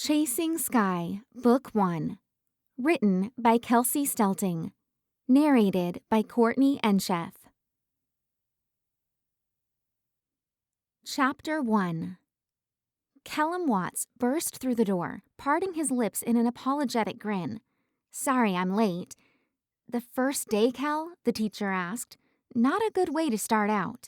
Chasing Skye, Book 1. Written by Kelsie Stelting. Narrated by Courtney Encheff. Chapter 1. Callum Watts burst through the door, parting his lips in an apologetic grin. "Sorry I'm late." "The first day, Cal?" the teacher asked. "Not a good way to start out."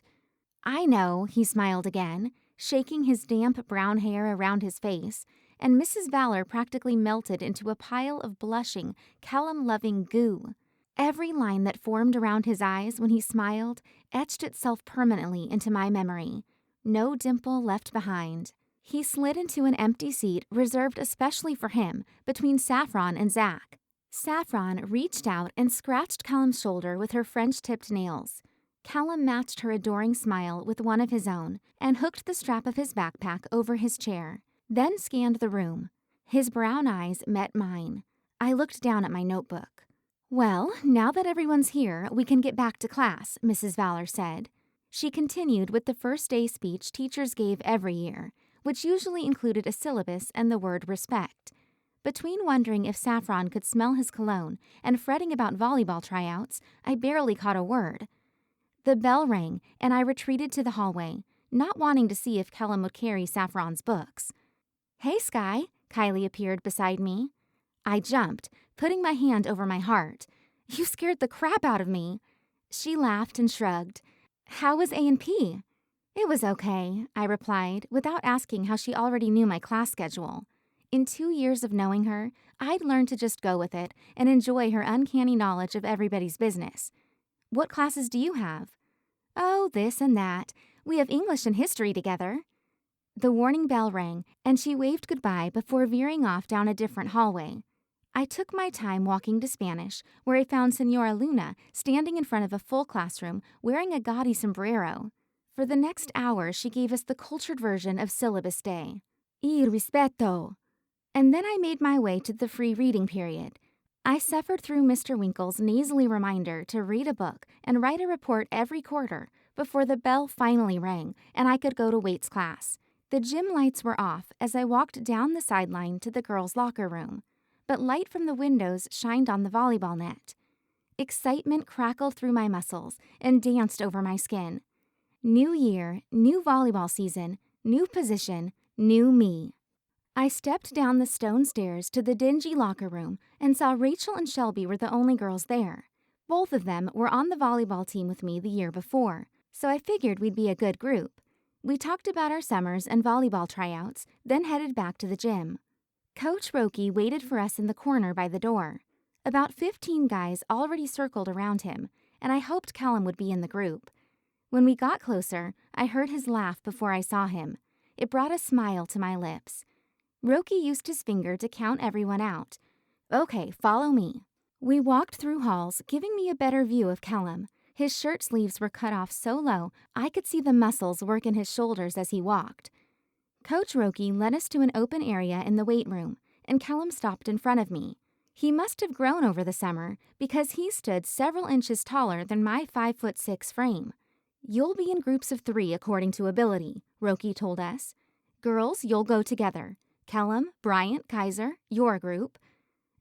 "I know," he smiled again, shaking his damp brown hair around his face, and Mrs. Valor practically melted into a pile of blushing, Callum-loving goo. Every line that formed around his eyes when he smiled etched itself permanently into my memory. No dimple left behind. He slid into an empty seat reserved especially for him between Saffron and Zach. Saffron reached out and scratched Callum's shoulder with her French-tipped nails. Callum matched her adoring smile with one of his own and hooked the strap of his backpack over his chair, then scanned the room. His brown eyes met mine. I looked down at my notebook. "Well, now that everyone's here, we can get back to class," Mrs. Valor said. She continued with the first day speech teachers gave every year, which usually included a syllabus and the word respect. Between wondering if Saffron could smell his cologne and fretting about volleyball tryouts, I barely caught a word. The bell rang, and I retreated to the hallway, not wanting to see if Callum would carry Saffron's books. "Hey, Skye," Kylie appeared beside me. I jumped, putting my hand over my heart. "You scared the crap out of me." She laughed and shrugged. "How was A&P?" "It was okay," I replied, without asking how she already knew my class schedule. In 2 years of knowing her, I'd learned to just go with it and enjoy her uncanny knowledge of everybody's business. "What classes do you have?" "Oh, this and that. We have English and history together." The warning bell rang, and she waved goodbye before veering off down a different hallway. I took my time walking to Spanish, where I found Señora Luna standing in front of a full classroom wearing a gaudy sombrero. For the next hour, she gave us the cultured version of syllabus day. "Y respeto." And then I made my way to the free reading period. I suffered through Mr. Winkle's nasally reminder to read a book and write a report every quarter before the bell finally rang and I could go to weights class. The gym lights were off as I walked down the sideline to the girls' locker room, but light from the windows shined on the volleyball net. Excitement crackled through my muscles and danced over my skin. New year, new volleyball season, new position, new me. I stepped down the stone stairs to the dingy locker room and saw Rachel and Shelby were the only girls there. Both of them were on the volleyball team with me the year before, so I figured we'd be a good group. We talked about our summers and volleyball tryouts, then headed back to the gym. Coach Roki waited for us in the corner by the door. About 15 guys already circled around him, and I hoped Callum would be in the group. When we got closer, I heard his laugh before I saw him. It brought a smile to my lips. Roki used his finger to count everyone out. "Okay, follow me." We walked through halls, giving me a better view of Callum. His shirt sleeves were cut off so low, I could see the muscles work in his shoulders as he walked. Coach Roki led us to an open area in the weight room, and Callum stopped in front of me. He must have grown over the summer because he stood several inches taller than my 5'6" frame. "You'll be in groups of 3 according to ability," Roki told us. "Girls, you'll go together. Callum, Bryant, Kaiser, your group."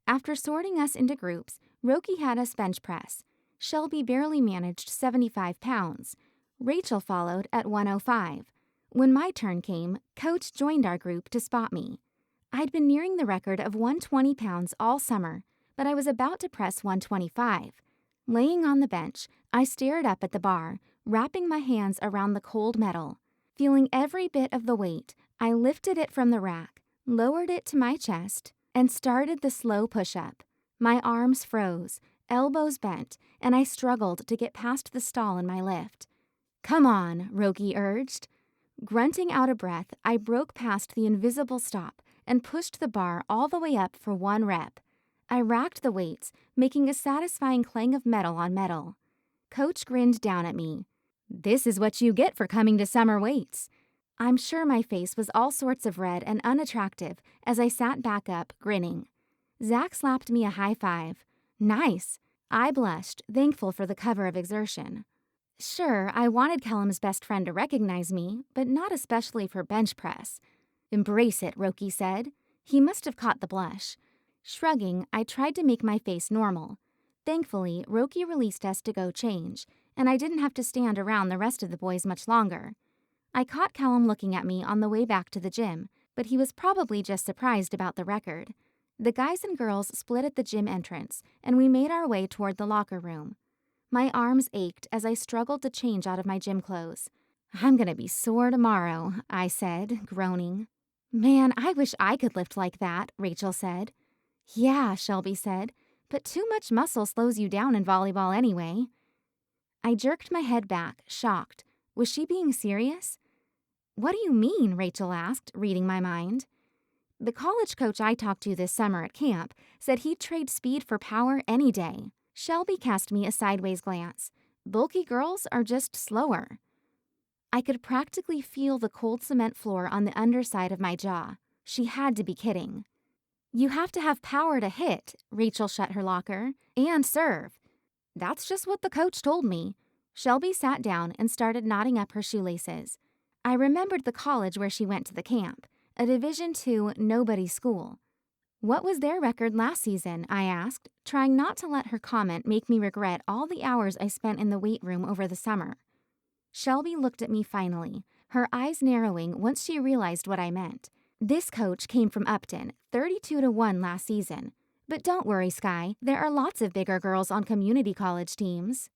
After sorting us into groups, Roki had us bench press. Shelby barely managed 75 pounds. Rachel followed at 105. When my turn came, Coach joined our group to spot me. I'd been nearing the record of 120 pounds all summer, but I was about to press 125. Laying on the bench, I stared up at the bar, wrapping my hands around the cold metal. Feeling every bit of the weight, I lifted it from the rack, lowered it to my chest, and started the slow push-up. My arms froze, elbows bent, and I struggled to get past the stall in my lift. "Come on," Roki urged. Grunting out of breath, I broke past the invisible stop and pushed the bar all the way up for 1 rep. I racked the weights, making a satisfying clang of metal on metal. Coach grinned down at me. "This is what you get for coming to summer weights." I'm sure my face was all sorts of red and unattractive as I sat back up, grinning. Zach slapped me a high five. "Nice." I blushed, thankful for the cover of exertion. Sure, I wanted Callum's best friend to recognize me, but not especially for bench press. "Embrace it," Roki said. He must have caught the blush. Shrugging, I tried to make my face normal. Thankfully, Roki released us to go change, and I didn't have to stand around the rest of the boys much longer. I caught Callum looking at me on the way back to the gym, but he was probably just surprised about the record. The guys and girls split at the gym entrance, and we made our way toward the locker room. My arms ached as I struggled to change out of my gym clothes. "I'm gonna be sore tomorrow," I said, groaning. "Man, I wish I could lift like that," Rachel said. "Yeah," Shelby said, "but too much muscle slows you down in volleyball anyway." I jerked my head back, shocked. Was she being serious? "What do you mean?" Rachel asked, reading my mind. "The college coach I talked to this summer at camp said he'd trade speed for power any day." Shelby cast me a sideways glance. "Bulky girls are just slower." I could practically feel the cold cement floor on the underside of my jaw. She had to be kidding. "You have to have power to hit," Rachel shut her locker, "and serve." "That's just what the coach told me." Shelby sat down and started knotting up her shoelaces. I remembered the college where she went to the camp, a Division II nobody school. "What was their record last season?" I asked, trying not to let her comment make me regret all the hours I spent in the weight room over the summer. Shelby looked at me finally, her eyes narrowing once she realized what I meant. "This coach came from Upton, 32-1 last season. But don't worry, Skye, there are lots of bigger girls on community college teams."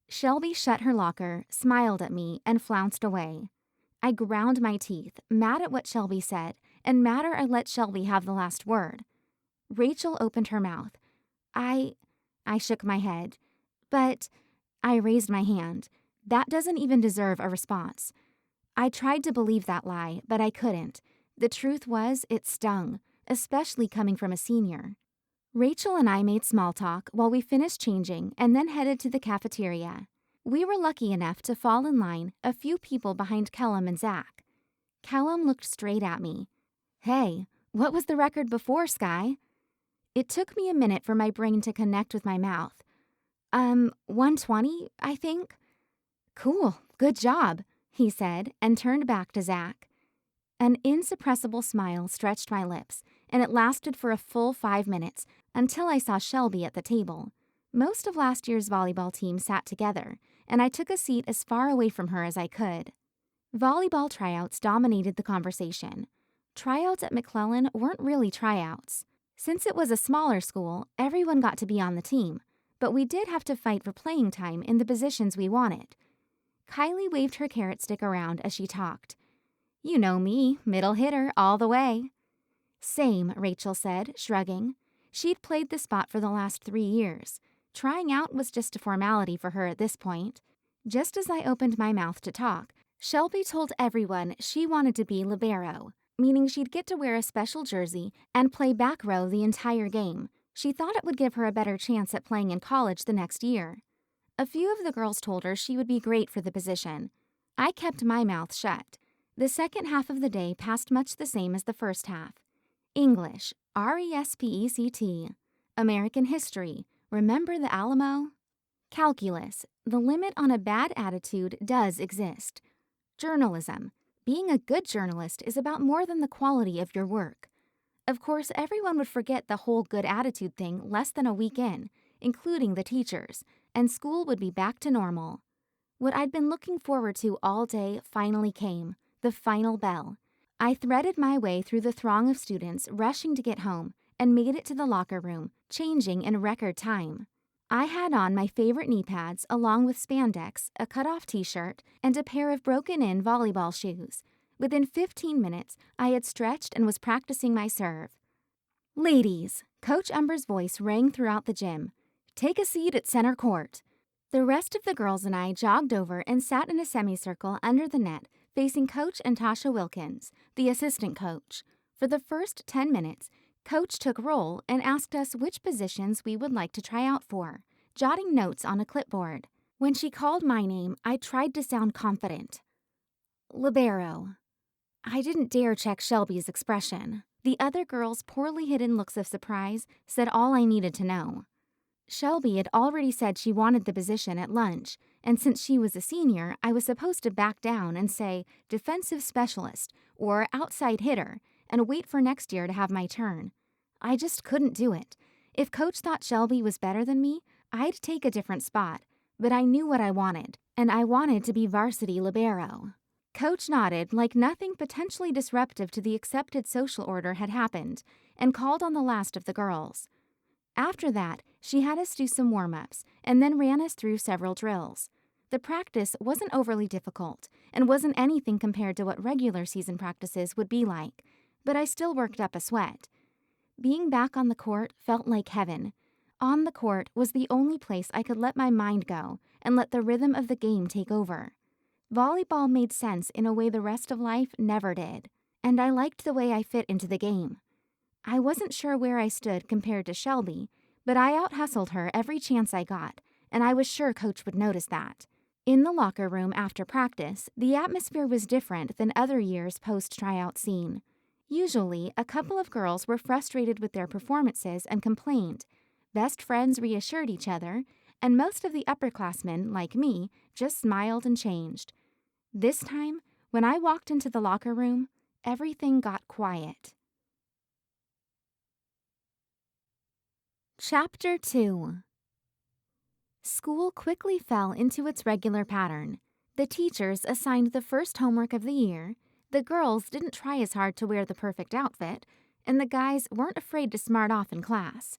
Shelby shut her locker, smiled at me, and flounced away. I ground my teeth, mad at what Shelby said, and madder I let Shelby have the last word. Rachel opened her mouth. I shook my head. "But," I raised my hand. "That doesn't even deserve a response." I tried to believe that lie, but I couldn't. The truth was, it stung, especially coming from a senior. Rachel and I made small talk while we finished changing and then headed to the cafeteria. We were lucky enough to fall in line a few people behind Callum and Zach. Callum looked straight at me. "Hey, what was the record before, Skye?" It took me a minute for my brain to connect with my mouth. 120, I think." "Cool, good job," he said and turned back to Zach. An insuppressible smile stretched my lips, and it lasted for a full 5 minutes until I saw Shelby at the table. Most of last year's volleyball team sat together, and I took a seat as far away from her as I could. Volleyball tryouts dominated the conversation. Tryouts at McClellan weren't really tryouts. Since it was a smaller school, everyone got to be on the team, but we did have to fight for playing time in the positions we wanted. Kylie waved her carrot stick around as she talked. "You know me, middle hitter all the way." "Same," Rachel said, shrugging. She'd played the spot for the last 3 years. Trying out was just a formality for her at this point. Just as I opened my mouth to talk, Shelby told everyone she wanted to be libero, meaning she'd get to wear a special jersey and play back row the entire game. She thought it would give her a better chance at playing in college the next year. A few of the girls told her she would be great for the position. I kept my mouth shut. The second half of the day passed much the same as the first half. English, RESPECT. American history, remember the Alamo? Calculus, the limit on a bad attitude does exist. Journalism, being a good journalist is about more than the quality of your work. Of course, everyone would forget the whole good attitude thing less than a week in, including the teachers, and school would be back to normal. What I'd been looking forward to all day finally came, the final bell. I threaded my way through the throng of students rushing to get home and made it to the locker room, changing in record time. I had on my favorite knee pads along with spandex, a cut-off t-shirt, and a pair of broken-in volleyball shoes. Within 15 minutes, I had stretched and was practicing my serve. "Ladies," Coach Umber's voice rang throughout the gym. "Take a seat at center court." The rest of the girls and I jogged over and sat in a semicircle under the net, facing Coach and Tasha Wilkins, the assistant coach. For the first 10 minutes, Coach took roll and asked us which positions we would like to try out for, jotting notes on a clipboard. When she called my name, I tried to sound confident. "Libero." I didn't dare check Shelby's expression. The other girls' poorly hidden looks of surprise said all I needed to know. Shelby had already said she wanted the position at lunch, and since she was a senior, I was supposed to back down and say defensive specialist or outside hitter, and wait for next year to have my turn. I just couldn't do it. If Coach thought Shelby was better than me, I'd take a different spot, but I knew what I wanted, and I wanted to be varsity libero. Coach nodded like nothing potentially disruptive to the accepted social order had happened and called on the last of the girls. After that, she had us do some warm-ups and then ran us through several drills. The practice wasn't overly difficult and wasn't anything compared to what regular season practices would be like, but I still worked up a sweat. Being back on the court felt like heaven. On the court was the only place I could let my mind go and let the rhythm of the game take over. Volleyball made sense in a way the rest of life never did, and I liked the way I fit into the game. I wasn't sure where I stood compared to Shelby, but I out-hustled her every chance I got, and I was sure Coach would notice that. In the locker room after practice, the atmosphere was different than other years post-tryout scene. Usually, a couple of girls were frustrated with their performances and complained. Best friends reassured each other, and most of the upperclassmen, like me, just smiled and changed. This time, when I walked into the locker room, everything got quiet. Chapter 2. School quickly fell into its regular pattern. The teachers assigned the first homework of the year, the girls didn't try as hard to wear the perfect outfit, and the guys weren't afraid to smart off in class.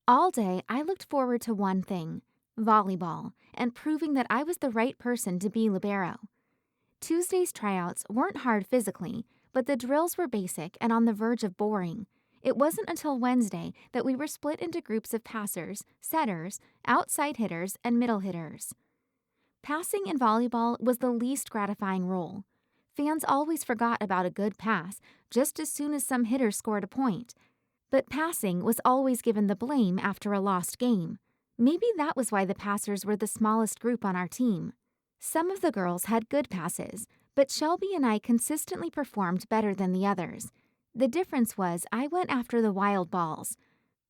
All day, I looked forward to one thing: volleyball, and proving that I was the right person to be libero. Tuesday's tryouts weren't hard physically, but the drills were basic and on the verge of boring. It wasn't until Wednesday that we were split into groups of passers, setters, outside hitters, and middle hitters. Passing in volleyball was the least gratifying role. Fans always forgot about a good pass just as soon as some hitter scored a point. But passing was always given the blame after a lost game. Maybe that was why the passers were the smallest group on our team. Some of the girls had good passes, but Shelby and I consistently performed better than the others. The difference was I went after the wild balls.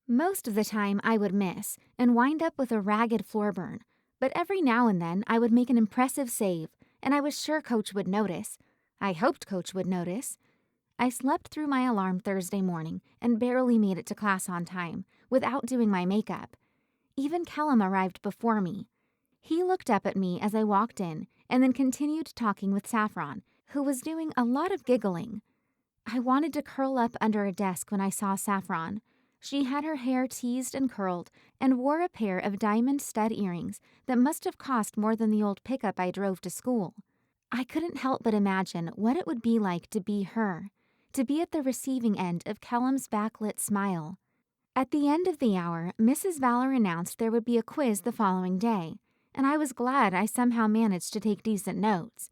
Most of the time I would miss and wind up with a ragged floor burn, but every now and then I would make an impressive save, and I was sure Coach would notice. I hoped Coach would notice. I slept through my alarm Thursday morning and barely made it to class on time, without doing my makeup. Even Callum arrived before me. He looked up at me as I walked in and then continued talking with Saffron, who was doing a lot of giggling. I wanted to curl up under a desk when I saw Saffron. She had her hair teased and curled and wore a pair of diamond stud earrings that must have cost more than the old pickup I drove to school. I couldn't help but imagine what it would be like to be her, to be at the receiving end of Callum's backlit smile. At the end of the hour, Mrs. Valor announced there would be a quiz the following day, and I was glad I somehow managed to take decent notes.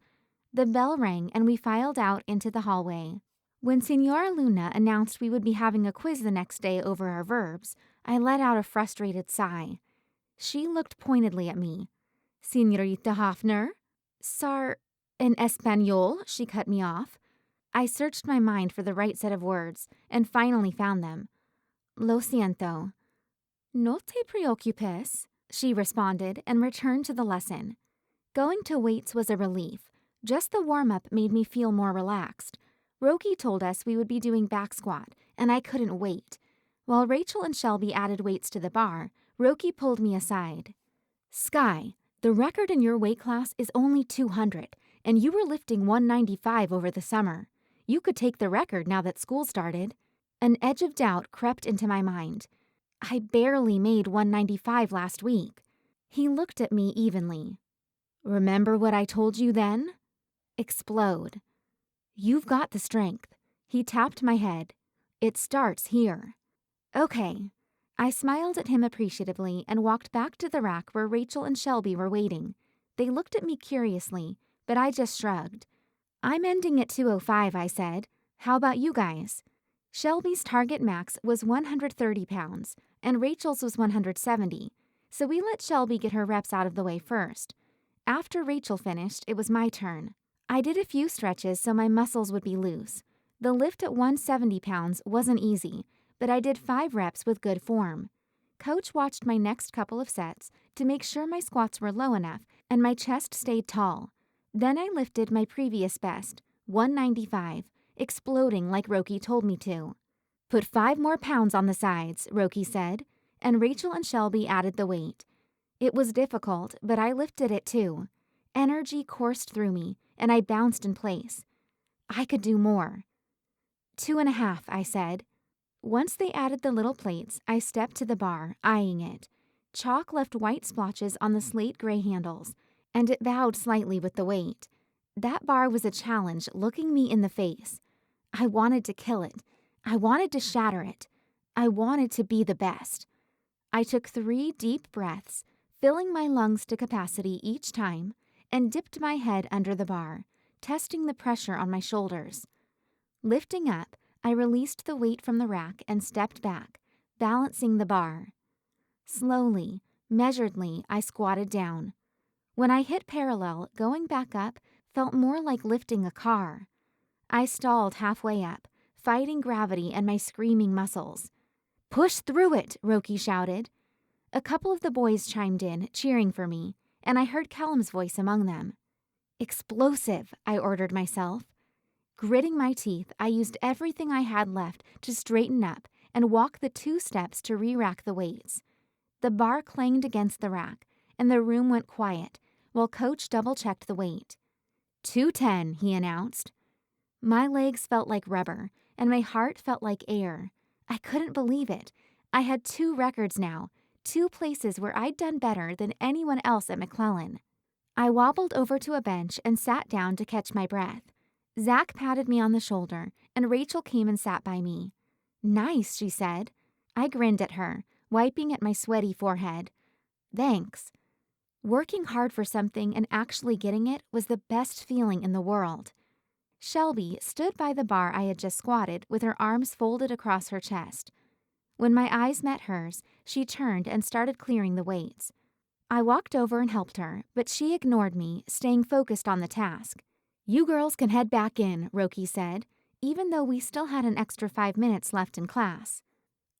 The bell rang and we filed out into the hallway. When Senora Luna announced we would be having a quiz the next day over our verbs, I let out a frustrated sigh. She looked pointedly at me. "Señorita Hofner?" "En español," she cut me off. I searched my mind for the right set of words and finally found them. "Lo siento." "No te preocupes," she responded and returned to the lesson. Going to weights was a relief. Just the warm-up made me feel more relaxed. Roki told us we would be doing back squat, and I couldn't wait. While Rachel and Shelby added weights to the bar, Roki pulled me aside. "Skye, the record in your weight class is only 200, and you were lifting 195 over the summer. You could take the record now that school started." An edge of doubt crept into my mind. I barely made 195 last week. He looked at me evenly. "Remember what I told you then?" Explode. "You've got the strength." He tapped my head. "It starts here." "Okay." I smiled at him appreciatively and walked back to the rack where Rachel and Shelby were waiting. They looked at me curiously, but I just shrugged. "I'm ending at 205, I said. "How about you guys?" Shelby's target max was 130 pounds, and Rachel's was 170, so we let Shelby get her reps out of the way first. After Rachel finished, it was my turn. I did a few stretches so my muscles would be loose. The lift at 170 pounds wasn't easy, but I did 5 reps with good form. Coach watched my next couple of sets to make sure my squats were low enough and my chest stayed tall. Then I lifted my previous best, 195, exploding like Roki told me to. Put 5 more pounds on the sides, Roki said, and Rachel and Shelby added the weight. It was difficult, but I lifted it too. Energy coursed through me, and I bounced in place. I could do more. 2.5, I said. Once they added the little plates, I stepped to the bar, eyeing it. Chalk left white splotches on the slate gray handles, and it bowed slightly with the weight. That bar was a challenge looking me in the face. I wanted to kill it. I wanted to shatter it. I wanted to be the best. I took 3 deep breaths, filling my lungs to capacity each time, and dipped my head under the bar, testing the pressure on my shoulders. Lifting up, I released the weight from the rack and stepped back, balancing the bar. Slowly, measuredly, I squatted down. When I hit parallel, going back up felt more like lifting a car. I stalled halfway up, fighting gravity and my screaming muscles. "Push through it," Roki shouted. A couple of the boys chimed in, cheering for me, and I heard Callum's voice among them. "Explosive," I ordered myself. Gritting my teeth, I used everything I had left to straighten up and walk the 2 steps to re-rack the weights. The bar clanged against the rack, and the room went quiet while Coach double-checked the weight. 210, he announced. My legs felt like rubber, and my heart felt like air. I couldn't believe it. I had 2 records now, 2 places where I'd done better than anyone else at McClellan. I wobbled over to a bench and sat down to catch my breath. Zach patted me on the shoulder, and Rachel came and sat by me. "Nice," she said. I grinned at her, wiping at my sweaty forehead. "Thanks." Working hard for something and actually getting it was the best feeling in the world. Shelby stood by the bar I had just squatted with her arms folded across her chest. When my eyes met hers, she turned and started clearing the weights. I walked over and helped her, but she ignored me, staying focused on the task. "You girls can head back in," Roki said, even though we still had an extra 5 minutes left in class.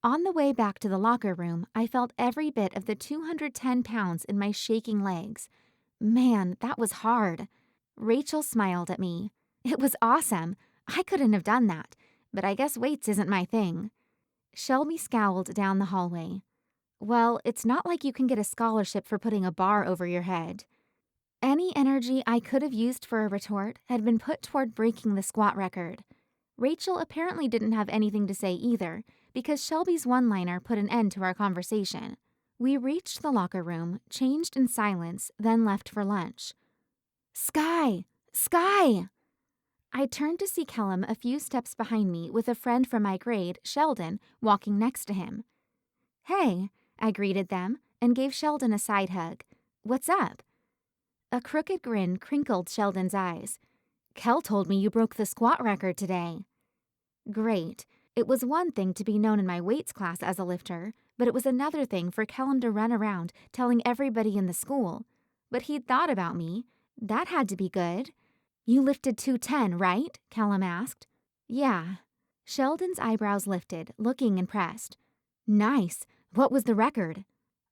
On the way back to the locker room, I felt every bit of the 210 pounds in my shaking legs. Man, that was hard. Rachel smiled at me. It was awesome. I couldn't have done that, but I guess weights isn't my thing. Shelby scowled down the hallway. "Well, it's not like you can get a scholarship for putting a bar over your head." Any energy I could have used for a retort had been put toward breaking the squat record. Rachel apparently didn't have anything to say either, because Shelby's one-liner put an end to our conversation. We reached the locker room, changed in silence, then left for lunch. "Skye! Skye!" I turned to see Callum a few steps behind me with a friend from my grade, Sheldon, walking next to him. "Hey," I greeted them and gave Sheldon a side hug. "What's up?" A crooked grin crinkled Sheldon's eyes. "Kel told me you broke the squat record today." Great. It was one thing to be known in my weights class as a lifter, but it was another thing for Callum to run around telling everybody in the school. But he'd thought about me. That had to be good. "You lifted 210, right?" Callum asked. "Yeah." Sheldon's eyebrows lifted, looking impressed. "Nice. What was the record?"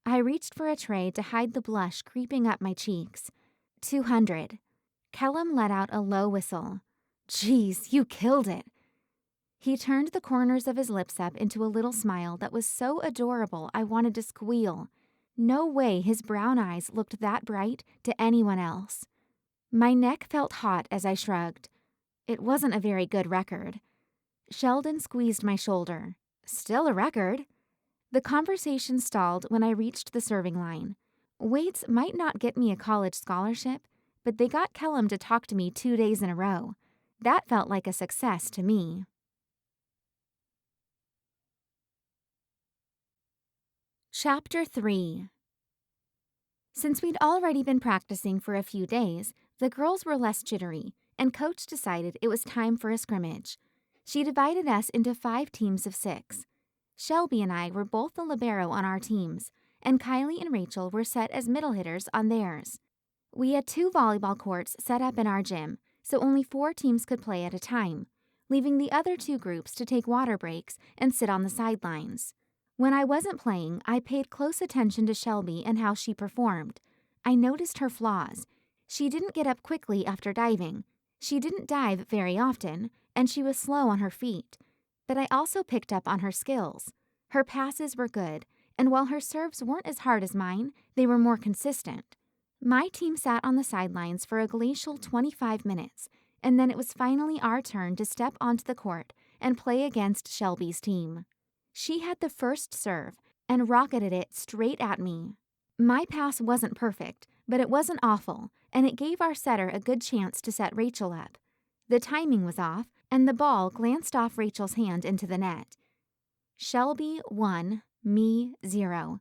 I reached for a tray to hide the blush creeping up my cheeks. 200. Callum let out a low whistle. "Geez, you killed it." He turned the corners of his lips up into a little smile that was so adorable I wanted to squeal. No way his brown eyes looked that bright to anyone else. My neck felt hot as I shrugged. It wasn't a very good record. Sheldon squeezed my shoulder. "Still a record." The conversation stalled when I reached the serving line. Weights might not get me a college scholarship, but they got Callum to talk to me 2 days in a row. That felt like a success to me. Chapter 3. Since we'd already been practicing for a few days, the girls were less jittery, and Coach decided it was time for a scrimmage. She divided us into 5 teams of 6. Shelby and I were both the libero on our teams, and Kylie and Rachel were set as middle hitters on theirs. We had 2 volleyball courts set up in our gym, so only 4 teams could play at a time, leaving the other 2 groups to take water breaks and sit on the sidelines. When I wasn't playing, I paid close attention to Shelby and how she performed. I noticed her flaws. She didn't get up quickly after diving. She didn't dive very often, and she was slow on her feet. But I also picked up on her skills. Her passes were good, and while her serves weren't as hard as mine, they were more consistent. My team sat on the sidelines for a glacial 25 minutes, and then it was finally our turn to step onto the court and play against Shelby's team. She had the first serve and rocketed it straight at me. My pass wasn't perfect, but it wasn't awful, and it gave our setter a good chance to set Rachel up. The timing was off, and the ball glanced off Rachel's hand into the net. Shelby 1, me 0.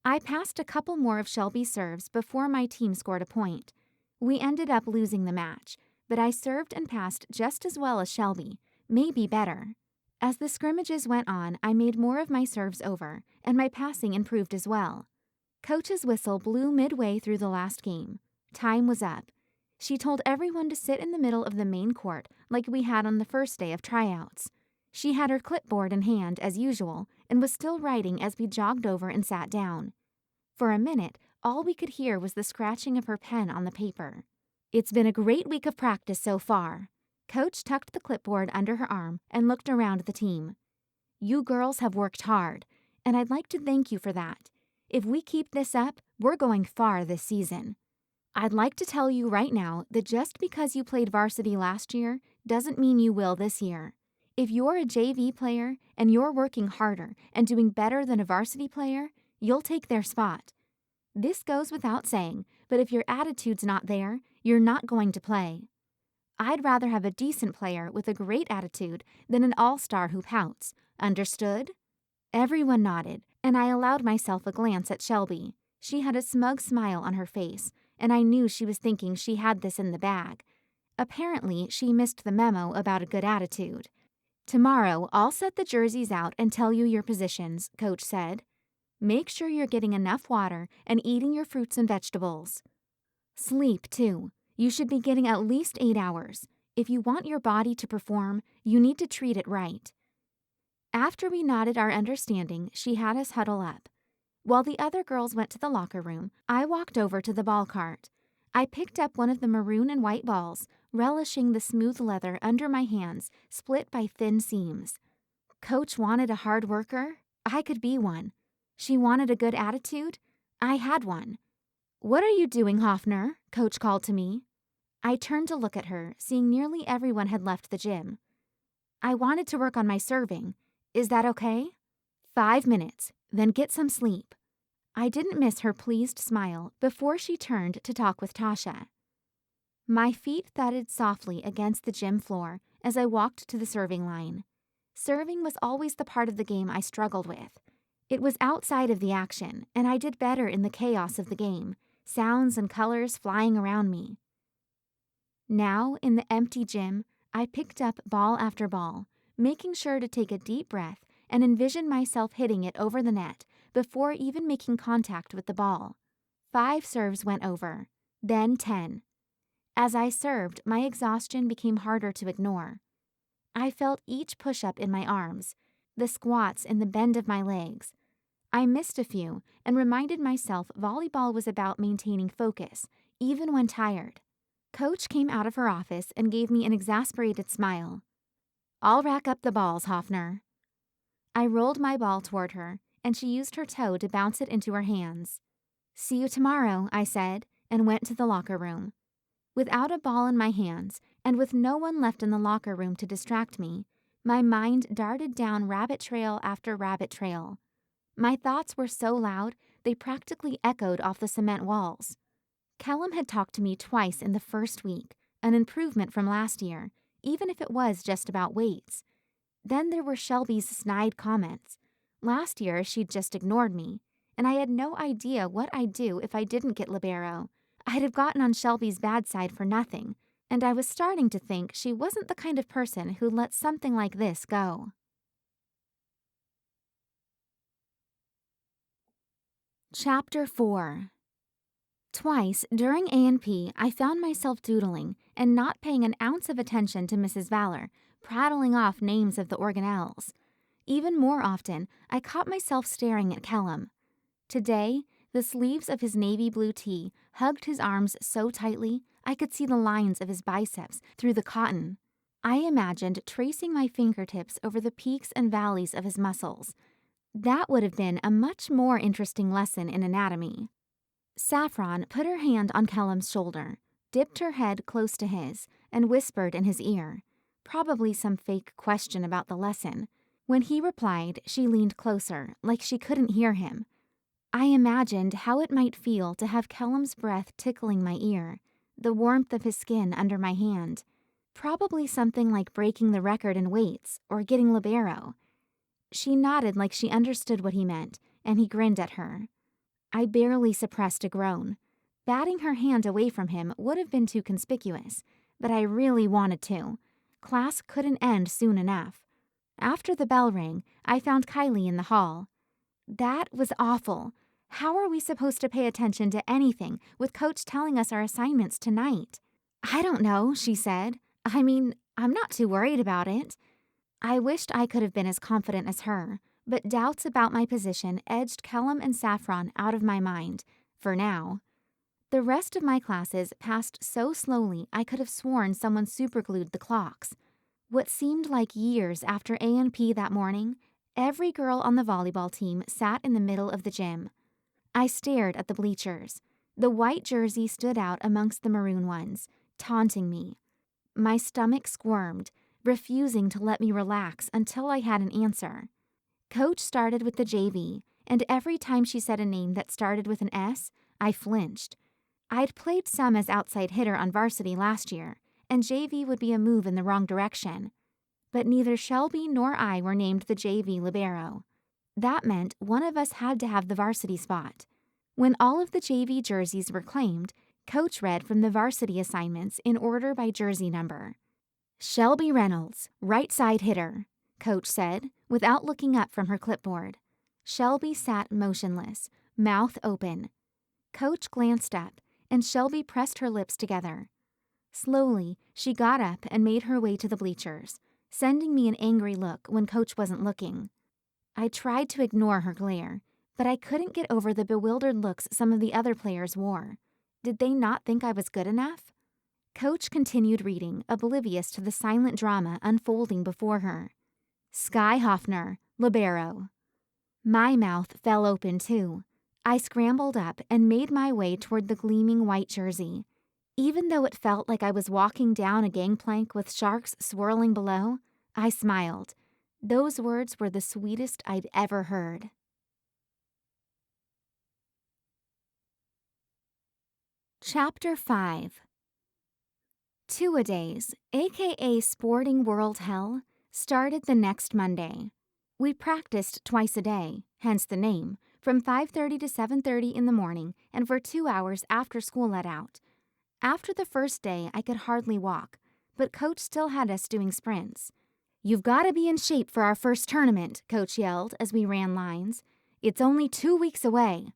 I passed a couple more of Shelby's serves before my team scored a point. We ended up losing the match, but I served and passed just as well as Shelby, maybe better. As the scrimmages went on, I made more of my serves over, and my passing improved as well. Coach's whistle blew midway through the last game. Time was up. She told everyone to sit in the middle of the main court like we had on the first day of tryouts. She had her clipboard in hand as usual and was still writing as we jogged over and sat down. For a minute, all we could hear was the scratching of her pen on the paper. "It's been a great week of practice so far." Coach tucked the clipboard under her arm and looked around the team. "You girls have worked hard, and I'd like to thank you for that. If we keep this up, we're going far this season. I'd like to tell you right now that just because you played varsity last year doesn't mean you will this year. If you're a JV player and you're working harder and doing better than a varsity player, you'll take their spot. This goes without saying, but if your attitude's not there, you're not going to play. I'd rather have a decent player with a great attitude than an all-star who pouts. Understood?" Everyone nodded, and I allowed myself a glance at Shelby. She had a smug smile on her face, and I knew she was thinking she had this in the bag. Apparently, she missed the memo about a good attitude. "Tomorrow, I'll set the jerseys out and tell you your positions," Coach said. "Make sure you're getting enough water and eating your fruits and vegetables. Sleep, too. You should be getting at least 8 hours. If you want your body to perform, you need to treat it right." After we nodded our understanding, she had us huddle up. While the other girls went to the locker room, I walked over to the ball cart. I picked up one of the maroon and white balls, relishing the smooth leather under my hands, split by thin seams. Coach wanted a hard worker? I could be one. She wanted a good attitude? I had one. "What are you doing, Hoffner?" Coach called to me. I turned to look at her, seeing nearly everyone had left the gym. "I wanted to work on my serving. Is that okay?" 5 minutes, then get some sleep." I didn't miss her pleased smile before she turned to talk with Tasha. My feet thudded softly against the gym floor as I walked to the serving line. Serving was always the part of the game I struggled with. It was outside of the action, and I did better in the chaos of the game, sounds and colors flying around me. Now, in the empty gym, I picked up ball after ball, making sure to take a deep breath and envision myself hitting it over the net before even making contact with the ball. 5 serves went over, then 10. As I served, my exhaustion became harder to ignore. I felt each push-up in my arms, the squats in the bend of my legs. I missed a few and reminded myself volleyball was about maintaining focus, even when tired. Coach came out of her office and gave me an exasperated smile. "I'll rack up the balls, Hoffner." I rolled my ball toward her, and she used her toe to bounce it into her hands. "See you tomorrow," I said, and went to the locker room. Without a ball in my hands, and with no one left in the locker room to distract me, my mind darted down rabbit trail after rabbit trail. My thoughts were so loud, they practically echoed off the cement walls. Callum had talked to me twice in the first week, an improvement from last year, even if it was just about weights. Then there were Shelby's snide comments. Last year, she'd just ignored me, and I had no idea what I'd do if I didn't get libero. I'd have gotten on Shelby's bad side for nothing, and I was starting to think she wasn't the kind of person who'd let something like this go. Chapter 4. Twice during A&P, I found myself doodling and not paying an ounce of attention to Mrs. Valor, prattling off names of the organelles. Even more often, I caught myself staring at Callum. Today, the sleeves of his navy blue tee hugged his arms so tightly I could see the lines of his biceps through the cotton. I imagined tracing my fingertips over the peaks and valleys of his muscles. That would have been a much more interesting lesson in anatomy. Saffron put her hand on Callum's shoulder, dipped her head close to his, and whispered in his ear, probably some fake question about the lesson. When he replied, she leaned closer, like she couldn't hear him. I imagined how it might feel to have Callum's breath tickling my ear, the warmth of his skin under my hand. Probably something like breaking the record in weights or getting libero. She nodded like she understood what he meant, and he grinned at her. I barely suppressed a groan. Batting her hand away from him would have been too conspicuous, but I really wanted to. Class couldn't end soon enough. After the bell rang, I found Kylie in the hall. That was awful. How are we supposed to pay attention to anything with Coach telling us our assignments tonight? I don't know, she said. I'm not too worried about it. I wished I could have been as confident as her, but doubts about my position edged Callum and Saffron out of my mind, for now. The rest of my classes passed so slowly I could have sworn someone superglued the clocks. What seemed like years after A&P that morning, every girl on the volleyball team sat in the middle of the gym. I stared at the bleachers. The white jersey stood out amongst the maroon ones, taunting me. My stomach squirmed, refusing to let me relax until I had an answer. Coach started with the JV, and every time she said a name that started with an S, I flinched. I'd played some as outside hitter on varsity last year, and JV would be a move in the wrong direction. But neither Shelby nor I were named the JV libero. That meant one of us had to have the varsity spot. When all of the JV jerseys were claimed, Coach read from the varsity assignments in order by jersey number. Shelby Reynolds, right side hitter, Coach said, without looking up from her clipboard. Shelby sat motionless, mouth open. Coach glanced up, and Shelby pressed her lips together. Slowly, she got up and made her way to the bleachers, sending me an angry look when Coach wasn't looking. I tried to ignore her glare, but I couldn't get over the bewildered looks some of the other players wore. Did they not think I was good enough? Coach continued reading, oblivious to the silent drama unfolding before her. Skye Hoffner, libero. My mouth fell open too. I scrambled up and made my way toward the gleaming white jersey. Even though it felt like I was walking down a gangplank with sharks swirling below, I smiled. Those words were the sweetest I'd ever heard. Chapter 5. Two-a-days, aka Sporting World Hell, started the next Monday. We practiced twice a day, hence the name, from 5:30 to 7:30 in the morning and for 2 hours after school let out. After the first day, I could hardly walk, but Coach still had us doing sprints. "You've got to be in shape for our first tournament," Coach yelled as we ran lines. "It's only 2 weeks away."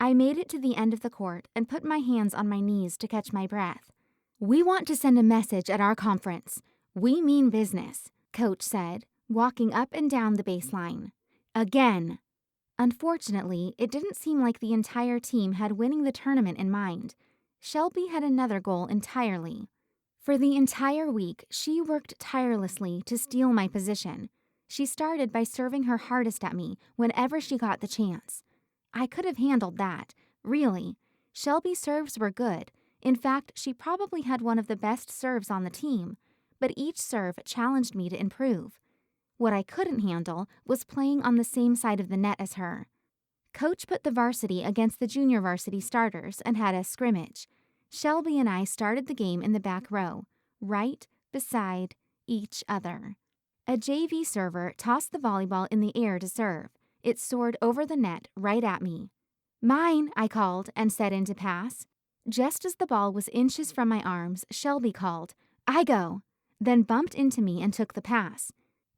I made it to the end of the court and put my hands on my knees to catch my breath. "We want to send a message at our conference. We mean business," Coach said, walking up and down the baseline. "Again." Unfortunately, it didn't seem like the entire team had winning the tournament in mind. Shelby had another goal entirely. For the entire week, she worked tirelessly to steal my position. She started by serving her hardest at me whenever she got the chance. I could have handled that, really. Shelby's serves were good. In fact, she probably had one of the best serves on the team, but each serve challenged me to improve. What I couldn't handle was playing on the same side of the net as her. Coach put the varsity against the junior varsity starters and had us scrimmage. Shelby and I started the game in the back row, right beside each other. A JV server tossed the volleyball in the air to serve. It soared over the net right at me. "Mine," I called and set in to pass. Just as the ball was inches from my arms, Shelby called, "I go," then bumped into me and took the pass.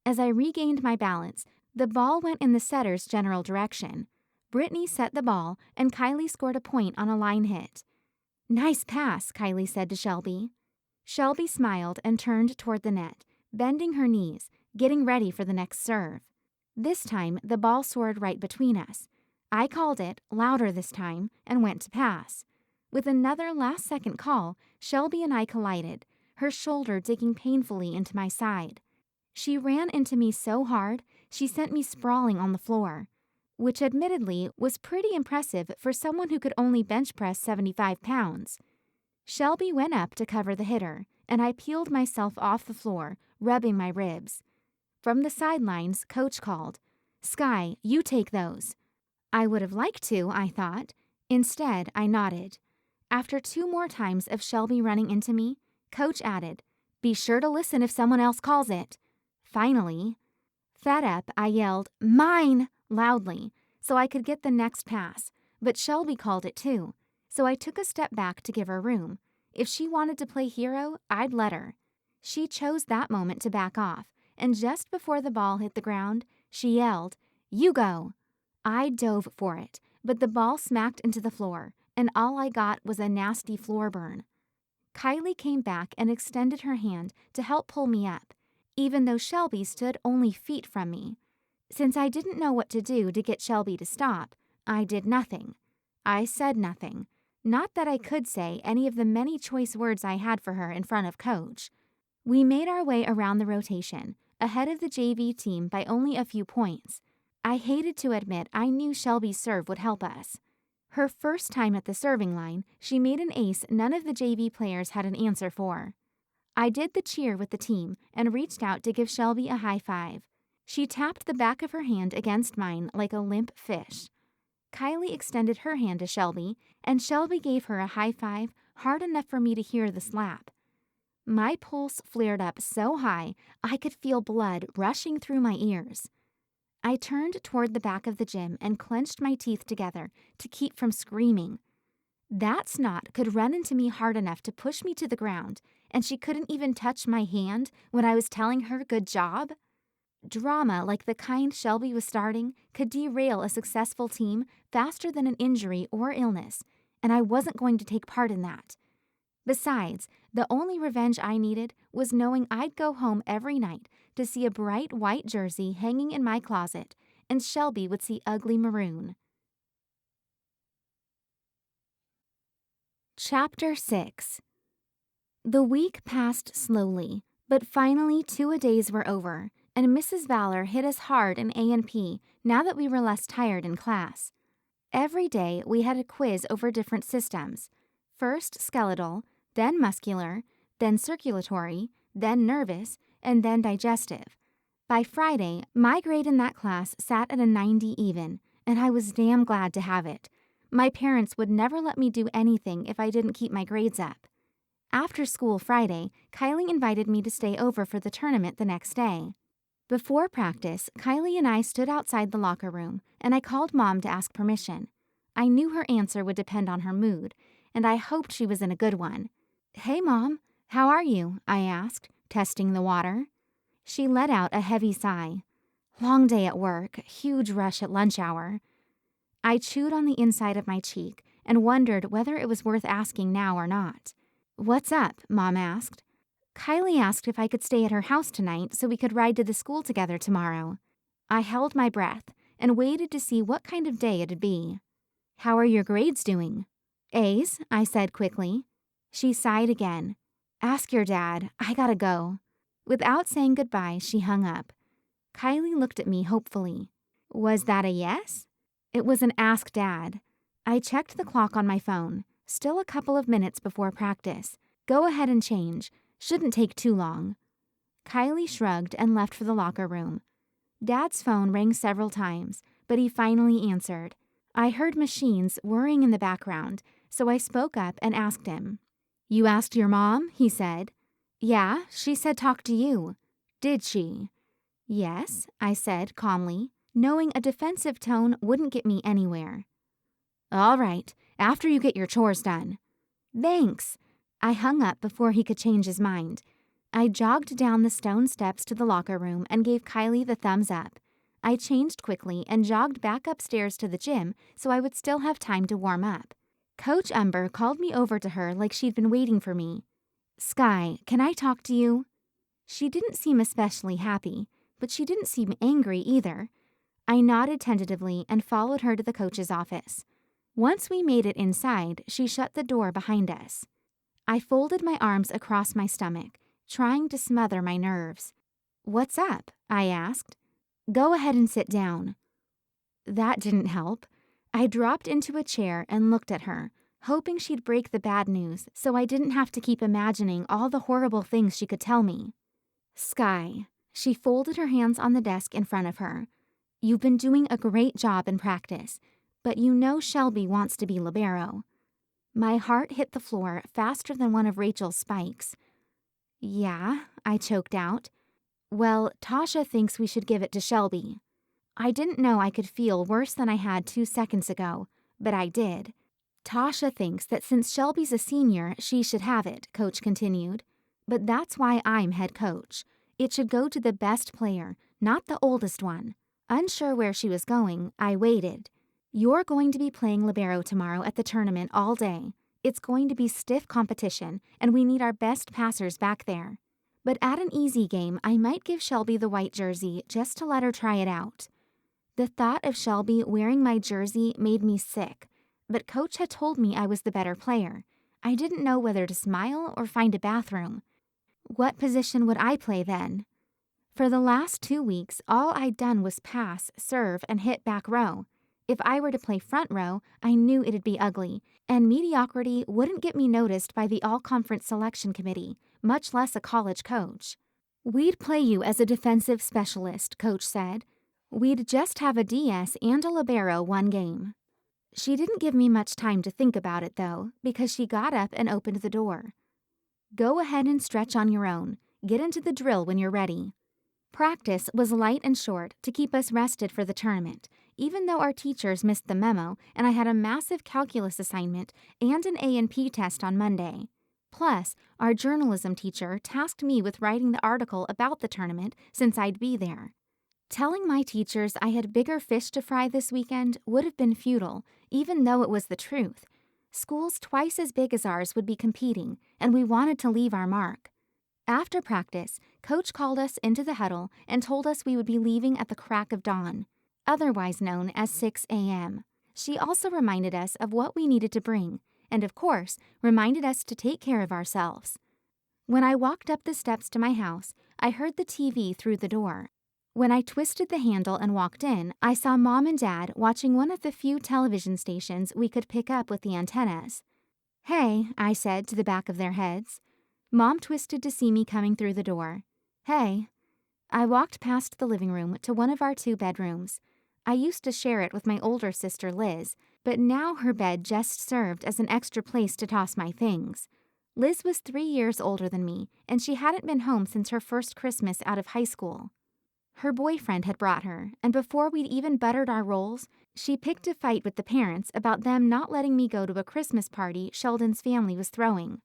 As I regained my balance, the ball went in the setter's general direction. Brittany set the ball, and Kylie scored a point on a line hit. "Nice pass," Kylie said to Shelby. Shelby smiled and turned toward the net, bending her knees, getting ready for the next serve. This time, the ball soared right between us. I called it, louder this time, and went to pass. With another last-second call, Shelby and I collided. her shoulder digging painfully into my side. She ran into me so hard, she sent me sprawling on the floor, which admittedly was pretty impressive for someone who could only bench press 75 pounds. Shelby went up to cover the hitter, and I peeled myself off the floor, rubbing my ribs. From the sidelines, Coach called, "Skye, you take those." I would have liked to, I thought. Instead, I nodded. After 2 more times of Shelby running into me, Coach added, "Be sure to listen if someone else calls it." Finally, fed up, I yelled, "Mine!" loudly, so I could get the next pass, but Shelby called it too, so I took a step back to give her room. If she wanted to play hero, I'd let her. She chose that moment to back off, and just before the ball hit the ground, she yelled, "You go!" I dove for it, but the ball smacked into the floor, and all I got was a nasty floor burn. Kylie came back and extended her hand to help pull me up, even though Shelby stood only feet from me. Since I didn't know what to do to get Shelby to stop, I did nothing. I said nothing. Not that I could say any of the many choice words I had for her in front of Coach. We made our way around the rotation, ahead of the JV team by only a few points. I hated to admit I knew Shelby's serve would help us. Her first time at the serving line, she made an ace none of the JV players had an answer for. I did the cheer with the team and reached out to give Shelby a high five. She tapped the back of her hand against mine like a limp fish. Kylie extended her hand to Shelby, and Shelby gave her a high five hard enough for me to hear the slap. My pulse flared up so high I could feel blood rushing through my ears. I turned toward the back of the gym and clenched my teeth together to keep from screaming. That snot could run into me hard enough to push me to the ground, and she couldn't even touch my hand when I was telling her good job? Drama like the kind Shelby was starting could derail a successful team faster than an injury or illness, and I wasn't going to take part in that. Besides, the only revenge I needed was knowing I'd go home every night to see a bright white jersey hanging in my closet, and Shelby would see ugly maroon. Chapter 6. The week passed slowly, but finally 2-a-days were over, and Mrs. Valor hit us hard in A&P now that we were less tired in class. Every day we had a quiz over different systems. First skeletal, then muscular, then circulatory, then nervous, and then digestive. By Friday, my grade in that class sat at a 90 even, and I was damn glad to have it. My parents would never let me do anything if I didn't keep my grades up. After school Friday, Kylie invited me to stay over for the tournament the next day. Before practice, Kylie and I stood outside the locker room, and I called Mom to ask permission. I knew her answer would depend on her mood, and I hoped she was in a good one. "Hey, Mom, how are you?" I asked, testing the water. She let out a heavy sigh. "Long day at work, huge rush at lunch hour." I chewed on the inside of my cheek and wondered whether it was worth asking now or not. "What's up?" Mom asked. "Kylie asked if I could stay at her house tonight so we could ride to the school together tomorrow." I held my breath and waited to see what kind of day it'd be. "How are your grades doing?" "A's," I said quickly. She sighed again. "Ask your dad. I gotta go." Without saying goodbye, she hung up. Kylie looked at me hopefully. Was that a yes? It was an ask dad. I checked the clock on my phone. Still a couple of minutes before practice. Go ahead and change. Shouldn't take too long. Kylie shrugged and left for the locker room. Dad's phone rang several times, but he finally answered. I heard machines whirring in the background, so I spoke up and asked him. "You asked your mom?" he said. "Yeah, she said talk to you." "Did she?" "Yes," I said calmly, knowing a defensive tone wouldn't get me anywhere. "All right, after you get your chores done." "Thanks." I hung up before he could change his mind. I jogged down the stone steps to the locker room and gave Kylie the thumbs up. I changed quickly and jogged back upstairs to the gym so I would still have time to warm up. Coach Umber called me over to her like she'd been waiting for me. "Skye, can I talk to you?" She didn't seem especially happy, but she didn't seem angry either. I nodded tentatively and followed her to the coach's office. Once we made it inside, she shut the door behind us. I folded my arms across my stomach, trying to smother my nerves. "What's up?" I asked. "Go ahead and sit down." That didn't help. I dropped into a chair and looked at her, hoping she'd break the bad news so I didn't have to keep imagining all the horrible things she could tell me. "Skye." She folded her hands on the desk in front of her. "You've been doing a great job in practice, but you know Shelby wants to be libero." My heart hit the floor faster than one of Rachel's spikes. "Yeah," I choked out. "Well, Tasha thinks we should give it to Shelby." I didn't know I could feel worse than I had 2 seconds ago, but I did. "Tasha thinks that since Shelby's a senior, she should have it," Coach continued. "But that's why I'm head coach. It should go to the best player, not the oldest one." Unsure where she was going, I waited. "You're going to be playing libero tomorrow at the tournament all day. It's going to be stiff competition, and we need our best passers back there. But at an easy game, I might give Shelby the white jersey just to let her try it out." The thought of Shelby wearing my jersey made me sick, but Coach had told me I was the better player. I didn't know whether to smile or find a bathroom. What position would I play then? For the last 2 weeks, all I'd done was pass, serve, and hit back row. If I were to play front row, I knew it'd be ugly, and mediocrity wouldn't get me noticed by the all-conference selection committee, much less a college coach. "We'd play you as a defensive specialist," Coach said. "We'd just have a DS and a libero one game." She didn't give me much time to think about it, though, because she got up and opened the door. "Go ahead and stretch on your own. Get into the drill when you're ready." Practice was light and short to keep us rested for the tournament, even though our teachers missed the memo and I had a massive calculus assignment and an A&P test on Monday. Plus, our journalism teacher tasked me with writing the article about the tournament since I'd be there. Telling my teachers I had bigger fish to fry this weekend would have been futile, even though it was the truth. Schools twice as big as ours would be competing, and we wanted to leave our mark. After practice, Coach called us into the huddle and told us we would be leaving at the crack of dawn, otherwise known as 6 a.m. She also reminded us of what we needed to bring, and of course, reminded us to take care of ourselves. When I walked up the steps to my house, I heard the TV through the door. When I twisted the handle and walked in, I saw Mom and Dad watching one of the few television stations we could pick up with the antennas. "Hey," I said to the back of their heads. Mom twisted to see me coming through the door. "Hey." I walked past the living room to one of our 2 bedrooms. I used to share it with my older sister Liz, but now her bed just served as an extra place to toss my things. Liz was 3 years older than me, and she hadn't been home since her first Christmas out of high school. Her boyfriend had brought her, and before we'd even buttered our rolls, she picked a fight with the parents about them not letting me go to a Christmas party Sheldon's family was throwing.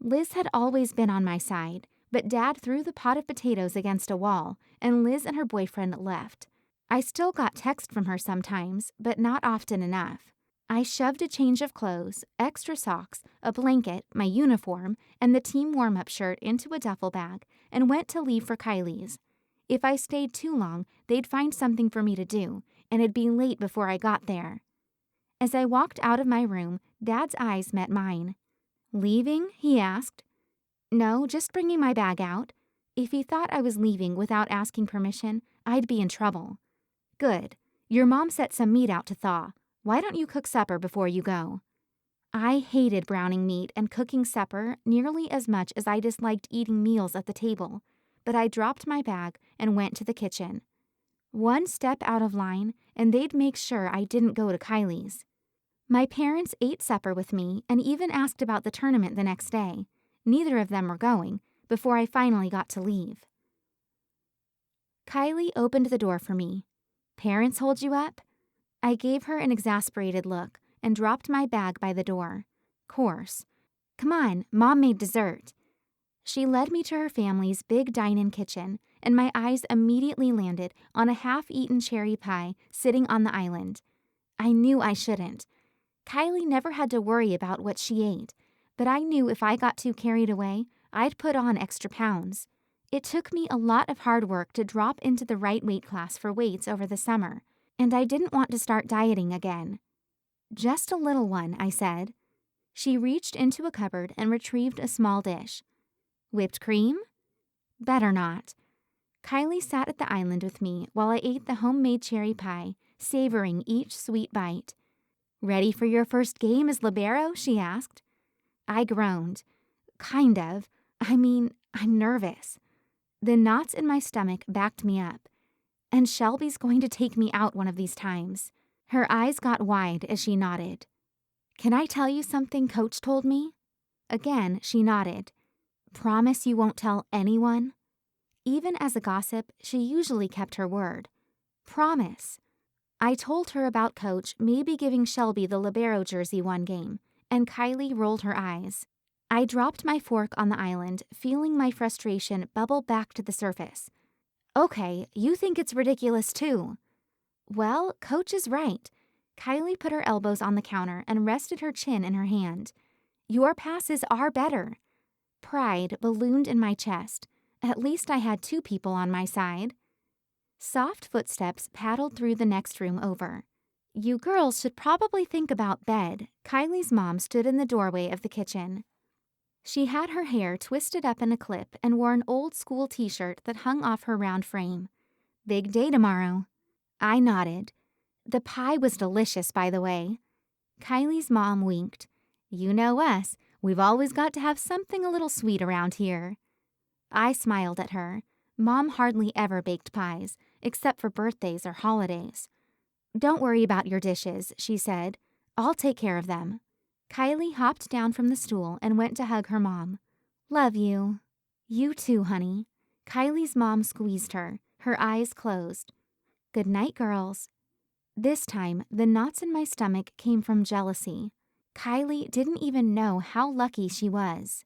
Liz had always been on my side, but Dad threw the pot of potatoes against a wall, and Liz and her boyfriend left. I still got text from her sometimes, but not often enough. I shoved a change of clothes, extra socks, a blanket, my uniform, and the team warm-up shirt into a duffel bag and went to leave for Kylie's. If I stayed too long, they'd find something for me to do, and it'd be late before I got there. As I walked out of my room, Dad's eyes met mine. "Leaving?" he asked. "No, just bringing my bag out." If he thought I was leaving without asking permission, I'd be in trouble. "Good. Your mom set some meat out to thaw. Why don't you cook supper before you go?" I hated browning meat and cooking supper nearly as much as I disliked eating meals at the table, but I dropped my bag and went to the kitchen. One step out of line, and they'd make sure I didn't go to Kylie's. My parents ate supper with me and even asked about the tournament the next day. Neither of them were going, before I finally got to leave. Kylie opened the door for me. "Parents hold you up?" I gave her an exasperated look and dropped my bag by the door. Course. "Come on, Mom made dessert." She led me to her family's big dine-in kitchen, and my eyes immediately landed on a half-eaten cherry pie sitting on the island. I knew I shouldn't. Kylie never had to worry about what she ate, but I knew if I got too carried away, I'd put on extra pounds. It took me a lot of hard work to drop into the right weight class for weights over the summer, and I didn't want to start dieting again. "Just a little one," I said. She reached into a cupboard and retrieved a small dish. Whipped cream? Better not. Kylie sat at the island with me while I ate the homemade cherry pie, savoring each sweet bite. Ready for your first game as libero? She asked. I groaned. Kind of. I'm nervous. The knots in my stomach backed me up. And Shelby's going to take me out one of these times. Her eyes got wide as she nodded. Can I tell you something Coach told me? Again, she nodded. Promise you won't tell anyone? Even as a gossip, she usually kept her word. Promise. I told her about Coach maybe giving Shelby the libero jersey one game, and Kylie rolled her eyes. I dropped my fork on the island, feeling my frustration bubble back to the surface. Okay, you think it's ridiculous too. Well, Coach is right. Kylie put her elbows on the counter and rested her chin in her hand. Your passes are better. Pride ballooned in my chest. At least I had 2 people on my side. Soft footsteps paddled through the next room over. You girls should probably think about bed. Kylie's mom stood in the doorway of the kitchen. She had her hair twisted up in a clip and wore an old-school t-shirt that hung off her round frame. Big day tomorrow. I nodded. The pie was delicious, by the way. Kylie's mom winked. You know us. We've always got to have something a little sweet around here. I smiled at her. Mom hardly ever baked pies, except for birthdays or holidays. Don't worry about your dishes, she said. I'll take care of them. Kylie hopped down from the stool and went to hug her mom. Love you. You too, honey. Kylie's mom squeezed her, her eyes closed. Good night, girls. This time, the knots in my stomach came from jealousy. Kylie didn't even know how lucky she was.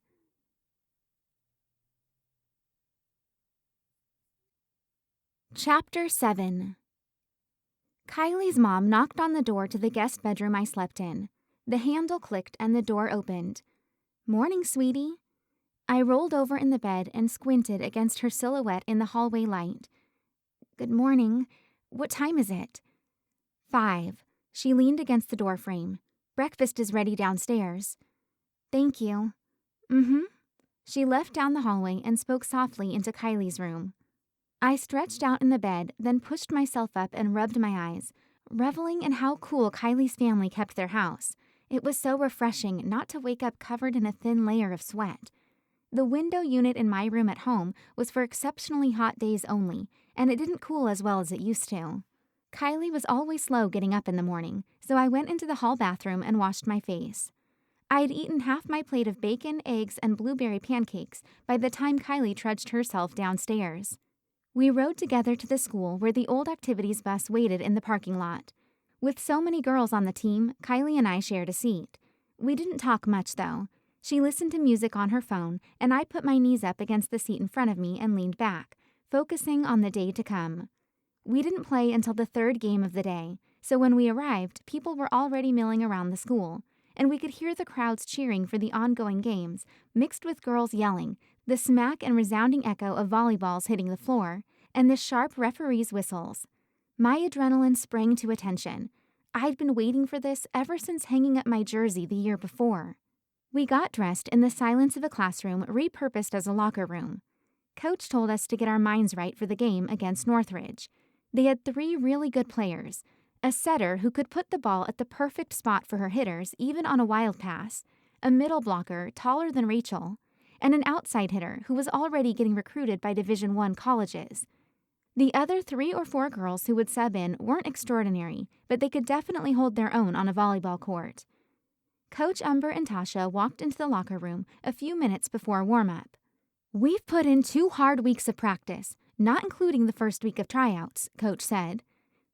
Chapter 7. Kylie's mom knocked on the door to the guest bedroom I slept in. The handle clicked and the door opened. Morning, sweetie. I rolled over in the bed and squinted against her silhouette in the hallway light. Good morning. What time is it? 5. She leaned against the doorframe. Breakfast is ready downstairs. Thank you. She left down the hallway and spoke softly into Kylie's room. I stretched out in the bed, then pushed myself up and rubbed my eyes, reveling in how cool Kylie's family kept their house. It was so refreshing not to wake up covered in a thin layer of sweat. The window unit in my room at home was for exceptionally hot days only, and it didn't cool as well as it used to. Kylie was always slow getting up in the morning, so I went into the hall bathroom and washed my face. I had eaten half my plate of bacon, eggs, and blueberry pancakes by the time Kylie trudged herself downstairs. We rode together to the school where the old activities bus waited in the parking lot. With so many girls on the team, Kylie and I shared a seat. We didn't talk much, though. She listened to music on her phone, and I put my knees up against the seat in front of me and leaned back, focusing on the day to come. We didn't play until the 3rd game of the day, so when we arrived, people were already milling around the school, and we could hear the crowds cheering for the ongoing games, mixed with girls yelling, the smack and resounding echo of volleyballs hitting the floor, and the sharp referee's whistles. My adrenaline sprang to attention. I'd been waiting for this ever since hanging up my jersey the year before. We got dressed in the silence of a classroom repurposed as a locker room. Coach told us to get our minds right for the game against Northridge. They had 3 really good players, a setter who could put the ball at the perfect spot for her hitters even on a wild pass, a middle blocker taller than Rachel, and an outside hitter who was already getting recruited by Division I colleges. The other 3 or 4 girls who would sub in weren't extraordinary, but they could definitely hold their own on a volleyball court. Coach Umber and Tasha walked into the locker room a few minutes before warm-up. We've put in 2 hard weeks of practice, not including the first week of tryouts, Coach said.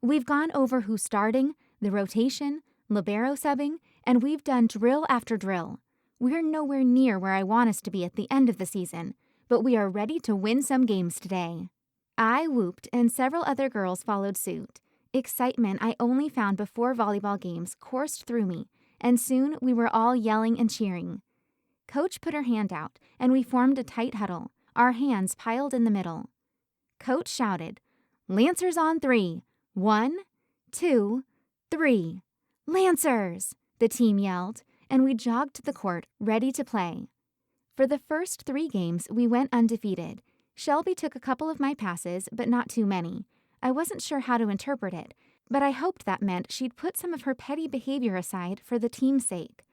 We've gone over who's starting, the rotation, libero subbing, and we've done drill after drill. We're nowhere near where I want us to be at the end of the season, but we are ready to win some games today. I whooped, and several other girls followed suit. Excitement I only found before volleyball games coursed through me, and soon we were all yelling and cheering. Coach put her hand out, and we formed a tight huddle, our hands piled in the middle. Coach shouted, "Lancers on 3. 1, 2, 3. Lancers!" the team yelled, and we jogged to the court, ready to play. For the first 3 games, we went undefeated. Shelby took a couple of my passes, but not too many. I wasn't sure how to interpret it, but I hoped that meant she'd put some of her petty behavior aside for the team's sake.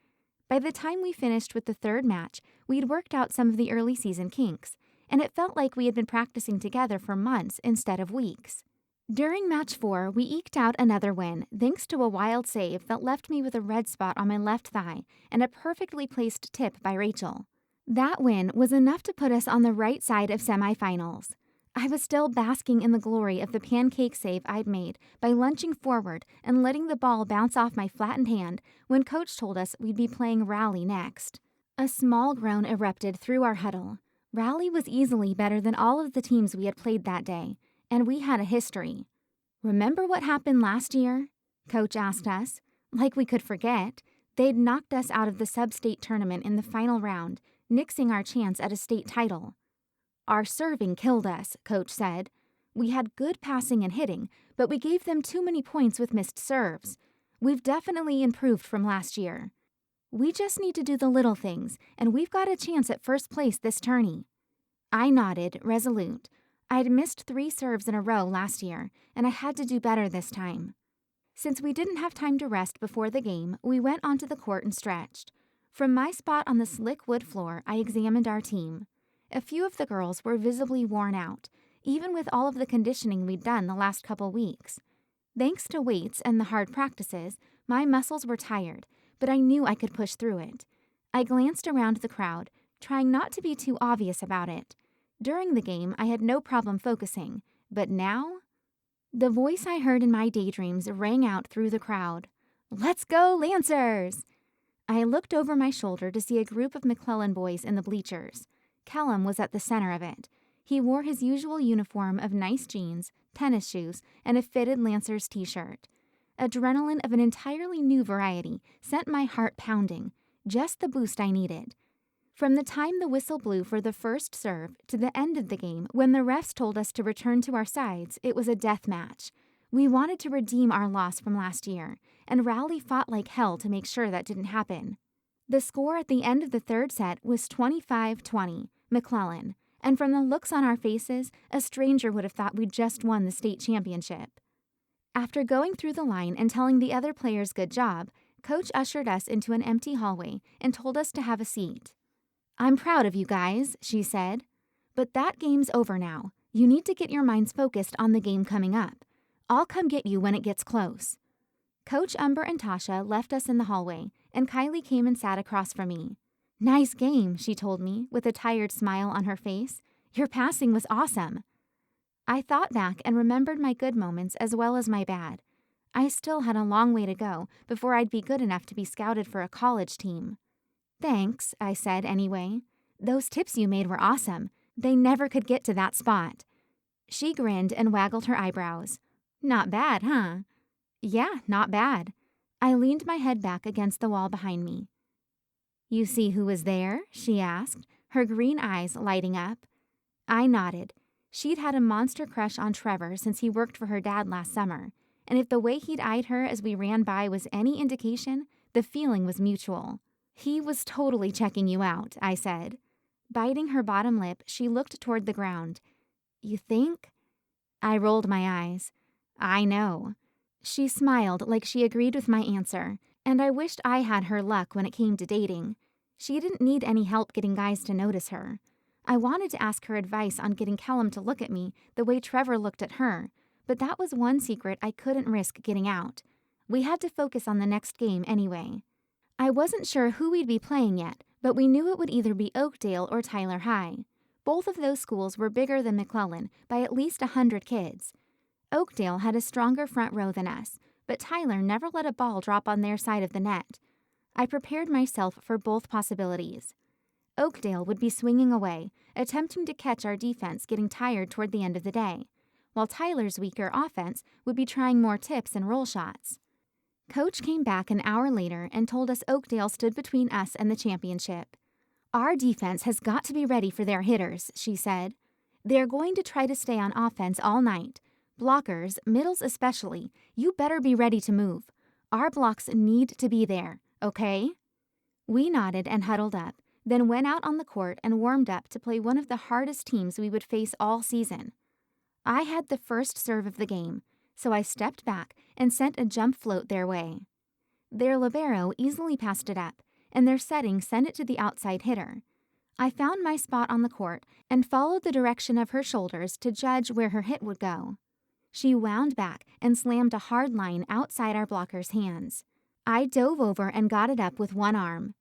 By the time we finished with the 3rd match, we'd worked out some of the early season kinks, and it felt like we had been practicing together for months instead of weeks. During match 4, we eked out another win, thanks to a wild save that left me with a red spot on my left thigh and a perfectly placed tip by Rachel. That win was enough to put us on the right side of semifinals. I was still basking in the glory of the pancake save I'd made by lunging forward and letting the ball bounce off my flattened hand when Coach told us we'd be playing Rally next. A small groan erupted through our huddle. Rally was easily better than all of the teams we had played that day, and we had a history. "Remember what happened last year?" Coach asked us. Like we could forget. They'd knocked us out of the sub-state tournament in the final round, nixing our chance at a state title. "Our serving killed us," Coach said. "We had good passing and hitting, but we gave them too many points with missed serves. We've definitely improved from last year. We just need to do the little things, and we've got a chance at first place this tourney." I nodded, resolute. I'd missed 3 serves in a row last year, and I had to do better this time. Since we didn't have time to rest before the game, we went onto the court and stretched. From my spot on the slick wood floor, I examined our team. A few of the girls were visibly worn out, even with all of the conditioning we'd done the last couple weeks. Thanks to weights and the hard practices, my muscles were tired, but I knew I could push through it. I glanced around the crowd, trying not to be too obvious about it. During the game, I had no problem focusing, but now? The voice I heard in my daydreams rang out through the crowd. "Let's go, Lancers!" I looked over my shoulder to see a group of McClellan boys in the bleachers. Callum was at the center of it. He wore his usual uniform of nice jeans, tennis shoes, and a fitted Lancers t-shirt. Adrenaline of an entirely new variety sent my heart pounding, just the boost I needed. From the time the whistle blew for the first serve to the end of the game, when the refs told us to return to our sides, it was a death match. We wanted to redeem our loss from last year, and Rowley fought like hell to make sure that didn't happen. The score at the end of the 3rd set was 25-20, McClellan, and from the looks on our faces, a stranger would have thought we'd just won the state championship. After going through the line and telling the other players good job, Coach ushered us into an empty hallway and told us to have a seat. "I'm proud of you guys," she said. "But that game's over now. You need to get your minds focused on the game coming up. I'll come get you when it gets close." Coach Umber and Tasha left us in the hallway, and Kylie came and sat across from me. "Nice game," she told me, with a tired smile on her face. "Your passing was awesome." I thought back and remembered my good moments as well as my bad. I still had a long way to go before I'd be good enough to be scouted for a college team. "Thanks," I said anyway. "Those tips you made were awesome. They never could get to that spot." She grinned and waggled her eyebrows. "Not bad, huh?" "Yeah, not bad." I leaned my head back against the wall behind me. "You see who was there?" she asked, her green eyes lighting up. I nodded. She'd had a monster crush on Trevor since he worked for her dad last summer, and if the way he'd eyed her as we ran by was any indication, the feeling was mutual. "He was totally checking you out," I said. Biting her bottom lip, she looked toward the ground. "You think?" I rolled my eyes. "I know." She smiled like she agreed with my answer, and I wished I had her luck when it came to dating. She didn't need any help getting guys to notice her. I wanted to ask her advice on getting Callum to look at me the way Trevor looked at her, but that was one secret I couldn't risk getting out. We had to focus on the next game anyway. I wasn't sure who we'd be playing yet, but we knew it would either be Oakdale or Tyler High. Both of those schools were bigger than McClellan by at least 100 kids. Oakdale had a stronger front row than us, but Tyler never let a ball drop on their side of the net. I prepared myself for both possibilities. Oakdale would be swinging away, attempting to catch our defense getting tired toward the end of the day, while Tyler's weaker offense would be trying more tips and roll shots. Coach came back an hour later and told us Oakdale stood between us and the championship. "Our defense has got to be ready for their hitters," she said. "They're going to try to stay on offense all night. Blockers, middles especially, you better be ready to move. Our blocks need to be there, okay?" We nodded and huddled up, then went out on the court and warmed up to play one of the hardest teams we would face all season. I had the first serve of the game, so I stepped back and sent a jump float their way. Their libero easily passed it up, and their setting sent it to the outside hitter. I found my spot on the court and followed the direction of her shoulders to judge where her hit would go. She wound back and slammed a hard line outside our blocker's hands. I dove over and got it up with one arm.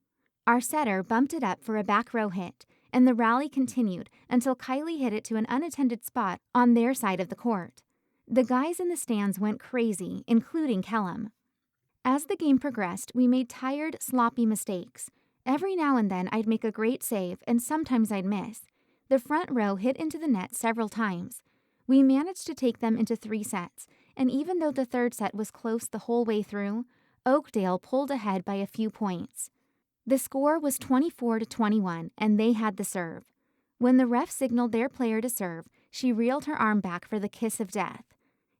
Our setter bumped it up for a back row hit, and the rally continued until Kylie hit it to an unattended spot on their side of the court. The guys in the stands went crazy, including Callum. As the game progressed, we made tired, sloppy mistakes. Every now and then I'd make a great save, and sometimes I'd miss. The front row hit into the net several times. We managed to take them into 3 sets, and even though the third set was close the whole way through, Oakdale pulled ahead by a few points. The score was 24-21, and they had the serve. When the ref signaled their player to serve, she reeled her arm back for the kiss of death.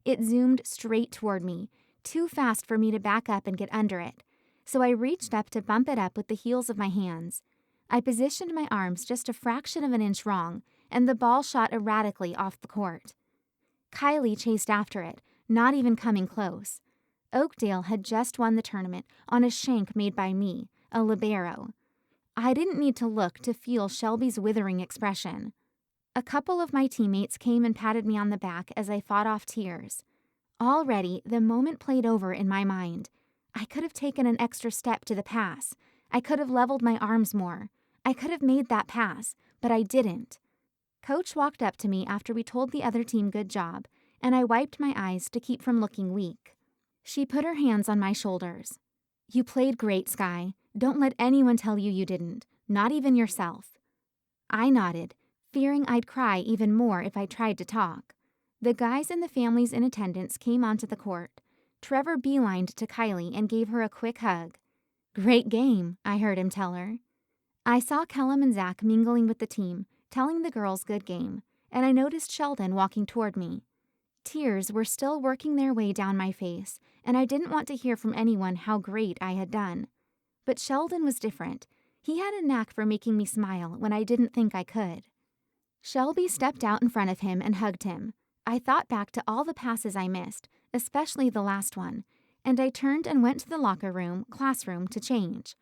It zoomed straight toward me, too fast for me to back up and get under it, so I reached up to bump it up with the heels of my hands. I positioned my arms just a fraction of an inch wrong, and the ball shot erratically off the court. Kylie chased after it, not even coming close. Oakdale had just won the tournament on a shank made by me, a libero. I didn't need to look to feel Shelby's withering expression. A couple of my teammates came and patted me on the back as I fought off tears. Already, the moment played over in my mind. I could have taken an extra step to the pass. I could have leveled my arms more. I could have made that pass, but I didn't. Coach walked up to me after we told the other team good job, and I wiped my eyes to keep from looking weak. She put her hands on my shoulders. "You played great, Skye. Don't let anyone tell you you didn't, not even yourself." I nodded, fearing I'd cry even more if I tried to talk. The guys and the families in attendance came onto the court. Trevor beelined to Kylie and gave her a quick hug. "Great game," I heard him tell her. I saw Callum and Zach mingling with the team, telling the girls good game, and I noticed Sheldon walking toward me. Tears were still working their way down my face, and I didn't want to hear from anyone how great I had done. But Sheldon was different. He had a knack for making me smile when I didn't think I could. Shelby stepped out in front of him and hugged him. I thought back to all the passes I missed, especially the last one, and I turned and went to the locker room, classroom, to change.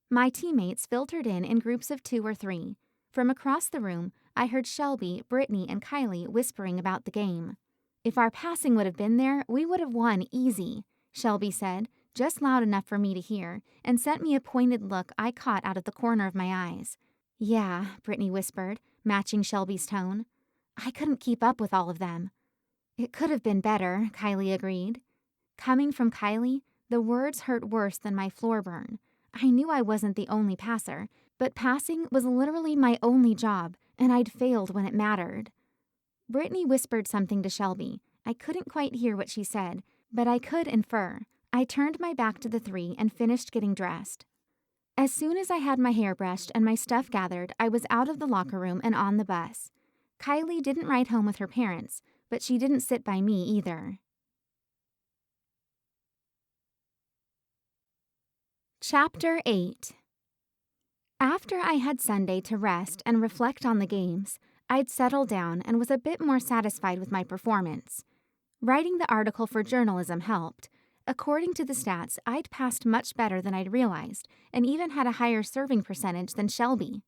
My teammates filtered in groups of 2 or 3. From across the room, I heard Shelby, Brittany, and Kylie whispering about the game. "If our passing would have been there, we would have won easy," Shelby said, just loud enough for me to hear, and sent me a pointed look I caught out of the corner of my eyes. "Yeah," Brittany whispered, matching Shelby's tone. "I couldn't keep up with all of them." "It could have been better," Kylie agreed. Coming from Kylie, the words hurt worse than my floor burn. I knew I wasn't the only passer, but passing was literally my only job, and I'd failed when it mattered. Brittany whispered something to Shelby. I couldn't quite hear what she said, but I could infer. I turned my back to the 3 and finished getting dressed. As soon as I had my hair brushed and my stuff gathered, I was out of the locker room and on the bus. Kylie didn't ride home with her parents, but she didn't sit by me either. Chapter 8. After I had Sunday to rest and reflect on the games, I'd settled down and was a bit more satisfied with my performance. Writing the article for journalism helped. According to the stats, I'd passed much better than I'd realized, and even had a higher serving percentage than Shelby.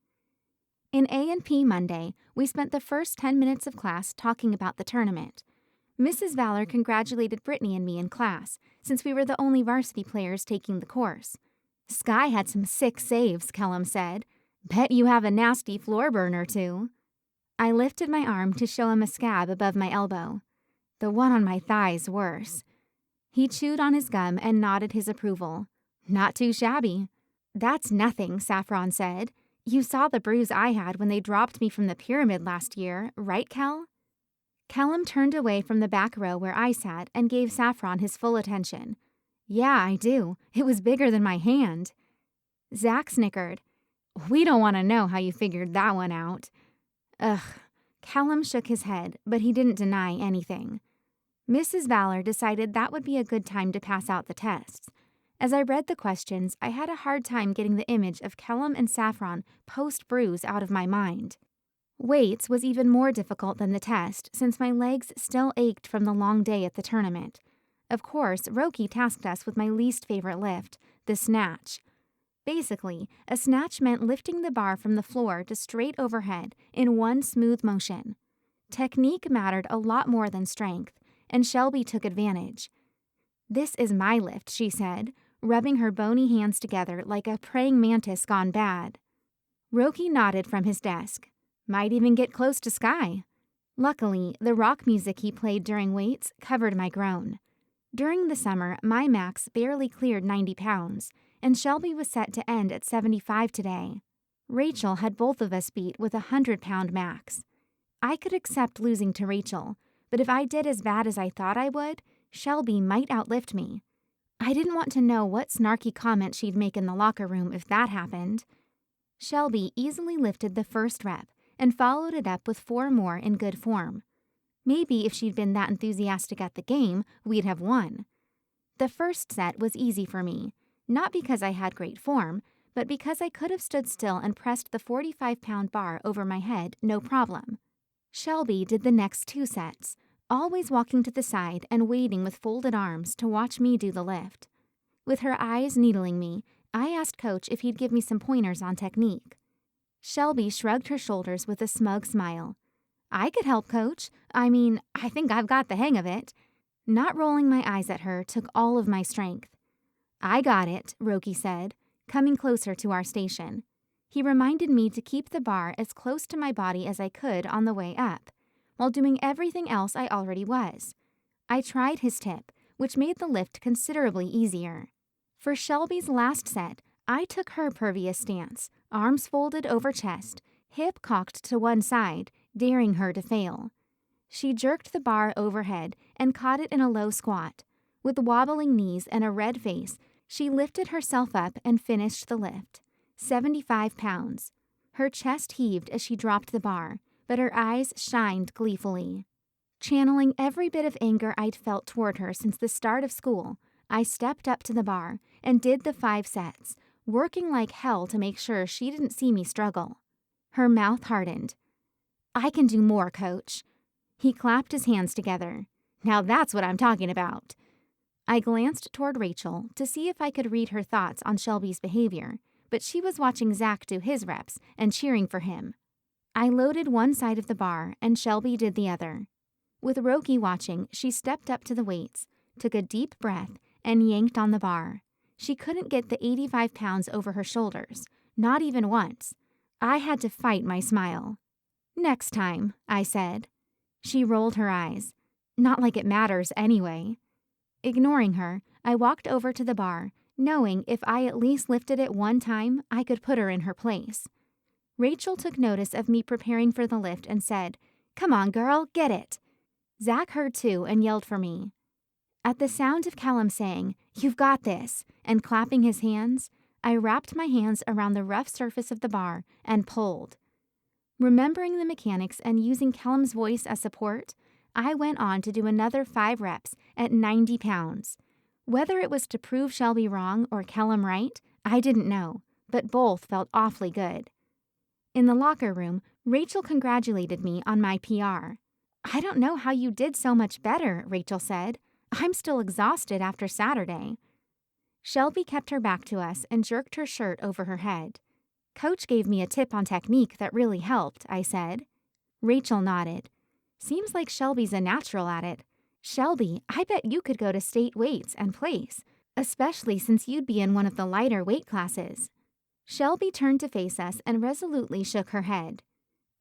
In A&P Monday, we spent the first 10 minutes of class talking about the tournament. Mrs. Valor congratulated Brittany and me in class, since we were the only varsity players taking the course. "Skye had some sick saves," Callum said. "Bet you have a nasty floor burner, too." I lifted my arm to show him a scab above my elbow. "The one on my thigh's worse." He chewed on his gum and nodded his approval. "Not too shabby." "That's nothing," Saffron said. "You saw the bruise I had when they dropped me from the pyramid last year, right, Kel?" Callum turned away from the back row where I sat and gave Saffron his full attention. "Yeah, I do. It was bigger than my hand." Zach snickered. "We don't want to know how you figured that one out." Ugh. Callum shook his head, but he didn't deny anything. Mrs. Valor decided that would be a good time to pass out the tests. As I read the questions, I had a hard time getting the image of Callum and Saffron post-bruise out of my mind. Weights was even more difficult than the test since my legs still ached from the long day at the tournament. Of course, Roki tasked us with my least favorite lift, the snatch. Basically, a snatch meant lifting the bar from the floor to straight overhead in one smooth motion. Technique mattered a lot more than strength, and Shelby took advantage. "This is my lift," she said, rubbing her bony hands together like a praying mantis gone bad. Roki nodded from his desk. "Might even get close to Skye." Luckily, the rock music he played during weights covered my groan. During the summer, my max barely cleared 90 pounds, and Shelby was set to end at 75 today. Rachel had both of us beat with a 100-pound max. I could accept losing to Rachel, but if I did as bad as I thought I would, Shelby might outlift me. I didn't want to know what snarky comment she'd make in the locker room if that happened. Shelby easily lifted the first rep and followed it up with 4 more in good form. Maybe if she'd been that enthusiastic at the game, we'd have won. The first set was easy for me, not because I had great form, but because I could have stood still and pressed the 45-pound bar over my head no problem. Shelby did the next 2 sets, always walking to the side and waiting with folded arms to watch me do the lift. With her eyes needling me, I asked Coach if he'd give me some pointers on technique. Shelby shrugged her shoulders with a smug smile. "I could help, Coach. I think I've got the hang of it." Not rolling my eyes at her took all of my strength. "I got it," Roki said, coming closer to our station. He reminded me to keep the bar as close to my body as I could on the way up, while doing everything else I already was. I tried his tip, which made the lift considerably easier. For Shelby's last set, I took her pervious stance, arms folded over chest, hip cocked to one side, daring her to fail. She jerked the bar overhead and caught it in a low squat. With wobbling knees and a red face, she lifted herself up and finished the lift. 75 pounds. Her chest heaved as she dropped the bar, but her eyes shined gleefully. Channeling every bit of anger I'd felt toward her since the start of school, I stepped up to the bar and did the 5 sets, working like hell to make sure she didn't see me struggle. Her mouth hardened. "I can do more, Coach." He clapped his hands together. "Now that's what I'm talking about." I glanced toward Rachel to see if I could read her thoughts on Shelby's behavior, but she was watching Zach do his reps and cheering for him. I loaded one side of the bar and Shelby did the other. With Roki watching, she stepped up to the weights, took a deep breath, and yanked on the bar. She couldn't get the 85 pounds over her shoulders, not even once. I had to fight my smile. "Next time," I said. She rolled her eyes. "Not like it matters anyway." Ignoring her, I walked over to the bar, knowing if I at least lifted it one time, I could put her in her place. Rachel took notice of me preparing for the lift and said, "Come on, girl, get it." Zach heard too and yelled for me. At the sound of Callum saying, "You've got this," and clapping his hands, I wrapped my hands around the rough surface of the bar and pulled. Remembering the mechanics and using Callum's voice as support, I went on to do another 5 reps at 90 pounds. Whether it was to prove Shelby wrong or Callum right, I didn't know, but both felt awfully good. In the locker room, Rachel congratulated me on my PR. "I don't know how you did so much better," Rachel said. "I'm still exhausted after Saturday." Shelby kept her back to us and jerked her shirt over her head. "Coach gave me a tip on technique that really helped," I said. Rachel nodded. "Seems like Shelby's a natural at it. Shelby, I bet you could go to state weights and place, especially since you'd be in one of the lighter weight classes." Shelby turned to face us and resolutely shook her head.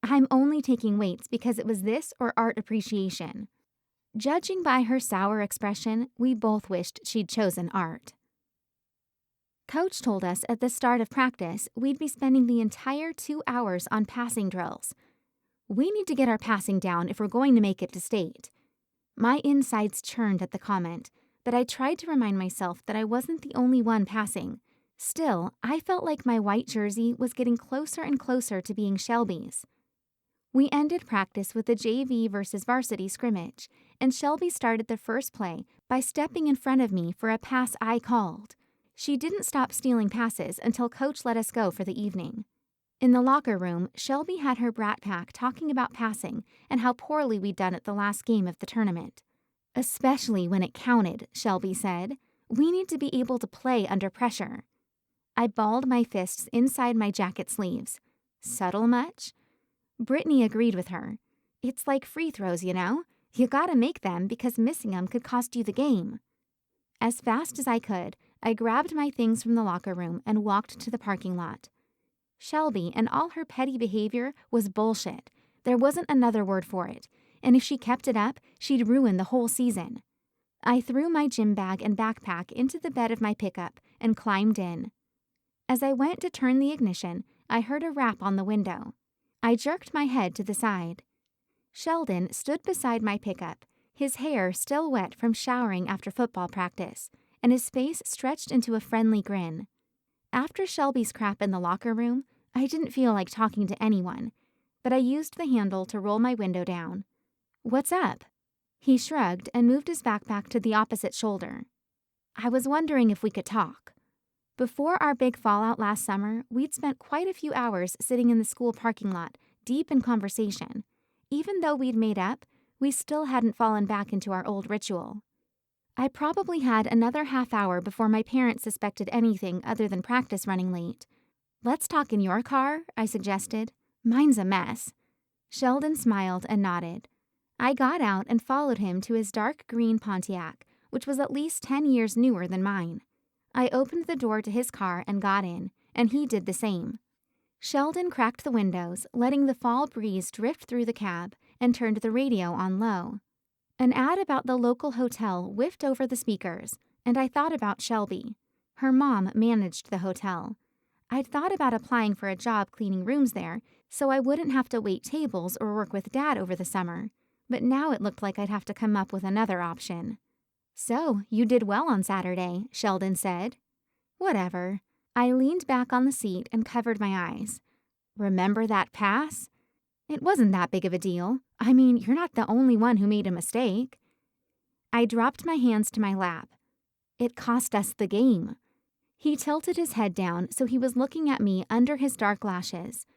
"I'm only taking weights because it was this or art appreciation." Judging by her sour expression, we both wished she'd chosen art. Coach told us at the start of practice we'd be spending the entire 2 hours on passing drills. "We need to get our passing down if we're going to make it to state." My insides churned at the comment, but I tried to remind myself that I wasn't the only one passing. Still, I felt like my white jersey was getting closer and closer to being Shelby's. We ended practice with a JV versus varsity scrimmage, and Shelby started the first play by stepping in front of me for a pass I called. She didn't stop stealing passes until Coach let us go for the evening. In the locker room, Shelby had her brat pack talking about passing and how poorly we'd done at the last game of the tournament. Especially when it counted, Shelby said. We need to be able to play under pressure. I balled my fists inside my jacket sleeves. Subtle much? Brittany agreed with her. It's like free throws, you know? You gotta make them because missing them could cost you the game. As fast as I could, I grabbed my things from the locker room and walked to the parking lot. Shelby and all her petty behavior was bullshit. There wasn't another word for it, and if she kept it up, she'd ruin the whole season. I threw my gym bag and backpack into the bed of my pickup and climbed in. As I went to turn the ignition, I heard a rap on the window. I jerked my head to the side. Sheldon stood beside my pickup, his hair still wet from showering after football practice, and his face stretched into a friendly grin. After Shelby's crap in the locker room, I didn't feel like talking to anyone, but I used the handle to roll my window down. "What's up?" He shrugged and moved his backpack to the opposite shoulder. "I was wondering if we could talk." Before our big fallout last summer, we'd spent quite a few hours sitting in the school parking lot, deep in conversation. Even though we'd made up, we still hadn't fallen back into our old ritual. I probably had another half hour before my parents suspected anything other than practice running late. "Let's talk in your car," I suggested. "Mine's a mess." Sheldon smiled and nodded. I got out and followed him to his dark green Pontiac, which was at least 10 years newer than mine. I opened the door to his car and got in, and he did the same. Sheldon cracked the windows, letting the fall breeze drift through the cab, and turned the radio on low. An ad about the local hotel whiffed over the speakers, and I thought about Shelby. Her mom managed the hotel. I'd thought about applying for a job cleaning rooms there, so I wouldn't have to wait tables or work with Dad over the summer, but now it looked like I'd have to come up with another option. "So, you did well on Saturday," Sheldon said. "Whatever." I leaned back on the seat and covered my eyes. "Remember that pass?" "It wasn't that big of a deal. I mean, you're not the only one who made a mistake." I dropped my hands to my lap. "It cost us the game." He tilted his head down so he was looking at me under his dark lashes.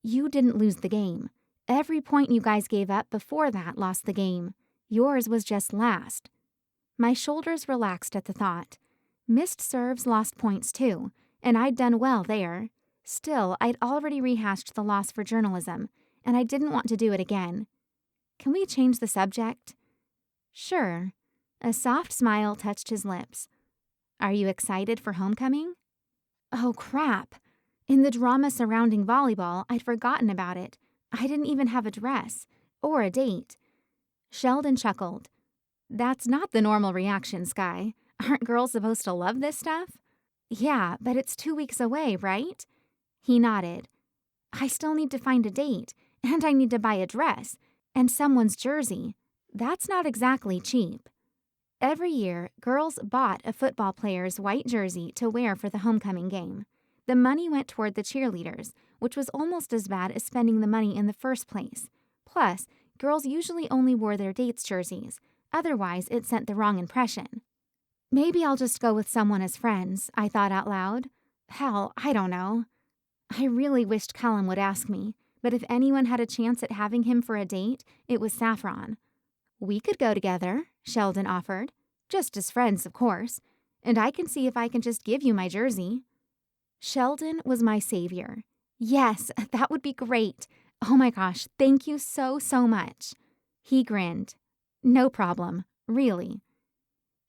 "You didn't lose the game. Every point you guys gave up before that lost the game. Yours was just last." My shoulders relaxed at the thought. Missed serves lost points too, and I'd done well there. Still, I'd already rehashed the loss for journalism, and I didn't want to do it again. "Can we change the subject?" "Sure." A soft smile touched his lips. "Are you excited for homecoming?" Oh, crap. In the drama surrounding volleyball, I'd forgotten about it. I didn't even have a dress or a date. Sheldon chuckled. "That's not the normal reaction, Skye. Aren't girls supposed to love this stuff?" "Yeah, but it's 2 weeks away, right?" He nodded. "I still need to find a date, and I need to buy a dress, and someone's jersey. That's not exactly cheap." Every year, girls bought a football player's white jersey to wear for the homecoming game. The money went toward the cheerleaders, which was almost as bad as spending the money in the first place. Plus, girls usually only wore their dates' jerseys. Otherwise, it sent the wrong impression. Maybe I'll just go with someone as friends, I thought out loud. Hell, I don't know. I really wished Callum would ask me, but if anyone had a chance at having him for a date, it was Saffron. "We could go together," Sheldon offered. "Just as friends, of course. And I can see if I can just give you my jersey." Sheldon was my savior. Yes, that would be great. Oh my gosh, thank you so, so much. He grinned. "No problem, really."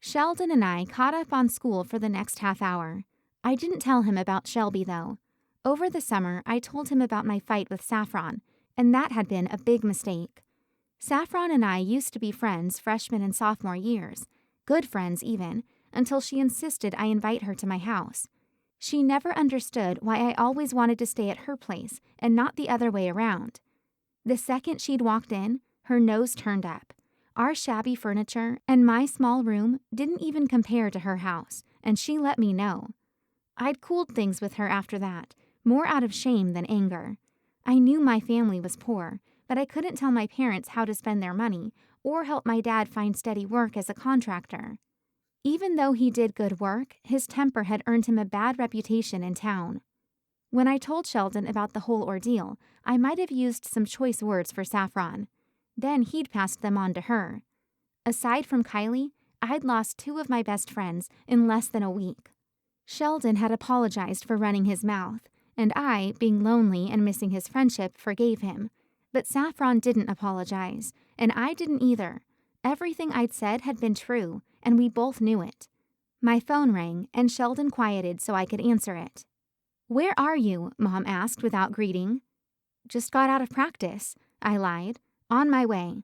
Sheldon and I caught up on school for the next half hour. I didn't tell him about Shelby, though. Over the summer, I told him about my fight with Saffron, and that had been a big mistake. Saffron and I used to be friends freshman and sophomore years, good friends even, until she insisted I invite her to my house. She never understood why I always wanted to stay at her place and not the other way around. The second she'd walked in, her nose turned up. Our shabby furniture and my small room didn't even compare to her house, and she let me know. I'd cooled things with her after that, more out of shame than anger. I knew my family was poor, but I couldn't tell my parents how to spend their money or help my dad find steady work as a contractor. Even though he did good work, his temper had earned him a bad reputation in town. When I told Sheldon about the whole ordeal, I might have used some choice words for Saffron. Then he'd passed them on to her. Aside from Kylie, I'd lost 2 of my best friends in less than a week. Sheldon had apologized for running his mouth, and I, being lonely and missing his friendship, forgave him. But Saffron didn't apologize, and I didn't either. Everything I'd said had been true, and we both knew it. My phone rang, and Sheldon quieted so I could answer it. "Where are you?" Mom asked without greeting. "Just got out of practice," I lied. "On my way."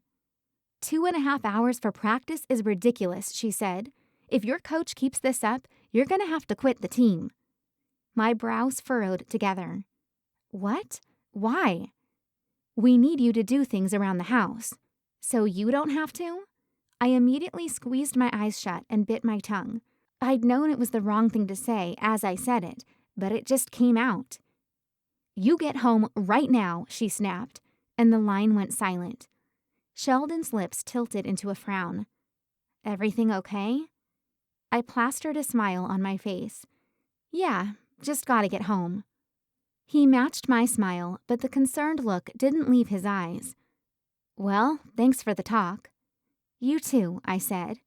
2.5 hours for practice is ridiculous, she said. "If your coach keeps this up, you're going to have to quit the team." My brows furrowed together. "What? Why?" "We need you to do things around the house." "So you don't have to?" I immediately squeezed my eyes shut and bit my tongue. I'd known it was the wrong thing to say as I said it, but it just came out. "You get home right now," she snapped, and the line went silent. Sheldon's lips tilted into a frown. "Everything okay?" I plastered a smile on my face. "Yeah, just gotta get home." He matched my smile, but the concerned look didn't leave his eyes. "Well, thanks for the talk." "You too," I said.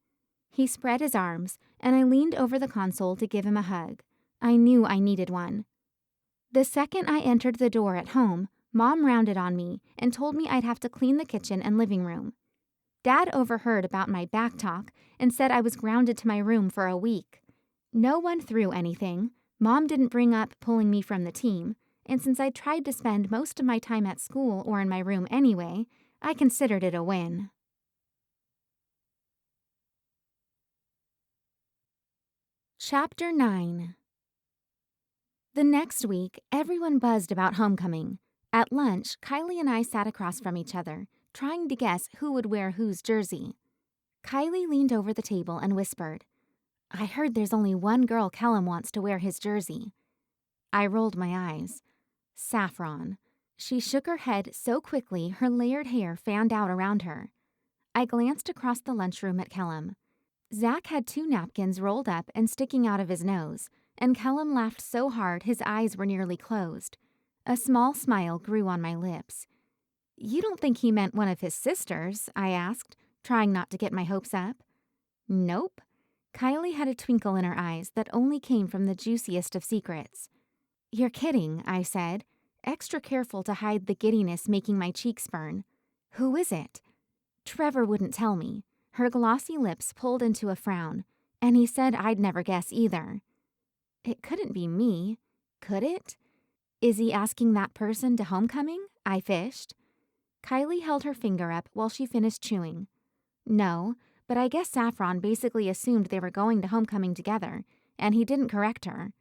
He spread his arms, and I leaned over the console to give him a hug. I knew I needed one. The second I entered the door at home, Mom rounded on me and told me I'd have to clean the kitchen and living room. Dad overheard about my back talk and said I was grounded to my room for a week. No one threw anything. Mom didn't bring up pulling me from the team, and since I tried to spend most of my time at school or in my room anyway, I considered it a win. Chapter 9. The next week, everyone buzzed about homecoming. At lunch, Kylie and I sat across from each other, trying to guess who would wear whose jersey. Kylie leaned over the table and whispered, "I heard there's only one girl Callum wants to wear his jersey." I rolled my eyes. Saffron. She shook her head so quickly her layered hair fanned out around her. I glanced across the lunchroom at Callum. Zach had 2 napkins rolled up and sticking out of his nose, and Callum laughed so hard his eyes were nearly closed. A small smile grew on my lips. "You don't think he meant one of his sisters?" I asked, trying not to get my hopes up. "Nope." Kylie had a twinkle in her eyes that only came from the juiciest of secrets. "You're kidding," I said, extra careful to hide the giddiness making my cheeks burn. "Who is it?" Trevor wouldn't tell me. Her glossy lips pulled into a frown, and he said I'd never guess either. It couldn't be me, could it? "Is he asking that person to homecoming?" I fished. Kylie held her finger up while she finished chewing. "No, but I guess Saffron basically assumed they were going to homecoming together, and he didn't correct her."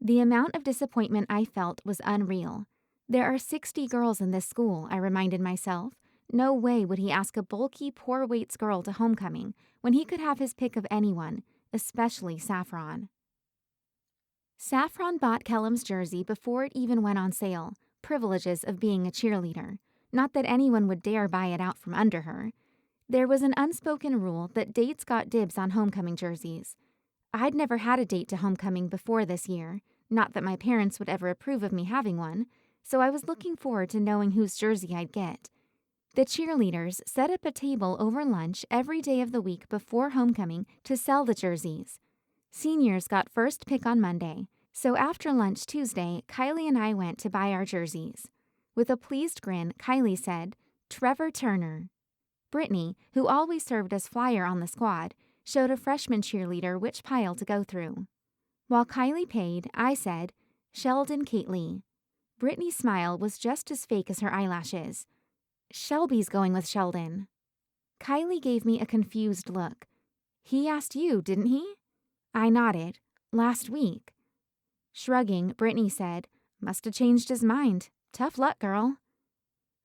The amount of disappointment I felt was unreal. There are 60 girls in this school, I reminded myself. No way would he ask a bulky, poor weights girl to homecoming when he could have his pick of anyone, especially Saffron. Saffron bought Callum's jersey before it even went on sale. Privileges of being a cheerleader. Not that anyone would dare buy it out from under her. There was an unspoken rule that dates got dibs on homecoming jerseys. I'd never had a date to homecoming before this year, not that my parents would ever approve of me having one, so I was looking forward to knowing whose jersey I'd get. The cheerleaders set up a table over lunch every day of the week before homecoming to sell the jerseys. Seniors got first pick on Monday, so after lunch Tuesday, Kylie and I went to buy our jerseys. With a pleased grin, Kylie said, "Trevor Turner." Brittany, who always served as flyer on the squad, showed a freshman cheerleader which pile to go through. While Kylie paid, I said, "Sheldon Kate Lee." Brittany's smile was just as fake as her eyelashes. "Shelby's going with Sheldon." Kylie gave me a confused look. "He asked you, didn't he?" I nodded. "Last week." Shrugging, Brittany said, "Must have changed his mind. Tough luck, girl."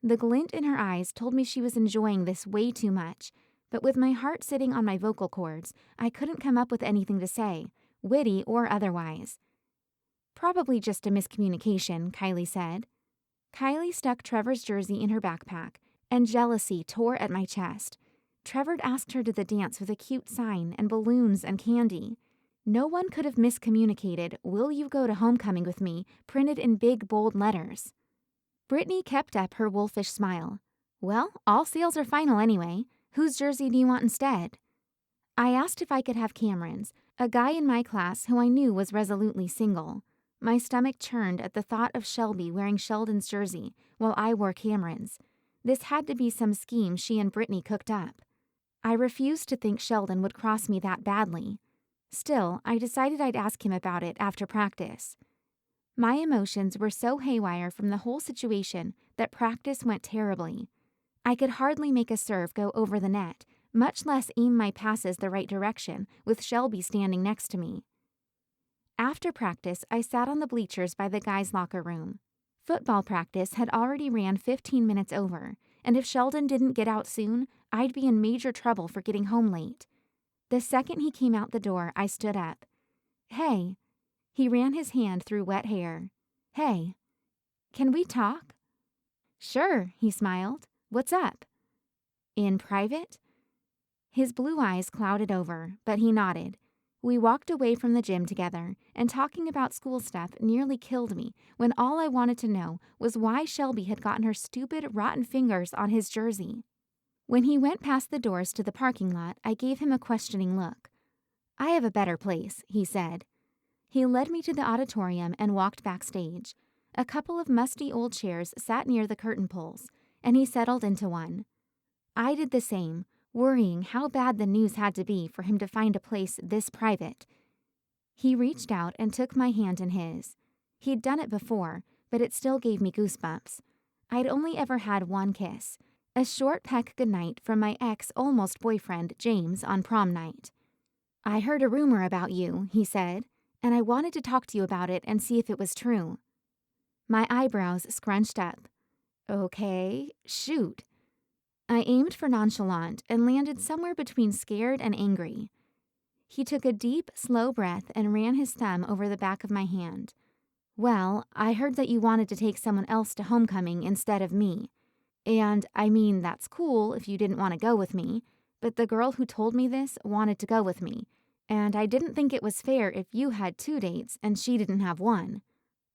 The glint in her eyes told me she was enjoying this way too much, but with my heart sitting on my vocal cords, I couldn't come up with anything to say, witty or otherwise. "Probably just a miscommunication," Kylie said. Kylie stuck Trevor's jersey in her backpack, and jealousy tore at my chest. Trevor asked her to the dance with a cute sign and balloons and candy. No one could have miscommunicated, "Will you go to homecoming with me?" printed in big, bold letters. Brittany kept up her wolfish smile. "Well, all sales are final anyway. Whose jersey do you want instead?" I asked if I could have Cameron's, a guy in my class who I knew was resolutely single. My stomach churned at the thought of Shelby wearing Sheldon's jersey while I wore Cameron's. This had to be some scheme she and Brittany cooked up. I refused to think Sheldon would cross me that badly. Still, I decided I'd ask him about it after practice. My emotions were so haywire from the whole situation that practice went terribly. I could hardly make a serve go over the net, much less aim my passes the right direction with Shelby standing next to me. After practice, I sat on the bleachers by the guys' locker room. Football practice had already ran 15 minutes over, and if Sheldon didn't get out soon, I'd be in major trouble for getting home late. The second he came out the door, I stood up. "Hey." He ran his hand through wet hair. "Hey. Can we talk?" "Sure," he smiled. "What's up?" "In private?" His blue eyes clouded over, but he nodded. We walked away from the gym together, and talking about school stuff nearly killed me when all I wanted to know was why Shelby had gotten her stupid, rotten fingers on his jersey. When he went past the doors to the parking lot, I gave him a questioning look. "I have a better place," he said. He led me to the auditorium and walked backstage. A couple of musty old chairs sat near the curtain poles, and he settled into one. I did the same, worrying how bad the news had to be for him to find a place this private. He reached out and took my hand in his. He'd done it before, but it still gave me goosebumps. I'd only ever had one kiss, a short peck goodnight from my ex-almost boyfriend, James, on prom night. "I heard a rumor about you," he said, "and I wanted to talk to you about it and see if it was true." My eyebrows scrunched up. "Okay, shoot." I aimed for nonchalant and landed somewhere between scared and angry. He took a deep, slow breath and ran his thumb over the back of my hand. "Well, I heard that you wanted to take someone else to homecoming instead of me. And, I mean, that's cool if you didn't want to go with me, but the girl who told me this wanted to go with me, and I didn't think it was fair if you had 2 dates and she didn't have one."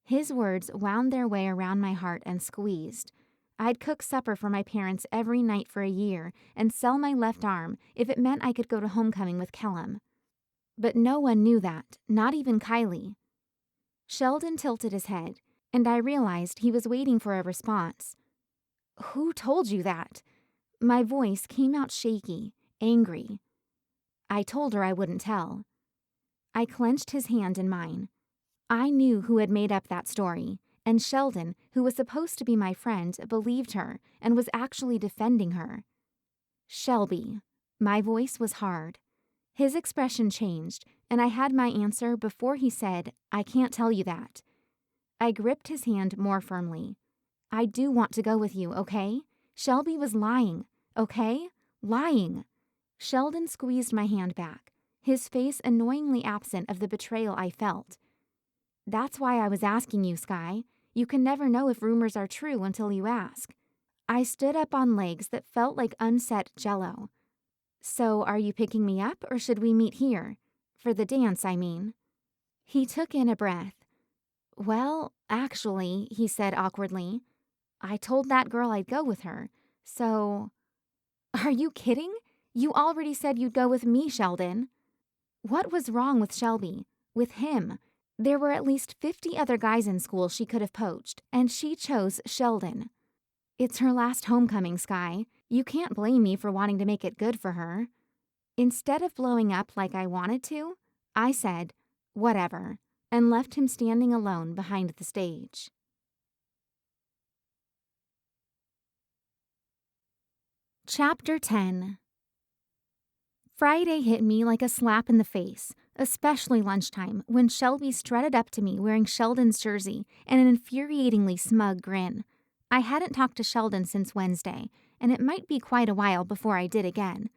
His words wound their way around my heart and squeezed. I'd cook supper for my parents every night for a year and sell my left arm if it meant I could go to homecoming with Callum. But no one knew that, not even Kylie. Sheldon tilted his head, and I realized he was waiting for a response. "Who told you that?" My voice came out shaky, angry. "I told her I wouldn't tell." I clenched his hand in mine. I knew who had made up that story, and Sheldon, who was supposed to be my friend, believed her and was actually defending her. "Shelby." My voice was hard. His expression changed, and I had my answer before he said, "I can't tell you that." I gripped his hand more firmly. "I do want to go with you, okay? Shelby was lying, okay? Lying." Sheldon squeezed my hand back, his face annoyingly absent of the betrayal I felt. "That's why I was asking you, Skye. You can never know if rumors are true until you ask." I stood up on legs that felt like unset jello. "So are you picking me up or should we meet here? For the dance, I mean." He took in a breath. "Well, actually," he said awkwardly, "I told that girl I'd go with her, so—" "Are you kidding? You already said you'd go with me, Sheldon." What was wrong with Shelby? With him? There were at least 50 other guys in school she could have poached, and she chose Sheldon. It's her last homecoming, Skye. You can't blame me for wanting to make it good for her. Instead of blowing up like I wanted to, I said, "Whatever," and left him standing alone behind the stage. Chapter 10. Friday hit me like a slap in the face, especially lunchtime when Shelby strutted up to me wearing Sheldon's jersey and an infuriatingly smug grin. I hadn't talked to Sheldon since Wednesday, and it might be quite a while before I did again.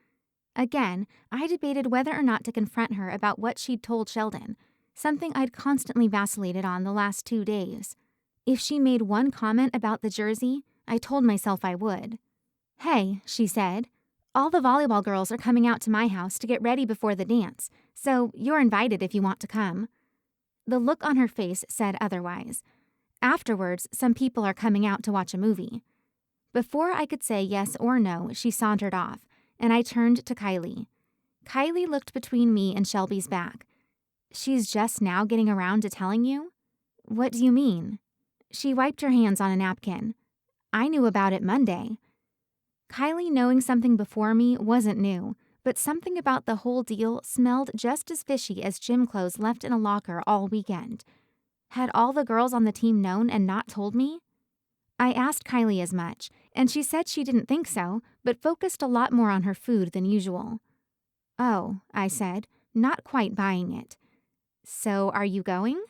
Again, I debated whether or not to confront her about what she'd told Sheldon, something I'd constantly vacillated on the last 2 days. If she made one comment about the jersey, I told myself I would. "Hey," she said. All the volleyball girls are coming out to my house to get ready before the dance, so you're invited if you want to come." The look on her face said otherwise. Afterwards, some people are coming out to watch a movie. Before I could say yes or no, she sauntered off, and I turned to Kylie. Kylie looked between me and Shelby's back. "She's just now getting around to telling you?" "What do you mean?" She wiped her hands on a napkin. "I knew about it Monday." Kylie knowing something before me wasn't new, but something about the whole deal smelled just as fishy as gym clothes left in a locker all weekend. Had all the girls on the team known and not told me? I asked Kylie as much, and she said she didn't think so, but focused a lot more on her food than usual. "Oh," I said, not quite buying it. "So are you going?"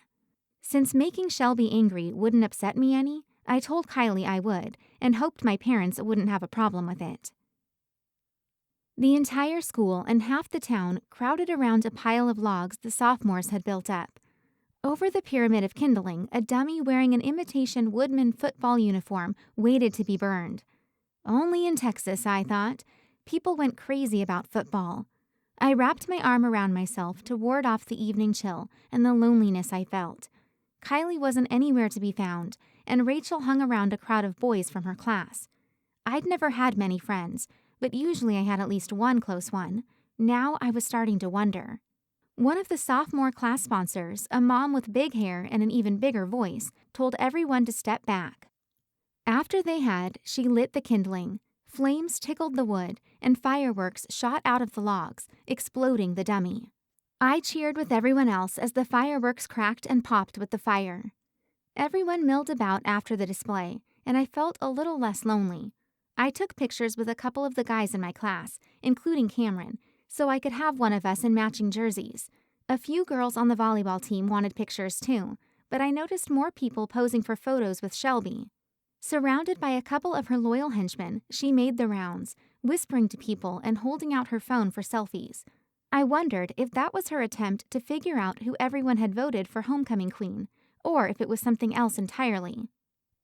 Since making Shelby angry wouldn't upset me any, I told Kylie I would, and hoped my parents wouldn't have a problem with it. The entire school and half the town crowded around a pile of logs the sophomores had built up. Over the pyramid of kindling, a dummy wearing an imitation Woodman football uniform waited to be burned. Only in Texas, I thought. People went crazy about football. I wrapped my arm around myself to ward off the evening chill and the loneliness I felt. Kylie wasn't anywhere to be found, and Rachel hung around a crowd of boys from her class. I'd never had many friends, but usually I had at least one close one. Now I was starting to wonder. One of the sophomore class sponsors, a mom with big hair and an even bigger voice, told everyone to step back. After they had, she lit the kindling. Flames tickled the wood, and fireworks shot out of the logs, exploding the dummy. I cheered with everyone else as the fireworks cracked and popped with the fire. Everyone milled about after the display, and I felt a little less lonely. I took pictures with a couple of the guys in my class, including Cameron, so I could have one of us in matching jerseys. A few girls on the volleyball team wanted pictures too, but I noticed more people posing for photos with Shelby. Surrounded by a couple of her loyal henchmen, she made the rounds, whispering to people and holding out her phone for selfies. I wondered if that was her attempt to figure out who everyone had voted for homecoming queen, or if it was something else entirely.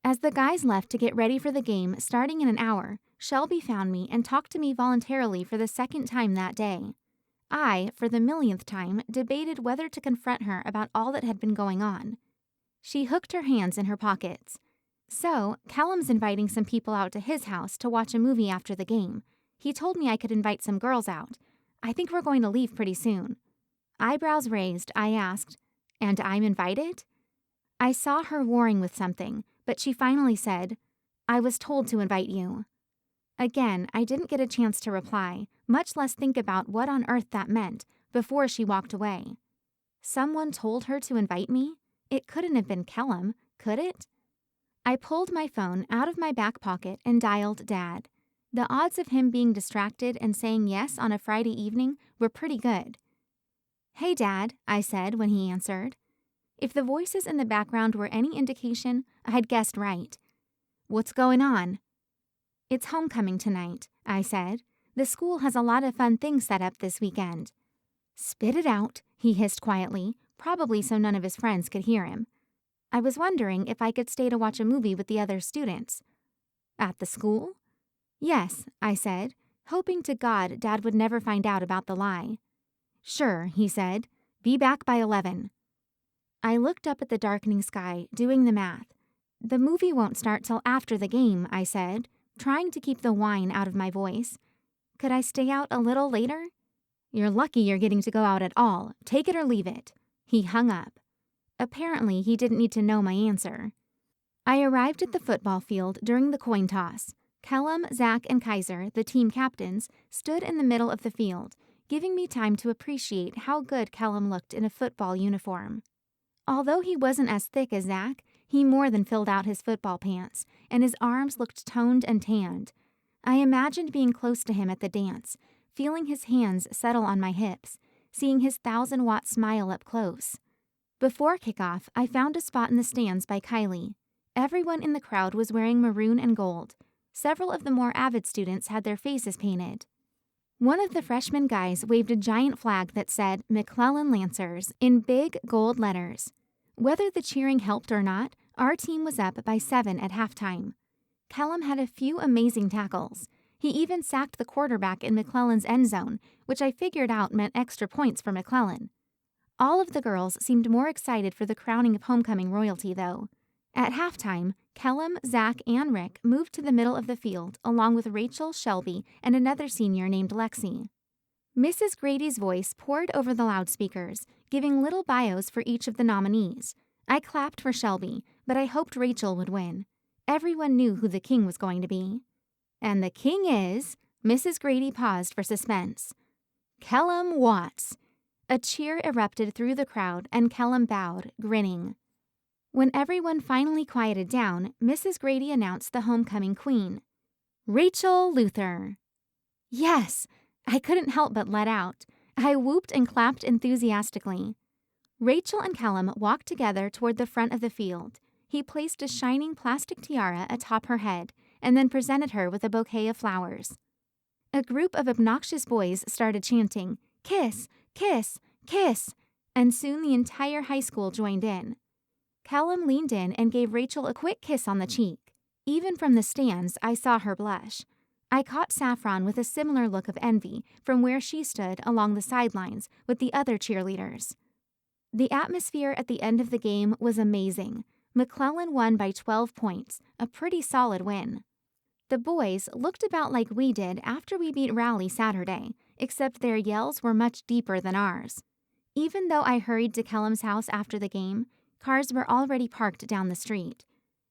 As the guys left to get ready for the game starting in an hour, Shelby found me and talked to me voluntarily for the second time that day. I, for the millionth time, debated whether to confront her about all that had been going on. She hooked her hands in her pockets. "So, Callum's inviting some people out to his house to watch a movie after the game. He told me I could invite some girls out. I think we're going to leave pretty soon." Eyebrows raised, I asked, "And I'm invited?" I saw her warring with something, but she finally said, "I was told to invite you." Again, I didn't get a chance to reply, much less think about what on earth that meant, before she walked away. Someone told her to invite me? It couldn't have been Callum, could it? I pulled my phone out of my back pocket and dialed Dad. The odds of him being distracted and saying yes on a Friday evening were pretty good. "Hey, Dad," I said when he answered. If the voices in the background were any indication, I'd guessed right. "What's going on?" "It's homecoming tonight," I said. "The school has a lot of fun things set up this weekend." "Spit it out," he hissed quietly, probably so none of his friends could hear him. I was wondering if I could stay to watch a movie with the other students. "At the school?" "Yes," I said, hoping to God Dad would never find out about the lie. "Sure," he said. "Be back by 11. I looked up at the darkening sky, doing the math. "The movie won't start till after the game," I said, trying to keep the whine out of my voice. "Could I stay out a little later?" "You're lucky you're getting to go out at all. Take it or leave it." He hung up. Apparently, he didn't need to know my answer. I arrived at the football field during the coin toss. Callum, Zach, and Kaiser, the team captains, stood in the middle of the field, giving me time to appreciate how good Callum looked in a football uniform. Although he wasn't as thick as Zach, he more than filled out his football pants, and his arms looked toned and tanned. I imagined being close to him at the dance, feeling his hands settle on my hips, seeing his 1,000-watt smile up close. Before kickoff, I found a spot in the stands by Kylie. Everyone in the crowd was wearing maroon and gold. Several of the more avid students had their faces painted. One of the freshman guys waved a giant flag that said McClellan Lancers in big gold letters. Whether the cheering helped or not, our team was up by 7 at halftime. Callum had a few amazing tackles. He even sacked the quarterback in McClellan's end zone, which I figured out meant extra points for McClellan. All of the girls seemed more excited for the crowning of homecoming royalty, though. At halftime, Callum, Zach, and Rick moved to the middle of the field along with Rachel, Shelby, and another senior named Lexi. Mrs. Grady's voice poured over the loudspeakers, giving little bios for each of the nominees. I clapped for Shelby, but I hoped Rachel would win. Everyone knew who the king was going to be. And the king is... Mrs. Grady paused for suspense. Callum Watts. A cheer erupted through the crowd, and Callum bowed, grinning. When everyone finally quieted down, Mrs. Grady announced the homecoming queen. Rachel Luther. Yes! I couldn't help but let out. I whooped and clapped enthusiastically. Rachel and Callum walked together toward the front of the field. He placed a shining plastic tiara atop her head and then presented her with a bouquet of flowers. A group of obnoxious boys started chanting, "Kiss, kiss, kiss," and soon the entire high school joined in. Callum leaned in and gave Rachel a quick kiss on the cheek. Even from the stands, I saw her blush. I caught Saffron with a similar look of envy from where she stood along the sidelines with the other cheerleaders. The atmosphere at the end of the game was amazing. McClellan won by 12 points, a pretty solid win. The boys looked about like we did after we beat Raleigh Saturday, except their yells were much deeper than ours. Even though I hurried to Callum's house after the game, cars were already parked down the street.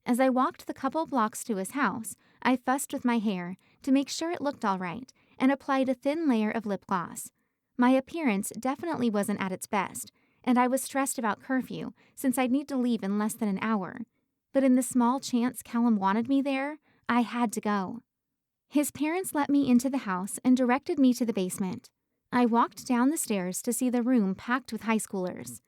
As I walked the couple blocks to his house, I fussed with my hair to make sure it looked all right and applied a thin layer of lip gloss. My appearance definitely wasn't at its best, and I was stressed about curfew since I'd need to leave in less than an hour. But in the small chance Callum wanted me there, I had to go. His parents let me into the house and directed me to the basement. I walked down the stairs to see the room packed with high schoolers.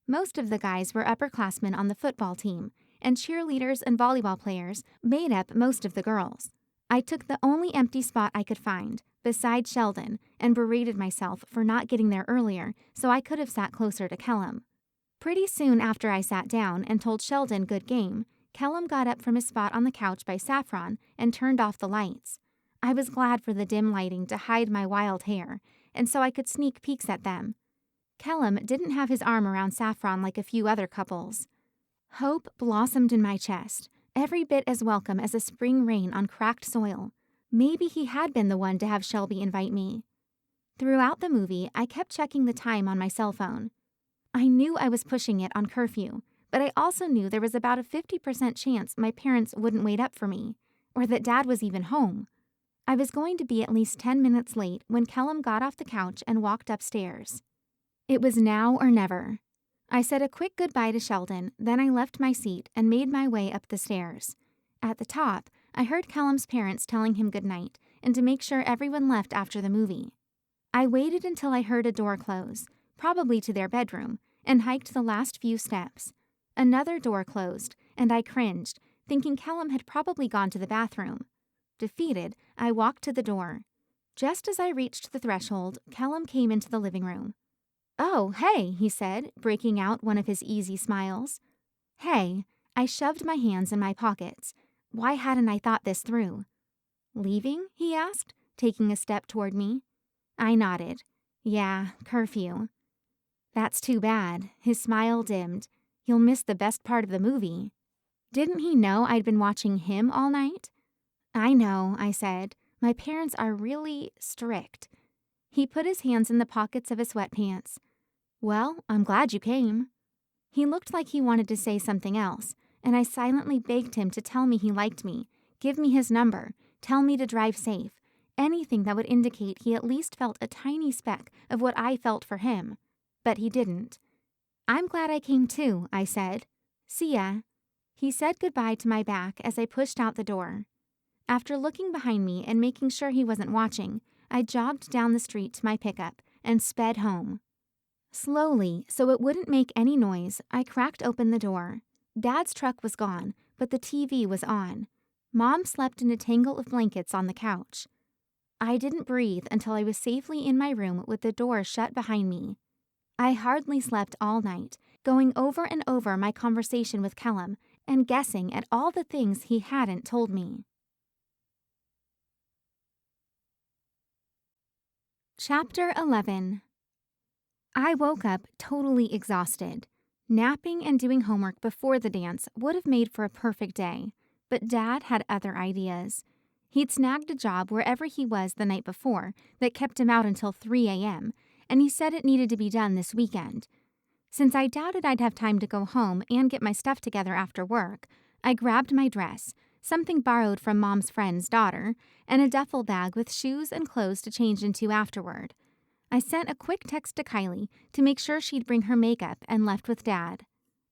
Most of the guys were upperclassmen on the football team, and cheerleaders and volleyball players made up most of the girls. I took the only empty spot I could find, beside Sheldon, and berated myself for not getting there earlier so I could have sat closer to Callum. Pretty soon after I sat down and told Sheldon good game, Callum got up from his spot on the couch by Saffron and turned off the lights. I was glad for the dim lighting to hide my wild hair, and so I could sneak peeks at them. Callum didn't have his arm around Saffron like a few other couples. Hope blossomed in my chest, every bit as welcome as a spring rain on cracked soil. Maybe he had been the one to have Shelby invite me. Throughout the movie, I kept checking the time on my cell phone. I knew I was pushing it on curfew, but I also knew there was about a 50% chance my parents wouldn't wait up for me, or that Dad was even home. I was going to be at least 10 minutes late when Callum got off the couch and walked upstairs. It was now or never. I said a quick goodbye to Sheldon, then I left my seat and made my way up the stairs. At the top, I heard Callum's parents telling him goodnight and to make sure everyone left after the movie. I waited until I heard a door close, probably to their bedroom, and hiked the last few steps. Another door closed, and I cringed, thinking Callum had probably gone to the bathroom. Defeated, I walked to the door. Just as I reached the threshold, Callum came into the living room. "Oh, hey," he said, breaking out one of his easy smiles. "Hey." I shoved my hands in my pockets. Why hadn't I thought this through? "Leaving?" he asked, taking a step toward me. I nodded. "Yeah, curfew." "That's too bad." His smile dimmed. "You'll miss the best part of the movie." Didn't he know I'd been watching him all night? "I know," I said. "My parents are really strict." He put his hands in the pockets of his sweatpants. "Well, I'm glad you came." He looked like he wanted to say something else, and I silently begged him to tell me he liked me, give me his number, tell me to drive safe, anything that would indicate he at least felt a tiny speck of what I felt for him. But he didn't. "I'm glad I came too," I said. "See ya." He said goodbye to my back as I pushed out the door. After looking behind me and making sure he wasn't watching, I jogged down the street to my pickup and sped home. Slowly, so it wouldn't make any noise, I cracked open the door. Dad's truck was gone, but the TV was on. Mom slept in a tangle of blankets on the couch. I didn't breathe until I was safely in my room with the door shut behind me. I hardly slept all night, going over and over my conversation with Callum and guessing at all the things he hadn't told me. Chapter 11. I woke up totally exhausted. Napping and doing homework before the dance would have made for a perfect day, but Dad had other ideas. He'd snagged a job wherever he was the night before that kept him out until 3 a.m., and he said it needed to be done this weekend. Since I doubted I'd have time to go home and get my stuff together after work, I grabbed my dress, something borrowed from Mom's friend's daughter, and a duffel bag with shoes and clothes to change into afterward. I sent a quick text to Kylie to make sure she'd bring her makeup and left with Dad.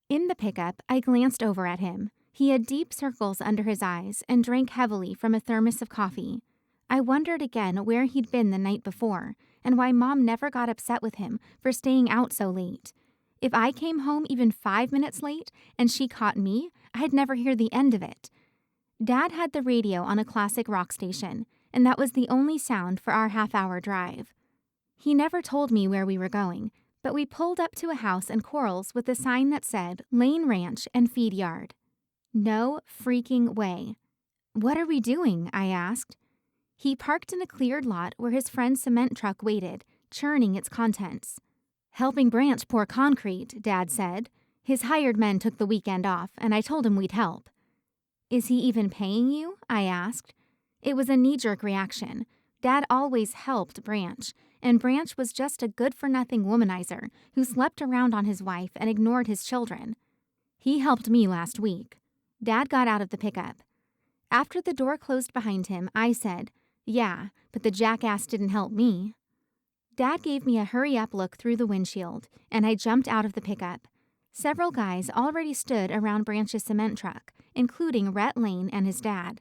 In the pickup, I glanced over at him. He had deep circles under his eyes and drank heavily from a thermos of coffee. I wondered again where he'd been the night before and why Mom never got upset with him for staying out so late. If I came home even 5 minutes late and she caught me, I'd never hear the end of it. Dad had the radio on a classic rock station, and that was the only sound for our half-hour drive. He never told me where we were going, but we pulled up to a house in Corals with a sign that said Lane Ranch and Feed Yard. No freaking way. "What are we doing?" I asked. He parked in a cleared lot where his friend's cement truck waited, churning its contents. "Helping Branch pour concrete," Dad said. "His hired men took the weekend off, and I told him we'd help." "Is he even paying you?" I asked. It was a knee-jerk reaction. Dad always helped Branch, and Branch was just a good-for-nothing womanizer who slept around on his wife and ignored his children. "He helped me last week." Dad got out of the pickup. After the door closed behind him, I said, "Yeah, but the jackass didn't help me." Dad gave me a hurry-up look through the windshield, and I jumped out of the pickup. Several guys already stood around Branch's cement truck, including Rhett Lane and his dad.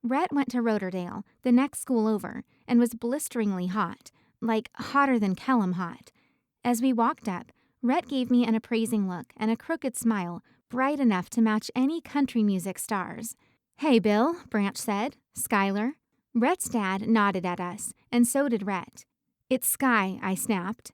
Rhett went to Rotordale, the next school over, and was blisteringly hot, like hotter than Callum hot. As we walked up, Rhett gave me an appraising look and a crooked smile, bright enough to match any country music stars. "Hey, Bill," Branch said. "Skylar." Rhett's dad nodded at us, and so did Rhett. "It's Skye," I snapped.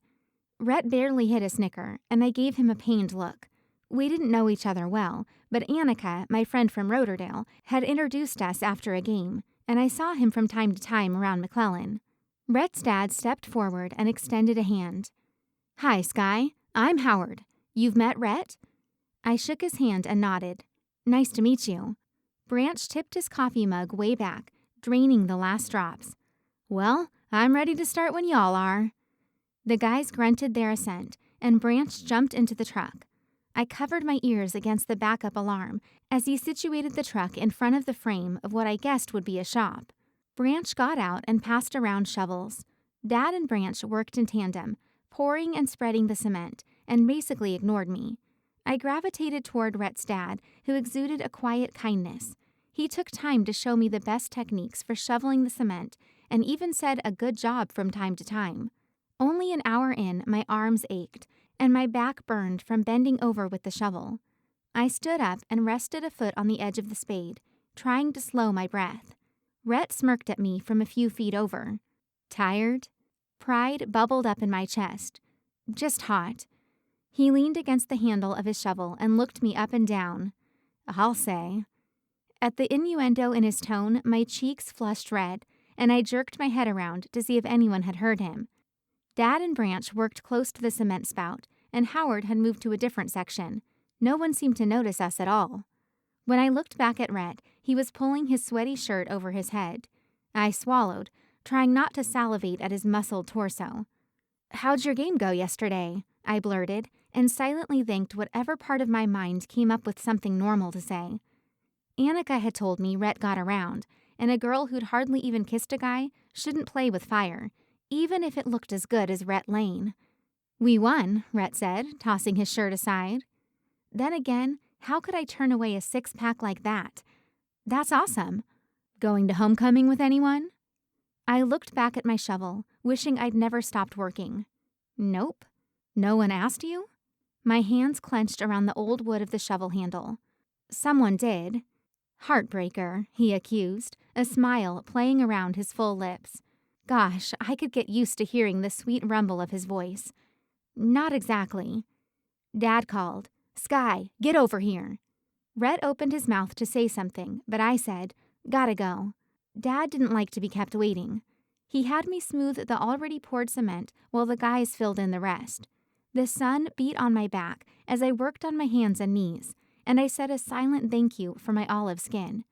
Rhett barely hid a snicker, and I gave him a pained look. We didn't know each other well, but Annika, my friend from Rotordale, had introduced us after a game, and I saw him from time to time around McClellan. Rhett's dad stepped forward and extended a hand. "Hi, Skye. I'm Howard. You've met Rhett?" I shook his hand and nodded. "Nice to meet you." Branch tipped his coffee mug way back, draining the last drops. "Well, I'm ready to start when y'all are." The guys grunted their assent, and Branch jumped into the truck. I covered my ears against the backup alarm as he situated the truck in front of the frame of what I guessed would be a shop. Branch got out and passed around shovels. Dad and Branch worked in tandem, pouring and spreading the cement, and basically ignored me. I gravitated toward Rhett's dad, who exuded a quiet kindness. He took time to show me the best techniques for shoveling the cement and even said a good job from time to time. Only an hour in, my arms ached, and my back burned from bending over with the shovel. I stood up and rested a foot on the edge of the spade, trying to slow my breath. Rhett smirked at me from a few feet over. "Tired?" Pride bubbled up in my chest. "Just hot." He leaned against the handle of his shovel and looked me up and down. "I'll say." At the innuendo in his tone, my cheeks flushed red, and I jerked my head around to see if anyone had heard him. Dad and Branch worked close to the cement spout, and Howard had moved to a different section. No one seemed to notice us at all. When I looked back at Rhett, he was pulling his sweaty shirt over his head. I swallowed, trying not to salivate at his muscled torso. "How'd your game go yesterday?" I blurted, and silently thanked whatever part of my mind came up with something normal to say. Annika had told me Rhett got around, and a girl who'd hardly even kissed a guy shouldn't play with fire, even if it looked as good as Rhett Lane. "We won," Rhett said, tossing his shirt aside. Then again, how could I turn away a six-pack like that? "That's awesome." "Going to homecoming with anyone?" I looked back at my shovel, wishing I'd never stopped working. "Nope." "No one asked you?" My hands clenched around the old wood of the shovel handle. "Someone did." "Heartbreaker," he accused, a smile playing around his full lips. Gosh, I could get used to hearing the sweet rumble of his voice. "Not exactly." Dad called, "Skye, get over here." Rhett opened his mouth to say something, but I said, "Gotta go." Dad didn't like to be kept waiting. He had me smooth the already poured cement while the guys filled in the rest. The sun beat on my back as I worked on my hands and knees, and I said a silent thank you for my olive skin.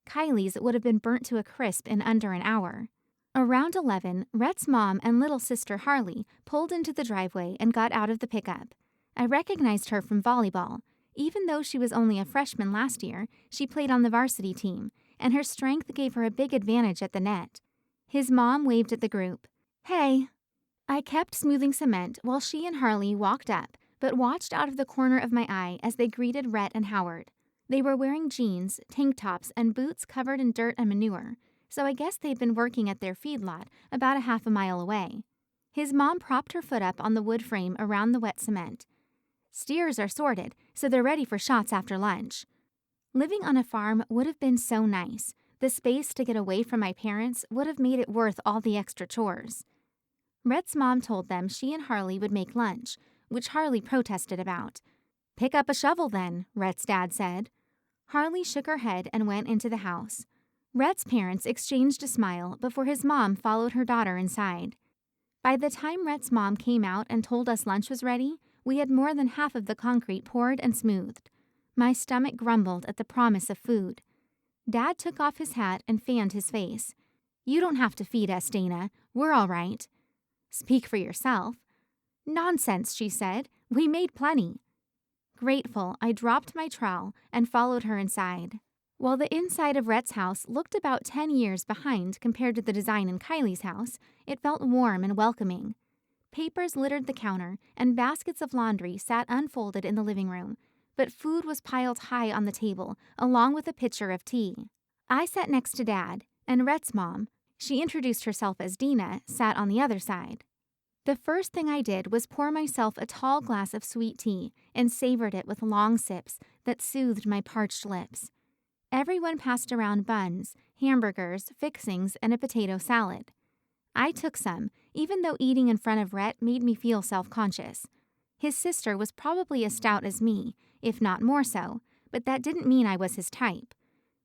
Kylie's would have been burnt to a crisp in under an hour. Around 11, Rhett's mom and little sister Harley pulled into the driveway and got out of the pickup. I recognized her from volleyball. Even though she was only a freshman last year, she played on the varsity team, and her strength gave her a big advantage at the net. His mom waved at the group. "Hey." I kept smoothing cement while she and Harley walked up, but watched out of the corner of my eye as they greeted Rhett and Howard. They were wearing jeans, tank tops, and boots covered in dirt and manure, so I guess they'd been working at their feedlot about a half a mile away. His mom propped her foot up on the wood frame around the wet cement. "Steers are sorted, so they're ready for shots after lunch." Living on a farm would have been so nice. The space to get away from my parents would have made it worth all the extra chores. Rhett's mom told them she and Harley would make lunch, which Harley protested about. "Pick up a shovel then," Rhett's dad said. Harley shook her head and went into the house. Rhett's parents exchanged a smile before his mom followed her daughter inside. By the time Rhett's mom came out and told us lunch was ready, we had more than half of the concrete poured and smoothed. My stomach grumbled at the promise of food. Dad took off his hat and fanned his face. "You don't have to feed us, Dana. We're all right." "Speak for yourself." "Nonsense," she said. "We made plenty." Grateful, I dropped my trowel and followed her inside. While the inside of Rhett's house looked about 10 years behind compared to the design in Kylie's house, it felt warm and welcoming. Papers littered the counter, and baskets of laundry sat unfolded in the living room, but food was piled high on the table, along with a pitcher of tea. I sat next to Dad, and Rhett's mom, she introduced herself as Dina, sat on the other side. The first thing I did was pour myself a tall glass of sweet tea and savored it with long sips that soothed my parched lips. Everyone passed around buns, hamburgers, fixings, and a potato salad. I took some, even though eating in front of Rhett made me feel self-conscious. His sister was probably as stout as me, if not more so, but that didn't mean I was his type.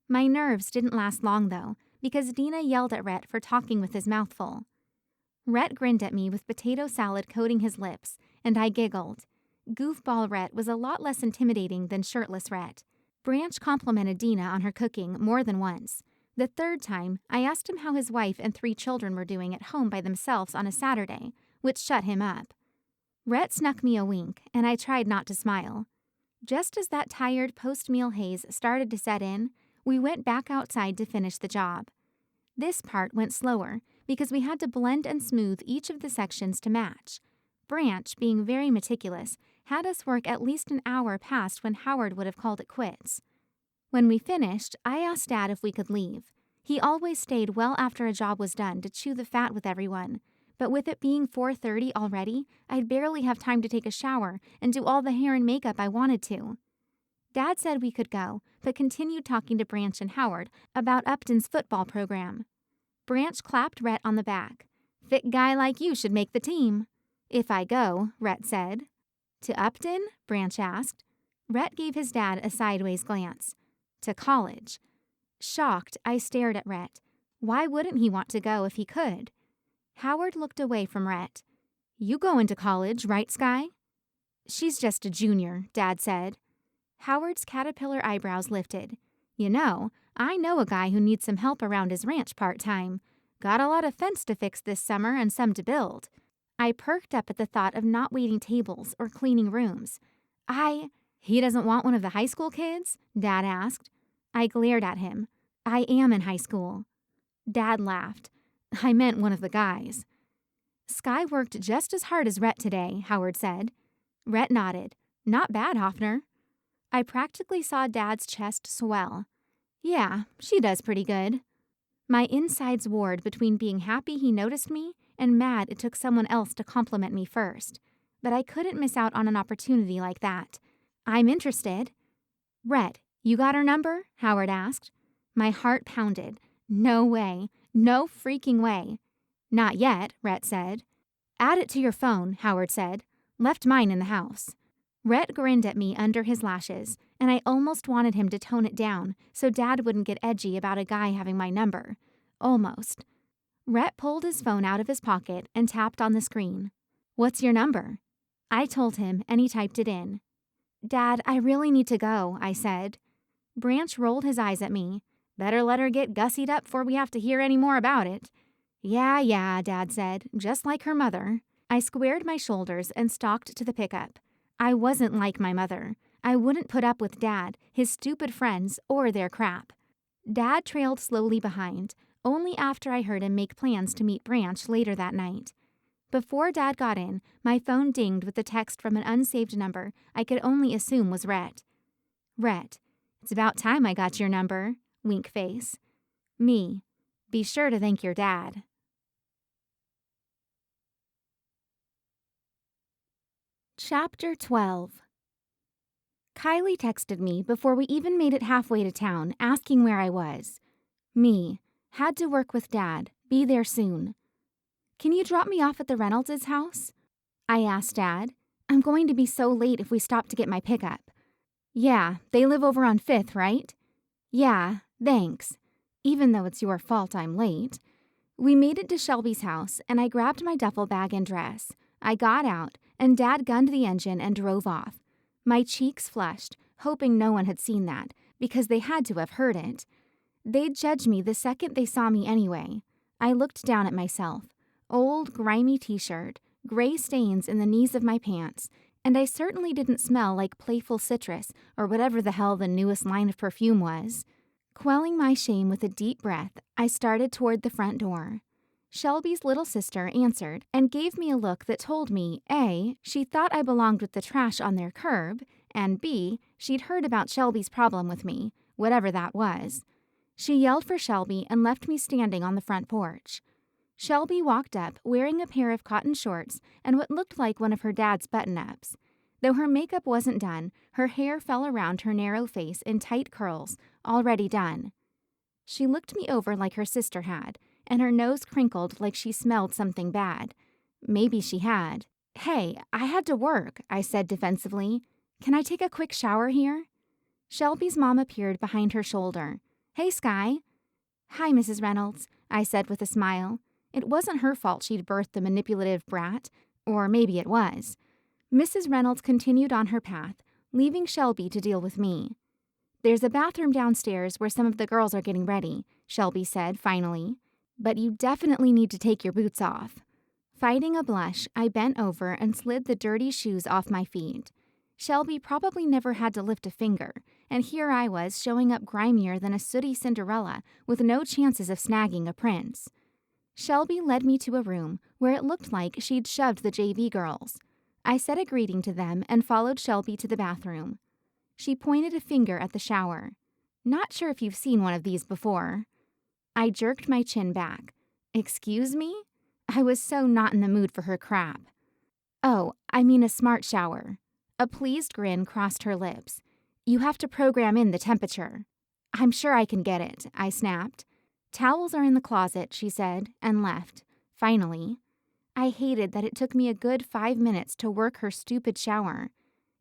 My nerves didn't last long, though, because Dina yelled at Rhett for talking with his mouth full. Rhett grinned at me with potato salad coating his lips, and I giggled. Goofball Rhett was a lot less intimidating than shirtless Rhett. Branch complimented Dina on her cooking more than once. The third time, I asked him how his wife and 3 children were doing at home by themselves on a Saturday, which shut him up. Rhett snuck me a wink, and I tried not to smile. Just as that tired post-meal haze started to set in, we went back outside to finish the job. This part went slower, because we had to blend and smooth each of the sections to match. Branch, being very meticulous, had us work at least an hour past when Howard would have called it quits. When we finished, I asked Dad if we could leave. He always stayed well after a job was done to chew the fat with everyone, but with it being 4:30 already, I'd barely have time to take a shower and do all the hair and makeup I wanted to. Dad said we could go, but continued talking to Branch and Howard about Upton's football program. Branch clapped Rhett on the back. "Thick guy like you should make the team." "If I go," Rhett said. "To Upton?" Branch asked. Rhett gave his dad a sideways glance. "To college." Shocked, I stared at Rhett. Why wouldn't he want to go if he could? Howard looked away from Rhett. "You going to college, right, Skye?" "She's just a junior," Dad said. Howard's caterpillar eyebrows lifted. "You know, I know a guy who needs some help around his ranch part-time. Got a lot of fence to fix this summer and some to build." I perked up at the thought of not waiting tables or cleaning rooms. He doesn't want one of the high school kids?" Dad asked. I glared at him. "I am in high school." Dad laughed. "I meant one of the guys." "Skye worked just as hard as Rhett today," Howard said. Rhett nodded. "Not bad, Hoffner." I practically saw Dad's chest swell. "Yeah, she does pretty good." My insides warred between being happy he noticed me and mad it took someone else to compliment me first. But I couldn't miss out on an opportunity like that. "I'm interested." "Rhett, you got her number?" Howard asked. My heart pounded. No way. No freaking way. "Not yet," Rhett said. "Add it to your phone," Howard said. "Left mine in the house." Rhett grinned at me under his lashes, and I almost wanted him to tone it down so Dad wouldn't get edgy about a guy having my number. Almost. Rhett pulled his phone out of his pocket and tapped on the screen. "What's your number?" I told him, and he typed it in. "Dad, I really need to go," I said. Branch rolled his eyes at me. "Better let her get gussied up before we have to hear any more about it." Yeah, Dad said, just like her mother. I squared my shoulders and stalked to the pickup. I wasn't like my mother. I wouldn't put up with Dad, his stupid friends, or their crap. Dad trailed slowly behind, only after I heard him make plans to meet Branch later that night. Before Dad got in, my phone dinged with a text from an unsaved number I could only assume was Rhett. Rhett, "It's about time I got your number." Wink face. Me, "Be sure to thank your dad." Chapter 12. Kylie texted me before we even made it halfway to town, asking where I was. Me, "Had to work with Dad. Be there soon." "Can you drop me off at the Reynolds' house?" I asked Dad. "I'm going to be so late if we stop to get my pickup." "Yeah, they live over on 5th, right?" "Yeah, thanks. Even though it's your fault I'm late." We made it to Shelby's house, and I grabbed my duffel bag and dress. I got out, and Dad gunned the engine and drove off. My cheeks flushed, hoping no one had seen that, because they had to have heard it. They'd judge me the second they saw me anyway. I looked down at myself. Old, grimy t-shirt, gray stains in the knees of my pants, and I certainly didn't smell like playful citrus or whatever the hell the newest line of perfume was. Quelling my shame with a deep breath, I started toward the front door. Shelby's little sister answered and gave me a look that told me, A, she thought I belonged with the trash on their curb, and B, she'd heard about Shelby's problem with me, whatever that was. She yelled for Shelby and left me standing on the front porch. Shelby walked up wearing a pair of cotton shorts and what looked like one of her dad's button-ups. Though her makeup wasn't done, her hair fell around her narrow face in tight curls, already done. She looked me over like her sister had, and her nose crinkled like she smelled something bad. Maybe she had. "Hey, I had to work," I said defensively. "Can I take a quick shower here?" Shelby's mom appeared behind her shoulder. "Hey, Skye." "Hi, Mrs. Reynolds," I said with a smile. It wasn't her fault she'd birthed a manipulative brat, or maybe it was. Mrs. Reynolds continued on her path, leaving Shelby to deal with me. "There's a bathroom downstairs where some of the girls are getting ready," Shelby said finally. "But you definitely need to take your boots off." Fighting a blush, I bent over and slid the dirty shoes off my feet. Shelby probably never had to lift a finger, and here I was showing up grimier than a sooty Cinderella with no chances of snagging a prince. Shelby led me to a room where it looked like she'd shoved the JV girls. I said a greeting to them and followed Shelby to the bathroom. She pointed a finger at the shower. "Not sure if you've seen one of these before." I jerked my chin back. "Excuse me?" I was so not in the mood for her crap. "Oh, I mean a smart shower." A pleased grin crossed her lips. "You have to program in the temperature." "I'm sure I can get it," I snapped. "Towels are in the closet," she said, and left. Finally. I hated that it took me a good 5 minutes to work her stupid shower.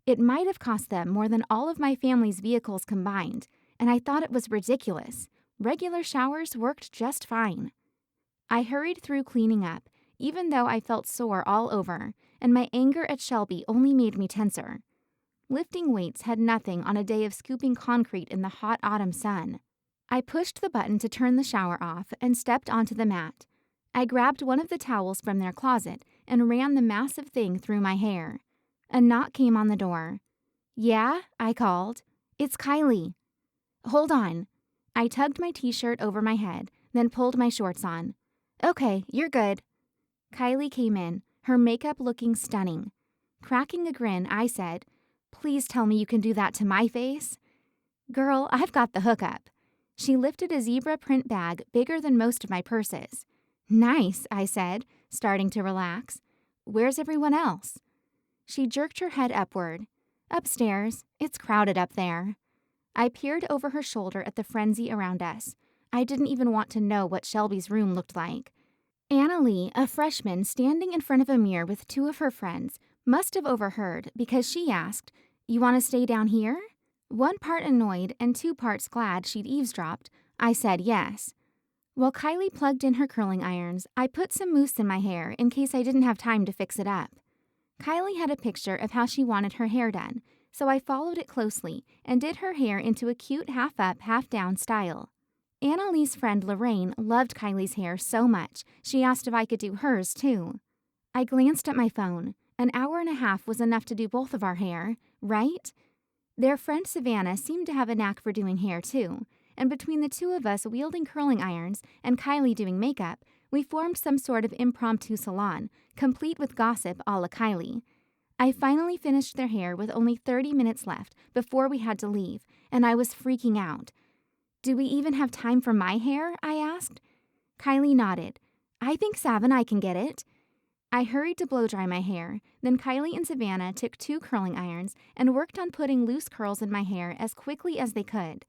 It might have cost them more than all of my family's vehicles combined, and I thought it was ridiculous. Regular showers worked just fine. I hurried through cleaning up, even though I felt sore all over, and my anger at Shelby only made me tenser. Lifting weights had nothing on a day of scooping concrete in the hot autumn sun. I pushed the button to turn the shower off and stepped onto the mat. I grabbed one of the towels from their closet and ran the massive thing through my hair. A knock came on the door. "Yeah?" I called. "It's Kylie." "Hold on." I tugged my t-shirt over my head, then pulled my shorts on. "Okay, you're good." Kylie came in, her makeup looking stunning. Cracking a grin, I said, "Please tell me you can do that to my face." "Girl, I've got the hookup." She lifted a zebra print bag bigger than most of my purses. "Nice," I said, starting to relax. "Where's everyone else?" She jerked her head upward. "Upstairs. It's crowded up there." I peered over her shoulder at the frenzy around us. I didn't even want to know what Shelby's room looked like. Anna Lee, a freshman standing in front of a mirror with 2 of her friends, must have overheard because she asked, "You want to stay down here?" 1 part annoyed and 2 parts glad she'd eavesdropped, I said yes. While Kylie plugged in her curling irons, I put some mousse in my hair in case I didn't have time to fix it up. Kylie had a picture of how she wanted her hair done, so I followed it closely and did her hair into a cute half-up, half-down style. Annalee's friend Lorraine loved Kylie's hair so much, she asked if I could do hers too. I glanced at my phone. An hour and a half was enough to do both of our hair, right? Their friend Savannah seemed to have a knack for doing hair too, and between the two of us wielding curling irons and Kylie doing makeup, we formed some sort of impromptu salon, complete with gossip a la Kylie. I finally finished their hair with only 30 minutes left before we had to leave, and I was freaking out. "Do we even have time for my hair?" I asked. Kylie nodded. "I think Sav and I can get it." I hurried to blow dry my hair, then Kylie and Savannah took 2 curling irons and worked on putting loose curls in my hair as quickly as they could.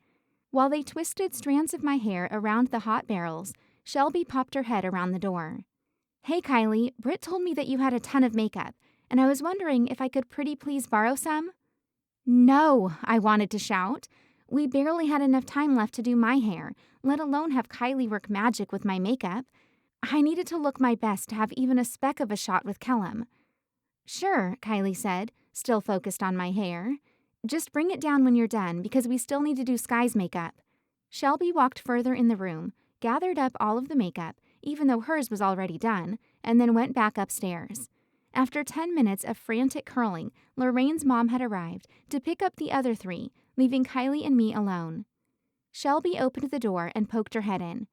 While they twisted strands of my hair around the hot barrels, Shelby popped her head around the door. "Hey Kylie, Britt told me that you had a ton of makeup, and I was wondering if I could pretty please borrow some?" "No," I wanted to shout. We barely had enough time left to do my hair, let alone have Kylie work magic with my makeup. I needed to look my best to have even a speck of a shot with Callum. "Sure," Kylie said, still focused on my hair. "Just bring it down when you're done because we still need to do Skye's makeup." Shelby walked further in the room, gathered up all of the makeup, even though hers was already done, and then went back upstairs. After 10 minutes of frantic curling, Lorraine's mom had arrived to pick up the other 3, leaving Kylie and me alone. Shelby opened the door and poked her head in.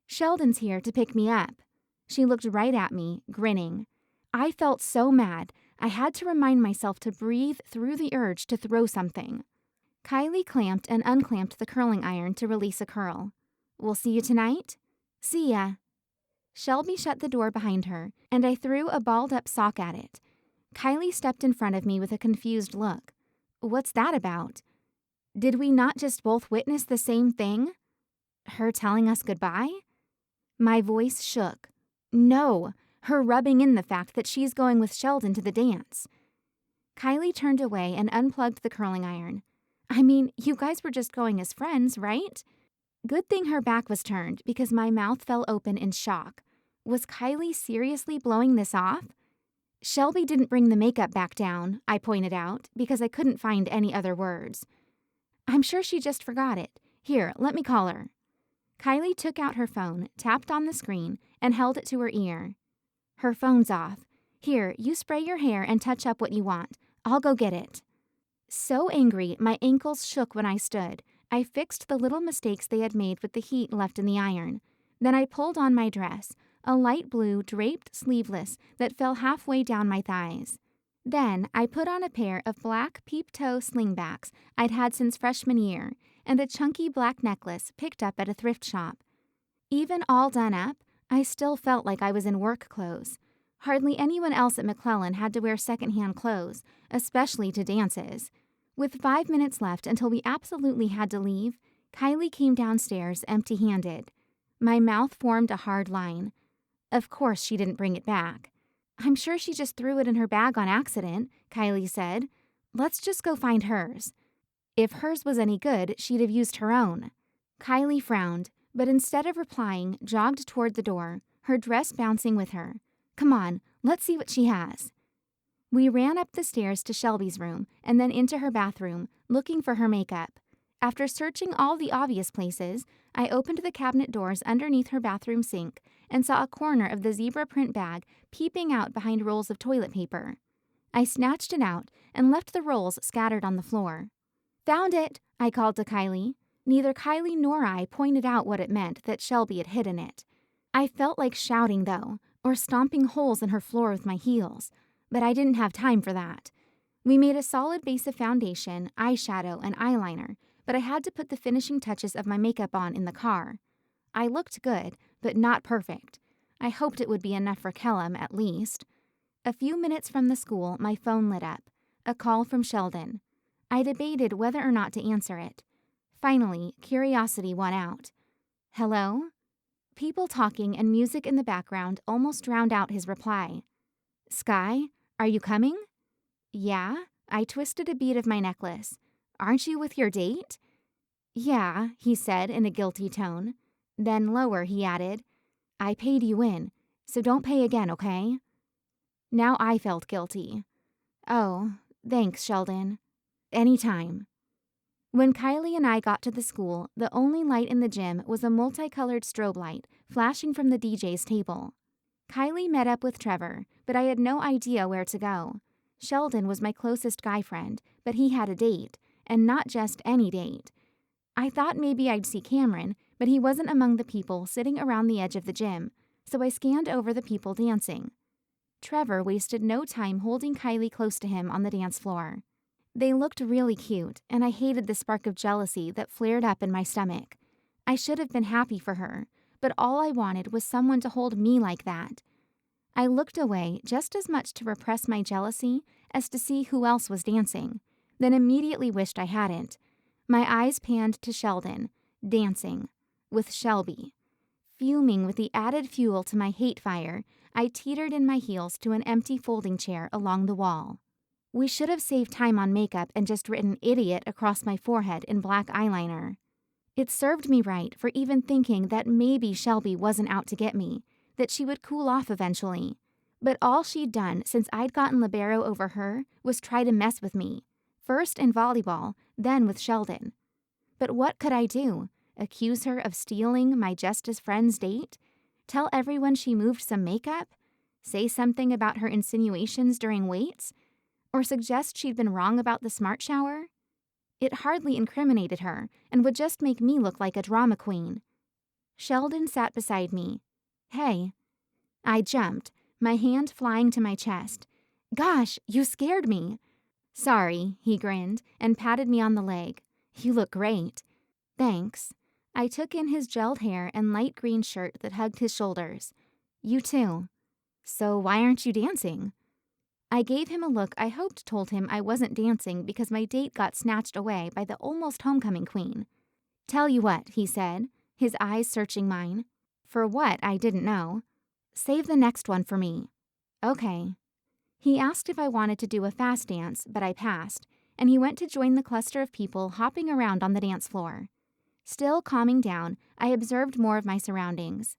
"Sheldon's here to pick me up." She looked right at me, grinning. I felt so mad, I had to remind myself to breathe through the urge to throw something. Kylie clamped and unclamped the curling iron to release a curl. "We'll see you tonight?" "See ya." Shelby shut the door behind her, and I threw a balled-up sock at it. Kylie stepped in front of me with a confused look. "What's that about?" Did we not just both witness the same thing? Her telling us goodbye? My voice shook. No, her rubbing in the fact that she's going with Sheldon to the dance. Kylie turned away and unplugged the curling iron. "I mean, you guys were just going as friends, right?" Good thing her back was turned because my mouth fell open in shock. Was Kylie seriously blowing this off? "Shelby didn't bring the makeup back down," I pointed out, because I couldn't find any other words. "I'm sure she just forgot it. Here, let me call her." Kylie took out her phone, tapped on the screen, and held it to her ear. "Her phone's off. Here, you spray your hair and touch up what you want. I'll go get it." So angry, my ankles shook when I stood. I fixed the little mistakes they had made with the heat left in the iron. Then I pulled on my dress, a light blue draped sleeveless that fell halfway down my thighs. Then I put on a pair of black peep-toe slingbacks I'd had since freshman year and a chunky black necklace picked up at a thrift shop. Even all done up, I still felt like I was in work clothes. Hardly anyone else at McClellan had to wear secondhand clothes, especially to dances. With 5 minutes left until we absolutely had to leave, Kylie came downstairs empty-handed. My mouth formed a hard line. Of course she didn't bring it back. "I'm sure she just threw it in her bag on accident," Kylie said. "Let's just go find hers." If hers was any good, she'd have used her own. Kylie frowned, but instead of replying, jogged toward the door, her dress bouncing with her. "Come on, let's see what she has." We ran up the stairs to Shelby's room and then into her bathroom, looking for her makeup. After searching all the obvious places, I opened the cabinet doors underneath her bathroom sink and saw a corner of the zebra print bag peeping out behind rolls of toilet paper. I snatched it out and left the rolls scattered on the floor. "Found it," I called to Kylie. Neither Kylie nor I pointed out what it meant that Shelby had hidden it. I felt like shouting, though, or stomping holes in her floor with my heels, but I didn't have time for that. We made a solid base of foundation, eyeshadow, and eyeliner, but I had to put the finishing touches of my makeup on in the car. I looked good, but not perfect. I hoped it would be enough for Callum, at least. A few minutes from the school, my phone lit up. A call from Sheldon. I debated whether or not to answer it. Finally, curiosity won out. "Hello?" People talking and music in the background almost drowned out his reply. "Skye, are you coming?" "Yeah." I twisted a bead of my necklace. "Aren't you with your date?" "Yeah," he said in a guilty tone. Then lower, he added, I paid you in, so don't pay again, okay? Now I felt guilty. Oh, thanks, Sheldon. Anytime. When Kylie and I got to the school, the only light in the gym was a multicolored strobe light flashing from the DJ's table. Kylie met up with Trevor, but I had no idea where to go. Sheldon was my closest guy friend, but he had a date, and not just any date. I thought maybe I'd see Cameron, but he wasn't among the people sitting around the edge of the gym, so I scanned over the people dancing. Trevor wasted no time holding Kylie close to him on the dance floor. They looked really cute, and I hated the spark of jealousy that flared up in my stomach. I should have been happy for her, but all I wanted was someone to hold me like that. I looked away just as much to repress my jealousy as to see who else was dancing, then immediately wished I hadn't. My eyes panned to Sheldon, dancing, with Shelby. Fuming with the added fuel to my hate fire, I teetered in my heels to an empty folding chair along the wall. We should have saved time on makeup and just written idiot across my forehead in black eyeliner. It served me right for even thinking that maybe Shelby wasn't out to get me, that she would cool off eventually. But all she'd done since I'd gotten libero over her was try to mess with me, first in volleyball, then with Sheldon. But what could I do? Accuse her of stealing my just-as-friend's date? Tell everyone she moved some makeup? Say something about her insinuations during weights? Or suggest she'd been wrong about the smart shower? It hardly incriminated her and would just make me look like a drama queen. Sheldon sat beside me. Hey. I jumped, my hand flying to my chest. Gosh, you scared me. Sorry, he grinned and patted me on the leg. You look great. Thanks. I took in his gelled hair and light green shirt that hugged his shoulders. You too. So why aren't you dancing? I gave him a look I hoped told him I wasn't dancing because my date got snatched away by the almost homecoming queen. Tell you what, he said, his eyes searching mine. For what, I didn't know. Save the next one for me. Okay. He asked if I wanted to do a fast dance, but I passed, and he went to join the cluster of people hopping around on the dance floor. Still calming down, I observed more of my surroundings.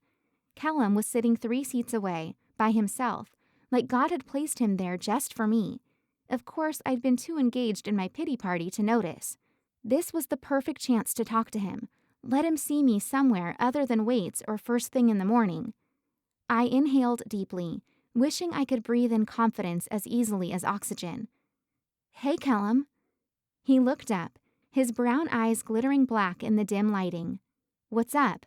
Callum was sitting 3 seats away, by himself, like God had placed him there just for me. Of course, I'd been too engaged in my pity party to notice. This was the perfect chance to talk to him. Let him see me somewhere other than weights or first thing in the morning. I inhaled deeply, wishing I could breathe in confidence as easily as oxygen. Hey, Callum. He looked up, his brown eyes glittering black in the dim lighting. What's up?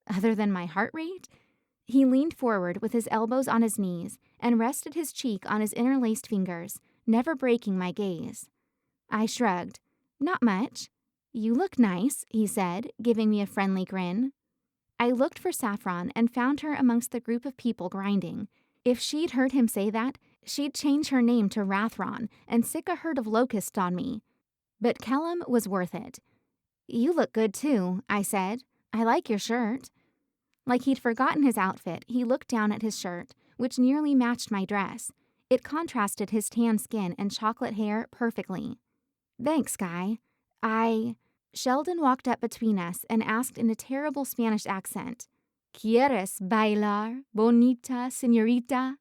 Other than my heart rate? He leaned forward with his elbows on his knees and rested his cheek on his interlaced fingers, never breaking my gaze. I shrugged. Not much. You look nice, he said, giving me a friendly grin. I looked for Saffron and found her amongst the group of people grinding. If she'd heard him say that, she'd change her name to Rathron and sick a herd of locusts on me. But Callum was worth it. You look good too, I said. I like your shirt. Like he'd forgotten his outfit, he looked down at his shirt, which nearly matched my dress. It contrasted his tan skin and chocolate hair perfectly. Thanks, Skye. Sheldon walked up between us and asked in a terrible Spanish accent, ¿Quieres bailar, bonita señorita?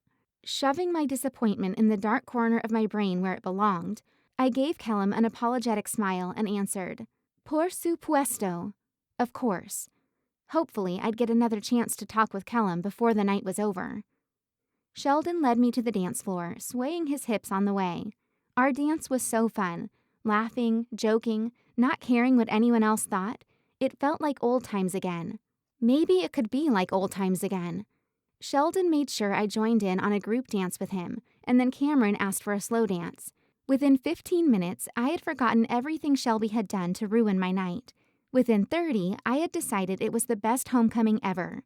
Shoving my disappointment in the dark corner of my brain where it belonged, I gave Callum an apologetic smile and answered, Por supuesto. Of course. Hopefully, I'd get another chance to talk with Callum before the night was over. Sheldon led me to the dance floor, swaying his hips on the way. Our dance was so fun, laughing, joking, not caring what anyone else thought. It felt like old times again. Maybe it could be like old times again. Sheldon made sure I joined in on a group dance with him, and then Cameron asked for a slow dance. Within 15 minutes, I had forgotten everything Shelby had done to ruin my night. Within 30, I had decided it was the best homecoming ever.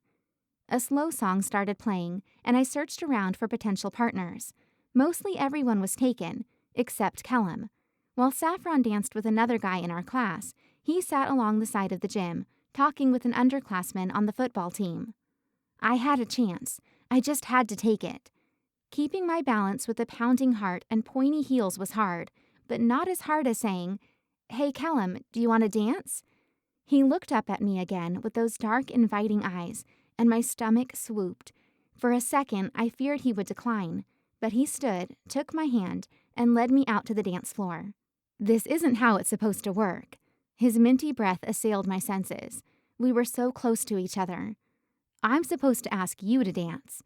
A slow song started playing, and I searched around for potential partners. Mostly everyone was taken, except Callum. While Saffron danced with another guy in our class, he sat along the side of the gym, talking with an underclassman on the football team. I had a chance. I just had to take it. Keeping my balance with a pounding heart and pointy heels was hard, but not as hard as saying, Hey, Callum, do you want to dance? He looked up at me again with those dark, inviting eyes, and my stomach swooped. For a second, I feared he would decline, but he stood, took my hand, and led me out to the dance floor. This isn't how it's supposed to work. His minty breath assailed my senses. We were so close to each other. I'm supposed to ask you to dance.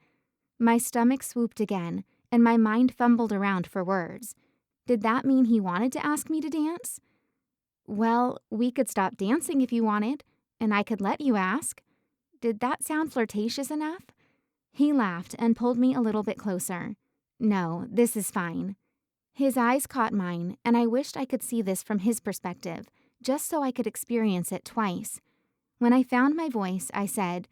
My stomach swooped again, and my mind fumbled around for words. Did that mean he wanted to ask me to dance? Well, we could stop dancing if you wanted, and I could let you ask. Did that sound flirtatious enough? He laughed and pulled me a little bit closer. No, this is fine. His eyes caught mine, and I wished I could see this from his perspective, just so I could experience it twice. When I found my voice, I said,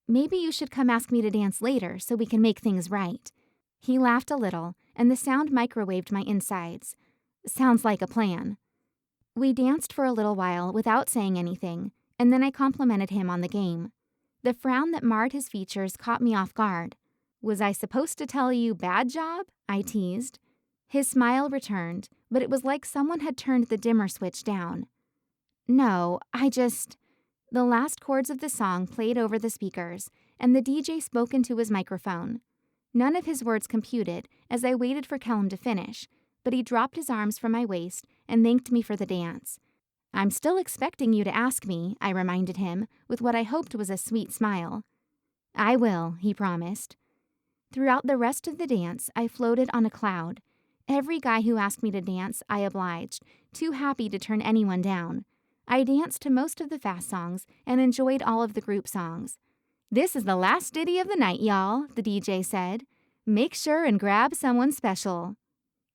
"Maybe you should come ask me to dance later so we can make things right." He laughed a little, and the sound microwaved my insides. Sounds like a plan. We danced for a little while without saying anything, and then I complimented him on the game. The frown that marred his features caught me off guard. Was I supposed to tell you bad job? I teased. His smile returned, but it was like someone had turned the dimmer switch down. No, The last chords of the song played over the speakers, and the DJ spoke into his microphone. None of his words computed as I waited for Callum to finish, but he dropped his arms from my waist and thanked me for the dance. I'm still expecting you to ask me, I reminded him, with what I hoped was a sweet smile. I will, he promised. Throughout the rest of the dance, I floated on a cloud. Every guy who asked me to dance, I obliged, too happy to turn anyone down. I danced to most of the fast songs and enjoyed all of the group songs. This is the last ditty of the night, y'all, the DJ said. Make sure and grab someone special.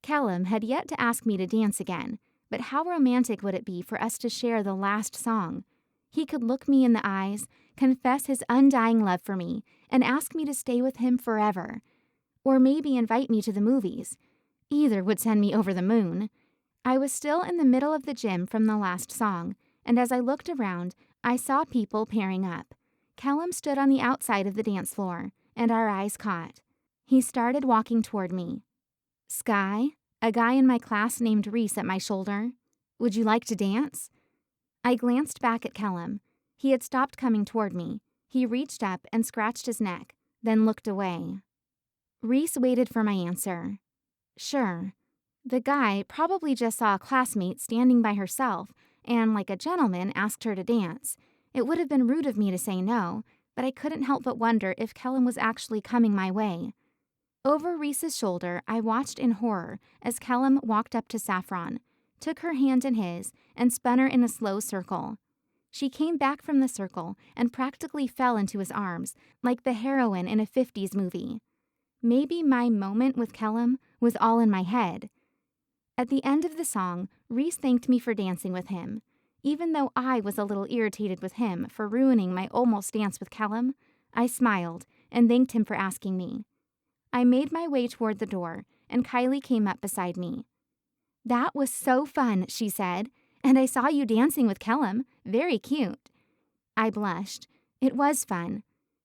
Callum had yet to ask me to dance again, but how romantic would it be for us to share the last song? He could look me in the eyes, confess his undying love for me, and ask me to stay with him forever. Or maybe invite me to the movies. Either would send me over the moon. I was still in the middle of the gym from the last song, and as I looked around, I saw people pairing up. Callum stood on the outside of the dance floor, and our eyes caught. He started walking toward me. Skye, a guy in my class named Reese at my shoulder. Would you like to dance? I glanced back at Callum. He had stopped coming toward me. He reached up and scratched his neck, then looked away. Reese waited for my answer. Sure. The guy probably just saw a classmate standing by herself and, like a gentleman, asked her to dance. It would have been rude of me to say no, but I couldn't help but wonder if Callum was actually coming my way. Over Reese's shoulder, I watched in horror as Callum walked up to Saffron, took her hand in his, and spun her in a slow circle. She came back from the circle and practically fell into his arms, like the heroine in a 50s movie. Maybe my moment with Callum was all in my head. At the end of the song, Reese thanked me for dancing with him. Even though I was a little irritated with him for ruining my almost dance with Callum, I smiled and thanked him for asking me. I made my way toward the door, and Kylie came up beside me. That was so fun, she said, and I saw you dancing with Callum. Very cute. I blushed. It was fun.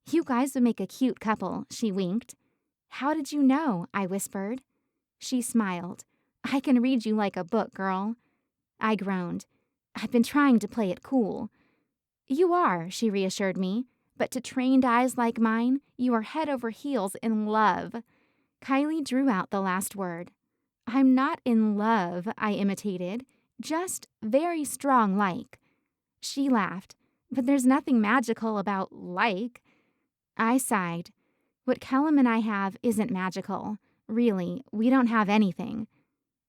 You guys would make a cute couple, she winked. How did you know? I whispered. She smiled. I can read you like a book, girl. I groaned. I've been trying to play it cool. You are, she reassured me, but to trained eyes like mine, you are head over heels in love. Kylie drew out the last word. I'm not in love, I imitated, just very strong like. She laughed, but there's nothing magical about like. I sighed. What Callum and I have isn't magical. Really, we don't have anything.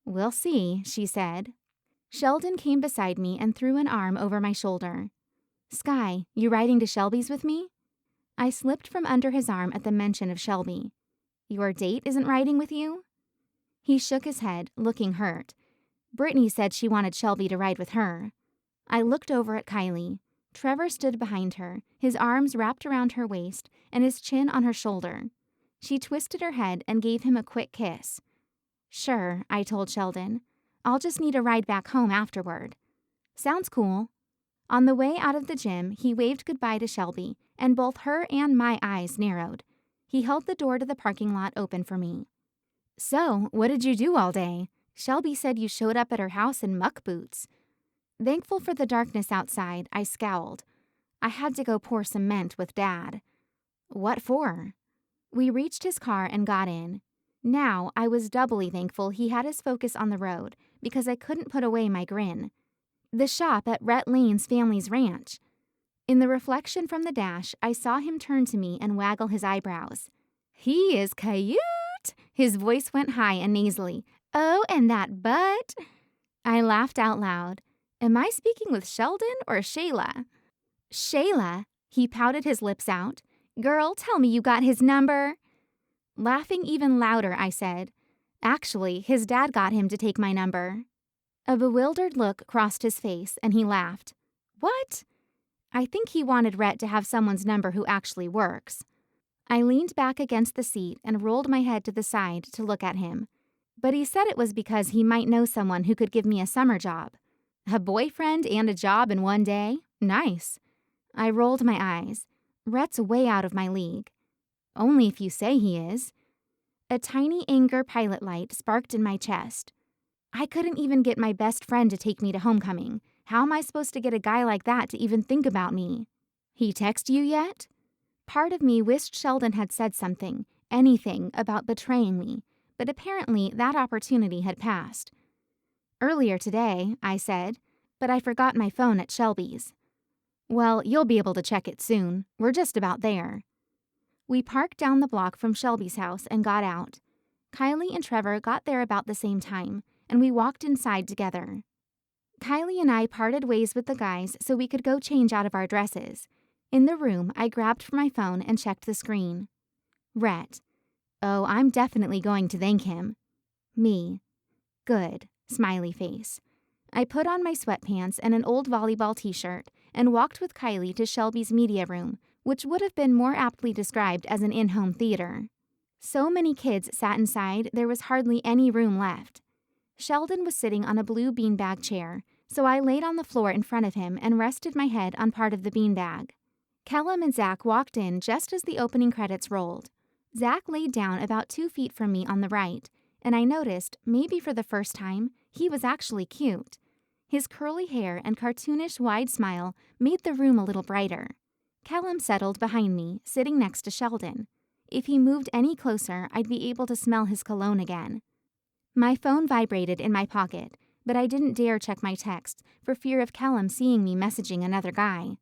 We'll see, she said. Sheldon came beside me and threw an arm over my shoulder. Skye, you riding to Shelby's with me? I slipped from under his arm at the mention of Shelby. Your date isn't riding with you? He shook his head, looking hurt. Brittany said she wanted Shelby to ride with her. I looked over at Kylie. Trevor stood behind her, his arms wrapped around her waist and his chin on her shoulder. She twisted her head and gave him a quick kiss. Sure, I told Sheldon. I'll just need a ride back home afterward. Sounds cool. On the way out of the gym, he waved goodbye to Shelby, and both her and my eyes narrowed. He held the door to the parking lot open for me. So, what did you do all day? Shelby said you showed up at her house in muck boots. Thankful for the darkness outside, I scowled. I had to go pour cement with Dad. What for? We reached his car and got in. Now I was doubly thankful he had his focus on the road because I couldn't put away my grin. The shop at Rhett Lane's family's ranch. In the reflection from the dash, I saw him turn to me and waggle his eyebrows. He is cute! His voice went high and nasally. Oh, and that butt! I laughed out loud. Am I speaking with Sheldon or Shayla? Shayla, he pouted his lips out. Girl, tell me you got his number. Laughing even louder, I said, actually, his dad got him to take my number. A bewildered look crossed his face, and he laughed. What? I think he wanted Rhett to have someone's number who actually works. I leaned back against the seat and rolled my head to the side to look at him. But he said it was because he might know someone who could give me a summer job. A boyfriend and a job in one day? Nice. I rolled my eyes. Rhett's way out of my league. Only if you say he is. A tiny anger pilot light sparked in my chest. I couldn't even get my best friend to take me to homecoming. How am I supposed to get a guy like that to even think about me? He text you yet? Part of me wished Sheldon had said something, anything, about betraying me, but apparently that opportunity had passed. Earlier today, I said, but I forgot my phone at Shelby's. Well, you'll be able to check it soon. We're just about there. We parked down the block from Shelby's house and got out. Kylie and Trevor got there about the same time, and we walked inside together. Kylie and I parted ways with the guys so we could go change out of our dresses. In the room, I grabbed for my phone and checked the screen. Rhett. Oh, I'm definitely going to thank him. Me. Good. Smiley face. I put on my sweatpants and an old volleyball t-shirt and walked with Kylie to Shelby's media room, which would have been more aptly described as an in-home theater. So many kids sat inside, there was hardly any room left. Sheldon was sitting on a blue beanbag chair, so I laid on the floor in front of him and rested my head on part of the beanbag. Callum and Zach walked in just as the opening credits rolled. Zach laid down about 2 feet from me on the right, and I noticed, maybe for the first time, he was actually cute. His curly hair and cartoonish wide smile made the room a little brighter. Callum settled behind me, sitting next to Sheldon. If he moved any closer, I'd be able to smell his cologne again. My phone vibrated in my pocket, but I didn't dare check my texts for fear of Callum seeing me messaging another guy.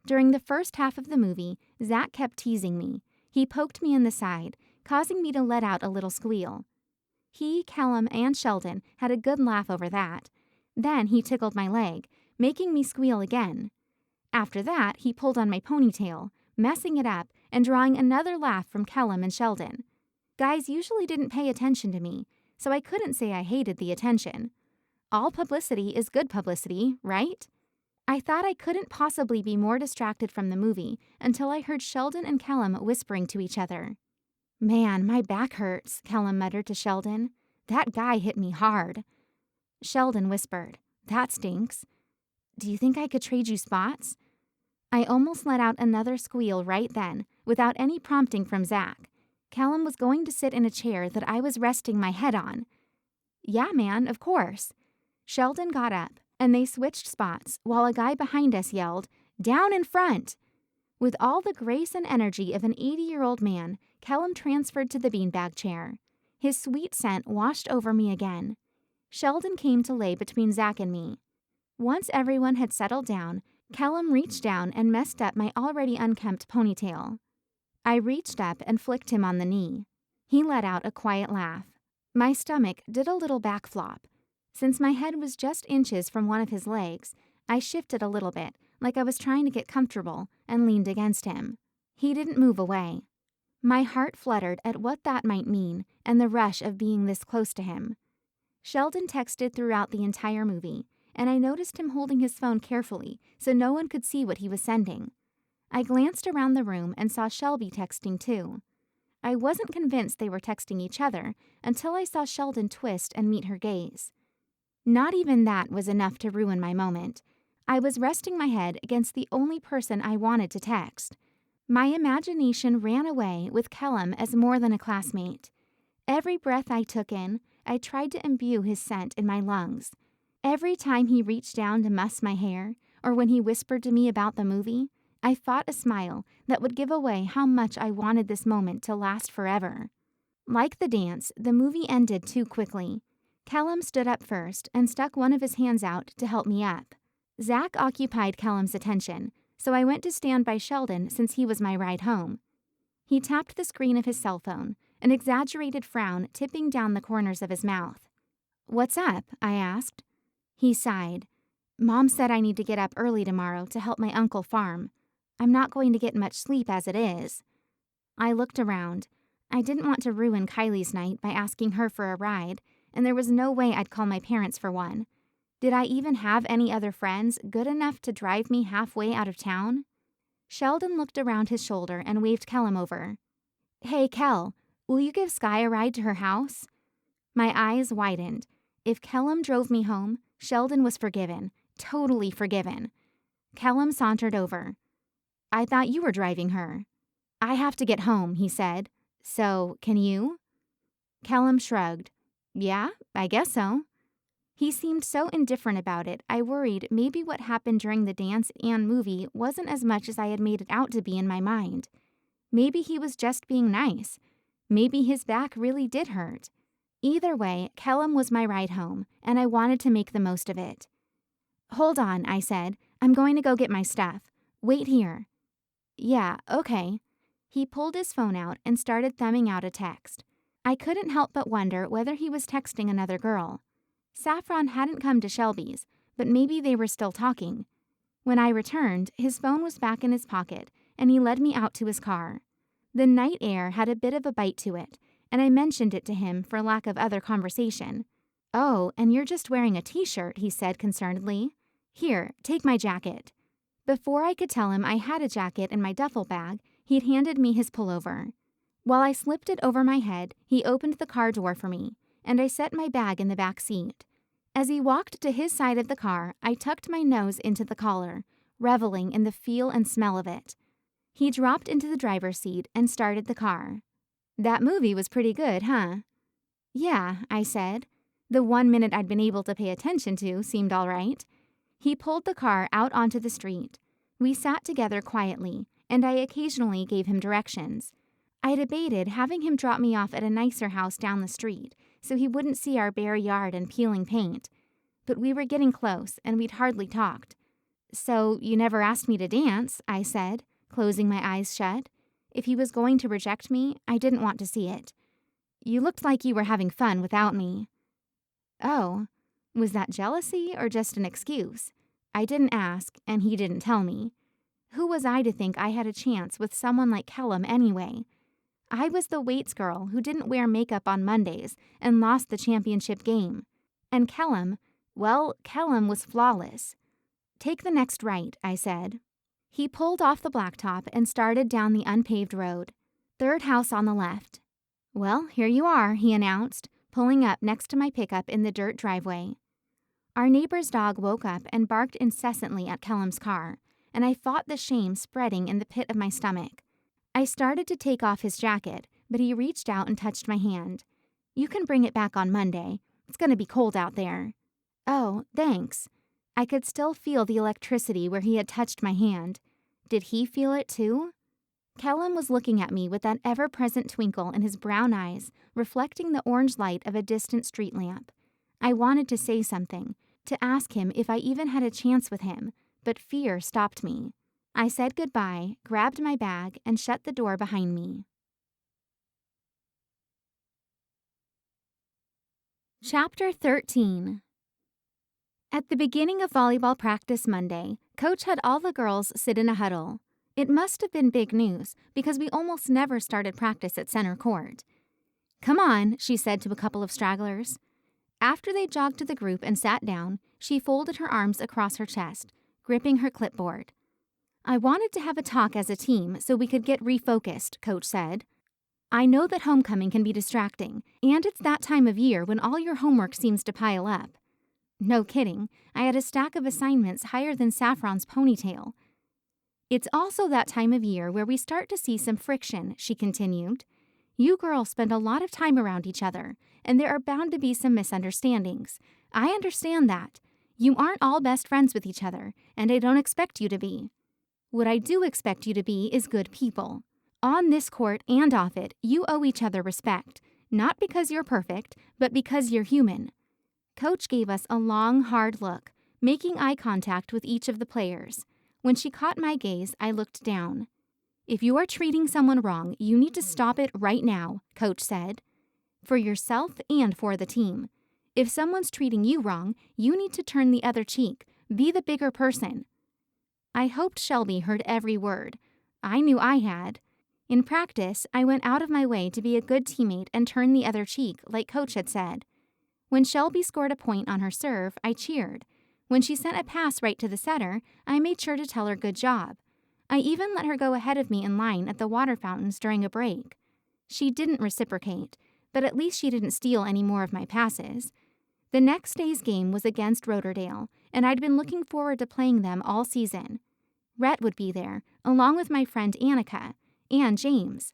During the first half of the movie, Zach kept teasing me. He poked me in the side, causing me to let out a little squeal. He, Callum, and Sheldon had a good laugh over that. Then he tickled my leg, making me squeal again. After that, he pulled on my ponytail, messing it up and drawing another laugh from Callum and Sheldon. Guys usually didn't pay attention to me, so I couldn't say I hated the attention. All publicity is good publicity, right? I thought I couldn't possibly be more distracted from the movie until I heard Sheldon and Callum whispering to each other. Man, my back hurts, Callum muttered to Sheldon. That guy hit me hard. Sheldon whispered, That stinks. Do you think I could trade you spots? I almost let out another squeal right then, without any prompting from Zach. Callum was going to sit in a chair that I was resting my head on. Yeah, man, of course. Sheldon got up, and they switched spots while a guy behind us yelled, Down in front! With all the grace and energy of an 80-year-old man, Callum transferred to the beanbag chair. His sweet scent washed over me again. Sheldon came to lay between Zach and me. Once everyone had settled down, Callum reached down and messed up my already unkempt ponytail. I reached up and flicked him on the knee. He let out a quiet laugh. My stomach did a little back flop. Since my head was just inches from one of his legs, I shifted a little bit, like I was trying to get comfortable, and leaned against him. He didn't move away. My heart fluttered at what that might mean and the rush of being this close to him. Sheldon texted throughout the entire movie, and I noticed him holding his phone carefully so no one could see what he was sending. I glanced around the room and saw Shelby texting too. I wasn't convinced they were texting each other until I saw Sheldon twist and meet her gaze. Not even that was enough to ruin my moment. I was resting my head against the only person I wanted to text. My imagination ran away with Callum as more than a classmate. Every breath I took in, I tried to imbue his scent in my lungs. Every time he reached down to muss my hair, or when he whispered to me about the movie, I fought a smile that would give away how much I wanted this moment to last forever. Like the dance, the movie ended too quickly. Callum stood up first and stuck one of his hands out to help me up. Zach occupied Callum's attention, so I went to stand by Sheldon since he was my ride home. He tapped the screen of his cell phone, an exaggerated frown tipping down the corners of his mouth. "What's up?" I asked. He sighed. "Mom said I need to get up early tomorrow to help my uncle farm. I'm not going to get much sleep as it is." I looked around. I didn't want to ruin Kylie's night by asking her for a ride, and there was no way I'd call my parents for one. Did I even have any other friends good enough to drive me halfway out of town? Sheldon looked around his shoulder and waved Callum over. "Hey, Kel, will you give Skye a ride to her house?" My eyes widened. If Callum drove me home, Sheldon was forgiven, totally forgiven. Callum sauntered over. "I thought you were driving her." "I have to get home," he said. "So, can you?" Callum shrugged. "Yeah, I guess so." He seemed so indifferent about it, I worried maybe what happened during the dance and movie wasn't as much as I had made it out to be in my mind. Maybe he was just being nice. Maybe his back really did hurt. Either way, Callum was my ride home, and I wanted to make the most of it. "Hold on," I said. "I'm going to go get my stuff. Wait here." "Yeah, okay." He pulled his phone out and started thumbing out a text. I couldn't help but wonder whether he was texting another girl. Saffron hadn't come to Shelby's, but maybe they were still talking. When I returned, his phone was back in his pocket, and he led me out to his car. The night air had a bit of a bite to it, and I mentioned it to him for lack of other conversation. "Oh, and you're just wearing a t-shirt," he said concernedly. "Here, take my jacket." Before I could tell him I had a jacket in my duffel bag, he'd handed me his pullover. While I slipped it over my head, he opened the car door for me, and I set my bag in the back seat. As he walked to his side of the car, I tucked my nose into the collar, reveling in the feel and smell of it. He dropped into the driver's seat and started the car. "That movie was pretty good, huh?" "Yeah," I said. The 1 minute I'd been able to pay attention to seemed all right. He pulled the car out onto the street. We sat together quietly, and I occasionally gave him directions. I debated having him drop me off at a nicer house down the street, so he wouldn't see our bare yard and peeling paint. But we were getting close, and we'd hardly talked. "So you never asked me to dance," I said, closing my eyes shut. If he was going to reject me, I didn't want to see it. "You looked like you were having fun without me." "Oh, was that jealousy or just an excuse?" I didn't ask, and he didn't tell me. Who was I to think I had a chance with someone like Callum anyway? I was the weights girl who didn't wear makeup on Mondays and lost the championship game. And Callum, well, Callum was flawless. "Take the next right," I said. He pulled off the blacktop and started down the unpaved road. "Third house on the left." "Well, here you are," he announced, pulling up next to my pickup in the dirt driveway. Our neighbor's dog woke up and barked incessantly at Callum's car, and I fought the shame spreading in the pit of my stomach. I started to take off his jacket, but he reached out and touched my hand. "You can bring it back on Monday. It's going to be cold out there." "Oh, thanks." I could still feel the electricity where he had touched my hand. Did he feel it too? Callum was looking at me with that ever-present twinkle in his brown eyes, reflecting the orange light of a distant street lamp. I wanted to say something, to ask him if I even had a chance with him, but fear stopped me. I said goodbye, grabbed my bag, and shut the door behind me. Chapter 13. At the beginning of volleyball practice Monday, Coach had all the girls sit in a huddle. It must have been big news, because we almost never started practice at center court. "Come on," she said to a couple of stragglers. After they jogged to the group and sat down, she folded her arms across her chest, gripping her clipboard. "I wanted to have a talk as a team so we could get refocused," Coach said. "I know that homecoming can be distracting, and it's that time of year when all your homework seems to pile up." No kidding, I had a stack of assignments higher than Saffron's ponytail. "It's also that time of year where we start to see some friction," she continued. "You girls spend a lot of time around each other, and there are bound to be some misunderstandings. I understand that. You aren't all best friends with each other, and I don't expect you to be. What I do expect you to be is good people. On this court and off it, you owe each other respect, not because you're perfect, but because you're human." Coach gave us a long, hard look, making eye contact with each of the players. When she caught my gaze, I looked down. "If you are treating someone wrong, you need to stop it right now," Coach said. "For yourself and for the team. If someone's treating you wrong, you need to turn the other cheek. Be the bigger person." I hoped Shelby heard every word. I knew I had. In practice, I went out of my way to be a good teammate and turn the other cheek, like Coach had said. When Shelby scored a point on her serve, I cheered. When she sent a pass right to the setter, I made sure to tell her good job. I even let her go ahead of me in line at the water fountains during a break. She didn't reciprocate, but at least she didn't steal any more of my passes. The next day's game was against Roterdale, and I'd been looking forward to playing them all season. Rhett would be there, along with my friend Annika, and James.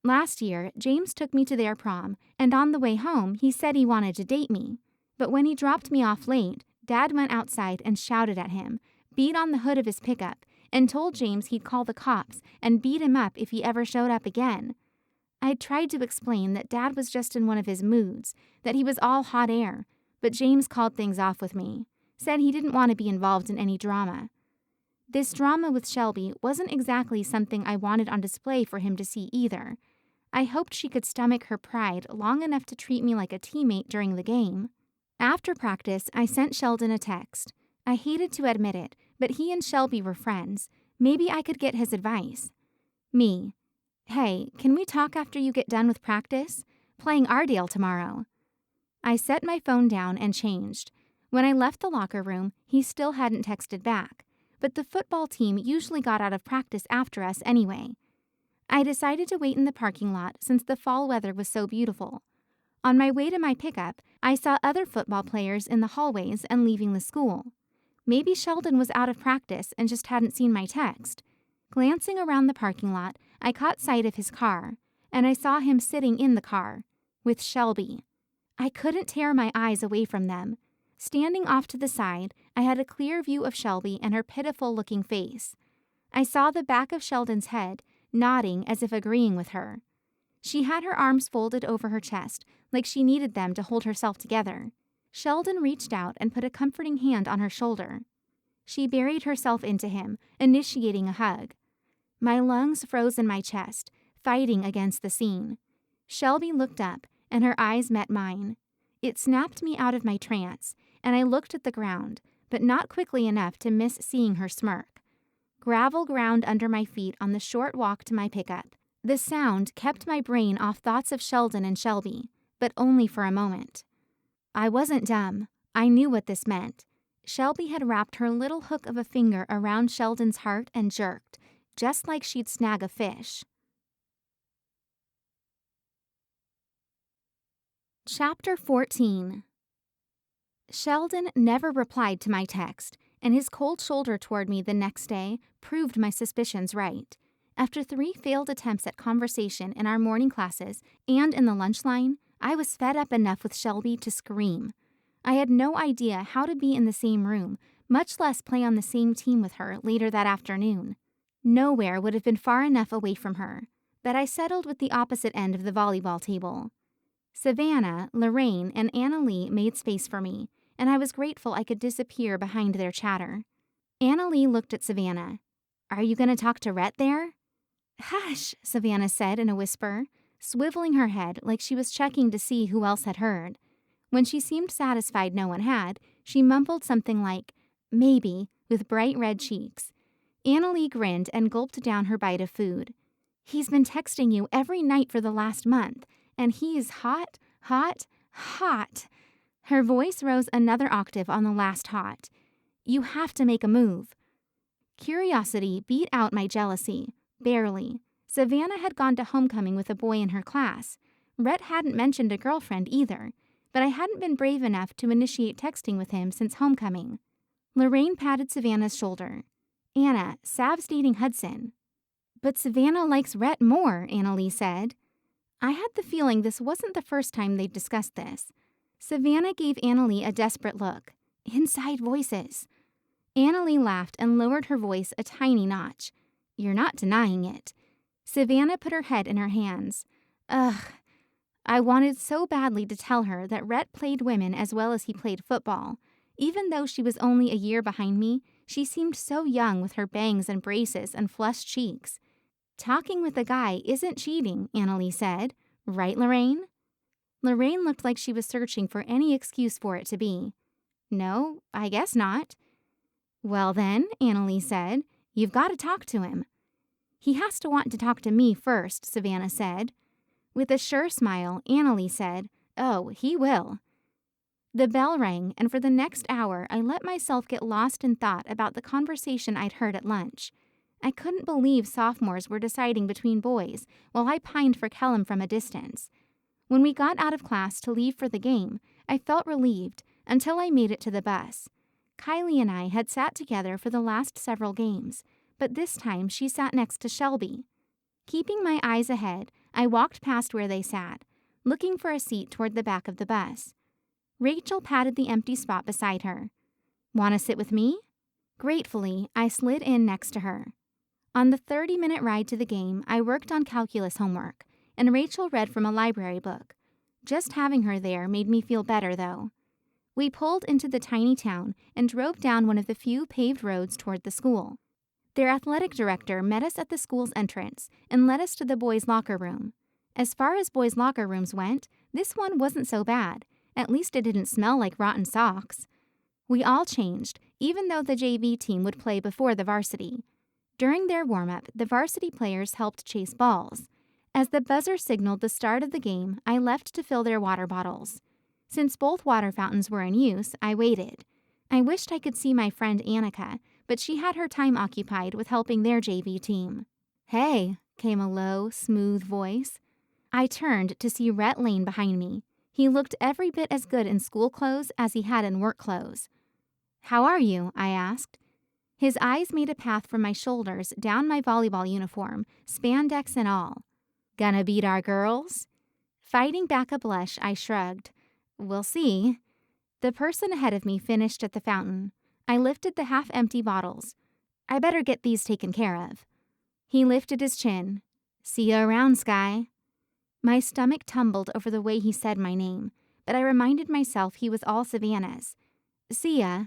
Last year, James took me to their prom, and on the way home, he said he wanted to date me. But when he dropped me off late, Dad went outside and shouted at him, beat on the hood of his pickup, and told James he'd call the cops and beat him up if he ever showed up again. I tried to explain that Dad was just in one of his moods, that he was all hot air, but James called things off with me, said he didn't want to be involved in any drama. This drama with Shelby wasn't exactly something I wanted on display for him to see either. I hoped she could stomach her pride long enough to treat me like a teammate during the game. After practice, I sent Sheldon a text. I hated to admit it, but he and Shelby were friends. Maybe I could get his advice. Me: "Hey, can we talk after you get done with practice? Playing Ardale tomorrow." I set my phone down and changed. When I left the locker room, he still hadn't texted back, but the football team usually got out of practice after us anyway. I decided to wait in the parking lot since the fall weather was so beautiful. On my way to my pickup, I saw other football players in the hallways and leaving the school. Maybe Sheldon was out of practice and just hadn't seen my text. Glancing around the parking lot, I caught sight of his car, and I saw him sitting in the car, with Shelby. I couldn't tear my eyes away from them. Standing off to the side, I had a clear view of Shelby and her pitiful-looking face. I saw the back of Sheldon's head, nodding as if agreeing with her. She had her arms folded over her chest, like she needed them to hold herself together. Sheldon reached out and put a comforting hand on her shoulder. She buried herself into him, initiating a hug. My lungs froze in my chest, fighting against the scene. Shelby looked up, and her eyes met mine. It snapped me out of my trance, and I looked at the ground, but not quickly enough to miss seeing her smirk. Gravel ground under my feet on the short walk to my pickup. The sound kept my brain off thoughts of Sheldon and Shelby, but only for a moment. I wasn't dumb. I knew what this meant. Shelby had wrapped her little hook of a finger around Sheldon's heart and jerked, just like she'd snag a fish. Chapter 14. Sheldon never replied to my text, and his cold shoulder toward me the next day proved my suspicions right. After 3 failed attempts at conversation in our morning classes and in the lunch line, I was fed up enough with Shelby to scream. I had no idea how to be in the same room, much less play on the same team with her later that afternoon. Nowhere would have been far enough away from her, but I settled with the opposite end of the volleyball table. Savannah, Lorraine, and Anna Lee made space for me, and I was grateful I could disappear behind their chatter. Anna Lee looked at Savannah. "Are you going to talk to Rhett there?" "Hush," Savannah said in a whisper, swiveling her head like she was checking to see who else had heard. When she seemed satisfied no one had, she mumbled something like, "Maybe," with bright red cheeks. Anna Lee grinned and gulped down her bite of food. "He's been texting you every night for the last month, and he's hot, hot, hot." Her voice rose another octave on the last hot. "You have to make a move." Curiosity beat out my jealousy. Barely. Savannah had gone to homecoming with a boy in her class. Rhett hadn't mentioned a girlfriend either, but I hadn't been brave enough to initiate texting with him since homecoming. Lorraine patted Savannah's shoulder. "Anna, Sav's dating Hudson." "But Savannah likes Rhett more," Anna Lee said. I had the feeling this wasn't the first time they'd discussed this. Savannah gave Anna Lee a desperate look. Inside voices. Annalie laughed and lowered her voice a tiny notch. You're not denying it. Savannah put her head in her hands. Ugh. I wanted so badly to tell her that Rhett played women as well as he played football. Even though she was only a year behind me, she seemed so young with her bangs and braces and flushed cheeks. Talking with a guy isn't cheating, Annalie said. Right, Lorraine? Lorraine looked like she was searching for any excuse for it to be. No, I guess not. Well then, Annalie said, you've got to talk to him. He has to want to talk to me first, Savannah said. With a sure smile, Annalie said, oh, he will. The bell rang, and for the next hour, I let myself get lost in thought about the conversation I'd heard at lunch. I couldn't believe sophomores were deciding between boys, while I pined for Callum from a distance. When we got out of class to leave for the game, I felt relieved until I made it to the bus. Kylie and I had sat together for the last several games, but this time she sat next to Shelby. Keeping my eyes ahead, I walked past where they sat, looking for a seat toward the back of the bus. Rachel patted the empty spot beside her. Want to sit with me? Gratefully, I slid in next to her. On the 30-minute ride to the game, I worked on calculus homework, and Rachel read from a library book. Just having her there made me feel better, though. We pulled into the tiny town and drove down one of the few paved roads toward the school. Their athletic director met us at the school's entrance and led us to the boys' locker room. As far as boys' locker rooms went, this one wasn't so bad. At least it didn't smell like rotten socks. We all changed, even though the JV team would play before the varsity. During their warm-up, the varsity players helped chase balls. As the buzzer signaled the start of the game, I left to fill their water bottles. Since both water fountains were in use, I waited. I wished I could see my friend Annika, but she had her time occupied with helping their JV team. Hey, came a low, smooth voice. I turned to see Rhett Lane behind me. He looked every bit as good in school clothes as he had in work clothes. How are you? I asked. His eyes made a path from my shoulders down my volleyball uniform, spandex and all. Gonna beat our girls? Fighting back a blush, I shrugged. We'll see. The person ahead of me finished at the fountain. I lifted the half-empty bottles. I better get these taken care of. He lifted his chin. See you around, Skye. My stomach tumbled over the way he said my name, but I reminded myself he was all Savannah's. See ya.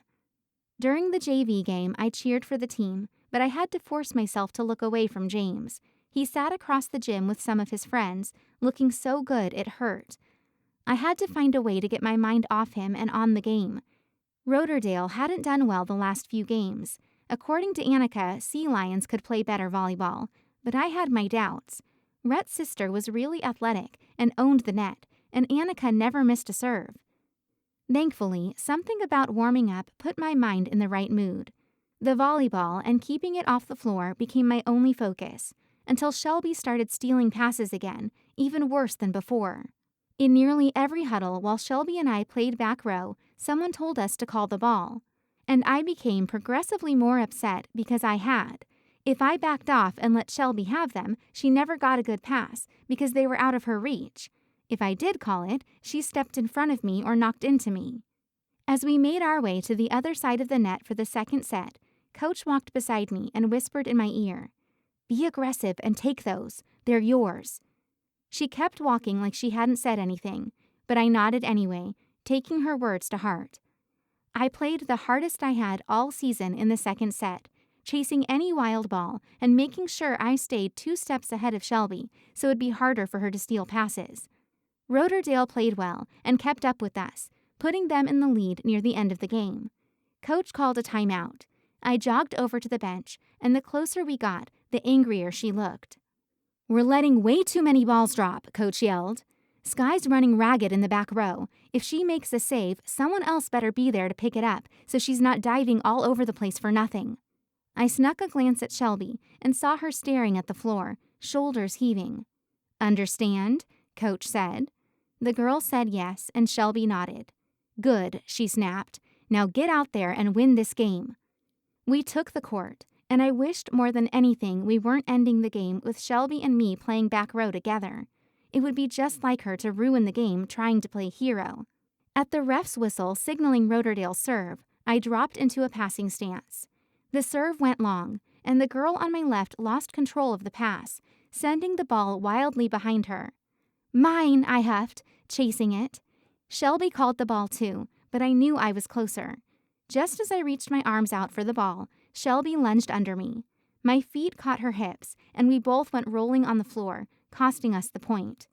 During the JV game, I cheered for the team, but I had to force myself to look away from James. He sat across the gym with some of his friends, looking so good it hurt. I had to find a way to get my mind off him and on the game. Rotordale hadn't done well the last few games. According to Annika, Sea Lions could play better volleyball, but I had my doubts. Rhett's sister was really athletic and owned the net, and Annika never missed a serve. Thankfully, something about warming up put my mind in the right mood. The volleyball and keeping it off the floor became my only focus, until Shelby started stealing passes again, even worse than before. In nearly every huddle while Shelby and I played back row, someone told us to call the ball. And I became progressively more upset because I had. If I backed off and let Shelby have them, she never got a good pass because they were out of her reach. If I did call it, she stepped in front of me or knocked into me. As we made our way to the other side of the net for the second set, Coach walked beside me and whispered in my ear, "Be aggressive and take those. They're yours." She kept walking like she hadn't said anything, but I nodded anyway, taking her words to heart. I played the hardest I had all season in the second set, chasing any wild ball and making sure I stayed 2 steps ahead of Shelby so it'd be harder for her to steal passes. Rotordale played well and kept up with us, putting them in the lead near the end of the game. Coach called a timeout. I jogged over to the bench, and the closer we got, the angrier she looked. "We're letting way too many balls drop," Coach yelled. "Skye's running ragged in the back row. If she makes a save, someone else better be there to pick it up so she's not diving all over the place for nothing." I snuck a glance at Shelby and saw her staring at the floor, shoulders heaving. "Understand?" Coach said. The girl said yes, and Shelby nodded. "Good," she snapped. "Now get out there and win this game." We took the court, and I wished more than anything we weren't ending the game with Shelby and me playing back row together. It would be just like her to ruin the game trying to play hero. At the ref's whistle signaling Rotordale's serve, I dropped into a passing stance. The serve went long, and the girl on my left lost control of the pass, sending the ball wildly behind her. "Mine," I huffed, chasing it. Shelby called the ball too, but I knew I was closer. Just as I reached my arms out for the ball, Shelby lunged under me. My feet caught her hips, and we both went rolling on the floor, costing us the point.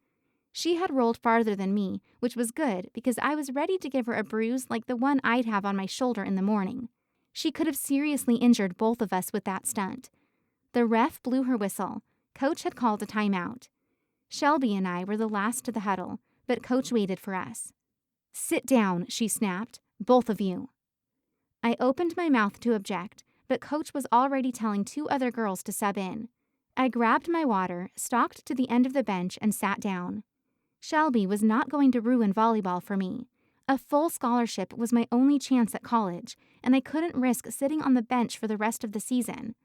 She had rolled farther than me, which was good because I was ready to give her a bruise like the one I'd have on my shoulder in the morning. She could have seriously injured both of us with that stunt. The ref blew her whistle. Coach had called a timeout. Shelby and I were the last to the huddle, but Coach waited for us. "Sit down," she snapped. "Both of you." I opened my mouth to object, but Coach was already telling 2 other girls to sub in. I grabbed my water, stalked to the end of the bench, and sat down. Shelby was not going to ruin volleyball for me. A full scholarship was my only chance at college, and I couldn't risk sitting on the bench for the rest of the season.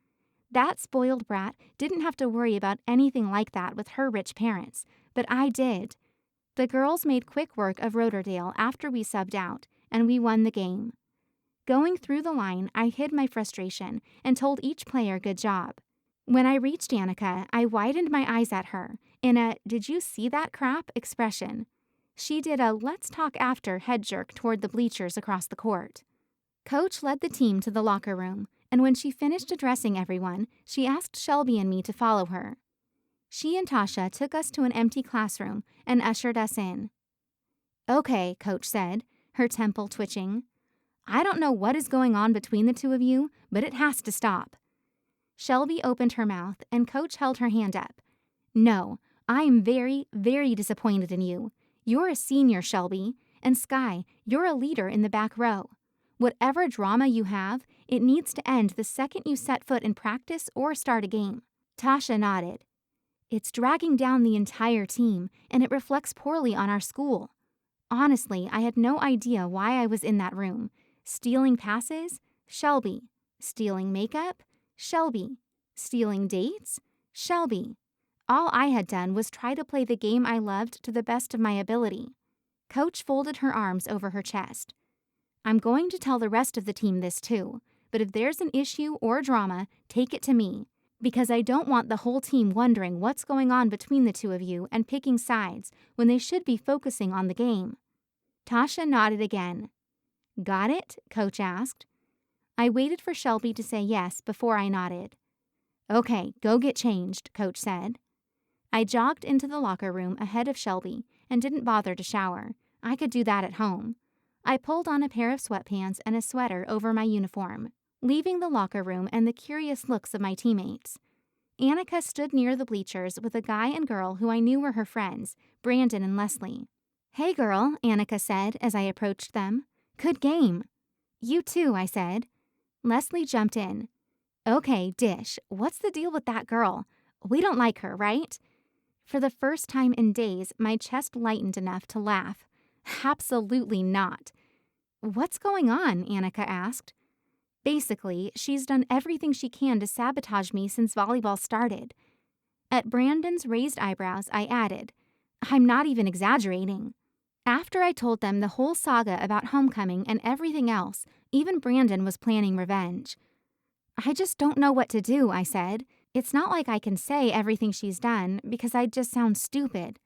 That spoiled brat didn't have to worry about anything like that with her rich parents, but I did. The girls made quick work of Rotordale after we subbed out, and we won the game. Going through the line, I hid my frustration and told each player good job. When I reached Annika, I widened my eyes at her in a "did you see that crap" expression. She did a "let's talk after" head jerk toward the bleachers across the court. Coach led the team to the locker room, and when she finished addressing everyone, she asked Shelby and me to follow her. She and Tasha took us to an empty classroom and ushered us in. "Okay," Coach said, her temple twitching. "I don't know what is going on between the 2 of you, but it has to stop." Shelby opened her mouth, and Coach held her hand up. "No, I'm very, very disappointed in you. You're a senior, Shelby, and Skye, you're a leader in the back row. Whatever drama you have, it needs to end the second you set foot in practice or start a game." Tasha nodded. "It's dragging down the entire team, and it reflects poorly on our school." Honestly, I had no idea why I was in that room. Stealing passes? Shelby. Stealing makeup? Shelby. Stealing dates? Shelby. All I had done was try to play the game I loved to the best of my ability. Coach folded her arms over her chest. "I'm going to tell the rest of the team this too, but if there's an issue or drama, take it to me, because I don't want the whole team wondering what's going on between the 2 of you and picking sides when they should be focusing on the game." Tasha nodded again. "Got it?" Coach asked. I waited for Shelby to say yes before I nodded. "Okay, go get changed," Coach said. I jogged into the locker room ahead of Shelby and didn't bother to shower. I could do that at home. I pulled on a pair of sweatpants and a sweater over my uniform, leaving the locker room and the curious looks of my teammates. Annika stood near the bleachers with a guy and girl who I knew were her friends, Brandon and Leslie. "Hey, girl," Annika said as I approached them. "Good game." "You too," I said. Leslie jumped in. "Okay, Dish, what's the deal with that girl? We don't like her, right?" For the first time in days, my chest lightened enough to laugh. "Absolutely not." "What's going on?" Annika asked. "Basically, she's done everything she can to sabotage me since volleyball started." At Brandon's raised eyebrows, I added, "I'm not even exaggerating." After I told them the whole saga about homecoming and everything else, even Brandon was planning revenge. "I just don't know what to do," I said. "It's not like I can say everything she's done, because I'd just sound stupid."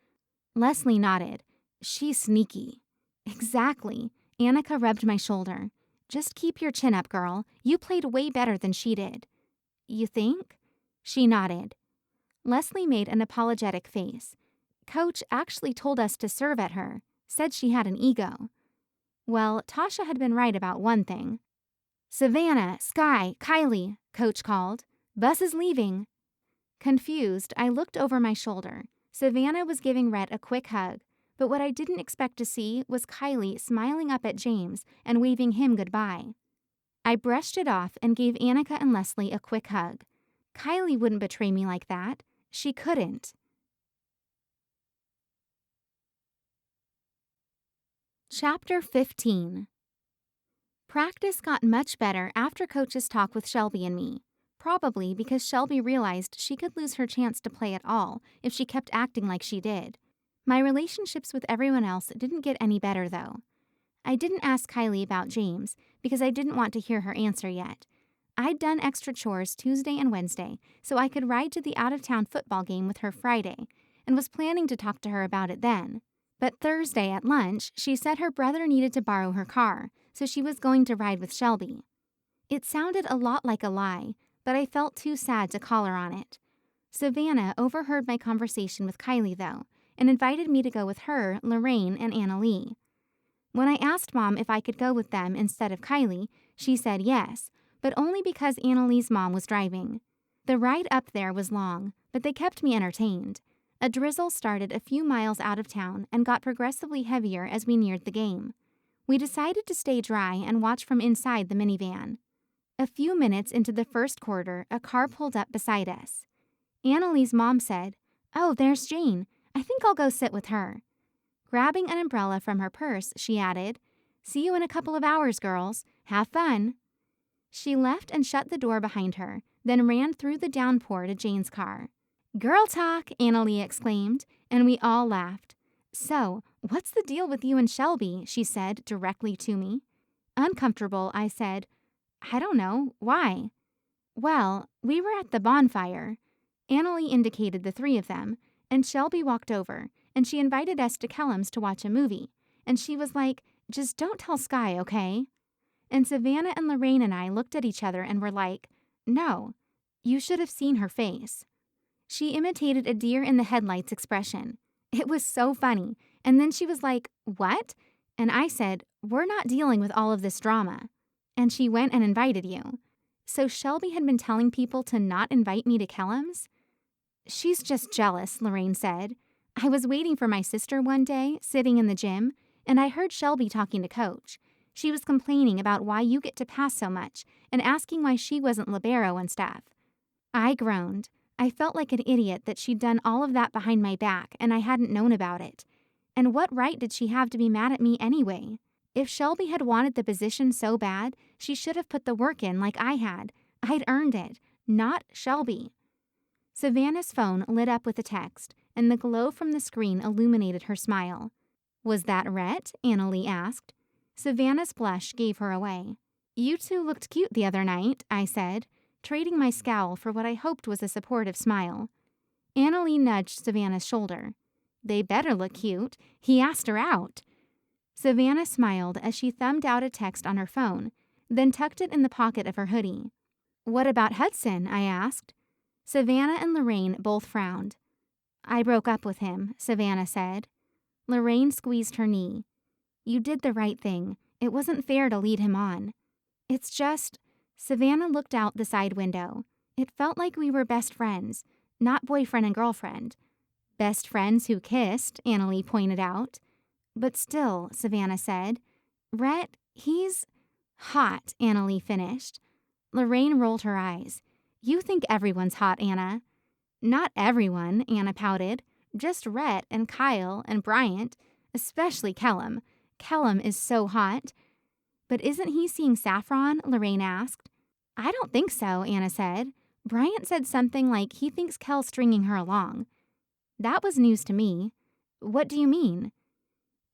Leslie nodded. "She's sneaky." "Exactly." Annika rubbed my shoulder. "Just keep your chin up, girl. You played way better than she did." "You think?" She nodded. Leslie made an apologetic face. "Coach actually told us to serve at her. Said she had an ego." Well, Tasha had been right about one thing. "Savannah, Skye, Kylie," Coach called. "Bus is leaving." Confused, I looked over my shoulder. Savannah was giving Rhett a quick hug, but what I didn't expect to see was Kylie smiling up at James and waving him goodbye. I brushed it off and gave Annika and Leslie a quick hug. Kylie wouldn't betray me like that. She couldn't. Chapter 15. Practice got much better after Coach's talk with Shelby and me, probably because Shelby realized she could lose her chance to play at all if she kept acting like she did. My relationships with everyone else didn't get any better, though. I didn't ask Kylie about James because I didn't want to hear her answer yet. I'd done extra chores Tuesday and Wednesday so I could ride to the out-of-town football game with her Friday and was planning to talk to her about it then. But Thursday at lunch, she said her brother needed to borrow her car, so she was going to ride with Shelby. It sounded a lot like a lie, but I felt too sad to call her on it. Savannah overheard my conversation with Kylie, though, and invited me to go with her, Lorraine, and Annalee. When I asked Mom if I could go with them instead of Kylie, she said yes, but only because Annalee's mom was driving. The ride up there was long, but they kept me entertained. A drizzle started a few miles out of town and got progressively heavier as we neared the game. We decided to stay dry and watch from inside the minivan. A few minutes into the first quarter, a car pulled up beside us. Annalee's mom said, "Oh, there's Jane. I think I'll go sit with her." Grabbing an umbrella from her purse, she added, "See you in a couple of hours, girls. Have fun." She left and shut the door behind her, then ran through the downpour to Jane's car. "Girl talk," Annalee exclaimed, and we all laughed. "So, what's the deal with you and Shelby?" she said directly to me. Uncomfortable, I said, "I don't know. Why?" "Well, we were at the bonfire." Annalee indicated the three of them, and Shelby walked over, and she invited us to Callum's to watch a movie, and she was like, "Just don't tell Skye, okay?" And Savannah and Lorraine and I looked at each other and were like, "No." You should have seen her face. She imitated a deer in the headlights expression. It was so funny, and then she was like, "What?" And I said, "We're not dealing with all of this drama." And she went and invited you. So Shelby had been telling people to not invite me to Callum's? "She's just jealous," Lorraine said. "I was waiting for my sister one day, sitting in the gym, and I heard Shelby talking to Coach. She was complaining about why you get to pass so much and asking why she wasn't libero and stuff." I groaned. I felt like an idiot that she'd done all of that behind my back and I hadn't known about it. And what right did she have to be mad at me anyway? If Shelby had wanted the position so bad, she should have put the work in like I had. I'd earned it, not Shelby. Savannah's phone lit up with a text, and the glow from the screen illuminated her smile. "Was that Rhett?" Annalee asked. Savannah's blush gave her away. "You two looked cute the other night," I said, trading my scowl for what I hoped was a supportive smile. Annalee nudged Savannah's shoulder. "They better look cute. He asked her out." Savannah smiled as she thumbed out a text on her phone, then tucked it in the pocket of her hoodie. "What about Hudson?" I asked. Savannah and Lorraine both frowned. "I broke up with him," Savannah said. Lorraine squeezed her knee. "You did the right thing. It wasn't fair to lead him on." "It's just..." Savannah looked out the side window. "It felt like we were best friends, not boyfriend and girlfriend." "Best friends who kissed," Annalee pointed out. "But still," Savannah said. "Rhett, he's..." "Hot," Annalee finished. Lorraine rolled her eyes. "You think everyone's hot, Anna." "Not everyone," Anna pouted. "Just Rhett and Kyle and Bryant, especially Callum. Callum is so hot." "But isn't he seeing Saffron?" Lorraine asked. "I don't think so," Anna said. "Bryant said something like he thinks Kel's stringing her along." That was news to me. "What do you mean?"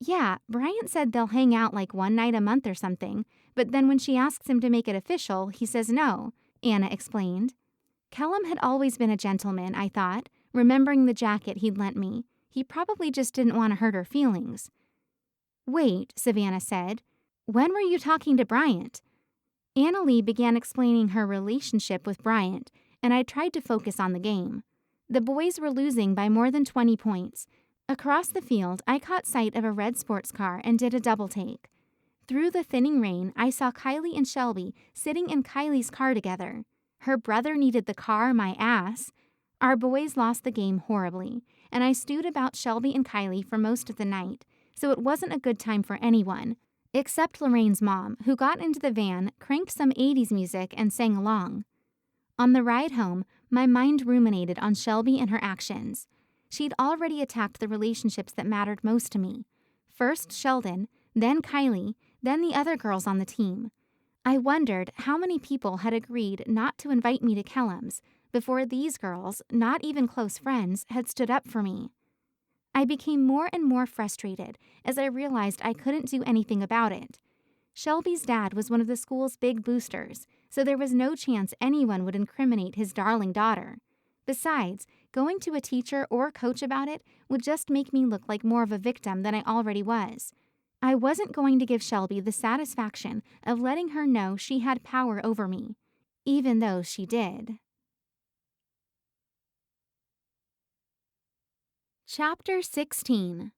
"Yeah, Bryant said they'll hang out like one night a month or something, but then when she asks him to make it official, he says no," Anna explained. Callum had always been a gentleman, I thought, remembering the jacket he'd lent me. He probably just didn't want to hurt her feelings. "Wait," Savannah said. "When were you talking to Bryant?" Annalee began explaining her relationship with Bryant, and I tried to focus on the game. The boys were losing by more than 20 points. Across the field, I caught sight of a red sports car and did a double take. Through the thinning rain, I saw Kylie and Shelby sitting in Kylie's car together. Her brother needed the car my ass. Our boys lost the game horribly, and I stewed about Shelby and Kylie for most of the night, so it wasn't a good time for anyone, except Lorraine's mom, who got into the van, cranked some 80s music, and sang along. On the ride home, my mind ruminated on Shelby and her actions. She'd already attacked the relationships that mattered most to me. First Sheldon, then Kylie, then the other girls on the team. I wondered how many people had agreed not to invite me to Callum's before these girls, not even close friends, had stood up for me. I became more and more frustrated as I realized I couldn't do anything about it. Shelby's dad was one of the school's big boosters, so there was no chance anyone would incriminate his darling daughter. Besides, going to a teacher or coach about it would just make me look like more of a victim than I already was. I wasn't going to give Shelby the satisfaction of letting her know she had power over me, even though she did. Chapter 16.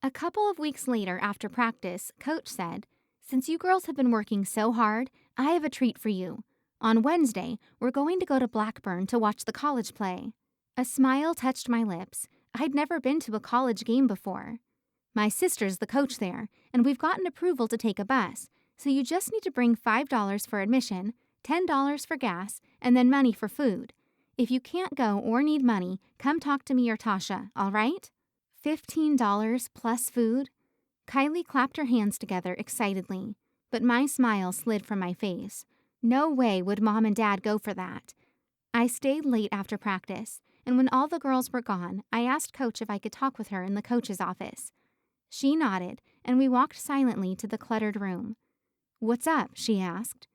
A couple of weeks later after practice, Coach said, "Since you girls have been working so hard, I have a treat for you. On Wednesday, we're going to go to Blackburn to watch the college play." A smile touched my lips. I'd never been to a college game before. "My sister's the coach there, and we've gotten approval to take a bus, so you just need to bring $5 for admission, $10 for gas, and then money for food. If you can't go or need money, come talk to me or Tasha, all right?" $15 plus food? Kylie clapped her hands together excitedly, but my smile slid from my face. No way would Mom and Dad go for that. I stayed late after practice, and when all the girls were gone, I asked Coach if I could talk with her in the coach's office. She nodded, and we walked silently to the cluttered room. "What's up?" she asked.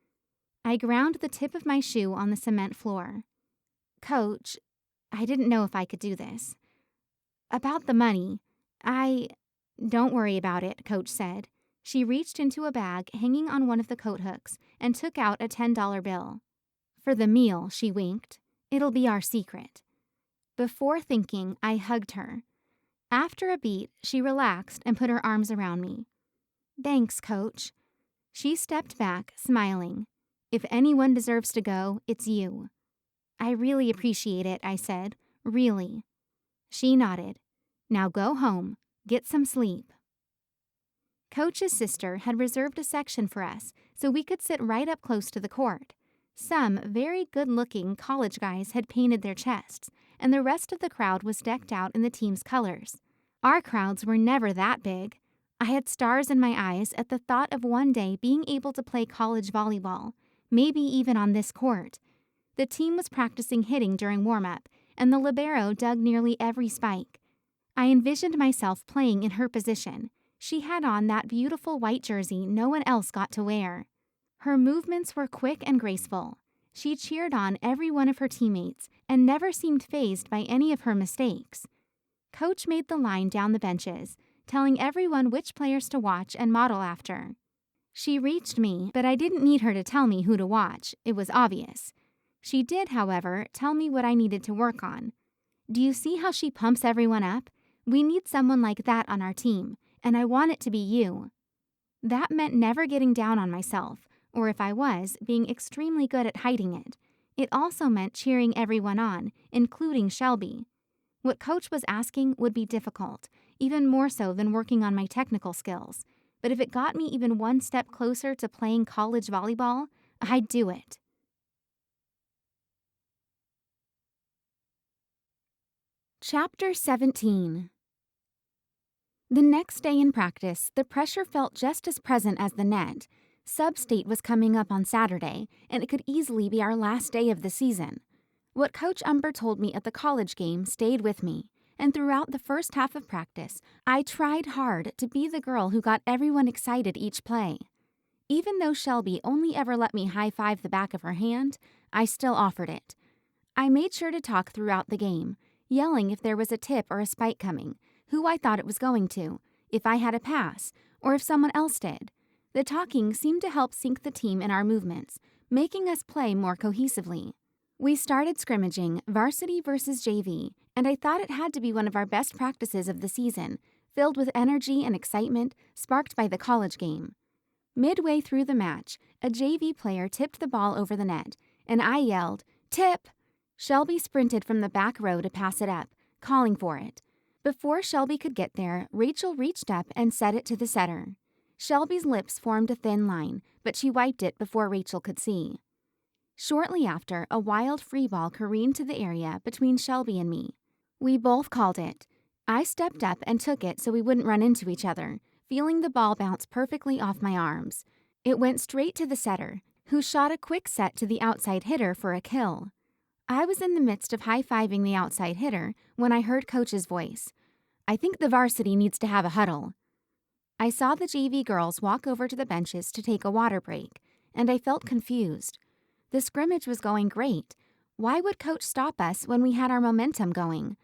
I ground the tip of my shoe on the cement floor. "Coach, I didn't know if I could do this. About the money, Don't worry about it," Coach said. She reached into a bag hanging on one of the coat hooks and took out a $10 bill. "For the meal," she winked. "It'll be our secret." Before thinking, I hugged her. After a beat, she relaxed and put her arms around me. "Thanks, Coach." She stepped back, smiling. "If anyone deserves to go, it's you." "I really appreciate it," I said. "Really." She nodded. "Now go home. Get some sleep." Coach's sister had reserved a section for us so we could sit right up close to the court. Some very good-looking college guys had painted their chests, and the rest of the crowd was decked out in the team's colors. Our crowds were never that big. I had stars in my eyes at the thought of one day being able to play college volleyball, maybe even on this court. The team was practicing hitting during warm-up, and the libero dug nearly every spike. I envisioned myself playing in her position. She had on that beautiful white jersey no one else got to wear. Her movements were quick and graceful. She cheered on every one of her teammates and never seemed fazed by any of her mistakes. Coach made the line down the benches, telling everyone which players to watch and model after. She reached me, but I didn't need her to tell me who to watch. It was obvious. She did, however, tell me what I needed to work on. "Do you see how she pumps everyone up? We need someone like that on our team, and I want it to be you." That meant never getting down on myself, or if I was, being extremely good at hiding it. It also meant cheering everyone on, including Shelby. What Coach was asking would be difficult, even more so than working on my technical skills. But if it got me even one step closer to playing college volleyball, I'd do it. Chapter 17. The next day in practice, the pressure felt just as present as the net. Sub-state was coming up on Saturday, and it could easily be our last day of the season. What Coach Umber told me at the college game stayed with me, and throughout the first half of practice, I tried hard to be the girl who got everyone excited each play. Even though Shelby only ever let me high-five the back of her hand, I still offered it. I made sure to talk throughout the game, yelling if there was a tip or a spike coming, who I thought it was going to, if I had a pass, or if someone else did. The talking seemed to help sync the team in our movements, making us play more cohesively. We started scrimmaging, varsity versus JV, and I thought it had to be one of our best practices of the season, filled with energy and excitement sparked by the college game. Midway through the match, a JV player tipped the ball over the net, and I yelled, "Tip!" Shelby sprinted from the back row to pass it up, calling for it. Before Shelby could get there, Rachel reached up and set it to the setter. Shelby's lips formed a thin line, but she wiped it before Rachel could see. Shortly after, a wild free ball careened to the area between Shelby and me. We both called it. I stepped up and took it so we wouldn't run into each other, feeling the ball bounce perfectly off my arms. It went straight to the setter, who shot a quick set to the outside hitter for a kill. I was in the midst of high-fiving the outside hitter when I heard Coach's voice. I think the varsity needs to have a huddle." I saw the JV girls walk over to the benches to take a water break, and I felt confused. The scrimmage was going great. Why would Coach stop us when we had our momentum going?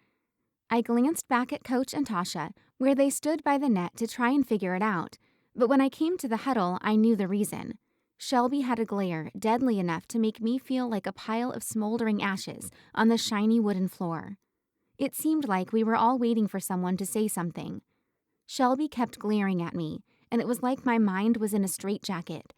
I glanced back at Coach and Tasha, where they stood by the net to try and figure it out, but when I came to the huddle, I knew the reason. Shelby had a glare deadly enough to make me feel like a pile of smoldering ashes on the shiny wooden floor. It seemed like we were all waiting for someone to say something. Shelby kept glaring at me, and it was like my mind was in a straitjacket.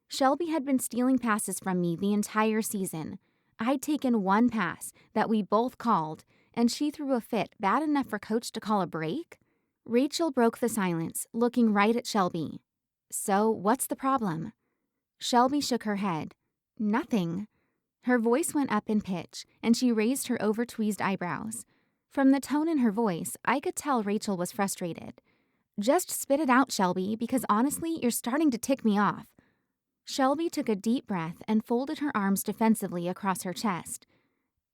Shelby had been stealing passes from me the entire season. I'd taken one pass that we both called, and she threw a fit bad enough for Coach to call a break? Rachel broke the silence, looking right at Shelby. "So, what's the problem?" Shelby shook her head. "Nothing." Her voice went up in pitch, and she raised her over-tweezed eyebrows. From the tone in her voice, I could tell Rachel was frustrated. "Just spit it out, Shelby, because honestly, you're starting to tick me off." Shelby took a deep breath and folded her arms defensively across her chest.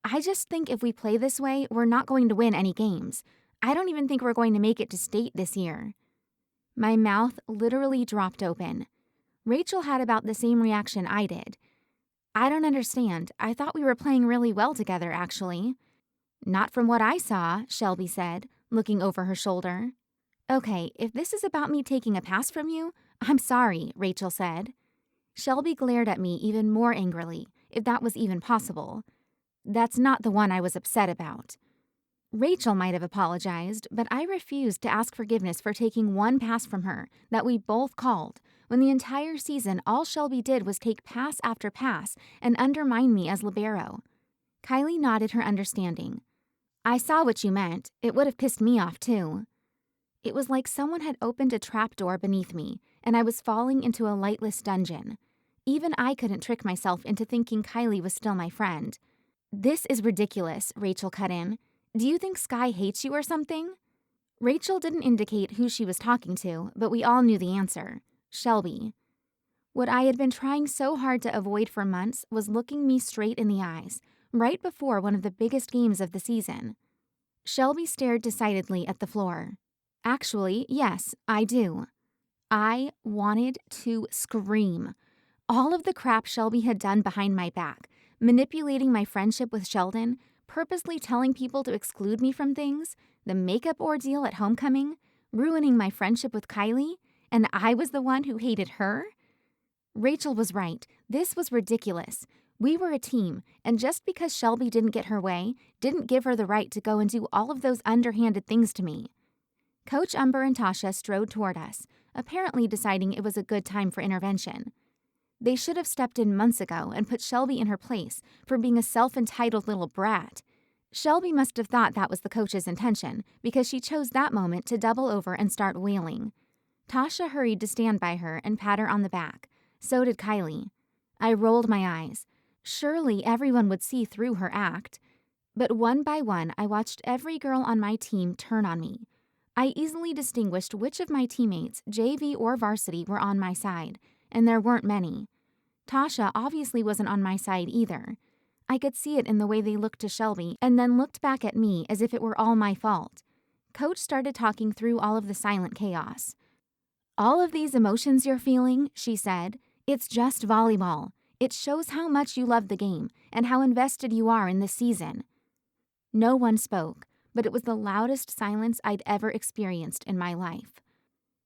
"I just think if we play this way, we're not going to win any games. I don't even think we're going to make it to state this year." My mouth literally dropped open. Rachel had about the same reaction I did. "I don't understand. I thought we were playing really well together, actually." "Not from what I saw," Shelby said, looking over her shoulder. "Okay, if this is about me taking a pass from you, I'm sorry," Rachel said. Shelby glared at me even more angrily, if that was even possible. "That's not the one I was upset about." Rachel might have apologized, but I refused to ask forgiveness for taking one pass from her that we both called, when the entire season all Shelby did was take pass after pass and undermine me as libero. Kylie nodded her understanding. "I saw what you meant. It would have pissed me off, too." It was like someone had opened a trapdoor beneath me, and I was falling into a lightless dungeon. Even I couldn't trick myself into thinking Kylie was still my friend. "This is ridiculous," Rachel cut in. "Do you think Skye hates you or something?" Rachel didn't indicate who she was talking to, but we all knew the answer. Shelby. What I had been trying so hard to avoid for months was looking me straight in the eyes, right before one of the biggest games of the season. Shelby stared decidedly at the floor. "Actually, yes, I do." I wanted to scream. All of the crap Shelby had done behind my back, manipulating my friendship with Sheldon, purposely telling people to exclude me from things, the makeup ordeal at homecoming, ruining my friendship with Kylie, and I was the one who hated her? Rachel was right. This was ridiculous. We were a team, and just because Shelby didn't get her way, didn't give her the right to go and do all of those underhanded things to me. Coach Umber and Tasha strode toward us, apparently deciding it was a good time for intervention. They should have stepped in months ago and put Shelby in her place for being a self-entitled little brat. Shelby must have thought that was the coach's intention because she chose that moment to double over and start wailing. Tasha hurried to stand by her and pat her on the back. So did Kylie. I rolled my eyes. Surely everyone would see through her act. But one by one, I watched every girl on my team turn on me. I easily distinguished which of my teammates, JV or varsity, were on my side, and there weren't many. Tasha obviously wasn't on my side either. I could see it in the way they looked to Shelby and then looked back at me as if it were all my fault. Coach started talking through all of the silent chaos. "All of these emotions you're feeling," she said, "it's just volleyball. It shows how much you love the game and how invested you are in this season." No one spoke, but it was the loudest silence I'd ever experienced in my life.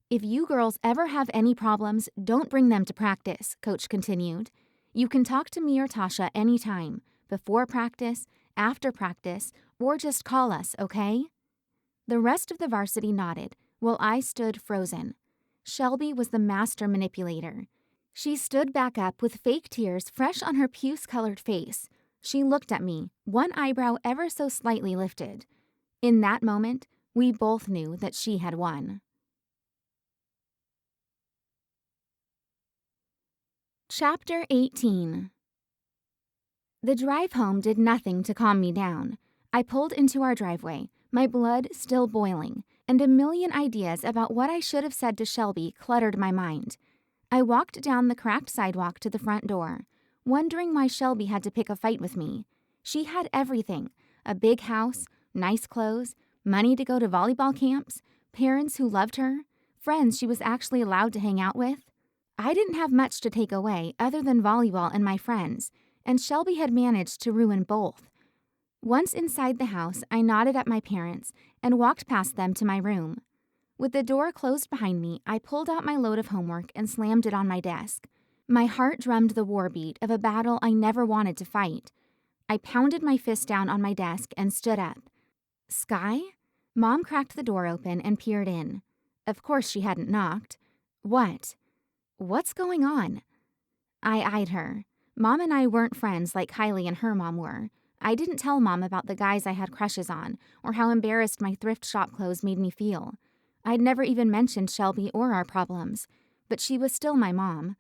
"If you girls ever have any problems, don't bring them to practice," Coach continued. "You can talk to me or Tasha anytime, before practice, after practice, or just call us, okay?" The rest of the varsity nodded, while I stood frozen. Shelby was the master manipulator. She stood back up with fake tears fresh on her puce-colored face. She looked at me, one eyebrow ever so slightly lifted. In that moment, we both knew that she had won. Chapter 18. The drive home did nothing to calm me down. I pulled into our driveway, my blood still boiling, and a million ideas about what I should have said to Shelby cluttered my mind. I walked down the cracked sidewalk to the front door, wondering why Shelby had to pick a fight with me. She had everything: a big house, nice clothes, money to go to volleyball camps, parents who loved her, friends she was actually allowed to hang out with. I didn't have much to take away other than volleyball and my friends, and Shelby had managed to ruin both. Once inside the house, I nodded at my parents and walked past them to my room. With the door closed behind me, I pulled out my load of homework and slammed it on my desk. My heart drummed the war beat of a battle I never wanted to fight. I pounded my fist down on my desk and stood up. Skye? Mom cracked the door open and peered in. Of course she hadn't knocked. What? What's going on? I eyed her. Mom and I weren't friends like Kylie and her mom were. I didn't tell Mom about the guys I had crushes on or how embarrassed my thrift shop clothes made me feel. I'd never even mentioned Shelby or our problems, but she was still my mom.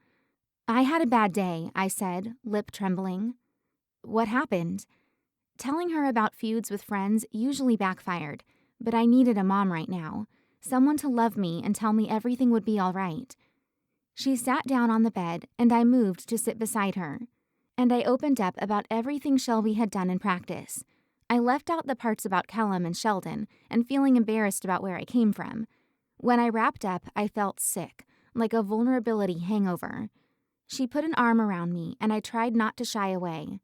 I had a bad day, I said, lip trembling. What happened? Telling her about feuds with friends usually backfired, but I needed a mom right now, someone to love me and tell me everything would be all right. She sat down on the bed, and I moved to sit beside her. And I opened up about everything Shelby had done in practice. I left out the parts about Callum and Sheldon and feeling embarrassed about where I came from. When I wrapped up, I felt sick, like a vulnerability hangover. She put an arm around me, and I tried not to shy away.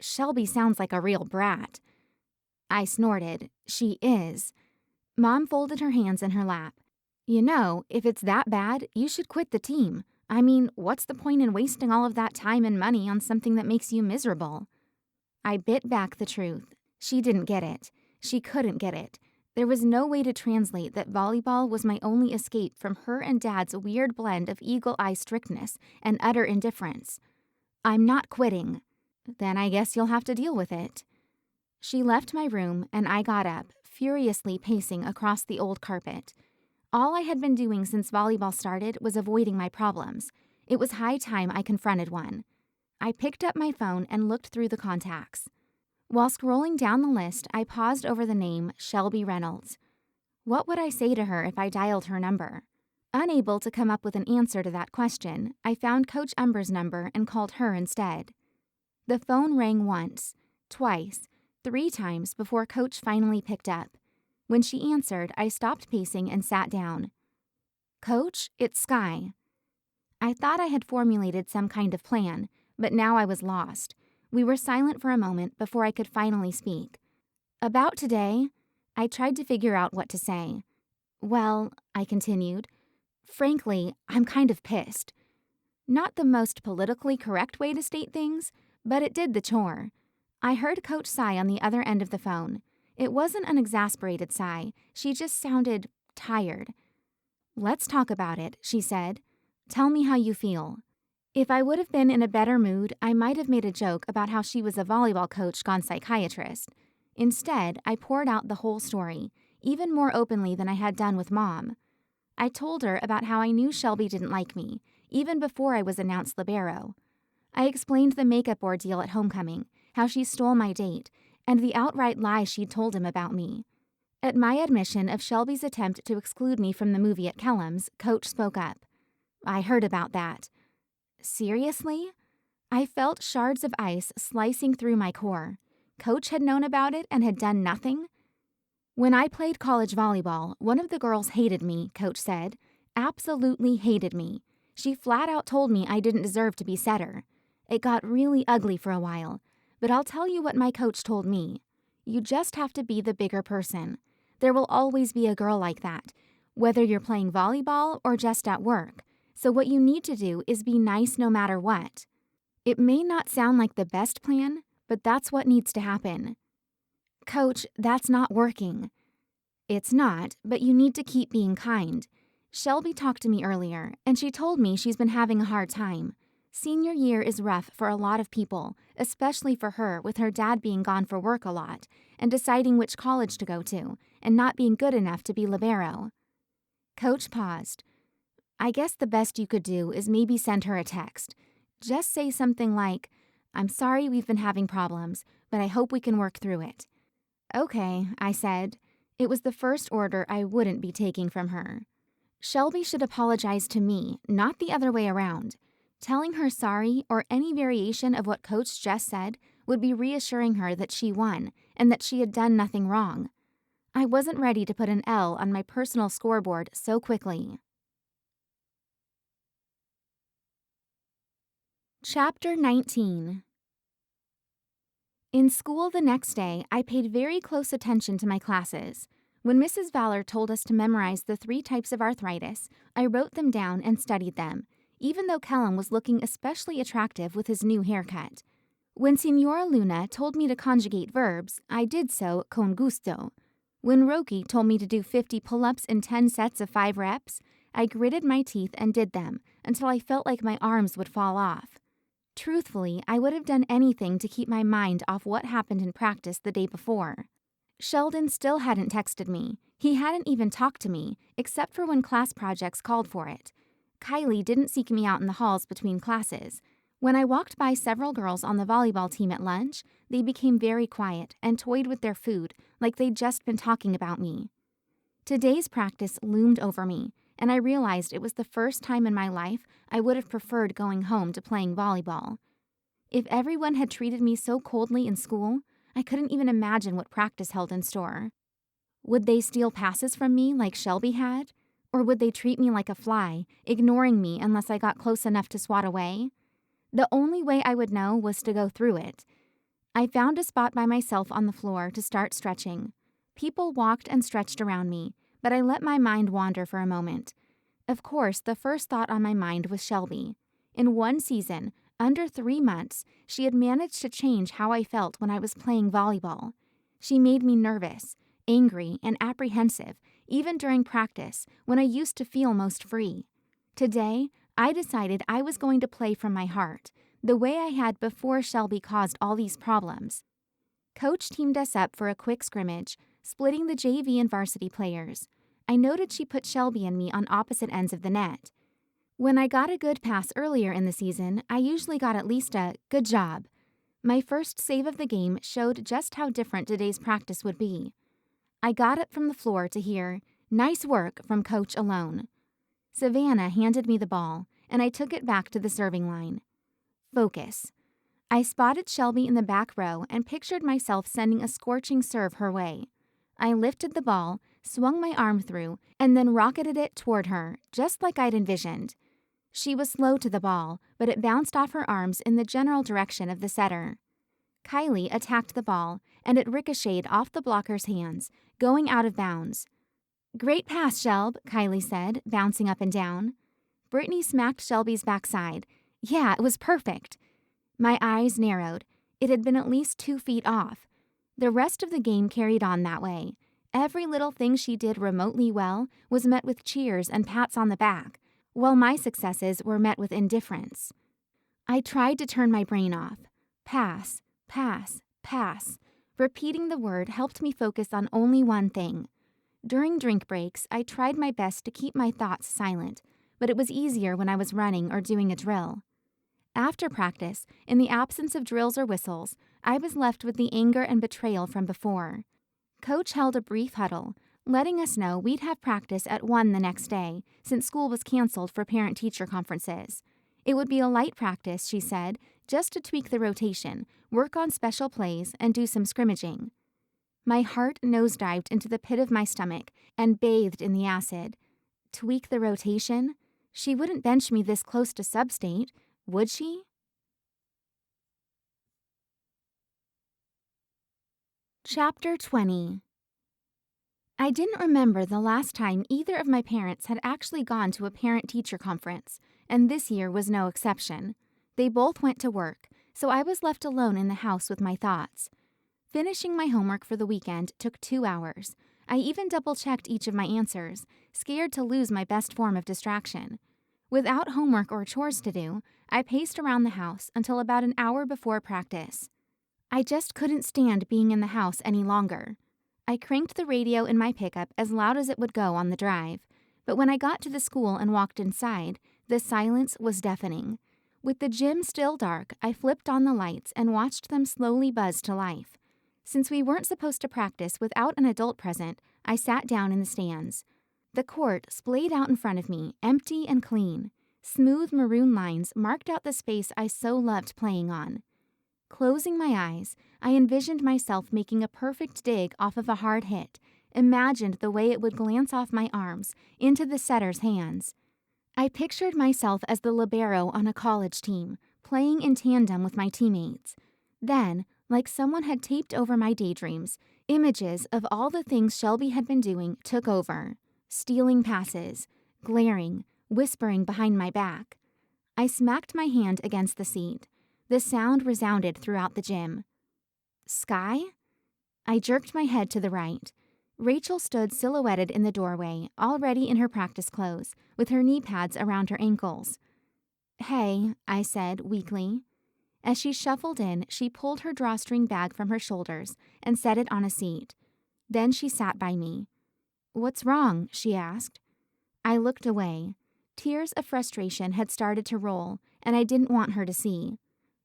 Shelby sounds like a real brat. I snorted. She is. Mom folded her hands in her lap. You know, if it's that bad, you should quit the team. I mean, what's the point in wasting all of that time and money on something that makes you miserable? I bit back the truth. She didn't get it. She couldn't get it. There was no way to translate that volleyball was my only escape from her and Dad's weird blend of eagle-eye strictness and utter indifference. I'm not quitting. Then I guess you'll have to deal with it. She left my room, and I got up, furiously pacing across the old carpet. All I had been doing since volleyball started was avoiding my problems. It was high time I confronted one. I picked up my phone and looked through the contacts. While scrolling down the list, I paused over the name Shelby Reynolds. What would I say to her if I dialed her number? Unable to come up with an answer to that question, I found Coach Umber's number and called her instead. The phone rang once, twice, 3 times before Coach finally picked up. When she answered, I stopped pacing and sat down. Coach, it's Skye. I thought I had formulated some kind of plan, but now I was lost. We were silent for a moment before I could finally speak. About today, I tried to figure out what to say. Well, I continued, frankly, I'm kind of pissed. Not the most politically correct way to state things, but it did the chore. I heard Coach sigh on the other end of the phone. It wasn't an exasperated sigh. She just sounded tired. Let's talk about it, she said. Tell me how you feel. If I would have been in a better mood, I might have made a joke about how she was a volleyball coach gone psychiatrist. Instead, I poured out the whole story, even more openly than I had done with Mom. I told her about how I knew Shelby didn't like me, even before I was announced libero. I explained the makeup ordeal at homecoming, how she stole my date, and the outright lie she'd told him about me. At my admission of Shelby's attempt to exclude me from the movie at Callum's, Coach spoke up. I heard about that. Seriously? I felt shards of ice slicing through my core. Coach had known about it and had done nothing? When I played college volleyball, one of the girls hated me, Coach said. Absolutely hated me. She flat out told me I didn't deserve to be setter. It got really ugly for a while, but I'll tell you what my coach told me. You just have to be the bigger person. There will always be a girl like that, whether you're playing volleyball or just at work. So what you need to do is be nice no matter what. It may not sound like the best plan, but that's what needs to happen. Coach, that's not working. It's not, but you need to keep being kind. Shelby talked to me earlier, and she told me she's been having a hard time. Senior year is rough for a lot of people, especially for her with her dad being gone for work a lot, and deciding which college to go to, and not being good enough to be libero. Coach paused. I guess the best you could do is maybe send her a text. Just say something like, I'm sorry we've been having problems, but I hope we can work through it. Okay, I said. It was the first order I wouldn't be taking from her. Shelby should apologize to me, not the other way around. Telling her sorry or any variation of what Coach just said would be reassuring her that she won and that she had done nothing wrong. I wasn't ready to put an L on my personal scoreboard so quickly. Chapter 19. In school the next day, I paid very close attention to my classes. When Mrs. Valor told us to memorize the 3 types of arthritis, I wrote them down and studied them, even though Callum was looking especially attractive with his new haircut. When Signora Luna told me to conjugate verbs, I did so con gusto. When Roki told me to do 50 pull-ups in 10 sets of 5 reps, I gritted my teeth and did them until I felt like my arms would fall off. Truthfully, I would have done anything to keep my mind off what happened in practice the day before. Sheldon still hadn't texted me. He hadn't even talked to me, except for when class projects called for it. Kylie didn't seek me out in the halls between classes. When I walked by several girls on the volleyball team at lunch, they became very quiet and toyed with their food like they'd just been talking about me. Today's practice loomed over me, and I realized it was the first time in my life I would have preferred going home to playing volleyball. If everyone had treated me so coldly in school, I couldn't even imagine what practice held in store. Would they steal passes from me like Shelby had? Or would they treat me like a fly, ignoring me unless I got close enough to swat away? The only way I would know was to go through it. I found a spot by myself on the floor to start stretching. People walked and stretched around me, but I let my mind wander for a moment. Of course, the first thought on my mind was Shelby. In one season, under 3 months, she had managed to change how I felt when I was playing volleyball. She made me nervous, angry, and apprehensive, even during practice, when I used to feel most free. Today, I decided I was going to play from my heart, the way I had before Shelby caused all these problems. Coach teamed us up for a quick scrimmage, splitting the JV and varsity players. I noted she put Shelby and me on opposite ends of the net. When I got a good pass earlier in the season, I usually got at least a good job. My first save of the game showed just how different today's practice would be. I got up from the floor to hear, "Nice work," from Coach alone. Savannah handed me the ball, and I took it back to the serving line. Focus. I spotted Shelby in the back row and pictured myself sending a scorching serve her way. I lifted the ball, swung my arm through, and then rocketed it toward her, just like I'd envisioned. She was slow to the ball, but it bounced off her arms in the general direction of the setter. Kylie attacked the ball, and it ricocheted off the blocker's hands, going out of bounds. "Great pass, Shelb," Kylie said, bouncing up and down. Brittany smacked Shelby's backside. "Yeah, it was perfect." My eyes narrowed. It had been at least 2 feet off. The rest of the game carried on that way. Every little thing she did remotely well was met with cheers and pats on the back, while my successes were met with indifference. I tried to turn my brain off. Pass, pass, pass. Repeating the word helped me focus on only one thing. During drink breaks, I tried my best to keep my thoughts silent, but it was easier when I was running or doing a drill. After practice, in the absence of drills or whistles, I was left with the anger and betrayal from before. Coach held a brief huddle, letting us know we'd have practice at 1 the next day, since school was canceled for parent-teacher conferences. It would be a light practice, she said, just to tweak the rotation, work on special plays, and do some scrimmaging. My heart nosedived into the pit of my stomach and bathed in the acid. Tweak the rotation? She wouldn't bench me this close to sub-state, would she? Chapter 20. I didn't remember the last time either of my parents had actually gone to a parent-teacher conference, and this year was no exception. They both went to work, so I was left alone in the house with my thoughts. Finishing my homework for the weekend took 2 hours. I even double-checked each of my answers, scared to lose my best form of distraction. Without homework or chores to do, I paced around the house until about an hour before practice. I just couldn't stand being in the house any longer. I cranked the radio in my pickup as loud as it would go on the drive, but when I got to the school and walked inside, the silence was deafening. With the gym still dark, I flipped on the lights and watched them slowly buzz to life. Since we weren't supposed to practice without an adult present, I sat down in the stands. The court splayed out in front of me, empty and clean. Smooth maroon lines marked out the space I so loved playing on. Closing my eyes, I envisioned myself making a perfect dig off of a hard hit, imagined the way it would glance off my arms into the setter's hands. I pictured myself as the libero on a college team, playing in tandem with my teammates. Then, like someone had taped over my daydreams, images of all the things Shelby had been doing took over. Stealing passes, glaring, whispering behind my back. I smacked my hand against the seat. The sound resounded throughout the gym. Skye? I jerked my head to the right. Rachel stood silhouetted in the doorway, already in her practice clothes, with her knee pads around her ankles. Hey, I said weakly. As she shuffled in, she pulled her drawstring bag from her shoulders and set it on a seat. Then she sat by me. What's wrong? She asked. I looked away. Tears of frustration had started to roll, and I didn't want her to see.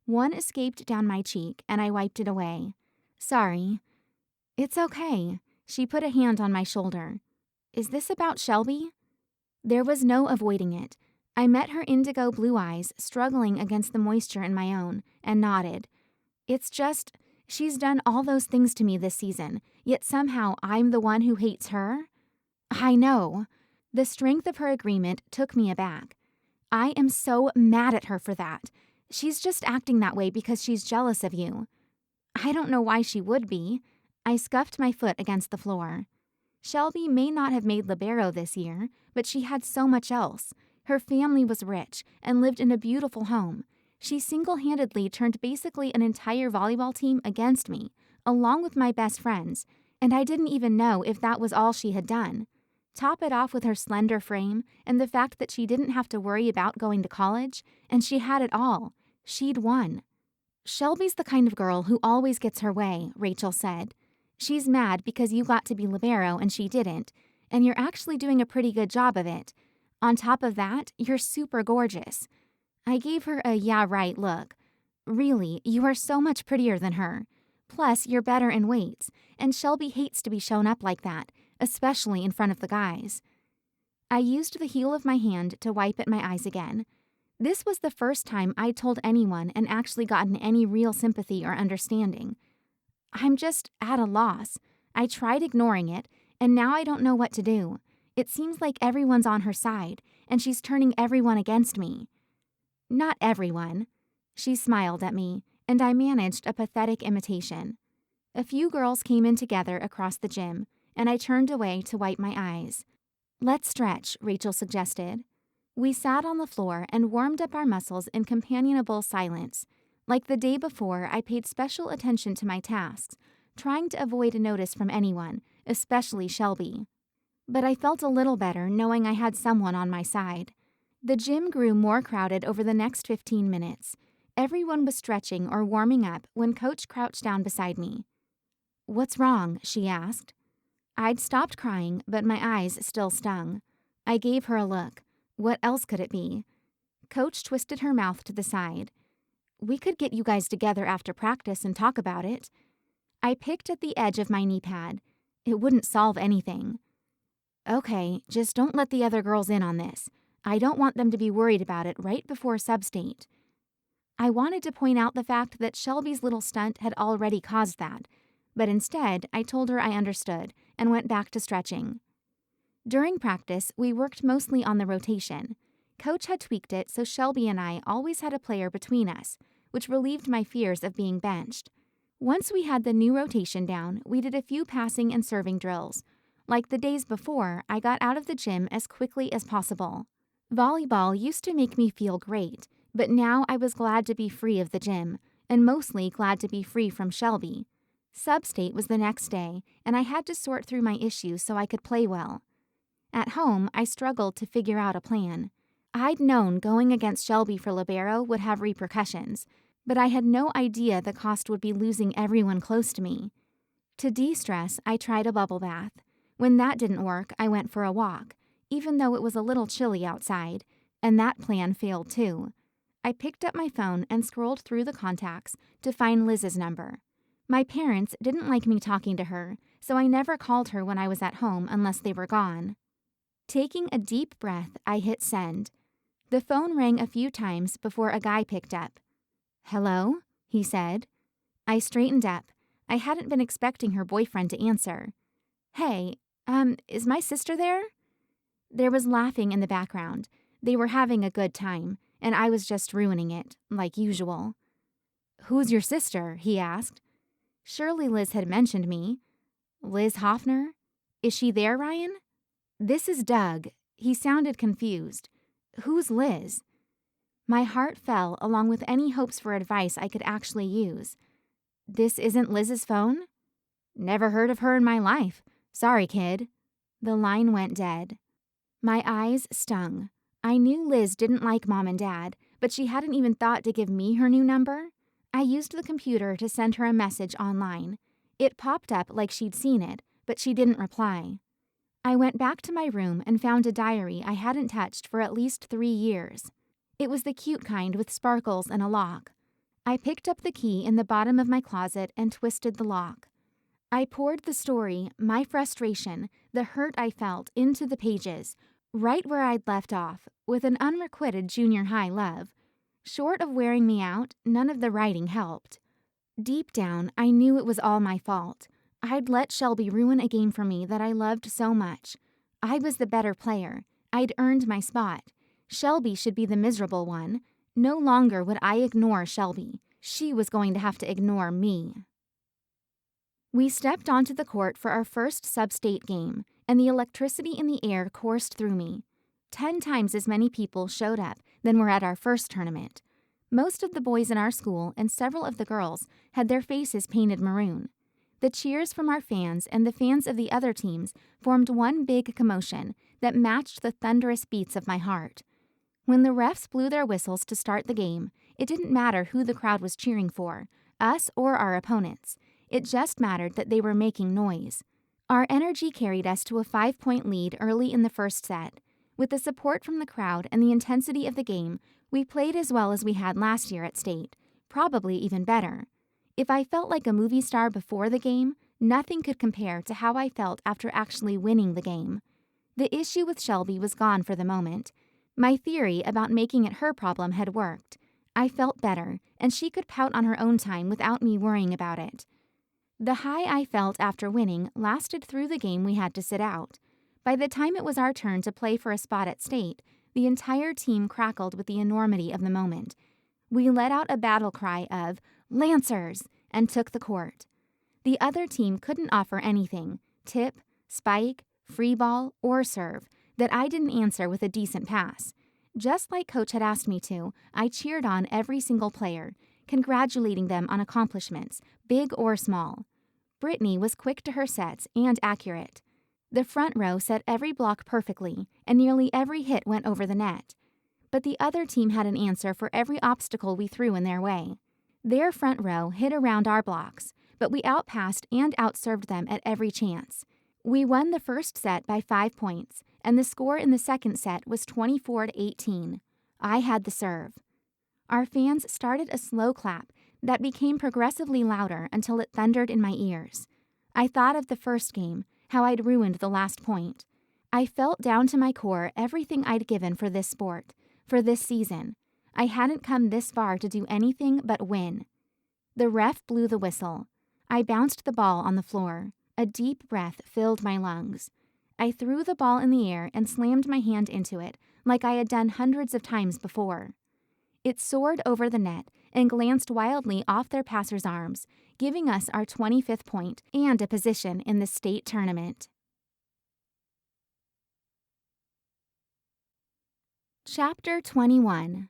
One escaped down my cheek, and I wiped it away. Sorry. It's okay. She put a hand on my shoulder. Is this about Shelby? There was no avoiding it. I met her indigo blue eyes struggling against the moisture in my own, and nodded. It's just, she's done all those things to me this season, yet somehow I'm the one who hates her? I know. The strength of her agreement took me aback. I am so mad at her for that. She's just acting that way because she's jealous of you. I don't know why she would be. I scuffed my foot against the floor. Shelby may not have made libero this year, but she had so much else. Her family was rich and lived in a beautiful home. She single-handedly turned basically an entire volleyball team against me, along with my best friends, and I didn't even know if that was all she had done. Top it off with her slender frame and the fact that she didn't have to worry about going to college, and she had it all. She'd won. Shelby's the kind of girl who always gets her way, Rachel said. She's mad because you got to be libero and she didn't, and you're actually doing a pretty good job of it. On top of that, you're super gorgeous. I gave her a yeah right look. Really, you are so much prettier than her. Plus, you're better in weights, and Shelby hates to be shown up like that, especially in front of the guys. I used the heel of my hand to wipe at my eyes again. This was the first time I'd told anyone and actually gotten any real sympathy or understanding. I'm just at a loss. I tried ignoring it, and now I don't know what to do. It seems like everyone's on her side, and she's turning everyone against me. Not everyone. She smiled at me, and I managed a pathetic imitation. A few girls came in together across the gym, and I turned away to wipe my eyes. Let's stretch, Rachel suggested. We sat on the floor and warmed up our muscles in companionable silence. Like the day before, I paid special attention to my tasks, trying to avoid a notice from anyone, especially Shelby. But I felt a little better knowing I had someone on my side. The gym grew more crowded over the next 15 minutes. Everyone was stretching or warming up when Coach crouched down beside me. What's wrong? She asked. I'd stopped crying, but my eyes still stung. I gave her a look. What else could it be? Coach twisted her mouth to the side. We could get you guys together after practice and talk about it. I picked at the edge of my knee pad. It wouldn't solve anything. Okay, just don't let the other girls in on this. I don't want them to be worried about it right before sub-state. I wanted to point out the fact that Shelby's little stunt had already caused that, but instead I told her I understood and went back to stretching. During practice, we worked mostly on the rotation. Coach had tweaked it so Shelby and I always had a player between us, which relieved my fears of being benched. Once we had the new rotation down, we did a few passing and serving drills. Like the days before, I got out of the gym as quickly as possible. Volleyball used to make me feel great, but now I was glad to be free of the gym, and mostly glad to be free from Shelby. Sub-state was the next day, and I had to sort through my issues so I could play well. At home, I struggled to figure out a plan. I'd known going against Shelby for libero would have repercussions, but I had no idea the cost would be losing everyone close to me. To de-stress, I tried a bubble bath. When that didn't work, I went for a walk, even though it was a little chilly outside, and that plan failed too. I picked up my phone and scrolled through the contacts to find Liz's number. My parents didn't like me talking to her, so I never called her when I was at home unless they were gone. Taking a deep breath, I hit send. The phone rang a few times before a guy picked up. Hello? He said. I straightened up. I hadn't been expecting her boyfriend to answer. Hey, is my sister there? There was laughing in the background. They were having a good time, and I was just ruining it, like usual. Who's your sister? He asked. Surely Liz had mentioned me. Liz Hoffner? Is she there, Ryan? This is Doug. He sounded confused. Who's Liz? My heart fell along with any hopes for advice I could actually use. This isn't Liz's phone? Never heard of her in my life. Sorry, kid. The line went dead. My eyes stung. I knew Liz didn't like Mom and Dad, but she hadn't even thought to give me her new number. I used the computer to send her a message online. It popped up like she'd seen it, but she didn't reply. I went back to my room and found a diary I hadn't touched for at least 3 years. It was the cute kind with sparkles and a lock. I picked up the key in the bottom of my closet and twisted the lock. I poured the story, my frustration, the hurt I felt into the pages, right where I'd left off, with an unrequited junior high love. Short of wearing me out, none of the writing helped. Deep down, I knew it was all my fault. I'd let Shelby ruin a game for me that I loved so much. I was the better player. I'd earned my spot. Shelby should be the miserable one. No longer would I ignore Shelby. She was going to have to ignore me. We stepped onto the court for our first sub-state game, and the electricity in the air coursed through me. 10 times as many people showed up than were at our first tournament. Most of the boys in our school and several of the girls had their faces painted maroon. The cheers from our fans and the fans of the other teams formed one big commotion that matched the thunderous beats of my heart. When the refs blew their whistles to start the game, it didn't matter who the crowd was cheering for, us or our opponents. It just mattered that they were making noise. Our energy carried us to a 5-point lead early in the first set. With the support from the crowd and the intensity of the game, we played as well as we had last year at state, probably even better. If I felt like a movie star before the game, nothing could compare to how I felt after actually winning the game. The issue with Shelby was gone for the moment. My theory about making it her problem had worked. I felt better, and she could pout on her own time without me worrying about it. The high I felt after winning lasted through the game we had to sit out. By the time it was our turn to play for a spot at state, the entire team crackled with the enormity of the moment. We let out a battle cry of, "Lancers!" and took the court. The other team couldn't offer anything, tip, spike, free ball, or serve, that I didn't answer with a decent pass. Just like Coach had asked me to, I cheered on every single player, congratulating them on accomplishments, big or small. Brittany was quick to her sets and accurate. The front row set every block perfectly, and nearly every hit went over the net. But the other team had an answer for every obstacle we threw in their way. Their front row hit around our blocks, but we outpassed and outserved them at every chance. We won the first set by 5 points, and the score in the second set was 24-18. I had the serve. Our fans started a slow clap that became progressively louder until it thundered in my ears. I thought of the first game, how I'd ruined the last point. I felt down to my core everything I'd given for this sport, for this season. I hadn't come this far to do anything but win. The ref blew the whistle. I bounced the ball on the floor. A deep breath filled my lungs. I threw the ball in the air and slammed my hand into it, like I had done hundreds of times before. It soared over the net and glanced wildly off their passers' arms, giving us our 25th point and a position in the state tournament. Chapter 21.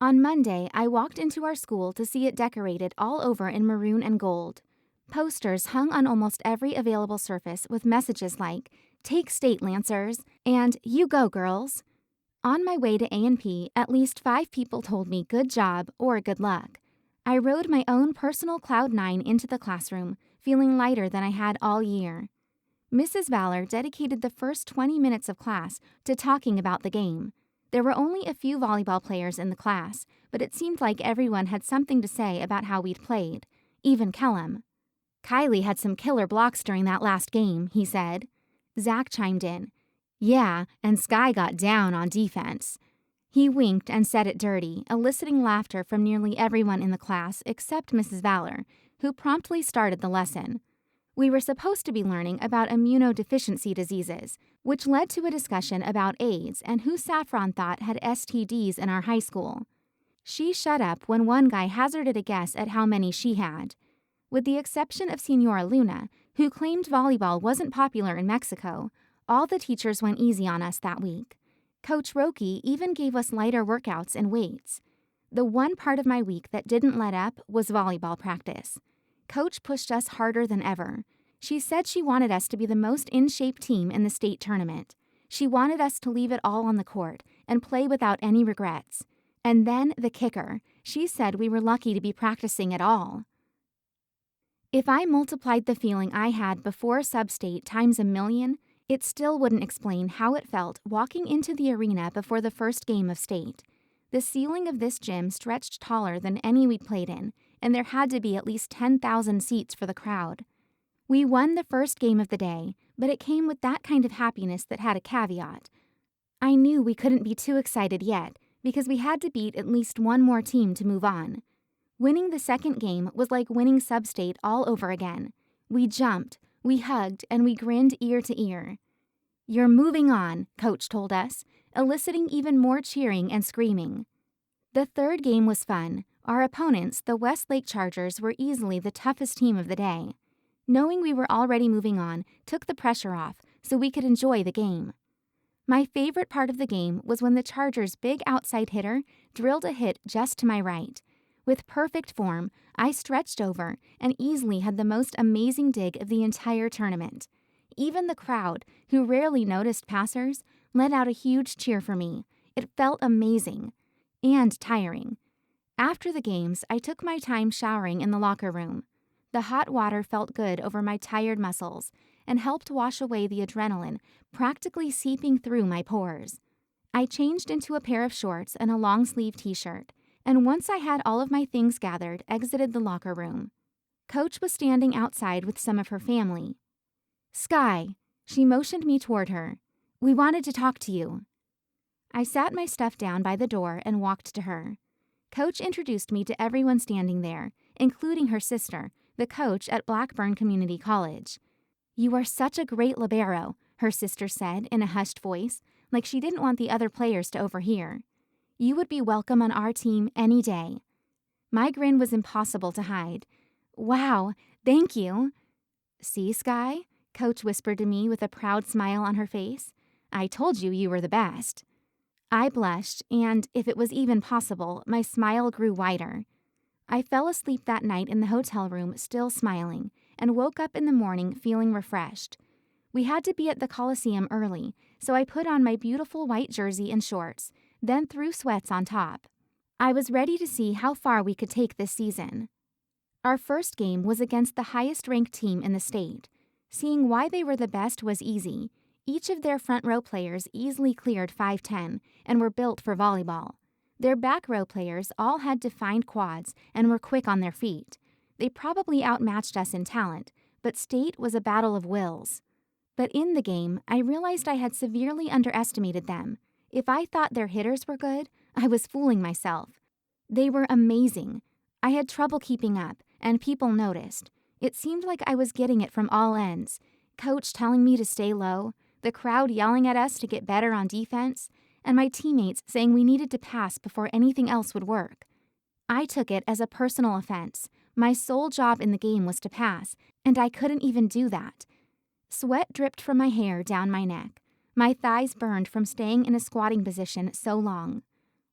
On Monday, I walked into our school to see it decorated all over in maroon and gold. Posters hung on almost every available surface with messages like, "Take state, Lancers," and "You go, girls." On my way to A&P, at least 5 people told me good job or good luck. I rode my own personal Cloud 9 into the classroom, feeling lighter than I had all year. Mrs. Valor dedicated the first 20 minutes of class to talking about the game. There were only a few volleyball players in the class, but it seemed like everyone had something to say about how we'd played, even Callum. "Kylie had some killer blocks during that last game," he said. Zach chimed in. "Yeah, and Skye got down on defense." He winked and said it dirty, eliciting laughter from nearly everyone in the class except Mrs. Valor, who promptly started the lesson. We were supposed to be learning about immunodeficiency diseases, which led to a discussion about AIDS and who Saffron thought had STDs in our high school. She shut up when one guy hazarded a guess at how many she had. With the exception of Senora Luna, who claimed volleyball wasn't popular in Mexico, all the teachers went easy on us that week. Coach Roki even gave us lighter workouts and weights. The one part of my week that didn't let up was volleyball practice. Coach pushed us harder than ever. She said she wanted us to be the most in-shape team in the state tournament. She wanted us to leave it all on the court and play without any regrets. And then the kicker. She said we were lucky to be practicing at all. If I multiplied the feeling I had before sub-state times 1,000,000, it still wouldn't explain how it felt walking into the arena before the first game of state. The ceiling of this gym stretched taller than any we'd played in, and there had to be at least 10,000 seats for the crowd. We won the first game of the day, but it came with that kind of happiness that had a caveat. I knew we couldn't be too excited yet, because we had to beat at least one more team to move on. Winning the second game was like winning sub-state all over again. We jumped, we hugged, and we grinned ear to ear. "You're moving on," Coach told us, eliciting even more cheering and screaming. The third game was fun. Our opponents, the Westlake Chargers, were easily the toughest team of the day. Knowing we were already moving on took the pressure off so we could enjoy the game. My favorite part of the game was when the Chargers' big outside hitter drilled a hit just to my right. With perfect form, I stretched over and easily had the most amazing dig of the entire tournament. Even the crowd, who rarely noticed passers, let out a huge cheer for me. It felt amazing. And tiring. After the games, I took my time showering in the locker room. The hot water felt good over my tired muscles and helped wash away the adrenaline practically seeping through my pores. I changed into a pair of shorts and a long-sleeve t-shirt, and once I had all of my things gathered, exited the locker room. Coach was standing outside with some of her family. "Skye," she motioned me toward her. "We wanted to talk to you." I sat my stuff down by the door and walked to her. Coach introduced me to everyone standing there, including her sister, the coach at Blackburn Community College. "You are such a great libero," her sister said in a hushed voice, like she didn't want the other players to overhear. "You would be welcome on our team any day." My grin was impossible to hide. "Wow, thank you." "See, Skye?" Coach whispered to me with a proud smile on her face. "I told you you were the best." I blushed, and, if it was even possible, my smile grew wider. I fell asleep that night in the hotel room still smiling, and woke up in the morning feeling refreshed. We had to be at the Coliseum early, so I put on my beautiful white jersey and shorts, then threw sweats on top. I was ready to see how far we could take this season. Our first game was against the highest-ranked team in the state. Seeing why they were the best was easy. Each of their front row players easily cleared 5'10" and were built for volleyball. Their back row players all had defined quads and were quick on their feet. They probably outmatched us in talent, but state was a battle of wills. But in the game, I realized I had severely underestimated them. If I thought their hitters were good, I was fooling myself. They were amazing. I had trouble keeping up, and people noticed. It seemed like I was getting it from all ends. Coach telling me to stay low, the crowd yelling at us to get better on defense, and my teammates saying we needed to pass before anything else would work. I took it as a personal offense. My sole job in the game was to pass, and I couldn't even do that. Sweat dripped from my hair down my neck. My thighs burned from staying in a squatting position so long.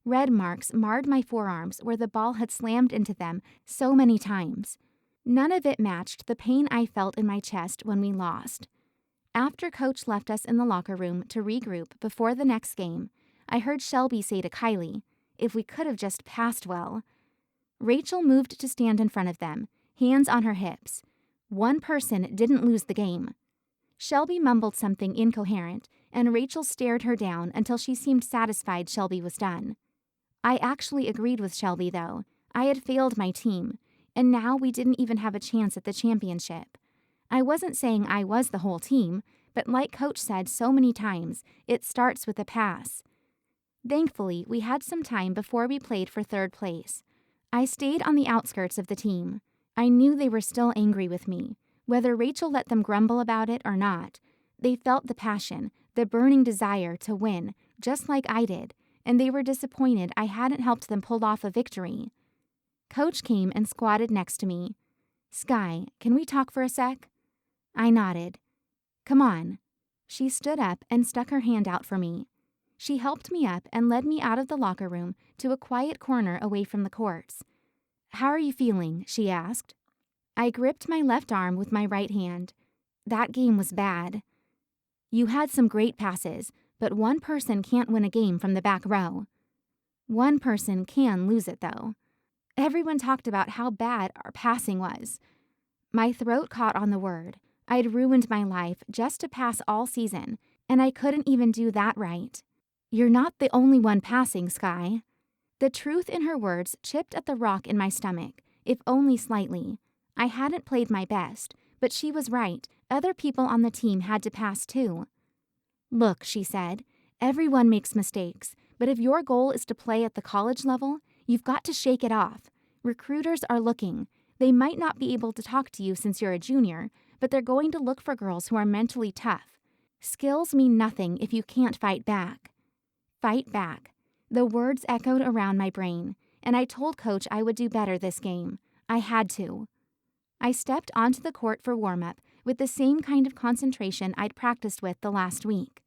Red marks marred my forearms where the ball had slammed into them so many times. None of it matched the pain I felt in my chest when we lost. After Coach left us in the locker room to regroup before the next game, I heard Shelby say to Kylie, "If we could have just passed well." Rachel moved to stand in front of them, hands on her hips. One person didn't lose the game. Shelby mumbled something incoherent, and Rachel stared her down until she seemed satisfied Shelby was done. I actually agreed with Shelby, though. I had failed my team, and now we didn't even have a chance at the championship. I wasn't saying I was the whole team, but like Coach said so many times, it starts with a pass. Thankfully, we had some time before we played for third place. I stayed on the outskirts of the team. I knew they were still angry with me. Whether Rachel let them grumble about it or not, they felt the passion, the burning desire to win, just like I did, and they were disappointed I hadn't helped them pull off a victory. Coach came and squatted next to me. "Skye, can we talk for a sec?" I nodded. "Come on." She stood up and stuck her hand out for me. She helped me up and led me out of the locker room to a quiet corner away from the courts. "How are you feeling?" she asked. I gripped my left arm with my right hand. "That game was bad." "You had some great passes, but one person can't win a game from the back row." "One person can lose it, though." Everyone talked about how bad our passing was. My throat caught on the word. I'd ruined my life just to pass all season, and I couldn't even do that right. "You're not the only one passing, Skye." The truth in her words chipped at the rock in my stomach, if only slightly. I hadn't played my best, but she was right. Other people on the team had to pass too. "Look," she said, "everyone makes mistakes, but if your goal is to play at the college level, you've got to shake it off. Recruiters are looking. They might not be able to talk to you since you're a junior, but they're going to look for girls who are mentally tough. Skills mean nothing if you can't fight back." Fight back. The words echoed around my brain, and I told Coach I would do better this game. I had to. I stepped onto the court for warm-up with the same kind of concentration I'd practiced with the last week.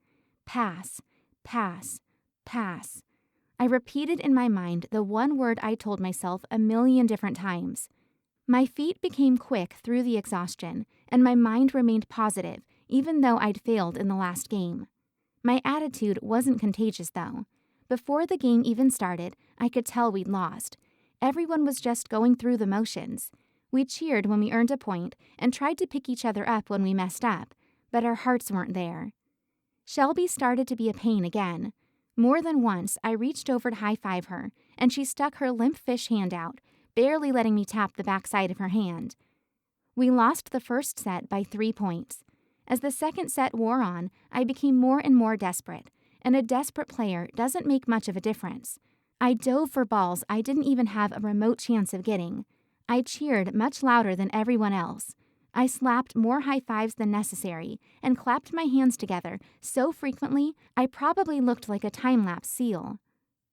Pass, pass, pass. I repeated in my mind the one word I told myself a million different times. My feet became quick through the exhaustion, and my mind remained positive, even though I'd failed in the last game. My attitude wasn't contagious, though. Before the game even started, I could tell we'd lost. Everyone was just going through the motions. We cheered when we earned a point and tried to pick each other up when we messed up, but our hearts weren't there. Shelby started to be a pain again. More than once, I reached over to high-five her, and she stuck her limp fish hand out, barely letting me tap the backside of her hand. We lost the first set by 3 points. As the second set wore on, I became more and more desperate, and a desperate player doesn't make much of a difference. I dove for balls I didn't even have a remote chance of getting. I cheered much louder than everyone else. I slapped more high-fives than necessary and clapped my hands together so frequently I probably looked like a time-lapse seal.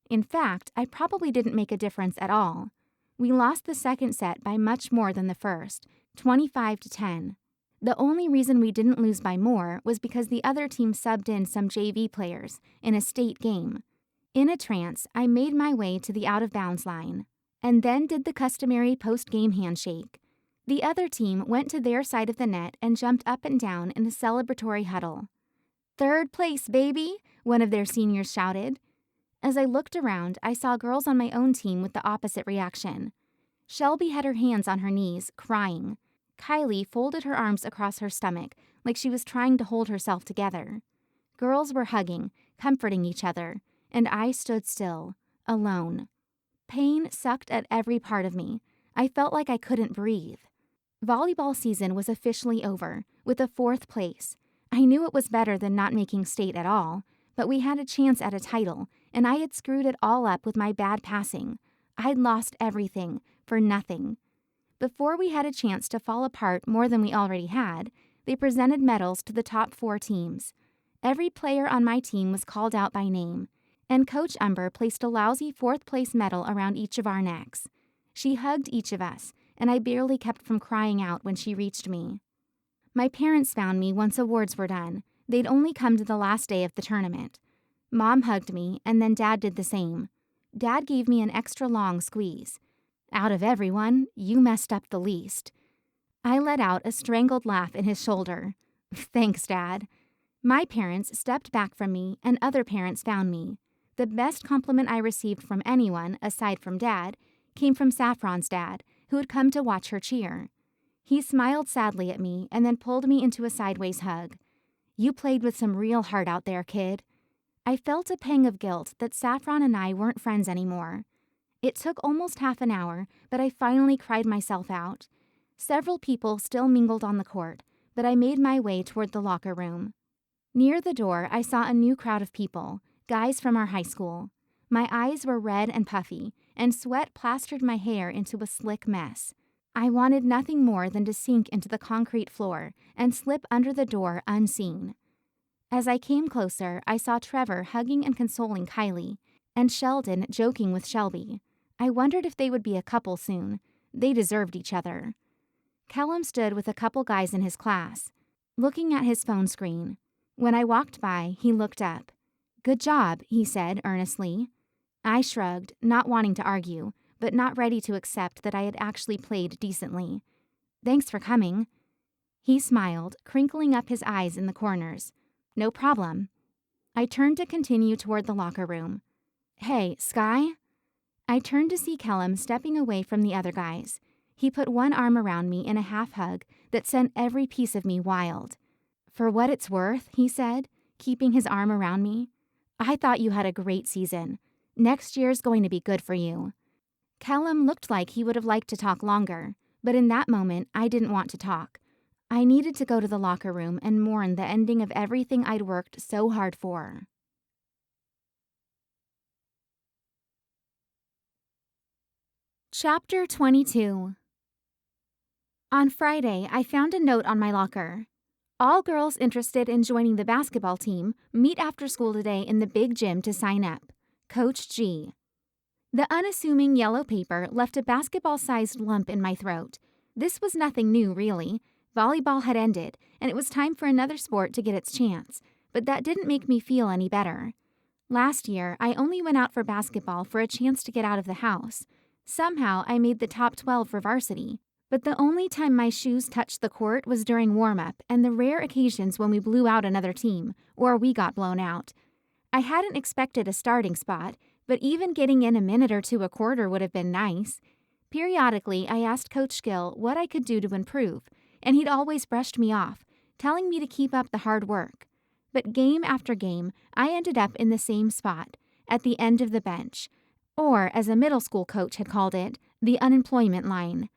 In fact, I probably didn't make a difference at all. We lost the second set by much more than the first, 25-10. The only reason we didn't lose by more was because the other team subbed in some JV players in a state game. In a trance, I made my way to the out-of-bounds line, and then did the customary post-game handshake. The other team went to their side of the net and jumped up and down in a celebratory huddle. "Third place, baby!" one of their seniors shouted. As I looked around, I saw girls on my own team with the opposite reaction. Shelby had her hands on her knees, crying. Kylie folded her arms across her stomach, like she was trying to hold herself together. Girls were hugging, comforting each other, and I stood still, alone. Pain sucked at every part of me. I felt like I couldn't breathe. Volleyball season was officially over, with a 4th place. I knew it was better than not making state at all, but we had a chance at a title, and I had screwed it all up with my bad passing. I'd lost everything, for nothing. Before we had a chance to fall apart more than we already had, they presented medals to the top 4 teams. Every player on my team was called out by name, and Coach Umber placed a lousy 4th-place medal around each of our necks. She hugged each of us, and I barely kept from crying out when she reached me. My parents found me once awards were done. They'd only come to the last day of the tournament. Mom hugged me, and then Dad did the same. Dad gave me an extra long squeeze. "Out of everyone, you messed up the least." I let out a strangled laugh in his shoulder. "Thanks, Dad." My parents stepped back from me, and other parents found me. The best compliment I received from anyone, aside from Dad, came from Saffron's dad, who had come to watch her cheer. He smiled sadly at me and then pulled me into a sideways hug. "You played with some real heart out there, kid." I felt a pang of guilt that Saffron and I weren't friends anymore. It took almost half an hour, but I finally cried myself out. Several people still mingled on the court, but I made my way toward the locker room. Near the door, I saw a new crowd of people, guys from our high school. My eyes were red and puffy, and sweat plastered my hair into a slick mess. I wanted nothing more than to sink into the concrete floor and slip under the door unseen. As I came closer, I saw Trevor hugging and consoling Kylie, and Sheldon joking with Shelby. I wondered if they would be a couple soon. They deserved each other. Callum stood with a couple guys in his class, looking at his phone screen. When I walked by, he looked up. "Good job," he said earnestly. I shrugged, not wanting to argue, but not ready to accept that I had actually played decently. "Thanks for coming." He smiled, crinkling up his eyes in the corners. "No problem." I turned to continue toward the locker room. "Hey, Skye?" I turned to see Callum stepping away from the other guys. He put one arm around me in a half hug that sent every piece of me wild. "For what it's worth," he said, keeping his arm around me, "I thought you had a great season. Next year's going to be good for you." Callum looked like he would have liked to talk longer, but in that moment, I didn't want to talk. I needed to go to the locker room and mourn the ending of everything I'd worked so hard for. Chapter 22. On Friday, I found a note on my locker. "All girls interested in joining the basketball team meet after school today in the big gym to sign up. Coach G." The unassuming yellow paper left a basketball-sized lump in my throat. This was nothing new, really. Volleyball had ended, and it was time for another sport to get its chance, but that didn't make me feel any better. Last year, I only went out for basketball for a chance to get out of the house. Somehow, I made the top 12 for varsity, but the only time my shoes touched the court was during warm-up and the rare occasions when we blew out another team, or we got blown out. I hadn't expected a starting spot, but even getting in a minute or two a quarter would have been nice. Periodically, I asked Coach Gill what I could do to improve, and he'd always brushed me off, telling me to keep up the hard work. But game after game, I ended up in the same spot, at the end of the bench, or, as a middle school coach had called it, the unemployment line.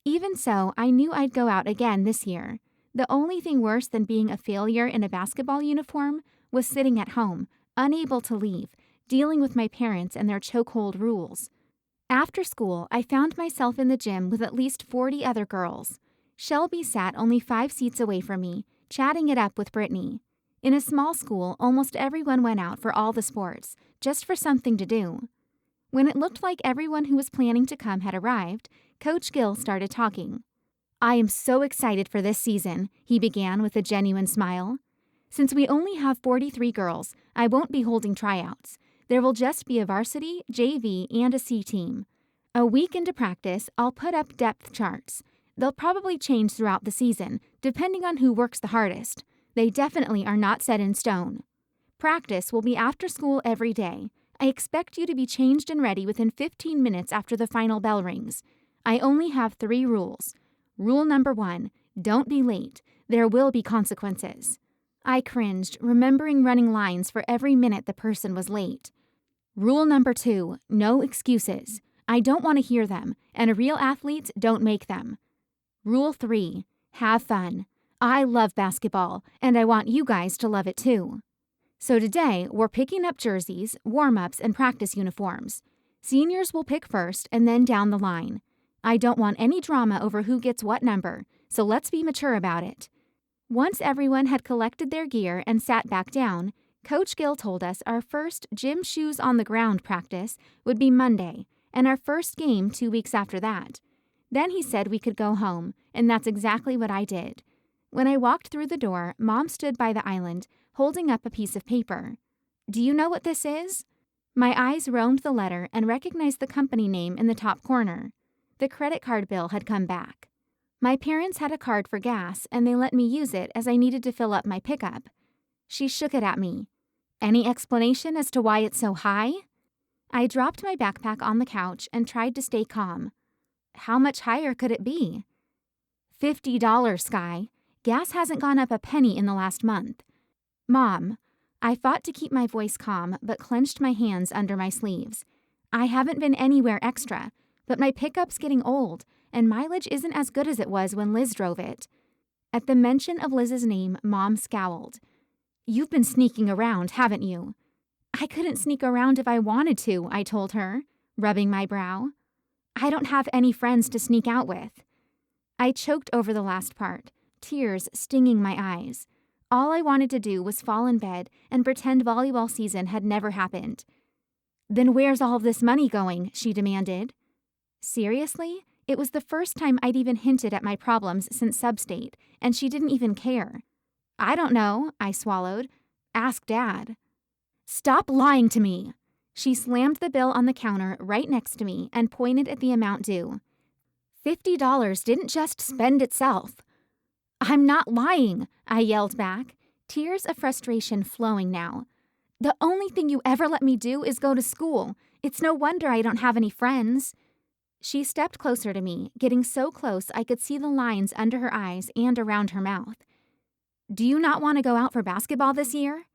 Even so, I knew I'd go out again this year. The only thing worse than being a failure in a basketball uniform was sitting at home, unable to leave, dealing with my parents and their chokehold rules. After school, I found myself in the gym with at least 40 other girls. Shelby sat only 5 seats away from me, chatting it up with Brittany. In a small school, almost everyone went out for all the sports, just for something to do. When it looked like everyone who was planning to come had arrived, Coach Gill started talking. "I am so excited for this season," he began with a genuine smile. "Since we only have 43 girls, I won't be holding tryouts. There will just be a varsity, JV, and a C team. A week into practice, I'll put up depth charts. They'll probably change throughout the season, depending on who works the hardest. They definitely are not set in stone. Practice will be after school every day. I expect you to be changed and ready within 15 minutes after the final bell rings. I only have 3 rules. Rule number 1, don't be late. There will be consequences." I cringed, remembering running lines for every minute the person was late. "Rule number 2, no excuses. I don't want to hear them, and real athletes don't make them. Rule 3, have fun. I love basketball, and I want you guys to love it too. So today, we're picking up jerseys, warm-ups, and practice uniforms. Seniors will pick first and then down the line. I don't want any drama over who gets what number, so let's be mature about it." Once everyone had collected their gear and sat back down, Coach Gill told us our first gym shoes on the ground practice would be Monday, and our first game 2 weeks after that. Then he said we could go home, and that's exactly what I did. When I walked through the door, Mom stood by the island, holding up a piece of paper. "Do you know what this is?" My eyes roamed the letter and recognized the company name in the top corner. The credit card bill had come back. My parents had a card for gas, and they let me use it as I needed to fill up my pickup. She shook it at me. "Any explanation as to why it's so high?" I dropped my backpack on the couch and tried to stay calm. "How much higher could it be?" $50, Skye. Gas hasn't gone up a penny in the last month." "Mom." I fought to keep my voice calm, but clenched my hands under my sleeves. "I haven't been anywhere extra, but my pickup's getting old, and mileage isn't as good as it was when Liz drove it." At the mention of Liz's name, Mom scowled. "You've been sneaking around, haven't you?" "I couldn't sneak around if I wanted to," I told her, rubbing my brow. "I don't have any friends to sneak out with." I choked over the last part, tears stinging my eyes. All I wanted to do was fall in bed and pretend volleyball season had never happened. "Then where's all of this money going?" she demanded. Seriously? It was the first time I'd even hinted at my problems since Substate, and she didn't even care. "I don't know," I swallowed. "Ask Dad." "Stop lying to me!" She slammed the bill on the counter right next to me and pointed at the amount due. $50 didn't just spend itself. "I'm not lying," I yelled back, tears of frustration flowing now. "The only thing you ever let me do is go to school. It's no wonder I don't have any friends." She stepped closer to me, getting so close I could see the lines under her eyes and around her mouth. "Do you not want to go out for basketball this year?"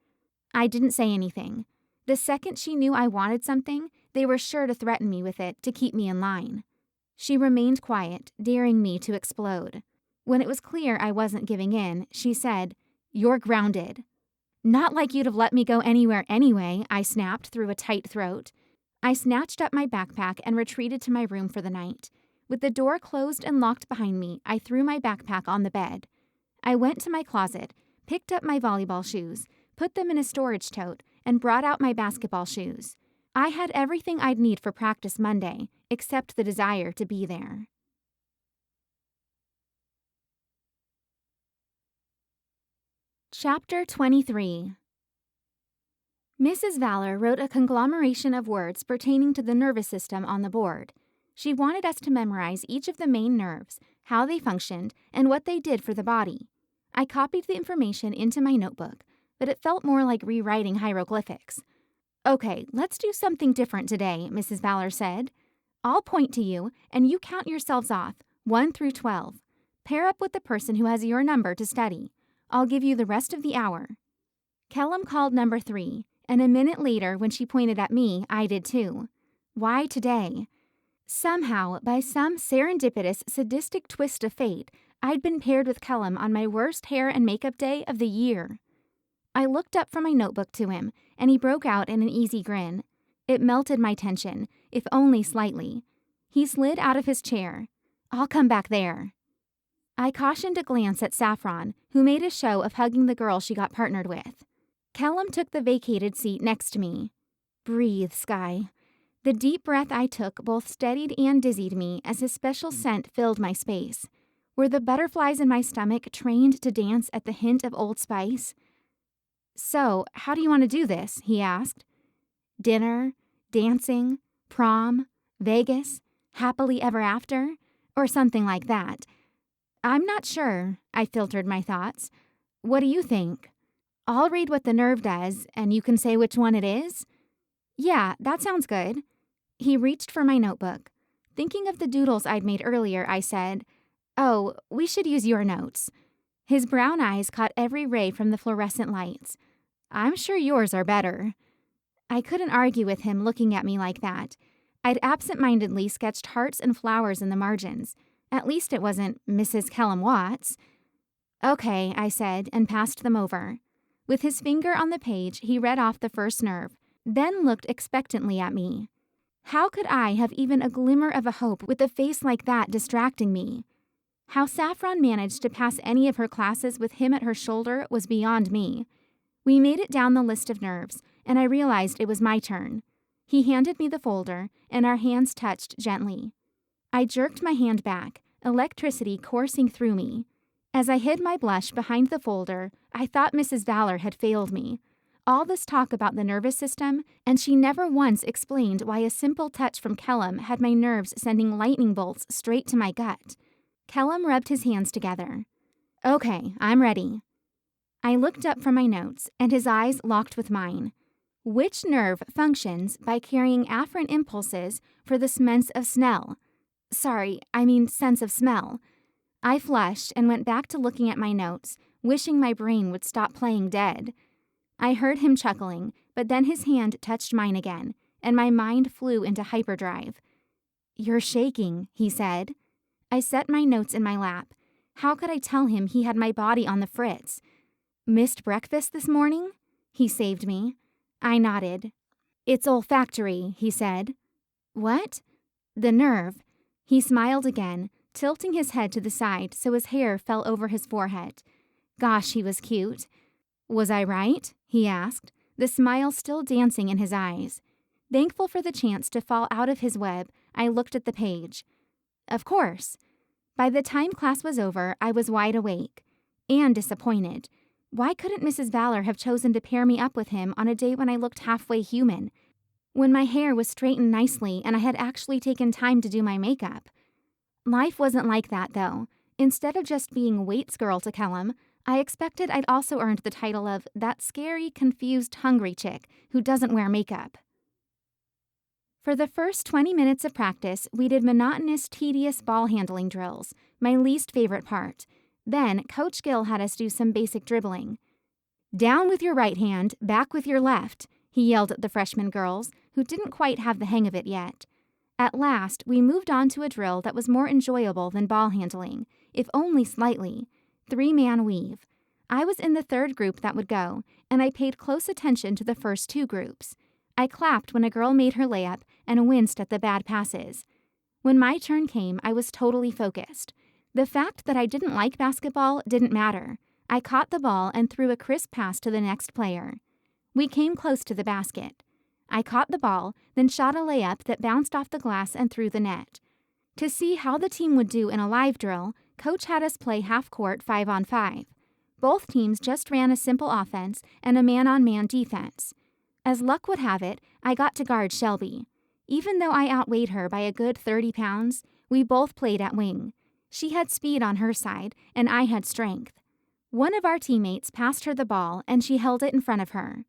I didn't say anything. The second she knew I wanted something, they were sure to threaten me with it to keep me in line. She remained quiet, daring me to explode. When it was clear I wasn't giving in, she said, "You're grounded." "Not like you'd have let me go anywhere anyway," I snapped through a tight throat. I snatched up my backpack and retreated to my room for the night. With the door closed and locked behind me, I threw my backpack on the bed. I went to my closet, picked up my volleyball shoes, put them in a storage tote, and brought out my basketball shoes. I had everything I'd need for practice Monday, except the desire to be there. Chapter 23. Mrs. Valor wrote a conglomeration of words pertaining to the nervous system on the board. She wanted us to memorize each of the main nerves, how they functioned, and what they did for the body. I copied the information into my notebook, but it felt more like rewriting hieroglyphics. "Okay, let's do something different today," Mrs. Valor said. "I'll point to you, and you count yourselves off, 1 through 12. Pair up with the person who has your number to study. I'll give you the rest of the hour." Callum called number 3, and a minute later, when she pointed at me, I did too. Why today? Somehow, by some serendipitous, sadistic twist of fate, I'd been paired with Callum on my worst hair and makeup day of the year. I looked up from my notebook to him, and he broke out in an easy grin. It melted my tension, if only slightly. He slid out of his chair. "I'll come back there." I cautioned a glance at Saffron, who made a show of hugging the girl she got partnered with. Callum took the vacated seat next to me. "Breathe, Skye." The deep breath I took both steadied and dizzied me as his special scent filled my space. Were the butterflies in my stomach trained to dance at the hint of Old Spice? "So, how do you want to do this?" he asked. "Dinner, dancing, prom, Vegas, happily ever after, or something like that?" "I'm not sure," I filtered my thoughts. "What do you think?" "I'll read what the nerve does, and you can say which one it is?" "Yeah, that sounds good." He reached for my notebook. Thinking of the doodles I'd made earlier, I said, "Oh, we should use your notes." His brown eyes caught every ray from the fluorescent lights. "I'm sure yours are better." I couldn't argue with him looking at me like that. I'd absent-mindedly sketched hearts and flowers in the margins. At least it wasn't Mrs. Callum Watts. "Okay," I said, and passed them over. With his finger on the page, he read off the first nerve, then looked expectantly at me. How could I have even a glimmer of a hope with a face like that distracting me? How Saffron managed to pass any of her classes with him at her shoulder was beyond me. We made it down the list of nerves, and I realized it was my turn. He handed me the folder, and our hands touched gently. I jerked my hand back, electricity coursing through me. As I hid my blush behind the folder, I thought Mrs. Valor had failed me. All this talk about the nervous system, and she never once explained why a simple touch from Callum had my nerves sending lightning bolts straight to my gut. Callum rubbed his hands together. "Okay, I'm ready." I looked up from my notes, and his eyes locked with mine. Which nerve functions by carrying afferent impulses for the sense of smell? Sense of smell. I flushed and went back to looking at my notes, wishing my brain would stop playing dead. I heard him chuckling, but then his hand touched mine again, and my mind flew into hyperdrive. "You're shaking," he said. I set my notes in my lap. How could I tell him he had my body on the fritz? "Missed breakfast this morning?" He saved me. I nodded. "It's olfactory," he said. "What?" "The nerve." He smiled again, tilting his head to the side so his hair fell over his forehead. Gosh, he was cute. Was I right? He asked, the smile still dancing in his eyes. Thankful for the chance to fall out of his web, I looked at the page. Of course. By the time class was over, I was wide awake. And disappointed. Why couldn't Mrs. Valor have chosen to pair me up with him on a day when I looked halfway human? When my hair was straightened nicely and I had actually taken time to do my makeup. Life wasn't like that, though. Instead of just being Waits girl to Callum, I expected I'd also earned the title of that scary, confused, hungry chick who doesn't wear makeup. For the first 20 minutes of practice, we did monotonous, tedious ball handling drills, my least favorite part. Then, Coach Gill had us do some basic dribbling. Down with your right hand, back with your left, he yelled at the freshman girls, who didn't quite have the hang of it yet. At last, we moved on to a drill that was more enjoyable than ball handling, if only slightly. 3-man weave. I was in the third group that would go, and I paid close attention to the first 2 groups. I clapped when a girl made her layup and winced at the bad passes. When my turn came, I was totally focused. The fact that I didn't like basketball didn't matter. I caught the ball and threw a crisp pass to the next player. We came close to the basket. I caught the ball, then shot a layup that bounced off the glass and through the net. To see how the team would do in a live drill, Coach had us play half-court 5-on-5. Both teams just ran a simple offense and a man-on-man defense. As luck would have it, I got to guard Shelby. Even though I outweighed her by a good 30 pounds, we both played at wing. She had speed on her side, and I had strength. One of our teammates passed her the ball, and she held it in front of her.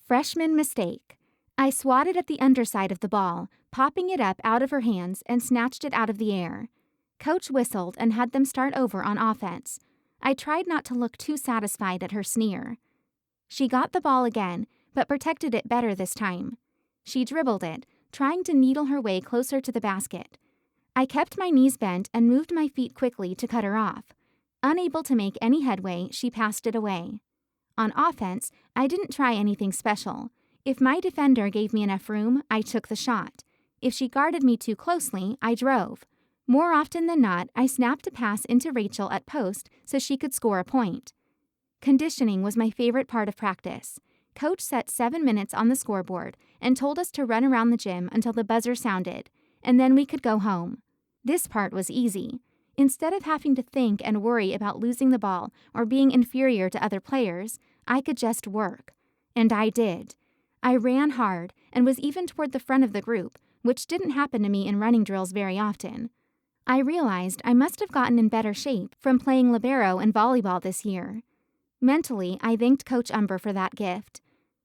Freshman mistake. I swatted at the underside of the ball, popping it up out of her hands and snatched it out of the air. Coach whistled and had them start over on offense. I tried not to look too satisfied at her sneer. She got the ball again, but protected it better this time. She dribbled it, trying to needle her way closer to the basket. I kept my knees bent and moved my feet quickly to cut her off. Unable to make any headway, she passed it away. On offense, I didn't try anything special. If my defender gave me enough room, I took the shot. If she guarded me too closely, I drove. More often than not, I snapped a pass into Rachel at post so she could score a point. Conditioning was my favorite part of practice. Coach set 7 minutes on the scoreboard and told us to run around the gym until the buzzer sounded, and then we could go home. This part was easy. Instead of having to think and worry about losing the ball or being inferior to other players, I could just work. And I did. I ran hard and was even toward the front of the group, which didn't happen to me in running drills very often. I realized I must have gotten in better shape from playing libero and volleyball this year. Mentally, I thanked Coach Umber for that gift.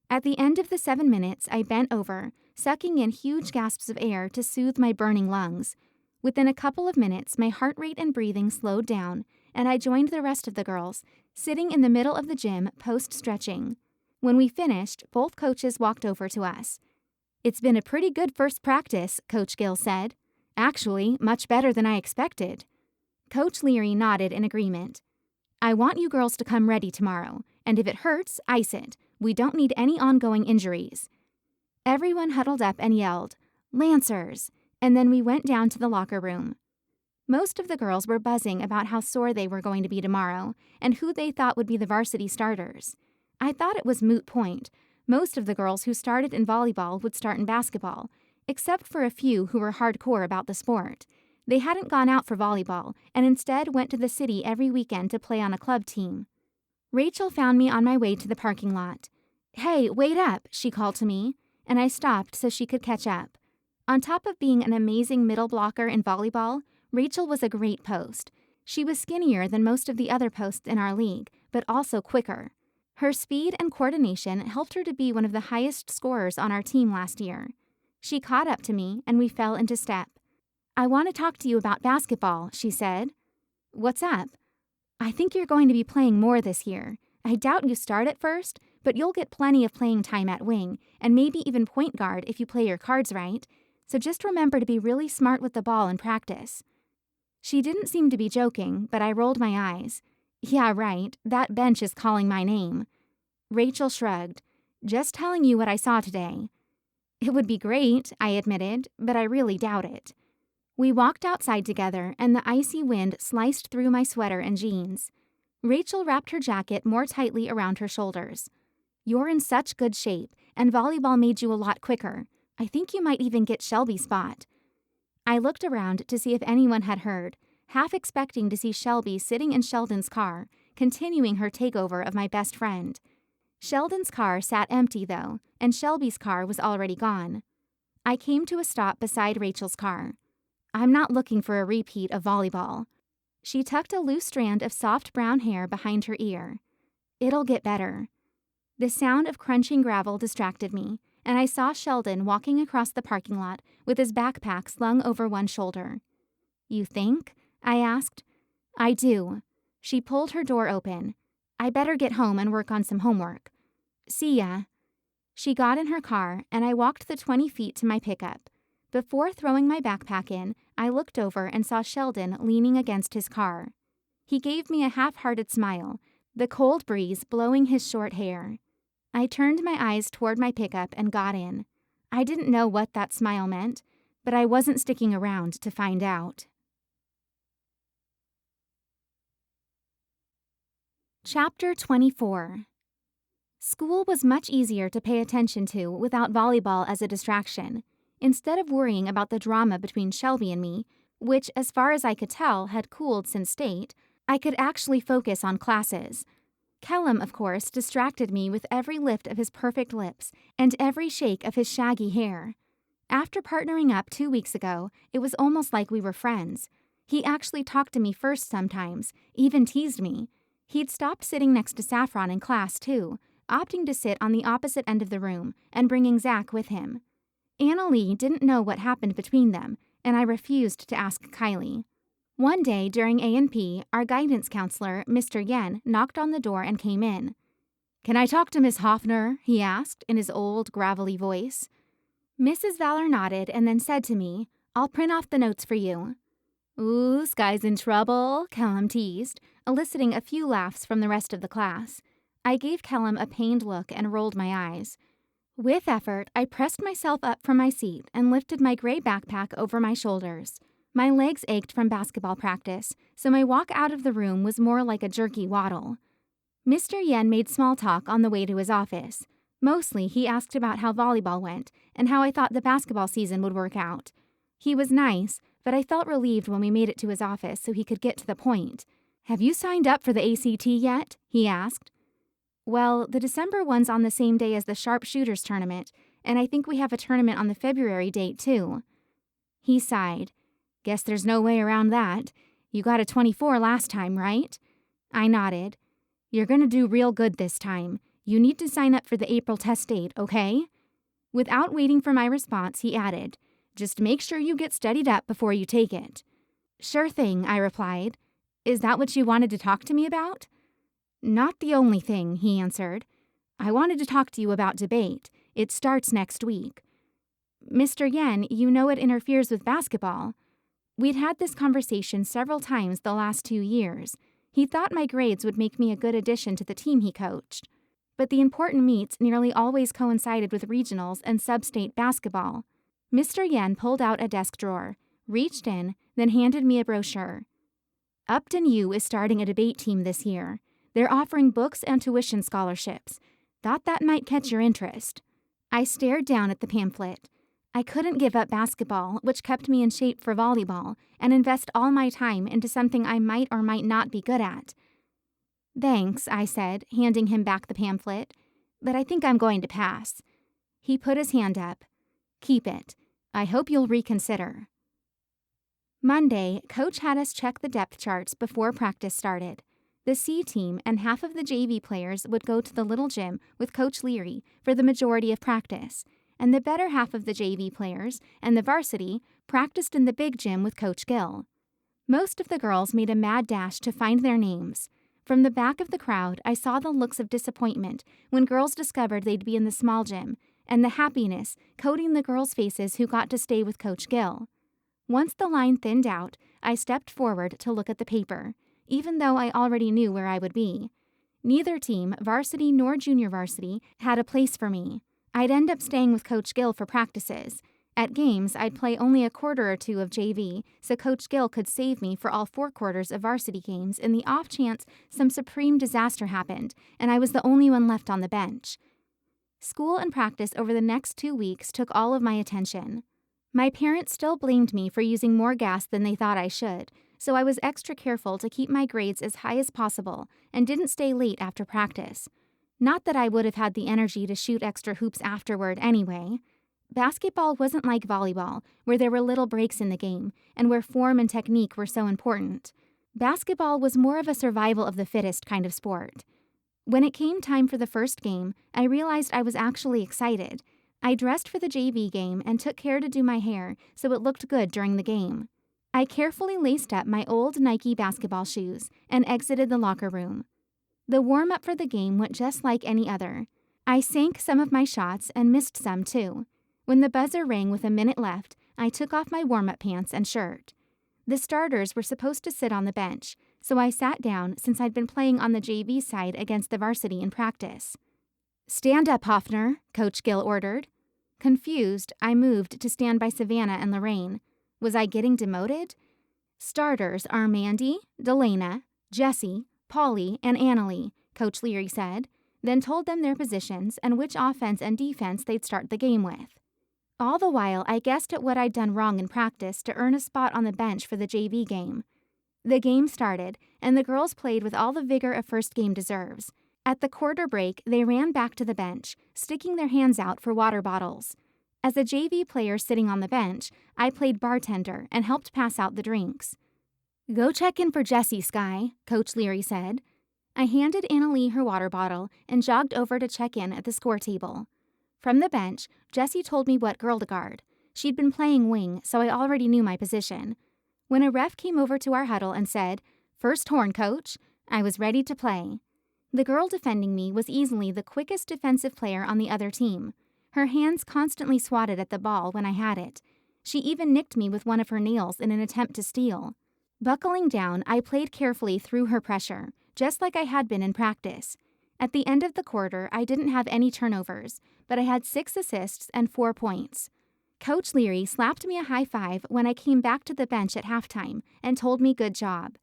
At the end of the 7 minutes, I bent over, sucking in huge gasps of air to soothe my burning lungs. Within a couple of minutes, my heart rate and breathing slowed down, and I joined the rest of the girls, sitting in the middle of the gym, post-stretching. When we finished, both coaches walked over to us. "It's been a pretty good first practice," Coach Gill said. "Actually, much better than I expected." Coach Leary nodded in agreement. "I want you girls to come ready tomorrow, and if it hurts, ice it. We don't need any ongoing injuries." Everyone huddled up and yelled, "Lancers!" And then we went down to the locker room. Most of the girls were buzzing about how sore they were going to be tomorrow and who they thought would be the varsity starters. I thought it was moot point. Most of the girls who started in volleyball would start in basketball, except for a few who were hardcore about the sport. They hadn't gone out for volleyball and instead went to the city every weekend to play on a club team. Rachel found me on my way to the parking lot. "Hey, wait up," she called to me, and I stopped so she could catch up. On top of being an amazing middle blocker in volleyball, Rachel was a great post. She was skinnier than most of the other posts in our league, but also quicker. Her speed and coordination helped her to be one of the highest scorers on our team last year. She caught up to me, and we fell into step. "I want to talk to you about basketball," she said. "What's up?" "I think you're going to be playing more this year. I doubt you start at first, but you'll get plenty of playing time at wing, and maybe even point guard if you play your cards right. So just remember to be really smart with the ball in practice." She didn't seem to be joking, but I rolled my eyes. "Yeah, right. That bench is calling my name." Rachel shrugged. "Just telling you what I saw today." "It would be great," I admitted, "but I really doubt it." We walked outside together, and the icy wind sliced through my sweater and jeans. Rachel wrapped her jacket more tightly around her shoulders. "You're in such good shape, and volleyball made you a lot quicker. I think you might even get Shelby's spot." I looked around to see if anyone had heard, half expecting to see Shelby sitting in Sheldon's car, continuing her takeover of my best friend. Sheldon's car sat empty, though, and Shelby's car was already gone. I came to a stop beside Rachel's car. "I'm not looking for a repeat of volleyball." She tucked a loose strand of soft brown hair behind her ear. "It'll get better." The sound of crunching gravel distracted me, and I saw Sheldon walking across the parking lot with his backpack slung over one shoulder. "You think?" I asked. "I do." She pulled her door open. "I better get home and work on some homework. See ya." She got in her car, and I walked the 20 feet to my pickup. Before throwing my backpack in, I looked over and saw Sheldon leaning against his car. He gave me a half-hearted smile, the cold breeze blowing his short hair. I turned my eyes toward my pickup and got in. I didn't know what that smile meant, but I wasn't sticking around to find out. Chapter 24. School was much easier to pay attention to without volleyball as a distraction. Instead of worrying about the drama between Shelby and me, which, as far as I could tell, had cooled since state, I could actually focus on classes. Callum, of course, distracted me with every lift of his perfect lips and every shake of his shaggy hair. After partnering up 2 weeks ago, it was almost like we were friends. He actually talked to me first sometimes, even teased me. He'd stopped sitting next to Saffron in class, too, opting to sit on the opposite end of the room and bringing Zach with him. Annalee didn't know what happened between them, and I refused to ask Kylie. One day during A&P, our guidance counselor, Mr. Yen, knocked on the door and came in. "Can I talk to Miss Hoffner?" he asked in his old, gravelly voice. Mrs. Valor nodded and then said to me, "I'll print off the notes for you." "Ooh, Skye's in trouble," Callum teased, eliciting a few laughs from the rest of the class. I gave Callum a pained look and rolled my eyes. With effort, I pressed myself up from my seat and lifted my gray backpack over my shoulders. My legs ached from basketball practice, so my walk out of the room was more like a jerky waddle. Mr. Yen made small talk on the way to his office. Mostly, he asked about how volleyball went and how I thought the basketball season would work out. He was nice, but I felt relieved when we made it to his office so he could get to the point. "Have you signed up for the ACT yet?" he asked. "Well, the December one's on the same day as the sharpshooters tournament, and I think we have a tournament on the February date, too." He sighed. "Guess there's no way around that. You got a 24 last time, right?" I nodded. "You're gonna do real good this time. You need to sign up for the April test date, okay?" Without waiting for my response, he added, "Just make sure you get studied up before you take it." "Sure thing," I replied. "Is that what you wanted to talk to me about?" "Not the only thing," he answered. "I wanted to talk to you about debate. It starts next week." "Mr. Yen, you know it interferes with basketball." We'd had this conversation several times the last 2 years. He thought my grades would make me a good addition to the team he coached. But the important meets nearly always coincided with regionals and sub-state basketball. Mr. Yen pulled out a desk drawer, reached in, then handed me a brochure. "Upton U is starting a debate team this year. They're offering books and tuition scholarships. Thought that might catch your interest." I stared down at the pamphlet. I couldn't give up basketball, which kept me in shape for volleyball, and invest all my time into something I might or might not be good at. "Thanks," I said, handing him back the pamphlet, "but I think I'm going to pass." He put his hand up. "Keep it. I hope you'll reconsider." Monday, Coach had us check the depth charts before practice started. The C team and half of the JV players would go to the little gym with Coach Leary for the majority of practice, and the better half of the JV players and the varsity practiced in the big gym with Coach Gill. Most of the girls made a mad dash to find their names. From the back of the crowd, I saw the looks of disappointment when girls discovered they'd be in the small gym, and the happiness coating the girls' faces who got to stay with Coach Gill. Once the line thinned out, I stepped forward to look at the paper, even though I already knew where I would be. Neither team, varsity nor junior varsity, had a place for me. I'd end up staying with Coach Gill for practices, At games, I'd play only a quarter or two of JV, so Coach Gill could save me for all 4 quarters of varsity games in the off chance some supreme disaster happened and I was the only one left on the bench. School and practice over the next 2 weeks took all of my attention. My parents still blamed me for using more gas than they thought I should, so I was extra careful to keep my grades as high as possible and didn't stay late after practice. Not that I would have had the energy to shoot extra hoops afterward anyway. Basketball wasn't like volleyball, where there were little breaks in the game and where form and technique were so important. Basketball was more of a survival of the fittest kind of sport. When it came time for the first game, I realized I was actually excited. I dressed for the JV game and took care to do my hair so it looked good during the game. I carefully laced up my old Nike basketball shoes and exited the locker room. The warm-up for the game went just like any other. I sank some of my shots and missed some too. When the buzzer rang with a minute left, I took off my warm-up pants and shirt. The starters were supposed to sit on the bench, so I sat down since I'd been playing on the JV side against the varsity in practice. "Stand up, Hoffner," Coach Gill ordered. Confused, I moved to stand by Savannah and Lorraine. Was I getting demoted? "Starters are Mandy, Delana, Jessie, Polly, and Annalie," Coach Leary said, then told them their positions and which offense and defense they'd start the game with. All the while, I guessed at what I'd done wrong in practice to earn a spot on the bench for the JV game. The game started, and the girls played with all the vigor a first game deserves. At the quarter break, they ran back to the bench, sticking their hands out for water bottles. As a JV player sitting on the bench, I played bartender and helped pass out the drinks. "Go check in for Jessie, Skye," Coach Leary said. I handed Annalie her water bottle and jogged over to check in at the score table. From the bench, Jessie told me what girl to guard. She'd been playing wing, so I already knew my position. When a ref came over to our huddle and said, "First horn, coach," I was ready to play. The girl defending me was easily the quickest defensive player on the other team. Her hands constantly swatted at the ball when I had it. She even nicked me with one of her nails in an attempt to steal. Buckling down, I played carefully through her pressure, just like I had been in practice. At the end of the quarter, I didn't have any turnovers, but I had 6 assists and 4 points. Coach Leary slapped me a high five when I came back to the bench at halftime and told me good job.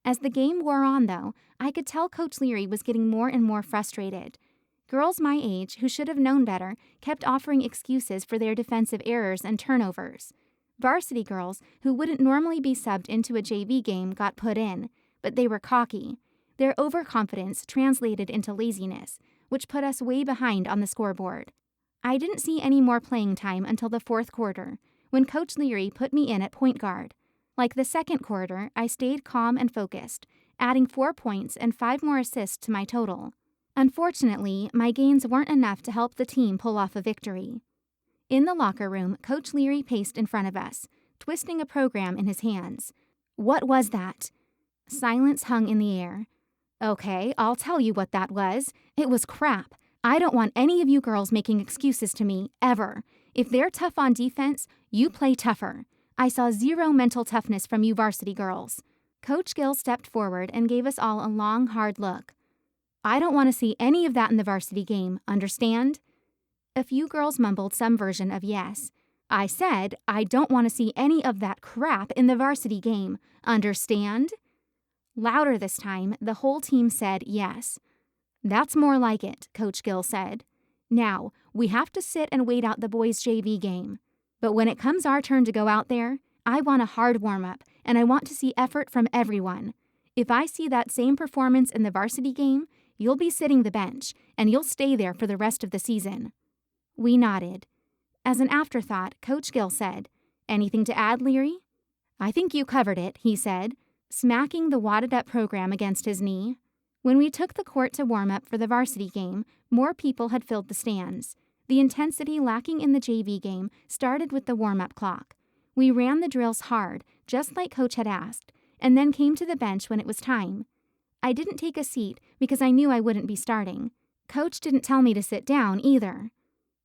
As the game wore on, though, I could tell Coach Leary was getting more and more frustrated. Girls my age, who should have known better, kept offering excuses for their defensive errors and turnovers. Varsity girls, who wouldn't normally be subbed into a JV game, got put in, but they were cocky. Their overconfidence translated into laziness, which put us way behind on the scoreboard. I didn't see any more playing time until the 4th quarter, when Coach Leary put me in at point guard. Like the 2nd quarter, I stayed calm and focused, adding 4 points and 5 more assists to my total. Unfortunately, my gains weren't enough to help the team pull off a victory. In the locker room, Coach Leary paced in front of us, twisting a program in his hands. "What was that?" Silence hung in the air. "Okay, I'll tell you what that was. It was crap. I don't want any of you girls making excuses to me, ever. If they're tough on defense, you play tougher. I saw 0 mental toughness from you varsity girls." Coach Gill stepped forward and gave us all a long, hard look. "I don't want to see any of that in the varsity game, understand?" A few girls mumbled some version of yes. I said, "I don't want to see any of that crap in the varsity game, understand?" Louder this time, the whole team said yes. "That's more like it," Coach Gill said. "Now, we have to sit and wait out the boys' JV game. But when it comes our turn to go out there, I want a hard warm-up, and I want to see effort from everyone. If I see that same performance in the varsity game, you'll be sitting the bench, and you'll stay there for the rest of the season." We nodded. As an afterthought, Coach Gill said, "Anything to add, Leary?" "I think you covered it," he said, smacking the wadded-up program against his knee. When we took the court to warm up for the varsity game, more people had filled the stands. The intensity lacking in the JV game started with the warm-up clock. We ran the drills hard, just like Coach had asked, and then came to the bench when it was time. I didn't take a seat because I knew I wouldn't be starting. Coach didn't tell me to sit down either.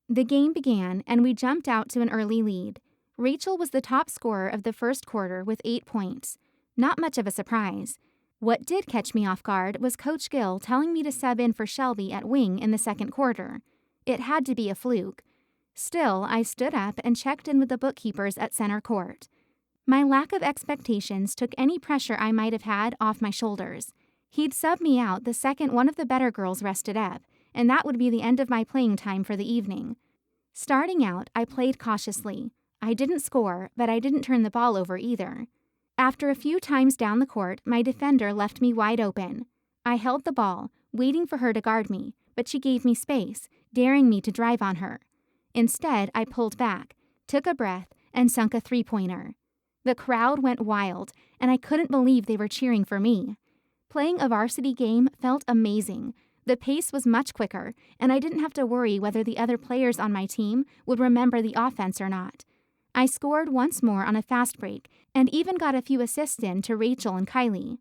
The game began, and we jumped out to an early lead. Rachel was the top scorer of the first quarter with 8 points. Not much of a surprise. What did catch me off guard was Coach Gill telling me to sub in for Shelby at wing in the 2nd quarter. It had to be a fluke. Still, I stood up and checked in with the bookkeepers at center court. My lack of expectations took any pressure I might have had off my shoulders. He'd sub me out the second one of the better girls rested up, and that would be the end of my playing time for the evening. Starting out, I played cautiously. I didn't score, but I didn't turn the ball over either. After a few times down the court, my defender left me wide open. I held the ball, waiting for her to guard me, but she gave me space, daring me to drive on her. Instead, I pulled back, took a breath, and sunk a three-pointer. The crowd went wild, and I couldn't believe they were cheering for me. Playing a varsity game felt amazing. The pace was much quicker, and I didn't have to worry whether the other players on my team would remember the offense or not. I scored once more on a fast break, and even got a few assists in to Rachel and Kylie.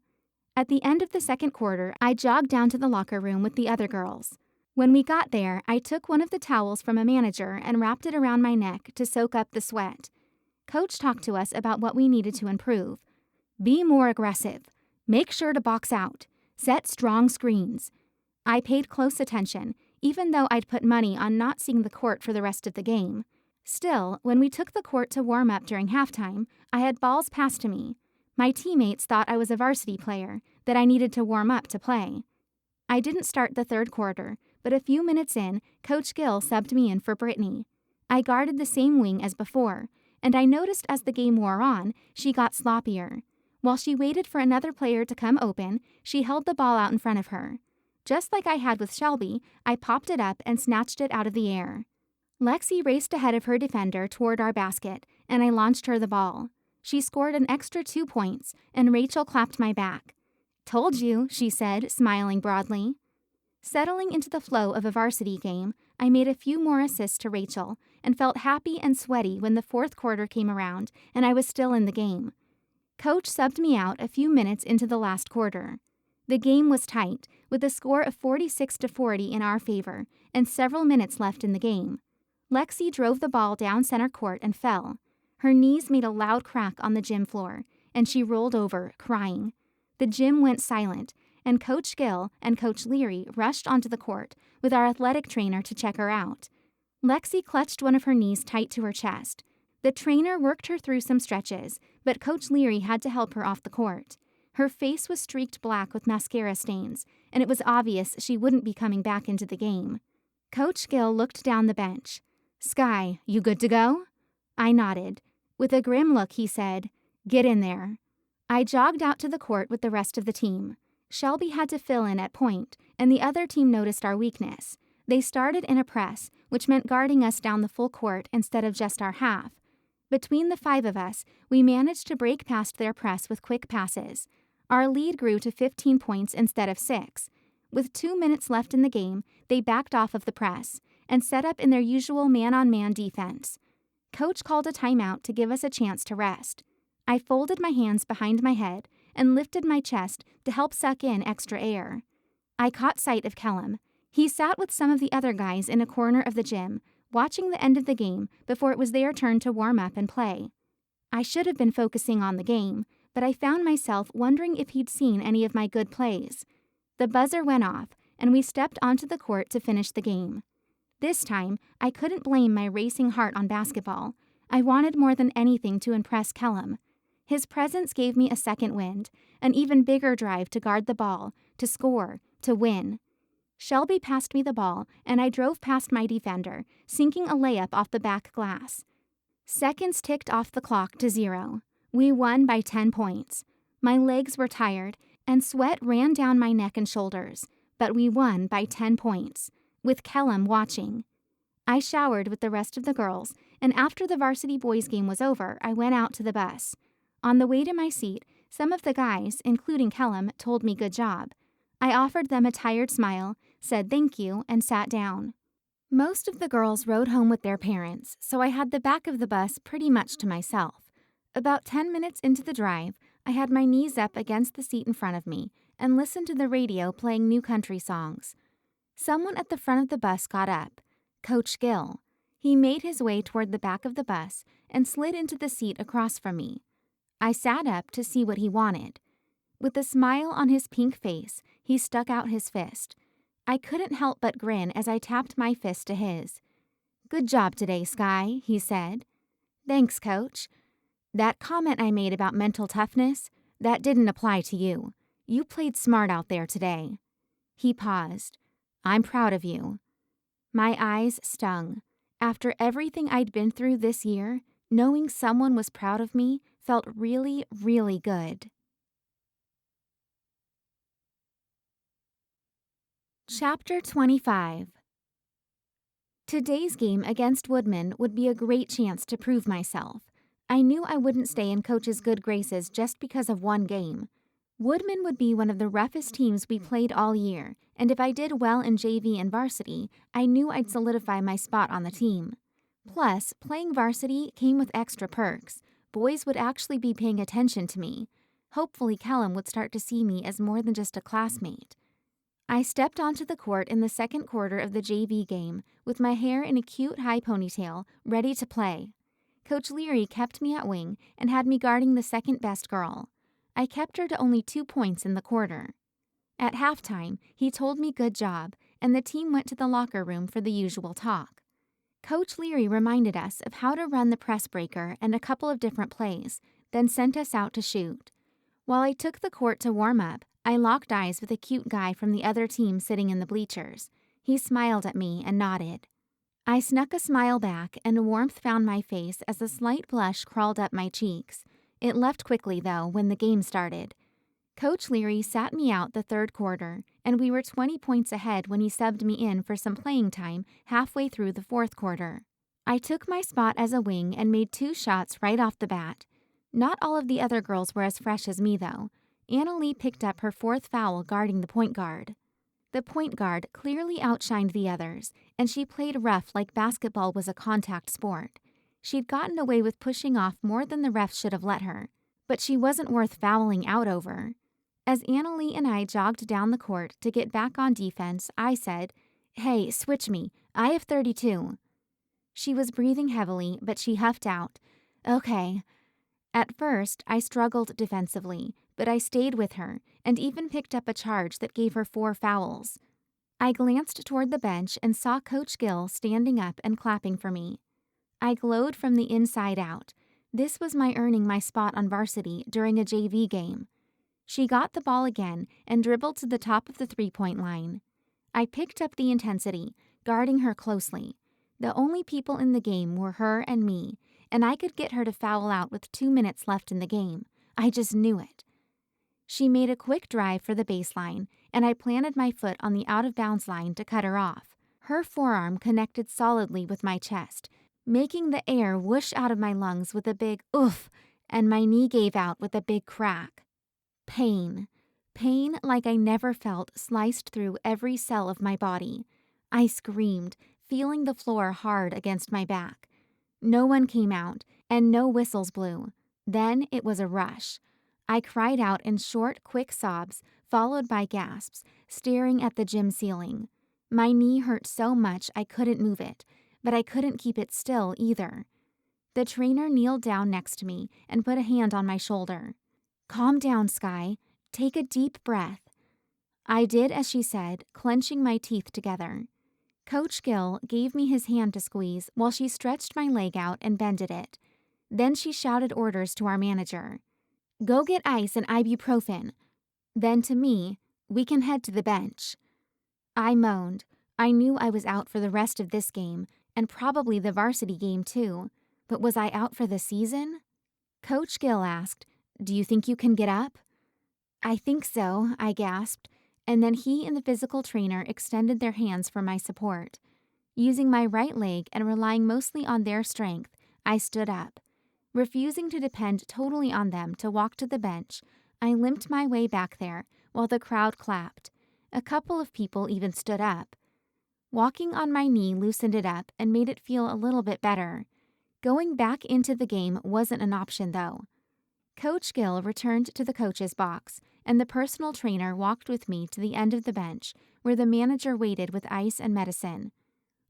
At the end of the second quarter, I jogged down to the locker room with the other girls. When we got there, I took one of the towels from a manager and wrapped it around my neck to soak up the sweat. Coach talked to us about what we needed to improve. Be more aggressive. Make sure to box out. Set strong screens. I paid close attention, even though I'd put money on not seeing the court for the rest of the game. Still, when we took the court to warm up during halftime, I had balls passed to me. My teammates thought I was a varsity player, that I needed to warm up to play. I didn't start the third quarter, but a few minutes in, Coach Gill subbed me in for Brittany. I guarded the same wing as before, and I noticed as the game wore on, she got sloppier. While she waited for another player to come open, she held the ball out in front of her. Just like I had with Shelby, I popped it up and snatched it out of the air. Lexi raced ahead of her defender toward our basket, and I launched her the ball. She scored an extra 2 points, and Rachel clapped my back. "Told you," she said, smiling broadly. Settling into the flow of a varsity game, I made a few more assists to Rachel and felt happy and sweaty when the fourth quarter came around and I was still in the game. Coach subbed me out a few minutes into the last quarter. The game was tight, with a score of 46-40 in our favor and several minutes left in the game. Lexi drove the ball down center court and fell. Her knees made a loud crack on the gym floor, and she rolled over, crying. The gym went silent, and Coach Gill and Coach Leary rushed onto the court with our athletic trainer to check her out. Lexi clutched one of her knees tight to her chest. The trainer worked her through some stretches, but Coach Leary had to help her off the court. Her face was streaked black with mascara stains, and it was obvious she wouldn't be coming back into the game. Coach Gill looked down the bench. "Skye, you good to go?" I nodded. With a grim look, he said, "Get in there." I jogged out to the court with the rest of the team. Shelby had to fill in at point, and the other team noticed our weakness. They started in a press, which meant guarding us down the full court instead of just our half. Between the 5 of us, we managed to break past their press with quick passes. Our lead grew to 15 points instead of 6. With 2 minutes left in the game, they backed off of the press and set up in their usual man-on-man defense. Coach called a timeout to give us a chance to rest. I folded my hands behind my head and lifted my chest to help suck in extra air. I caught sight of Callum. He sat with some of the other guys in a corner of the gym, watching the end of the game before it was their turn to warm up and play. I should have been focusing on the game, but I found myself wondering if he'd seen any of my good plays. The buzzer went off, and we stepped onto the court to finish the game. This time, I couldn't blame my racing heart on basketball. I wanted more than anything to impress Callum. His presence gave me a second wind, an even bigger drive to guard the ball, to score, to win. Shelby passed me the ball, and I drove past my defender, sinking a layup off the back glass. Seconds ticked off the clock to 0. We won by 10 points. My legs were tired, and sweat ran down my neck and shoulders, but we won by 10 points, with Callum watching. I showered with the rest of the girls, and after the varsity boys game was over, I went out to the bus. On the way to my seat, some of the guys, including Callum, told me good job. I offered them a tired smile, said thank you, and sat down. Most of the girls rode home with their parents, so I had the back of the bus pretty much to myself. About 10 minutes into the drive, I had my knees up against the seat in front of me and listened to the radio playing new country songs. Someone at the front of the bus got up. Coach Gill. He made his way toward the back of the bus and slid into the seat across from me. I sat up to see what he wanted. With a smile on his pink face, he stuck out his fist. I couldn't help but grin as I tapped my fist to his. "Good job today, Skye," he said. "Thanks, Coach. That comment I made about mental toughness, that didn't apply to you. You played smart out there today." He paused. "I'm proud of you." My eyes stung. After everything I'd been through this year, knowing someone was proud of me felt really, really good. Chapter 25. Today's game against Woodman would be a great chance to prove myself. I knew I wouldn't stay in Coach's good graces just because of one game. Woodman would be one of the roughest teams we played all year, and if I did well in JV and varsity, I knew I'd solidify my spot on the team. Plus, playing varsity came with extra perks. Boys would actually be paying attention to me. Hopefully, Callum would start to see me as more than just a classmate. I stepped onto the court in the second quarter of the JV game with my hair in a cute high ponytail, ready to play. Coach Leary kept me at wing and had me guarding the second best girl. I kept her to only 2 points in the quarter. At halftime, he told me good job, and the team went to the locker room for the usual talk. Coach Leary reminded us of how to run the press breaker and a couple of different plays, then sent us out to shoot. While I took the court to warm up, I locked eyes with a cute guy from the other team sitting in the bleachers. He smiled at me and nodded. I snuck a smile back, and warmth found my face as a slight blush crawled up my cheeks. It left quickly, though, when the game started. Coach Leary sat me out the third quarter, and we were 20 points ahead when he subbed me in for some playing time halfway through the fourth quarter. I took my spot as a wing and made 2 shots right off the bat. Not all of the other girls were as fresh as me, though. Annalee picked up her 4th foul guarding the point guard. The point guard clearly outshined the others, and she played rough like basketball was a contact sport. She'd gotten away with pushing off more than the refs should have let her, but she wasn't worth fouling out over. As Annalee and I jogged down the court to get back on defense, I said, "Hey, switch me. I have 32. She was breathing heavily, but she huffed out, "Okay." At first, I struggled defensively, but I stayed with her and even picked up a charge that gave her 4 fouls. I glanced toward the bench and saw Coach Gill standing up and clapping for me. I glowed from the inside out. This was my earning my spot on varsity during a JV game. She got the ball again and dribbled to the top of the 3-point line. I picked up the intensity, guarding her closely. The only people in the game were her and me, and I could get her to foul out with 2 minutes left in the game. I just knew it. She made a quick drive for the baseline, and I planted my foot on the out-of-bounds line to cut her off. Her forearm connected solidly with my chest, making the air whoosh out of my lungs with a big oof, and my knee gave out with a big crack. Pain. Pain like I never felt sliced through every cell of my body. I screamed, feeling the floor hard against my back. No one came out, and no whistles blew. Then it was a rush. I cried out in short, quick sobs, followed by gasps, staring at the gym ceiling. My knee hurt so much I couldn't move it, but I couldn't keep it still either. The trainer kneeled down next to me and put a hand on my shoulder. "Calm down, Skye. Take a deep breath." I did as she said, clenching my teeth together. Coach Gill gave me his hand to squeeze while she stretched my leg out and bended it. Then she shouted orders to our manager. "Go get ice and ibuprofen." Then to me, "We can head to the bench." I moaned. I knew I was out for the rest of this game, and probably the varsity game too. But was I out for the season? Coach Gill asked, "Do you think you can get up?" "I think so," I gasped, and then he and the physical trainer extended their hands for my support. Using my right leg and relying mostly on their strength, I stood up. Refusing to depend totally on them to walk to the bench, I limped my way back there while the crowd clapped. A couple of people even stood up. Walking on my knee loosened it up and made it feel a little bit better. Going back into the game wasn't an option, though. Coach Gill returned to the coach's box, and the personal trainer walked with me to the end of the bench, where the manager waited with ice and medicine.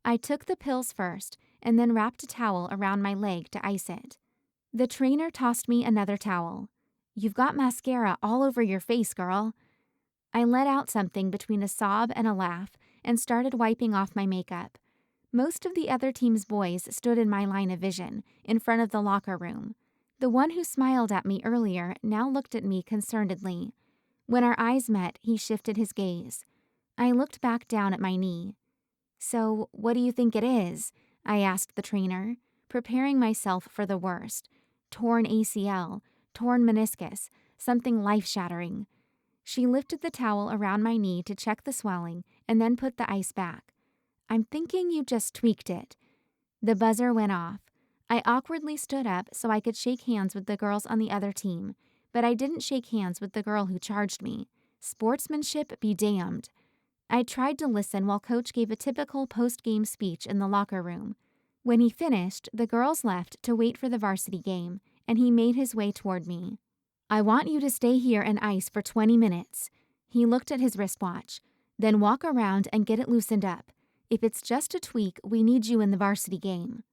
I took the pills first, and then wrapped a towel around my leg to ice it. The trainer tossed me another towel. "You've got mascara all over your face, girl." I let out something between a sob and a laugh, and started wiping off my makeup. Most of the other team's boys stood in my line of vision, in front of the locker room. The one who smiled at me earlier now looked at me concernedly. When our eyes met, he shifted his gaze. I looked back down at my knee. "So, what do you think it is?" I asked the trainer, preparing myself for the worst. Torn ACL, torn meniscus, something life-shattering. She lifted the towel around my knee to check the swelling and then put the ice back. "I'm thinking you just tweaked it." The buzzer went off. I awkwardly stood up so I could shake hands with the girls on the other team, but I didn't shake hands with the girl who charged me. Sportsmanship be damned. I tried to listen while Coach gave a typical post-game speech in the locker room. When he finished, the girls left to wait for the varsity game, and he made his way toward me. "I want you to stay here and ice for 20 minutes. He looked at his wristwatch. "Then walk around and get it loosened up. If it's just a tweak, we need you in the varsity game."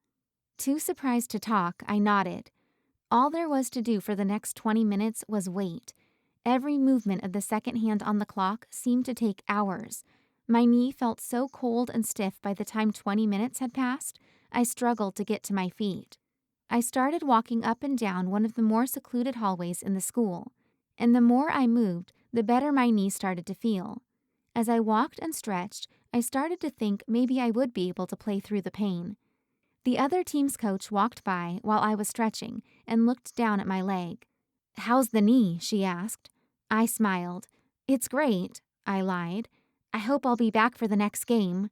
Too surprised to talk, I nodded. All there was to do for the next 20 minutes was wait. Every movement of the second hand on the clock seemed to take hours. My knee felt so cold and stiff by the time 20 minutes had passed, I struggled to get to my feet. I started walking up and down one of the more secluded hallways in the school, and the more I moved, the better my knee started to feel. As I walked and stretched, I started to think maybe I would be able to play through the pain. The other team's coach walked by while I was stretching and looked down at my leg. "How's the knee?" she asked. I smiled. "It's great," I lied. "I hope I'll be back for the next game."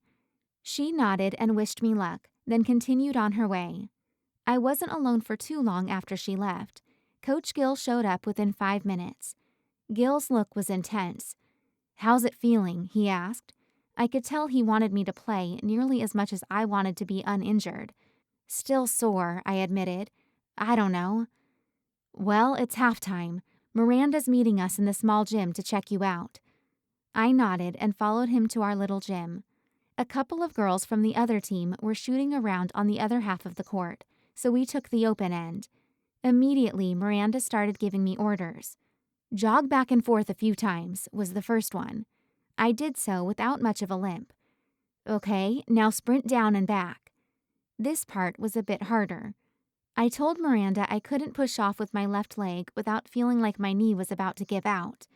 She nodded and wished me luck, then continued on her way. I wasn't alone for too long after she left. Coach Gill showed up within 5 minutes. Gill's look was intense. "How's it feeling?" he asked. I could tell he wanted me to play nearly as much as I wanted to be uninjured. "Still sore," I admitted. "I don't know." "Well, it's halftime. Miranda's meeting us in the small gym to check you out." I nodded and followed him to our little gym. A couple of girls from the other team were shooting around on the other half of the court, so we took the open end. Immediately, Miranda started giving me orders. "Jog back and forth a few times," was the first one. I did so without much of a limp. "Okay, now sprint down and back." This part was a bit harder. I told Miranda I couldn't push off with my left leg without feeling like my knee was about to give out.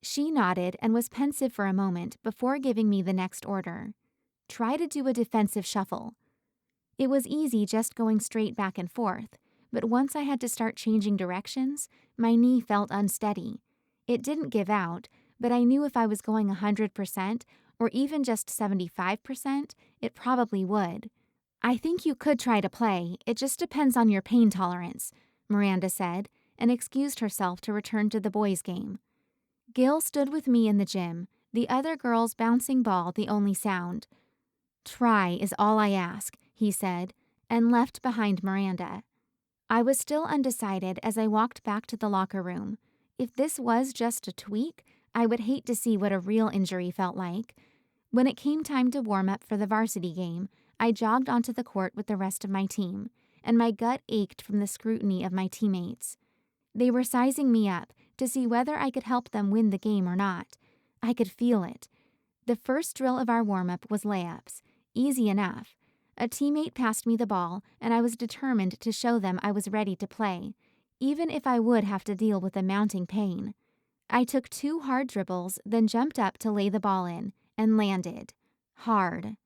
She nodded and was pensive for a moment before giving me the next order. "Try to do a defensive shuffle." It was easy just going straight back and forth, but once I had to start changing directions, my knee felt unsteady. It didn't give out, but I knew if I was going 100% or even just 75%, it probably would. "I think you could try to play. It just depends on your pain tolerance," Miranda said, and excused herself to return to the boys' game. Gil stood with me in the gym, the other girls bouncing ball the only sound. "Try is all I ask," he said, and left behind Miranda. I was still undecided as I walked back to the locker room. If this was just a tweak, I would hate to see what a real injury felt like. When it came time to warm up for the varsity game, I jogged onto the court with the rest of my team, and my gut ached from the scrutiny of my teammates. They were sizing me up to see whether I could help them win the game or not. I could feel it. The first drill of our warm-up was layups. Easy enough. A teammate passed me the ball, and I was determined to show them I was ready to play, even if I would have to deal with the mounting pain. I took 2 hard dribbles, then jumped up to lay the ball in, and landed. Hard.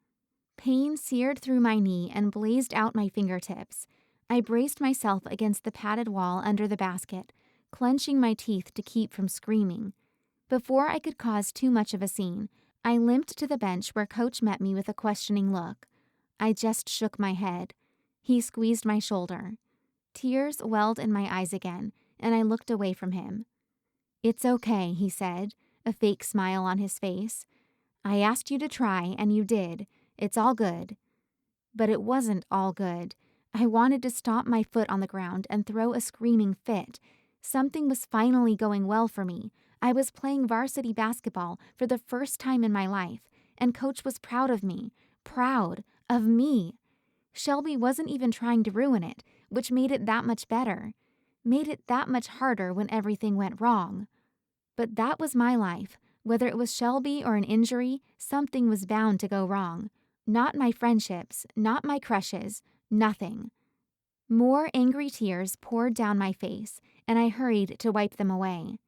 Pain seared through my knee and blazed out my fingertips. I braced myself against the padded wall under the basket, clenching my teeth to keep from screaming. Before I could cause too much of a scene, I limped to the bench where Coach met me with a questioning look. I just shook my head. He squeezed my shoulder. Tears welled in my eyes again, and I looked away from him. "It's okay," he said, a fake smile on his face. "I asked you to try, and you did. It's all good." But it wasn't all good. I wanted to stomp my foot on the ground and throw a screaming fit. Something was finally going well for me. I was playing varsity basketball for the first time in my life, and Coach was proud of me. Proud of me. Shelby wasn't even trying to ruin it, which made it that much better. Made it that much harder when everything went wrong. But that was my life. Whether it was Shelby or an injury, something was bound to go wrong. Not my friendships, not my crushes, nothing. More angry tears poured down my face, and I hurried to wipe them away.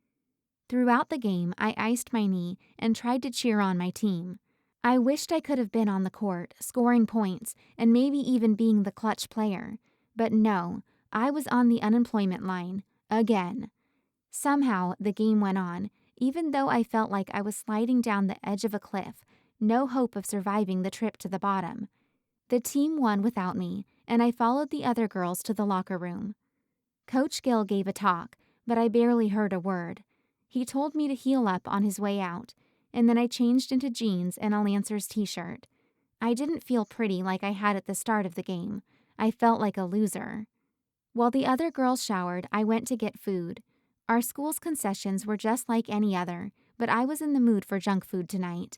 Throughout the game, I iced my knee and tried to cheer on my team. I wished I could have been on the court, scoring points, and maybe even being the clutch player. But no, I was on the unemployment line, again. Somehow, the game went on, even though I felt like I was sliding down the edge of a cliff, no hope of surviving the trip to the bottom. The team won without me, and I followed the other girls to the locker room. Coach Gill gave a talk, but I barely heard a word. He told me to heal up on his way out, and then I changed into jeans and a Lancers t-shirt. I didn't feel pretty like I had at the start of the game. I felt like a loser. While the other girls showered, I went to get food. Our school's concessions were just like any other, but I was in the mood for junk food tonight.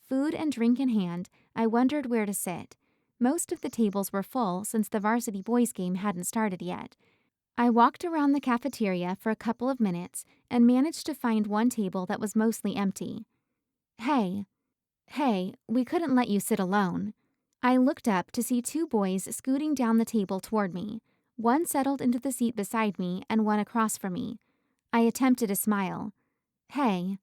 Food and drink in hand, I wondered where to sit. Most of the tables were full since the varsity boys game hadn't started yet. I walked around the cafeteria for a couple of minutes and managed to find one table that was mostly empty. Hey, we couldn't let you sit alone. I looked up to see two boys scooting down the table toward me. One settled into the seat beside me and one across from me. I attempted a smile. Hey.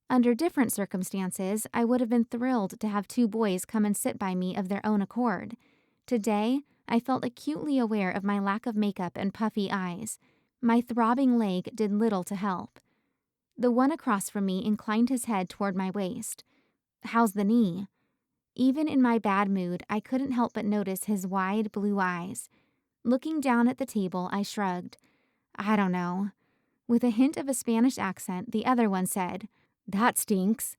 Under different circumstances, I would have been thrilled to have two boys come and sit by me of their own accord. Today, I felt acutely aware of my lack of makeup and puffy eyes. My throbbing leg did little to help. The one across from me inclined his head toward my waist. How's the knee? Even in my bad mood, I couldn't help but notice his wide blue eyes. Looking down at the table, I shrugged. I don't know. With a hint of a Spanish accent, the other one said, That stinks.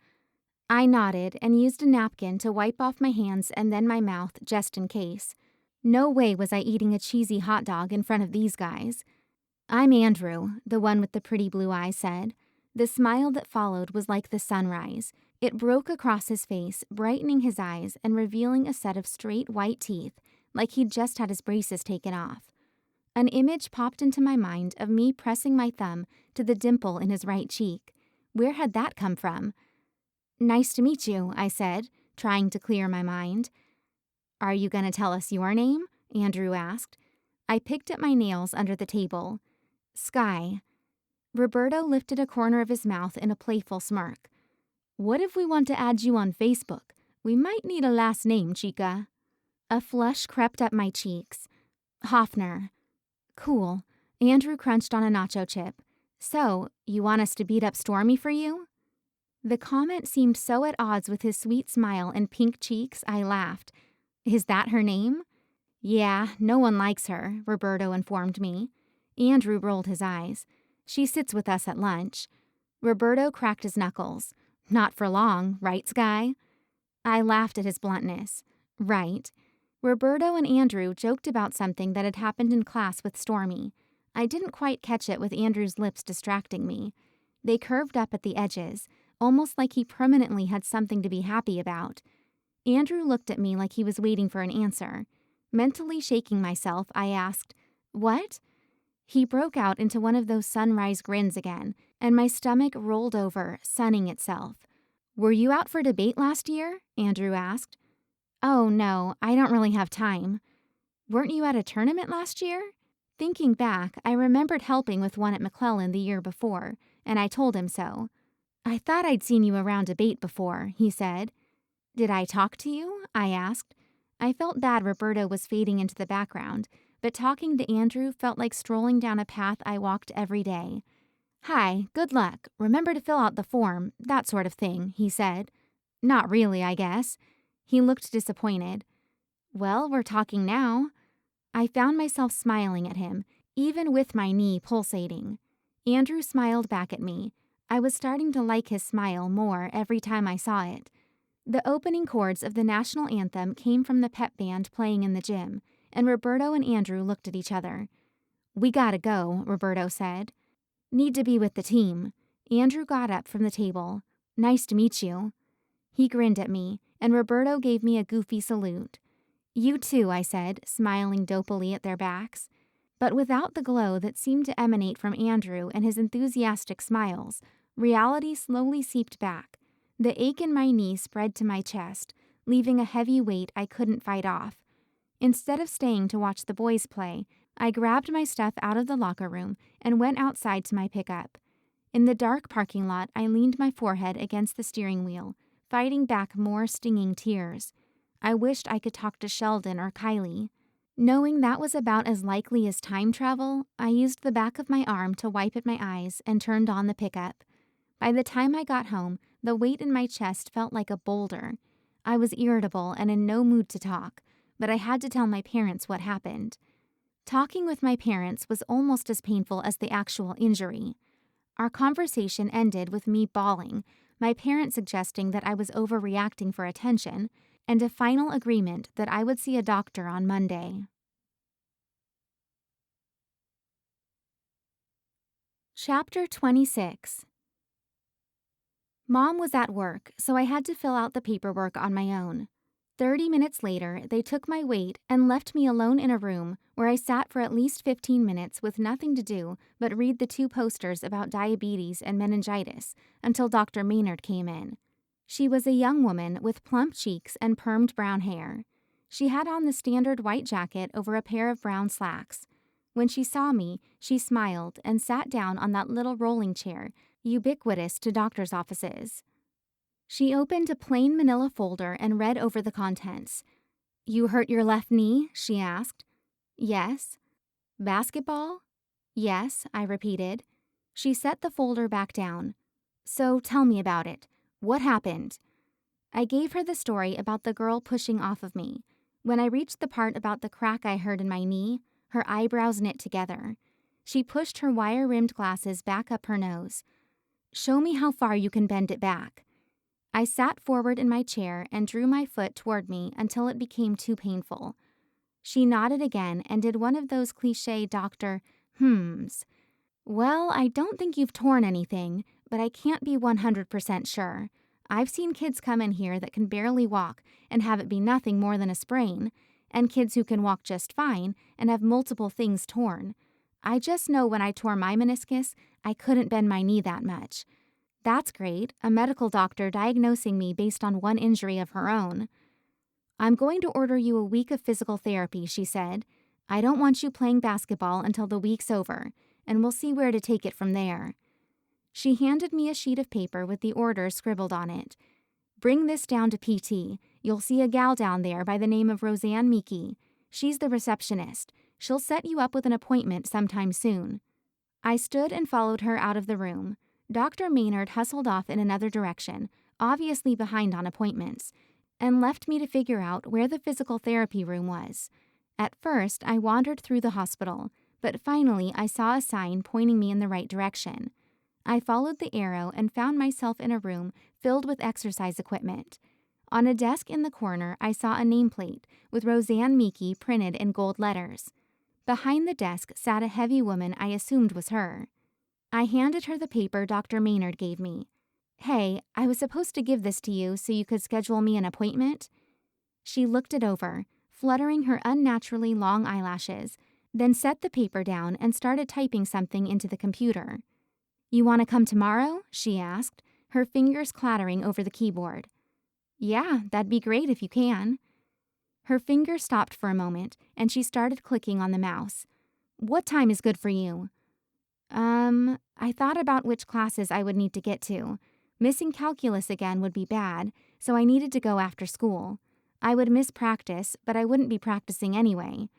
I nodded and used a napkin to wipe off my hands and then my mouth just in case. No way was I eating a cheesy hot dog in front of these guys. I'm Andrew, the one with the pretty blue eyes said. The smile that followed was like the sunrise. It broke across his face, brightening his eyes and revealing a set of straight white teeth, like he'd just had his braces taken off. An image popped into my mind of me pressing my thumb to the dimple in his right cheek. Where had that come from? Nice to meet you, I said, trying to clear my mind. Are you going to tell us your name? Andrew asked. I picked at my nails under the table. Skye. Roberto lifted a corner of his mouth in a playful smirk. What if we want to add you on Facebook? We might need a last name, chica. A flush crept up my cheeks. Hoffner. Cool. Andrew crunched on a nacho chip. So, you want us to beat up Stormy for you? The comment seemed so at odds with his sweet smile and pink cheeks, I laughed. Is that her name? Yeah, no one likes her, Roberto informed me. Andrew rolled his eyes. She sits with us at lunch. Roberto cracked his knuckles. Not for long, right, Skye? I laughed at his bluntness. Right. Roberto and Andrew joked about something that had happened in class with Stormy. I didn't quite catch it with Andrew's lips distracting me. They curved up at the edges, almost like he permanently had something to be happy about. Andrew looked at me like he was waiting for an answer. Mentally shaking myself, I asked, What? He broke out into one of those sunrise grins again, and my stomach rolled over, sunning itself. Were you out for debate last year? Andrew asked. Oh, no, I don't really have time. Weren't you at a tournament last year? Thinking back, I remembered helping with one at McClellan the year before, and I told him so. I thought I'd seen you around debate before, he said. Did I talk to you? I asked. I felt bad Roberto was fading into the background, but talking to Andrew felt like strolling down a path I walked every day. Hi, good luck. Remember to fill out the form, that sort of thing, he said. Not really, I guess. He looked disappointed. Well, we're talking now. I found myself smiling at him, even with my knee pulsating. Andrew smiled back at me. I was starting to like his smile more every time I saw it. The opening chords of the national anthem came from the pep band playing in the gym, and Roberto and Andrew looked at each other. We gotta go, Roberto said. Need to be with the team. Andrew got up from the table. Nice to meet you. He grinned at me, and Roberto gave me a goofy salute. You too, I said, smiling dopily at their backs. But without the glow that seemed to emanate from Andrew and his enthusiastic smiles, reality slowly seeped back. The ache in my knee spread to my chest, leaving a heavy weight I couldn't fight off. Instead of staying to watch the boys play, I grabbed my stuff out of the locker room and went outside to my pickup. In the dark parking lot, I leaned my forehead against the steering wheel, fighting back more stinging tears. I wished I could talk to Sheldon or Kylie. Knowing that was about as likely as time travel, I used the back of my arm to wipe at my eyes and turned on the pickup. By the time I got home, the weight in my chest felt like a boulder. I was irritable and in no mood to talk, but I had to tell my parents what happened. Talking with my parents was almost as painful as the actual injury. Our conversation ended with me bawling, my parents suggesting that I was overreacting for attention, and a final agreement that I would see a doctor on Monday. Chapter 26. Mom was at work, so I had to fill out the paperwork on my own. 30 minutes later, they took my weight and left me alone in a room where I sat for at least 15 minutes with nothing to do but read the 2 posters about diabetes and meningitis until Dr. Maynard came in. She was a young woman with plump cheeks and permed brown hair. She had on the standard white jacket over a pair of brown slacks. When she saw me, she smiled and sat down on that little rolling chair, ubiquitous to doctors' offices. She opened a plain manila folder and read over the contents. "You hurt your left knee?" she asked. "Yes." "Basketball?" "Yes," I repeated. She set the folder back down. "So tell me about it. What happened?" I gave her the story about the girl pushing off of me. When I reached the part about the crack I heard in my knee, her eyebrows knit together. She pushed her wire-rimmed glasses back up her nose. "Show me how far you can bend it back." I sat forward in my chair and drew my foot toward me until it became too painful. She nodded again and did one of those cliché doctor hmms. "Well, I don't think you've torn anything, but I can't be 100% sure. I've seen kids come in here that can barely walk and have it be nothing more than a sprain, and kids who can walk just fine and have multiple things torn. I just know when I tore my meniscus, I couldn't bend my knee that much." "That's great, a medical doctor diagnosing me based on one injury of her own." "I'm going to order you a week of physical therapy," she said. "I don't want you playing basketball until the week's over, and we'll see where to take it from there." She handed me a sheet of paper with the order scribbled on it. "Bring this down to PT. You'll see a gal down there by the name of Roseanne Meeky. She's the receptionist. She'll set you up with an appointment sometime soon." I stood and followed her out of the room. Dr. Maynard hustled off in another direction, obviously behind on appointments, and left me to figure out where the physical therapy room was. At first, I wandered through the hospital, but finally I saw a sign pointing me in the right direction. I followed the arrow and found myself in a room filled with exercise equipment. On a desk in the corner, I saw a nameplate with Roseanne Meeky printed in gold letters. Behind the desk sat a heavy woman I assumed was her. I handed her the paper Dr. Maynard gave me. "Hey, I was supposed to give this to you so you could schedule me an appointment." She looked it over, fluttering her unnaturally long eyelashes, then set the paper down and started typing something into the computer. "You want to come tomorrow?" she asked, her fingers clattering over the keyboard. "Yeah, that'd be great if you can." Her fingers stopped for a moment, and she started clicking on the mouse. "What time is good for you?" I thought about which classes I would need to get to. Missing calculus again would be bad, so I needed to go after school. I would miss practice, but I wouldn't be practicing anyway.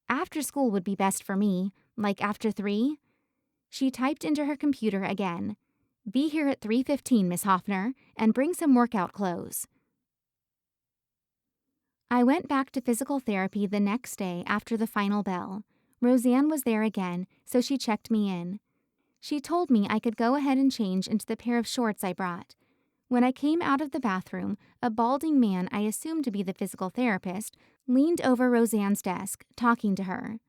After school would be best for me, like after 3. She typed into her computer again. "Be here at 3:15, Miss Hoffner, and bring some workout clothes." I went back to physical therapy the next day after the final bell. Roseanne was there again, so she checked me in. She told me I could go ahead and change into the pair of shorts I brought. When I came out of the bathroom, a balding man I assumed to be the physical therapist leaned over Roseanne's desk, talking to her.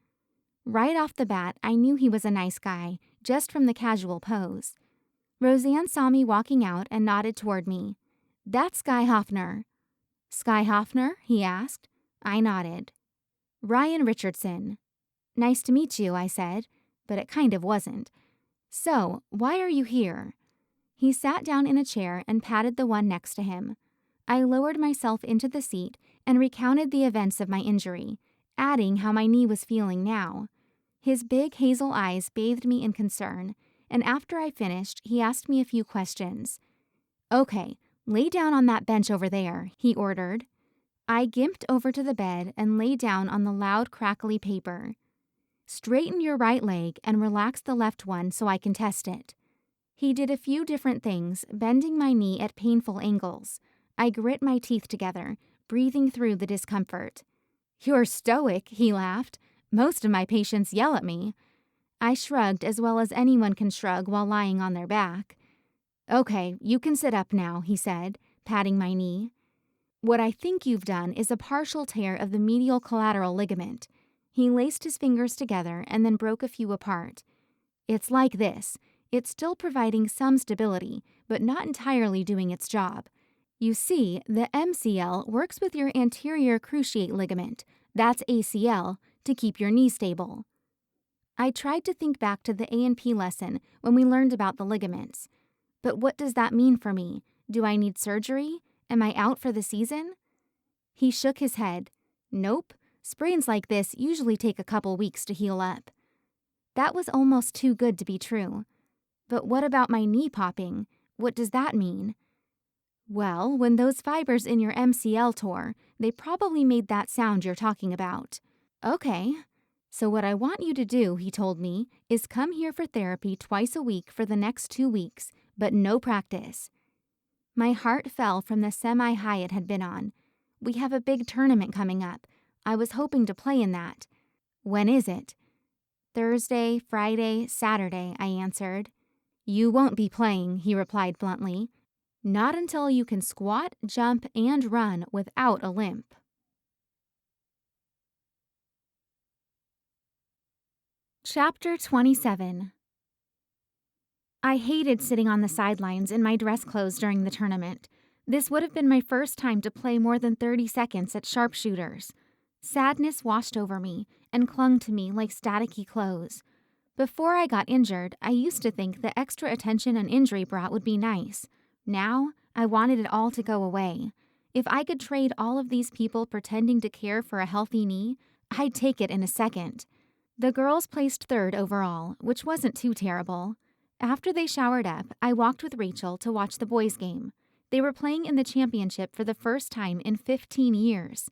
Right off the bat, I knew he was a nice guy, just from the casual pose. Roseanne saw me walking out and nodded toward me. "That's Skye Hoffner." "Skye Hoffner?" he asked. I nodded. "Ryan Richardson." "Nice to meet you," I said, but it kind of wasn't. "So, why are you here?" He sat down in a chair and patted the one next to him. I lowered myself into the seat and recounted the events of my injury, adding how my knee was feeling now. His big hazel eyes bathed me in concern, and after I finished, he asked me a few questions. "Okay, lay down on that bench over there," he ordered. I gimped over to the bed and lay down on the loud, crackly paper. "Straighten your right leg and relax the left one so I can test it." He did a few different things, bending my knee at painful angles. I grit my teeth together, breathing through the discomfort. "You're stoic," he laughed. "Most of my patients yell at me." I shrugged as well as anyone can shrug while lying on their back. "Okay, you can sit up now," he said, patting my knee. "What I think you've done is a partial tear of the medial collateral ligament." He laced his fingers together and then broke a few apart. "It's like this. It's still providing some stability, but not entirely doing its job. You see, the MCL works with your anterior cruciate ligament, that's ACL, to keep your knee stable." I tried to think back to the A&P lesson when we learned about the ligaments. But what does that mean for me? Do I need surgery? Am I out for the season? He shook his head. "Nope. Sprains like this usually take a couple weeks to heal up." That was almost too good to be true. But what about my knee popping? What does that mean? "Well, when those fibers in your MCL tore, they probably made that sound you're talking about." "Okay. So what I want you to do," he told me, "is come here for therapy twice a week for the next 2 weeks, but no practice." My heart fell from the semi-high it had been on. "We have a big tournament coming up. I was hoping to play in that." "When is it?" "Thursday, Friday, Saturday," I answered. "You won't be playing," he replied bluntly. "Not until you can squat, jump, and run without a limp." Chapter 27. I hated sitting on the sidelines in my dress clothes during the tournament. This would have been my first time to play more than 30 seconds at sharpshooters. Sadness washed over me and clung to me like staticky clothes. Before I got injured, I used to think the extra attention an injury brought would be nice. Now, I wanted it all to go away. If I could trade all of these people pretending to care for a healthy knee, I'd take it in a second. The girls placed third overall, which wasn't too terrible. After they showered up, I walked with Rachel to watch the boys' game. They were playing in the championship for the first time in 15 years.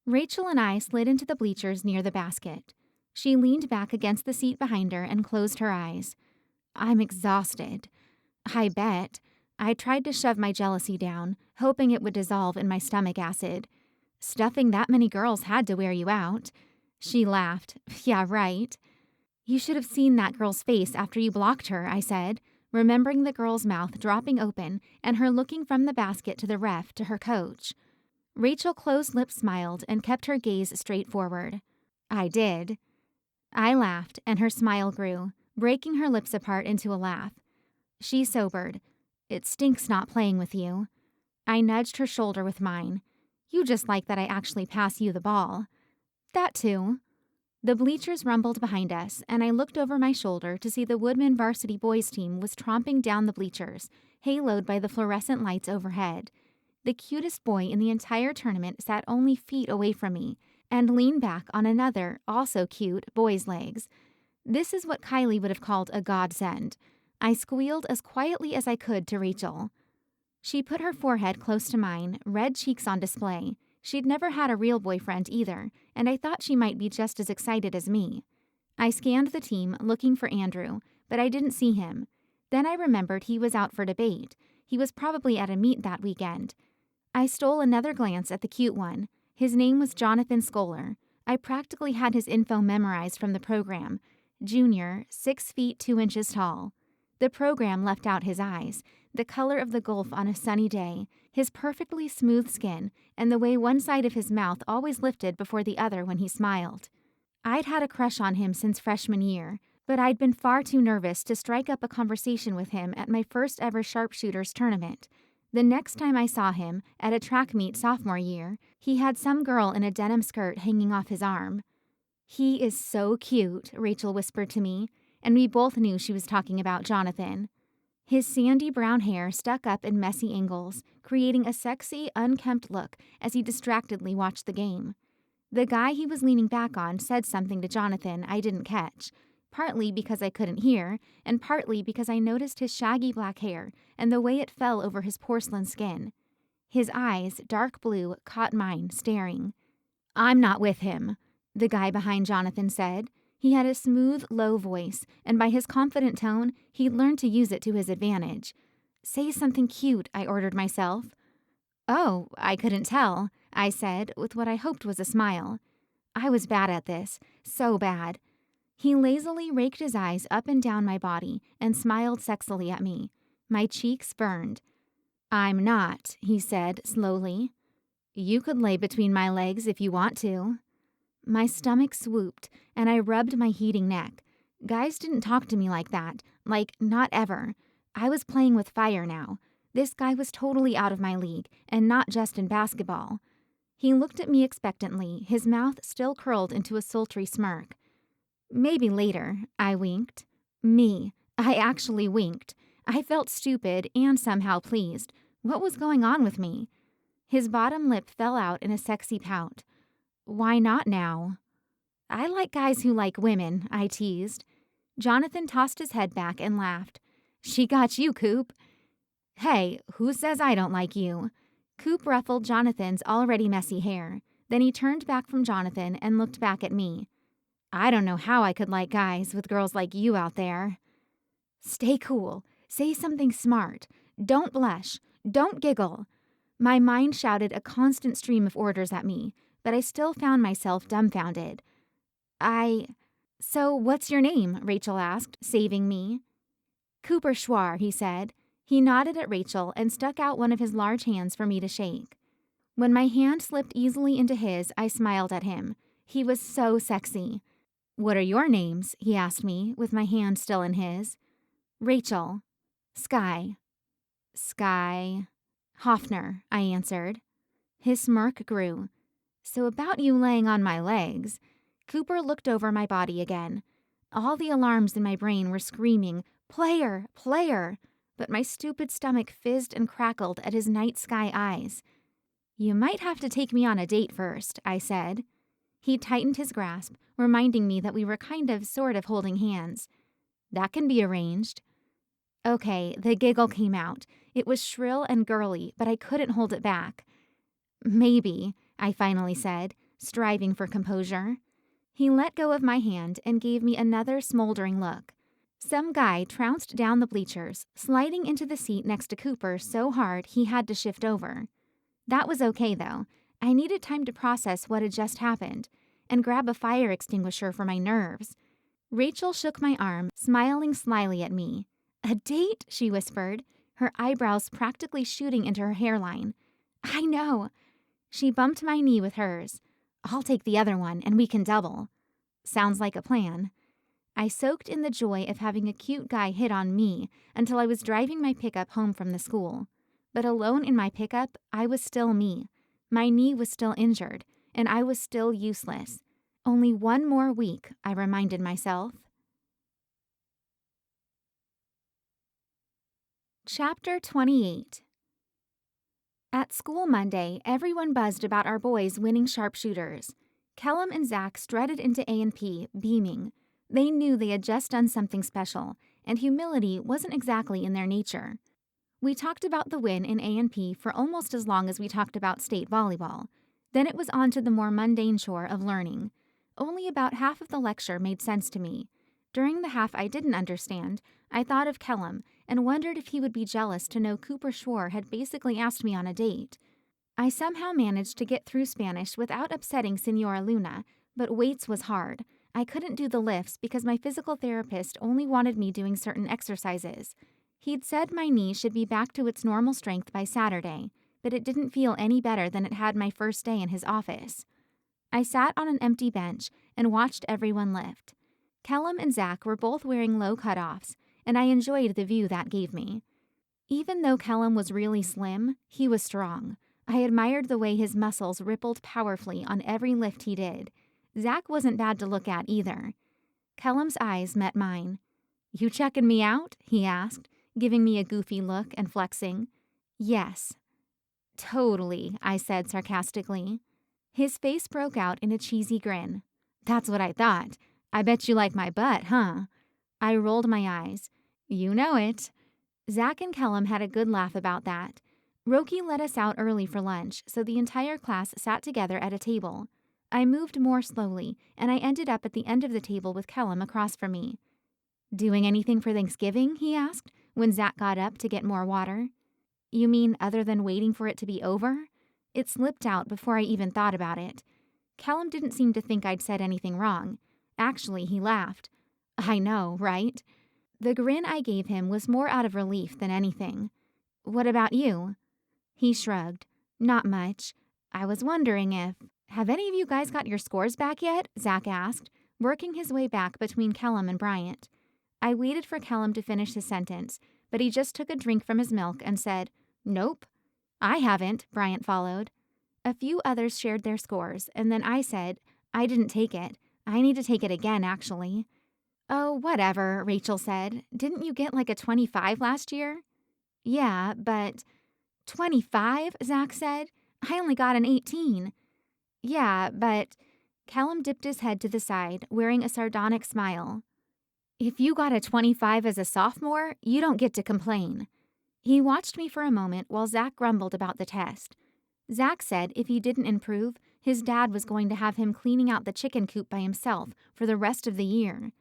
Rachel and I slid into the bleachers near the basket. She leaned back against the seat behind her and closed her eyes. "I'm exhausted." "I bet." I tried to shove my jealousy down, hoping it would dissolve in my stomach acid. "Stuffing that many girls had to wear you out." She laughed. "Yeah, right." "You should have seen that girl's face after you blocked her," I said, remembering the girl's mouth dropping open and her looking from the basket to the ref to her coach. Rachel closed-lipped smiled and kept her gaze straight forward. "I did." I laughed, and her smile grew, breaking her lips apart into a laugh. She sobered. "It stinks not playing with you." I nudged her shoulder with mine. "You just like that I actually pass you the ball." "That too." The bleachers rumbled behind us, and I looked over my shoulder to see the Woodman varsity boys team was tromping down the bleachers, haloed by the fluorescent lights overhead. The cutest boy in the entire tournament sat only feet away from me and leaned back on another, also cute, boy's legs. This is what Kylie would have called a godsend. I squealed as quietly as I could to Rachel. She put her forehead close to mine, red cheeks on display. She'd never had a real boyfriend either, and I thought she might be just as excited as me. I scanned the team, looking for Andrew, but I didn't see him. Then I remembered he was out for debate. He was probably at a meet that weekend. I stole another glance at the cute one. His name was Jonathan Scholar. I practically had his info memorized from the program. Junior, 6 feet 2 inches tall. The program left out his eyes, the color of the Gulf on a sunny day, his perfectly smooth skin, and the way one side of his mouth always lifted before the other when he smiled. I'd had a crush on him since freshman year, but I'd been far too nervous to strike up a conversation with him at my first ever sharpshooters tournament. The next time I saw him, at a track meet sophomore year, he had some girl in a denim skirt hanging off his arm. "He is so cute," Rachel whispered to me, and we both knew she was talking about Jonathan. His sandy brown hair stuck up in messy angles, creating a sexy, unkempt look as he distractedly watched the game. The guy he was leaning back on said something to Jonathan I didn't catch, partly because I couldn't hear, and partly because I noticed his shaggy black hair and the way it fell over his porcelain skin. His eyes, dark blue, caught mine, staring. "I'm not with him," the guy behind Jonathan said. He had a smooth, low voice, and by his confident tone, he'd learned to use it to his advantage. "Say something cute," I ordered myself. "Oh, I couldn't tell," I said, with what I hoped was a smile. I was bad at this, so bad. He lazily raked his eyes up and down my body and smiled sexily at me. My cheeks burned. "I'm not," he said slowly. "You could lay between my legs if you want to." My stomach swooped, and I rubbed my heating neck. Guys didn't talk to me like that, not ever. I was playing with fire now. This guy was totally out of my league, and not just in basketball. He looked at me expectantly, his mouth still curled into a sultry smirk. "Maybe later," I winked. I actually winked. I felt stupid and somehow pleased. What was going on with me? His bottom lip fell out in a sexy pout. "Why not now?" "I like guys who like women," I teased. Jonathan tossed his head back and laughed. "She got you, Coop." "Hey, who says I don't like you?" Coop ruffled Jonathan's already messy hair. Then he turned back from Jonathan and looked back at me. "I don't know how I could like guys with girls like you out there." "Stay cool. Say something smart. Don't blush. Don't giggle." My mind shouted a constant stream of orders at me, but I still found myself dumbfounded. "So what's your name?" Rachel asked, saving me. "Cooper Schwar," he said. He nodded at Rachel and stuck out one of his large hands for me to shake. When my hand slipped easily into his, I smiled at him. He was so sexy. "What are your names?" he asked me, with my hand still in his. "Rachel." "Skye." "Skye." "Hoffner," I answered. His smirk grew. "So about you laying on my legs." Cooper looked over my body again. All the alarms in my brain were screaming, "Player! Player!" But my stupid stomach fizzed and crackled at his night sky eyes. "You might have to take me on a date first," I said. He tightened his grasp, reminding me that we were sort of holding hands. "That can be arranged." Okay, the giggle came out. It was shrill and girly, but I couldn't hold it back. "Maybe," I finally said, striving for composure. He let go of my hand and gave me another smoldering look. Some guy trounced down the bleachers, sliding into the seat next to Cooper so hard he had to shift over. That was okay, though. I needed time to process what had just happened and grab a fire extinguisher for my nerves. Rachel shook my arm, smiling slyly at me. "A date?" she whispered, her eyebrows practically shooting into her hairline. "I know." She bumped my knee with hers. "I'll take the other one, and we can double." Sounds like a plan. I soaked in the joy of having a cute guy hit on me until I was driving my pickup home from the school. But alone in my pickup, I was still me. My knee was still injured, and I was still useless. Only one more week, I reminded myself. Chapter 28. At school Monday, everyone buzzed about our boys winning sharpshooters. Callum and Zach strutted into A&P, beaming. They knew they had just done something special, and humility wasn't exactly in their nature. We talked about the win in A&P for almost as long as we talked about state volleyball. Then it was on to the more mundane chore of learning. Only about half of the lecture made sense to me. During the half I didn't understand, I thought of Callum and wondered if he would be jealous to know Cooper Schwar had basically asked me on a date. I somehow managed to get through Spanish without upsetting Senora Luna, but weights was hard. I couldn't do the lifts because my physical therapist only wanted me doing certain exercises. He'd said my knee should be back to its normal strength by Saturday, but it didn't feel any better than it had my first day in his office. I sat on an empty bench and watched everyone lift. Callum and Zach were both wearing low cutoffs, and I enjoyed the view that gave me. Even though Callum was really slim, he was strong. I admired the way his muscles rippled powerfully on every lift he did. Zach wasn't bad to look at either. Callum's eyes met mine. "You checking me out?" he asked, giving me a goofy look and flexing. "Yes." Totally, I said sarcastically. His face broke out in a cheesy grin. That's what I thought. I bet you like my butt, huh? I rolled my eyes. You know it. Zach and Callum had a good laugh about that. Roki let us out early for lunch, so the entire class sat together at a table. I moved more slowly, and I ended up at the end of the table with Callum across from me. Doing anything for Thanksgiving? He asked, when Zach got up to get more water. You mean other than waiting for it to be over? It slipped out before I even thought about it. Callum didn't seem to think I'd said anything wrong. Actually, he laughed. I know, right? The grin I gave him was more out of relief than anything. What about you? He shrugged. Not much. I was wondering if... Have any of you guys got your scores back yet? Zach asked, working his way back between Callum and Bryant. I waited for Callum to finish his sentence, but he just took a drink from his milk and said, Nope. I haven't, Bryant followed. A few others shared their scores, and then I said, I didn't take it. I need to take it again, actually. Oh, whatever, Rachel said. Didn't you get like a 25 last year? Yeah, but... 25, Zach said. I only got an 18. Yeah, but... Callum dipped his head to the side, wearing a sardonic smile. If you got a 25 as a sophomore, you don't get to complain. He watched me for a moment while Zach grumbled about the test. Zach said if he didn't improve, his dad was going to have him cleaning out the chicken coop by himself for the rest of the year.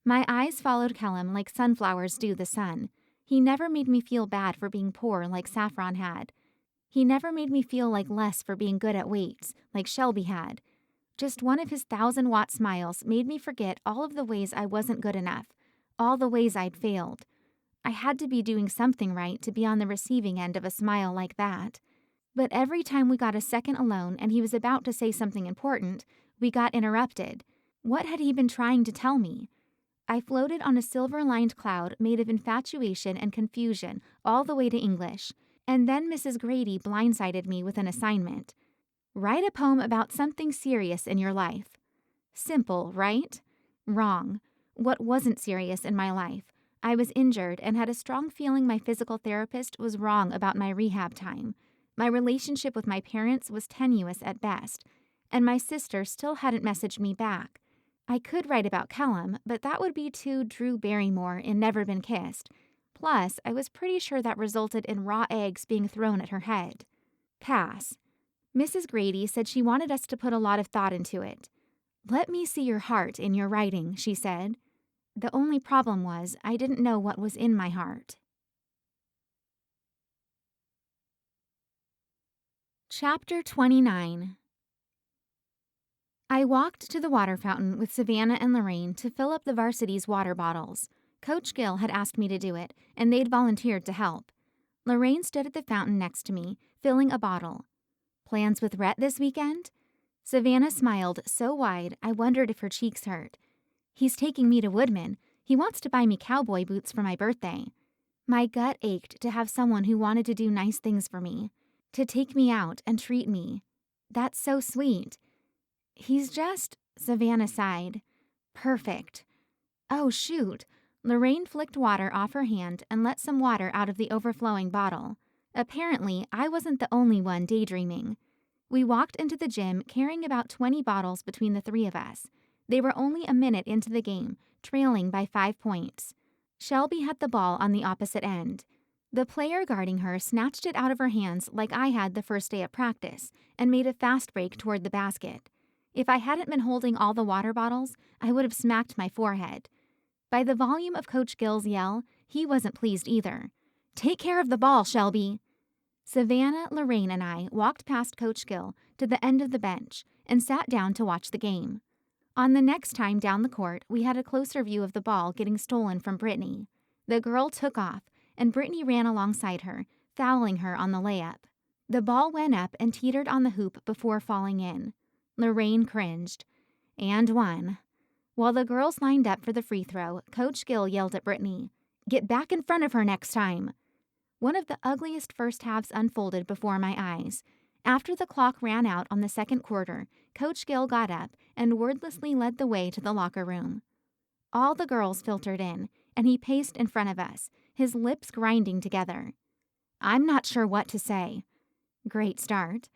My eyes followed Callum like sunflowers do the sun. He never made me feel bad for being poor like Saffron had. He never made me feel like less for being good at weights like Shelby had. Just one of his 1,000-watt smiles made me forget all of the ways I wasn't good enough, all the ways I'd failed. I had to be doing something right to be on the receiving end of a smile like that. But every time we got a second alone and he was about to say something important, we got interrupted. What had he been trying to tell me? I floated on a silver-lined cloud made of infatuation and confusion all the way to English, and then Mrs. Grady blindsided me with an assignment. Write a poem about something serious in your life. Simple, right? Wrong. What wasn't serious in my life? I was injured and had a strong feeling my physical therapist was wrong about my rehab time. My relationship with my parents was tenuous at best, and my sister still hadn't messaged me back. I could write about Callum, but that would be too Drew Barrymore in Never Been Kissed. Plus, I was pretty sure that resulted in raw eggs being thrown at her head. Pass. Mrs. Grady said she wanted us to put a lot of thought into it. Let me see your heart in your writing, she said. The only problem was I didn't know what was in my heart. Chapter 29. I walked to the water fountain with Savannah and Lorraine to fill up the varsity's water bottles. Coach Gill had asked me to do it, and they'd volunteered to help. Lorraine stood at the fountain next to me, filling a bottle. Plans with Rhett this weekend? Savannah smiled so wide I wondered if her cheeks hurt. He's taking me to Woodman. He wants to buy me cowboy boots for my birthday. My gut ached to have someone who wanted to do nice things for me, to take me out and treat me. That's so sweet. He's just, Savannah sighed, perfect. Oh, shoot. Lorraine flicked water off her hand and let some water out of the overflowing bottle. Apparently, I wasn't the only one daydreaming. We walked into the gym carrying about 20 bottles between the three of us. They were only a minute into the game, trailing by 5 points. Shelby had the ball on the opposite end. The player guarding her snatched it out of her hands like I had the first day of practice and made a fast break toward the basket. If I hadn't been holding all the water bottles, I would have smacked my forehead. By the volume of Coach Gill's yell, he wasn't pleased either. Take care of the ball, Shelby. Savannah, Lorraine, and I walked past Coach Gill to the end of the bench and sat down to watch the game. On the next time down the court, we had a closer view of the ball getting stolen from Brittany. The girl took off, and Brittany ran alongside her, fouling her on the layup. The ball went up and teetered on the hoop before falling in. Lorraine cringed. And one. While the girls lined up for the free throw, Coach Gill yelled at Brittany, "Get back in front of her next time." One of the ugliest first halves unfolded before my eyes. After the clock ran out on the second quarter, Coach Gill got up and wordlessly led the way to the locker room. All the girls filtered in, and he paced in front of us, his lips grinding together. I'm not sure what to say. Great start.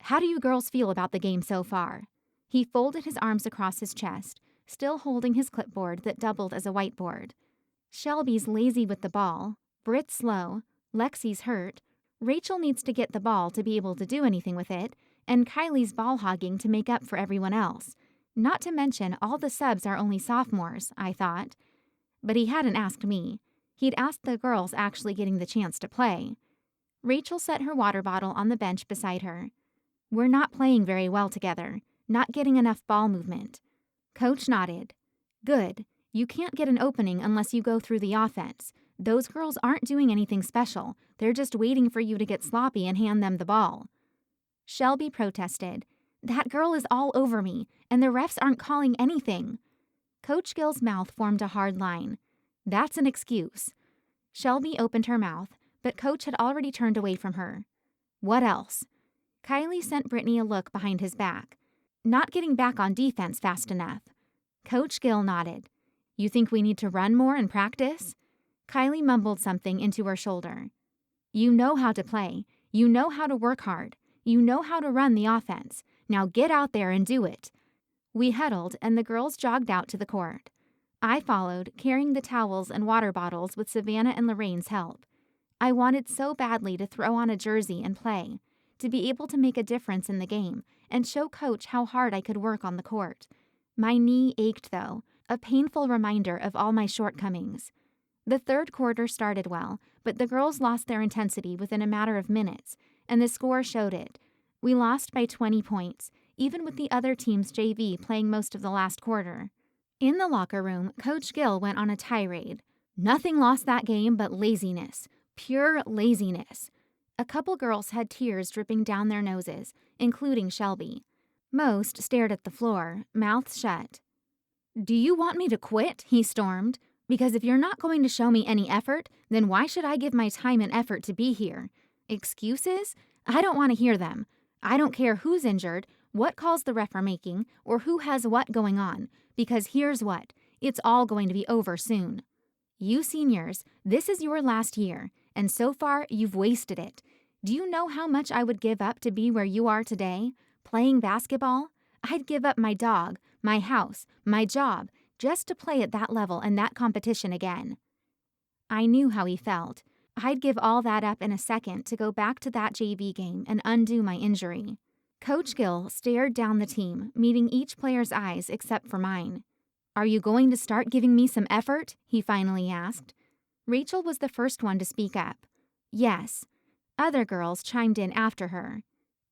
How do you girls feel about the game so far? He folded his arms across his chest, still holding his clipboard that doubled as a whiteboard. Shelby's lazy with the ball, Britt's slow, Lexi's hurt, Rachel needs to get the ball to be able to do anything with it, and Kylie's ball hogging to make up for everyone else. Not to mention all the subs are only sophomores, I thought. But he hadn't asked me. He'd asked the girls actually getting the chance to play. Rachel set her water bottle on the bench beside her. We're not playing very well together, not getting enough ball movement. Coach nodded. Good. You can't get an opening unless you go through the offense. Those girls aren't doing anything special. They're just waiting for you to get sloppy and hand them the ball. Shelby protested. That girl is all over me, and the refs aren't calling anything. Coach Gill's mouth formed a hard line. That's an excuse. Shelby opened her mouth, but Coach had already turned away from her. What else? Kylie sent Brittany a look behind his back. Not getting back on defense fast enough. Coach Gill nodded. You think we need to run more and practice? Kylie mumbled something into her shoulder. You know how to play. You know how to work hard. You know how to run the offense. Now get out there and do it. We huddled, and the girls jogged out to the court. I followed, carrying the towels and water bottles with Savannah and Lorraine's help. I wanted so badly to throw on a jersey and play, to be able to make a difference in the game and show Coach how hard I could work on the court. My knee ached, though, a painful reminder of all my shortcomings. The third quarter started well, but the girls lost their intensity within a matter of minutes, and the score showed it. We lost by 20 points, even with the other team's JV playing most of the last quarter. In the locker room, Coach Gill went on a tirade. Nothing lost that game but laziness. Pure laziness. A couple girls had tears dripping down their noses, including Shelby. Most stared at the floor, mouths shut. Do you want me to quit? He stormed. Because if you're not going to show me any effort, then why should I give my time and effort to be here? Excuses? I don't want to hear them. I don't care who's injured, what calls the ref are making, or who has what going on, because here's what, it's all going to be over soon. You seniors, this is your last year, and so far you've wasted it. Do you know how much I would give up to be where you are today, playing basketball? I'd give up my dog, my house, my job, just to play at that level and that competition again. I knew how he felt. I'd give all that up in a second to go back to that JV game and undo my injury. Coach Gill stared down the team, meeting each player's eyes except for mine. Are you going to start giving me some effort? He finally asked. Rachel was the first one to speak up. Yes. Other girls chimed in after her.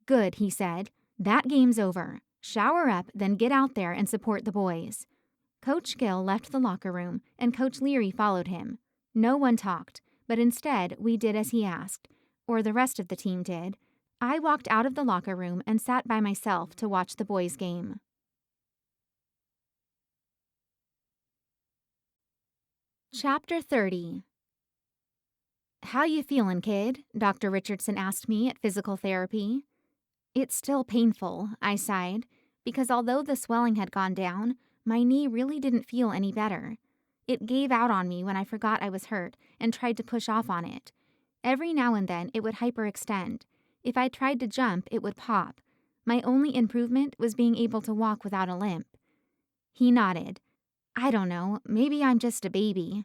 Good, he said. That game's over. Shower up, then get out there and support the boys. Coach Gill left the locker room, and Coach Leary followed him. No one talked, but instead we did as he asked, or the rest of the team did. I walked out of the locker room and sat by myself to watch the boys' game. Chapter 30. How you feelin', kid? Dr. Richardson asked me at physical therapy. It's still painful, I sighed, because although the swelling had gone down, my knee really didn't feel any better. It gave out on me when I forgot I was hurt and tried to push off on it. Every now and then it would hyperextend. If I tried to jump, it would pop. My only improvement was being able to walk without a limp. He nodded. I don't know, maybe I'm just a baby.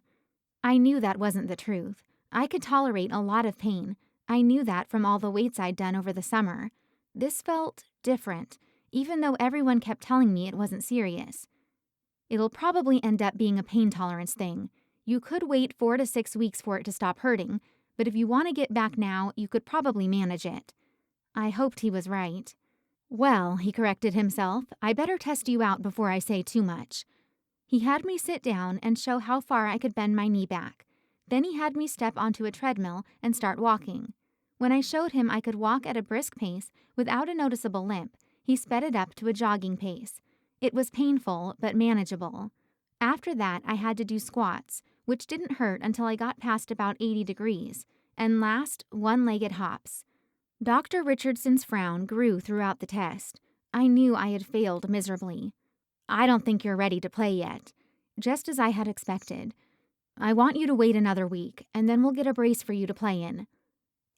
I knew that wasn't the truth. I could tolerate a lot of pain. I knew that from all the weights I'd done over the summer. This felt different, even though everyone kept telling me it wasn't serious. It'll probably end up being a pain tolerance thing. You could wait 4 to 6 weeks for it to stop hurting, but if you want to get back now, you could probably manage it. I hoped he was right. Well, he corrected himself, I better test you out before I say too much. He had me sit down and show how far I could bend my knee back. Then he had me step onto a treadmill and start walking. When I showed him I could walk at a brisk pace without a noticeable limp, he sped it up to a jogging pace. It was painful, but manageable. After that, I had to do squats, which didn't hurt until I got past about 80 degrees, and last, one-legged hops. Dr. Richardson's frown grew throughout the test. I knew I had failed miserably. I don't think you're ready to play yet. Just as I had expected. I want you to wait another week, and then we'll get a brace for you to play in.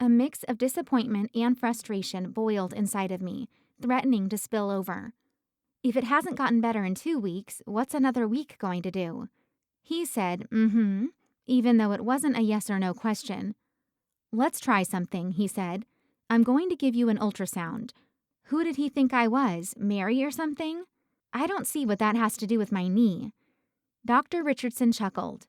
A mix of disappointment and frustration boiled inside of me, threatening to spill over. If it hasn't gotten better in 2 weeks, what's another week going to do? He said, even though it wasn't a yes or no question. Let's try something, he said. I'm going to give you an ultrasound. Who did he think I was, Mary or something? I don't see what that has to do with my knee. Dr. Richardson chuckled.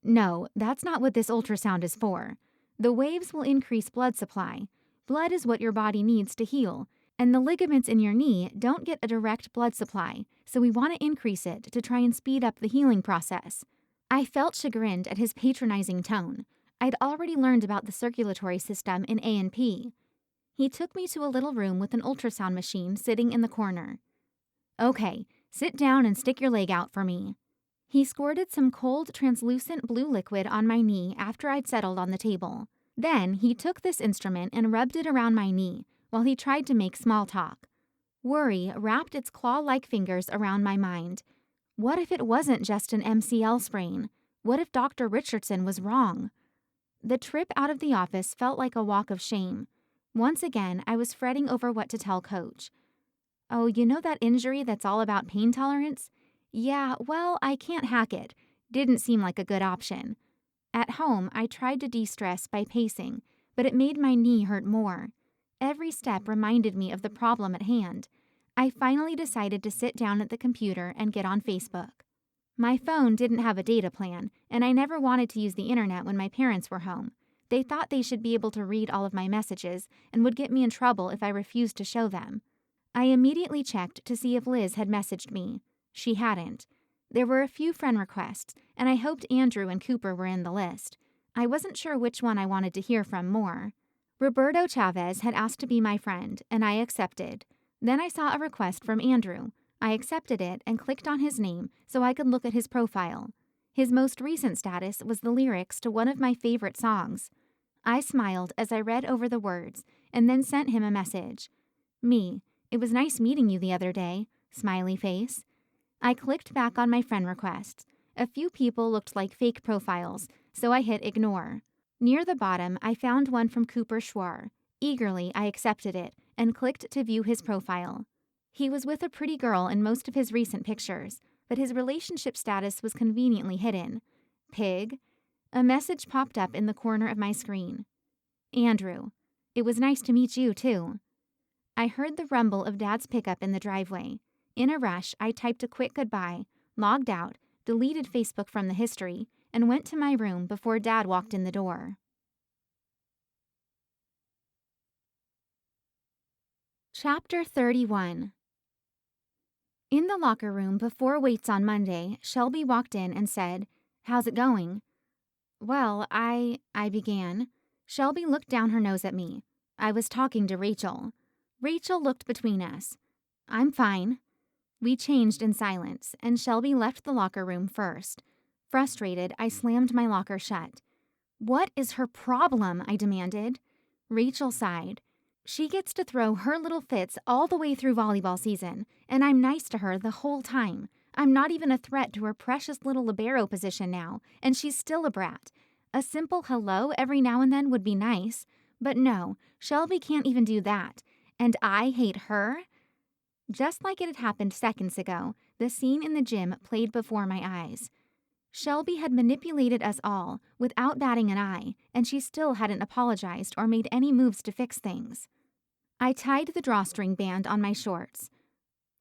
No, that's not what this ultrasound is for. The waves will increase blood supply. Blood is what your body needs to heal, and the ligaments in your knee don't get a direct blood supply, so we want to increase it to try and speed up the healing process. I felt chagrined at his patronizing tone. I'd already learned about the circulatory system in A&P. He took me to a little room with an ultrasound machine sitting in the corner. Okay, sit down and stick your leg out for me. He squirted some cold, translucent blue liquid on my knee after I'd settled on the table. Then he took this instrument and rubbed it around my knee while he tried to make small talk. Worry wrapped its claw-like fingers around my mind. What if it wasn't just an MCL sprain? What if Dr. Richardson was wrong? The trip out of the office felt like a walk of shame. Once again, I was fretting over what to tell Coach. Oh, you know that injury that's all about pain tolerance? Yeah, well, I can't hack it. Didn't seem like a good option. At home, I tried to de-stress by pacing, but it made my knee hurt more. Every step reminded me of the problem at hand. I finally decided to sit down at the computer and get on Facebook. My phone didn't have a data plan, and I never wanted to use the internet when my parents were home. They thought they should be able to read all of my messages and would get me in trouble if I refused to show them. I immediately checked to see if Liz had messaged me. She hadn't. There were a few friend requests, and I hoped Andrew and Cooper were in the list. I wasn't sure which one I wanted to hear from more. Roberto Chavez had asked to be my friend, and I accepted. Then I saw a request from Andrew. I accepted it and clicked on his name so I could look at his profile. His most recent status was the lyrics to one of my favorite songs. I smiled as I read over the words and then sent him a message. Me, it was nice meeting you the other day. Smiley face. I clicked back on my friend requests. A few people looked like fake profiles, so I hit ignore. Near the bottom, I found one from Cooper Schwar. Eagerly, I accepted it and clicked to view his profile. He was with a pretty girl in most of his recent pictures, but his relationship status was conveniently hidden. Pig. A message popped up in the corner of my screen. Andrew, it was nice to meet you, too. I heard the rumble of Dad's pickup in the driveway. In a rush, I typed a quick goodbye, logged out, deleted Facebook from the history, and went to my room before Dad walked in the door. Chapter 31. In the locker room before weights on Monday, Shelby walked in and said, "How's it going?" Well, I began. Shelby looked down her nose at me. I was talking to Rachel. Rachel looked between us. I'm fine. We changed in silence, and Shelby left the locker room first. Frustrated, I slammed my locker shut. What is her problem? I demanded. Rachel sighed. She gets to throw her little fits all the way through volleyball season, and I'm nice to her the whole time. I'm not even a threat to her precious little libero position now, and she's still a brat. A simple hello every now and then would be nice, but no, Shelby can't even do that. And I hate her? Just like it had happened seconds ago, the scene in the gym played before my eyes. Shelby had manipulated us all without batting an eye, and she still hadn't apologized or made any moves to fix things. I tied the drawstring band on my shorts.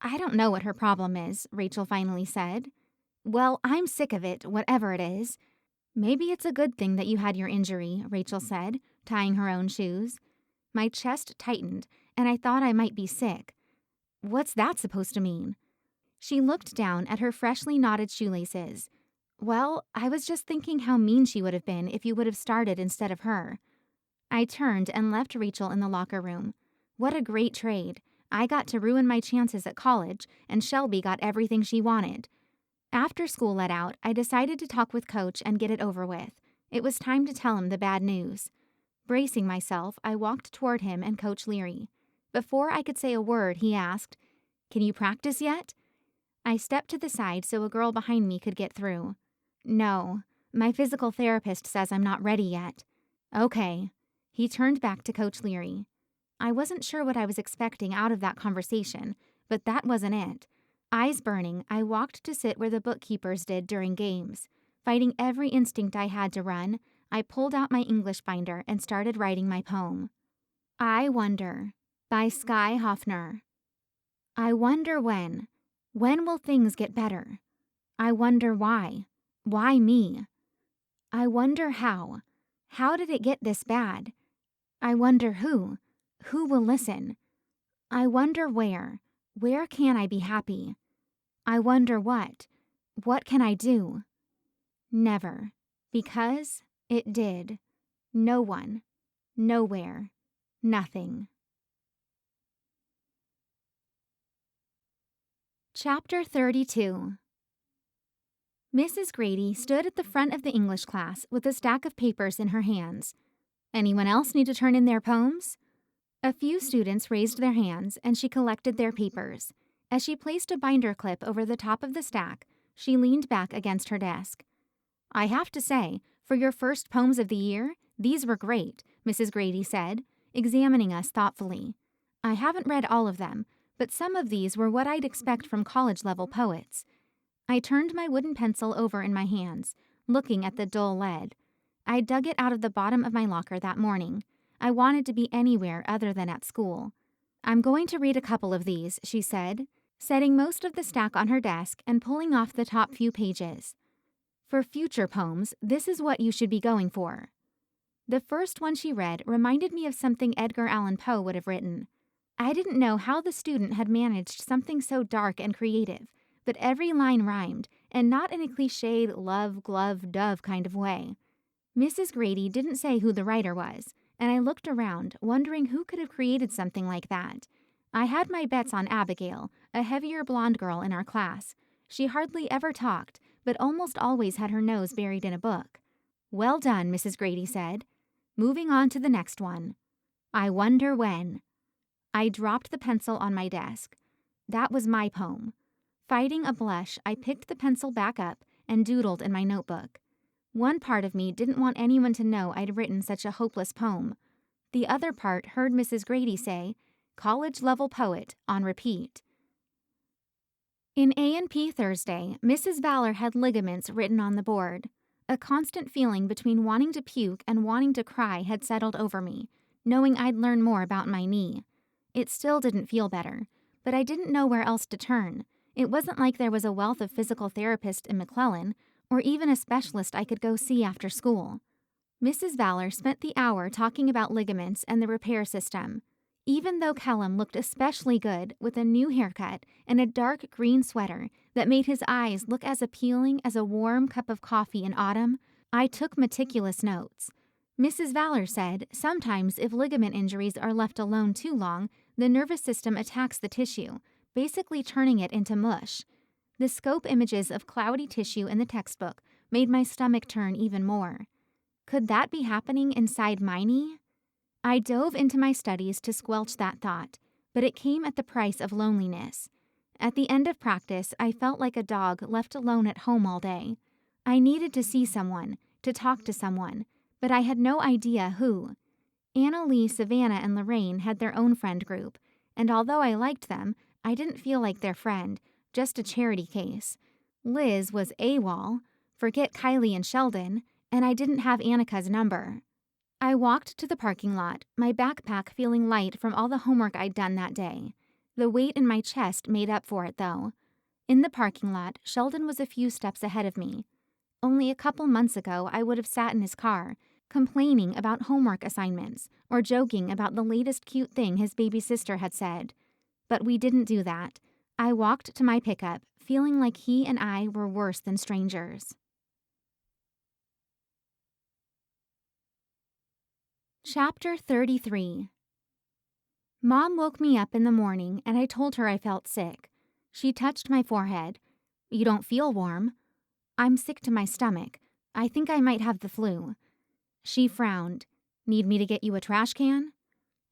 I don't know what her problem is, Rachel finally said. Well, I'm sick of it, whatever it is. Maybe it's a good thing that you had your injury, Rachel said, tying her own shoes. My chest tightened, and I thought I might be sick. What's that supposed to mean? She looked down at her freshly knotted shoelaces. Well, I was just thinking how mean she would have been if you would have started instead of her. I turned and left Rachel in the locker room. What a great trade. I got to ruin my chances at college, and Shelby got everything she wanted. After school let out, I decided to talk with Coach and get it over with. It was time to tell him the bad news. Bracing myself, I walked toward him and Coach Leary. Before I could say a word, he asked, "Can you practice yet?" I stepped to the side so a girl behind me could get through. No, my physical therapist says I'm not ready yet. Okay. He turned back to Coach Leary. I wasn't sure what I was expecting out of that conversation, but that wasn't it. Eyes burning, I walked to sit where the bookkeepers did during games. Fighting every instinct I had to run, I pulled out my English binder and started writing my poem. I Wonder by Skye Hoffner. I wonder when. When will things get better? I wonder why. Why me? I wonder how. How did it get this bad? I wonder who. Who will listen? I wonder where. Where can I be happy? I wonder what. What can I do? Never. Because it did. No one. Nowhere. Nothing. Chapter 32. Mrs. Grady stood at the front of the English class with a stack of papers in her hands. Anyone else need to turn in their poems? A few students raised their hands, and she collected their papers. As she placed a binder clip over the top of the stack, she leaned back against her desk. I have to say, for your first poems of the year, these were great, Mrs. Grady said, examining us thoughtfully. I haven't read all of them, but some of these were what I'd expect from college-level poets. I turned my wooden pencil over in my hands, looking at the dull lead. I dug it out of the bottom of my locker that morning. I wanted to be anywhere other than at school. I'm going to read a couple of these, she said, setting most of the stack on her desk and pulling off the top few pages. For future poems, this is what you should be going for. The first one she read reminded me of something Edgar Allan Poe would have written. I didn't know how the student had managed something so dark and creative, but every line rhymed, and not in a cliched love, glove, dove kind of way. Mrs. Grady didn't say who the writer was, and I looked around, wondering who could have created something like that. I had my bets on Abigail, a heavier blonde girl in our class. She hardly ever talked, but almost always had her nose buried in a book. Well done, Mrs. Grady said. Moving on to the next one. I Wonder When. I dropped the pencil on my desk. That was my poem. Fighting a blush, I picked the pencil back up and doodled in my notebook. One part of me didn't want anyone to know I'd written such a hopeless poem. The other part heard Mrs. Grady say, college-level poet, on repeat. In A&P Thursday, Mrs. Valor had ligaments written on the board. A constant feeling between wanting to puke and wanting to cry had settled over me, knowing I'd learn more about my knee. It still didn't feel better, but I didn't know where else to turn. It wasn't like there was a wealth of physical therapists in McClellan, or even a specialist I could go see after school. Mrs. Valor spent the hour talking about ligaments and the repair system. Even though Callum looked especially good with a new haircut and a dark green sweater that made his eyes look as appealing as a warm cup of coffee in autumn, I took meticulous notes. Mrs. Valor said sometimes if ligament injuries are left alone too long, the nervous system attacks the tissue, basically turning it into mush. The scope images of cloudy tissue in the textbook made my stomach turn even more. Could that be happening inside my knee? I dove into my studies to squelch that thought, but it came at the price of loneliness. At the end of practice, I felt like a dog left alone at home all day. I needed to see someone, to talk to someone, but I had no idea who. Anna Lee, Savannah, and Lorraine had their own friend group, and although I liked them, I didn't feel like their friend, just a charity case. Liz was AWOL, forget Kylie and Sheldon, and I didn't have Annika's number. I walked to the parking lot, my backpack feeling light from all the homework I'd done that day. The weight in my chest made up for it, though. In the parking lot, Sheldon was a few steps ahead of me. Only a couple months ago, I would have sat in his car, complaining about homework assignments or joking about the latest cute thing his baby sister had said. But we didn't do that. I walked to my pickup, feeling like he and I were worse than strangers. Chapter 33. Mom woke me up in the morning and I told her I felt sick. She touched my forehead. You don't feel warm. I'm sick to my stomach. I think I might have the flu. She frowned. Need me to get you a trash can?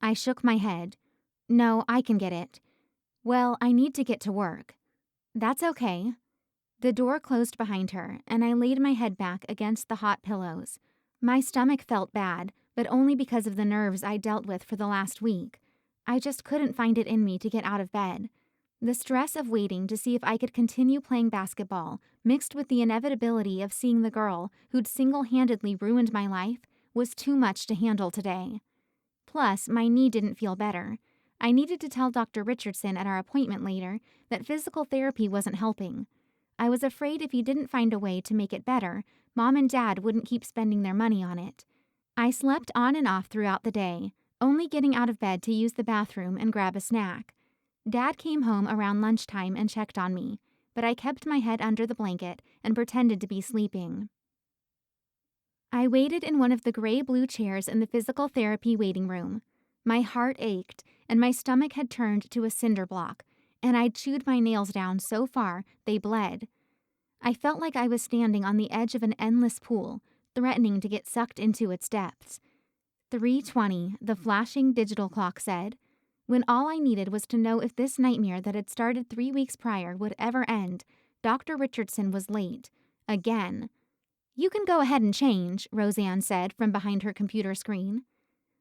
I shook my head. No, I can get it. Well, I need to get to work. That's okay. The door closed behind her and I laid my head back against the hot pillows. My stomach felt bad, but only because of the nerves I dealt with for the last week. I just couldn't find it in me to get out of bed. The stress of waiting to see if I could continue playing basketball, mixed with the inevitability of seeing the girl who'd single-handedly ruined my life, was too much to handle today. Plus, my knee didn't feel better. I needed to tell Dr. Richardson at our appointment later that physical therapy wasn't helping. I was afraid if he didn't find a way to make it better, Mom and Dad wouldn't keep spending their money on it. I slept on and off throughout the day, only getting out of bed to use the bathroom and grab a snack. Dad came home around lunchtime and checked on me, but I kept my head under the blanket and pretended to be sleeping. I waited in one of the gray-blue chairs in the physical therapy waiting room. My heart ached, and my stomach had turned to a cinder block, and I'd chewed my nails down so far they bled. I felt like I was standing on the edge of an endless pool, threatening to get sucked into its depths. 3:20, the flashing digital clock said, when all I needed was to know if this nightmare that had started 3 weeks prior would ever end. Dr. Richardson was late. Again. "You can go ahead and change," Roseanne said from behind her computer screen.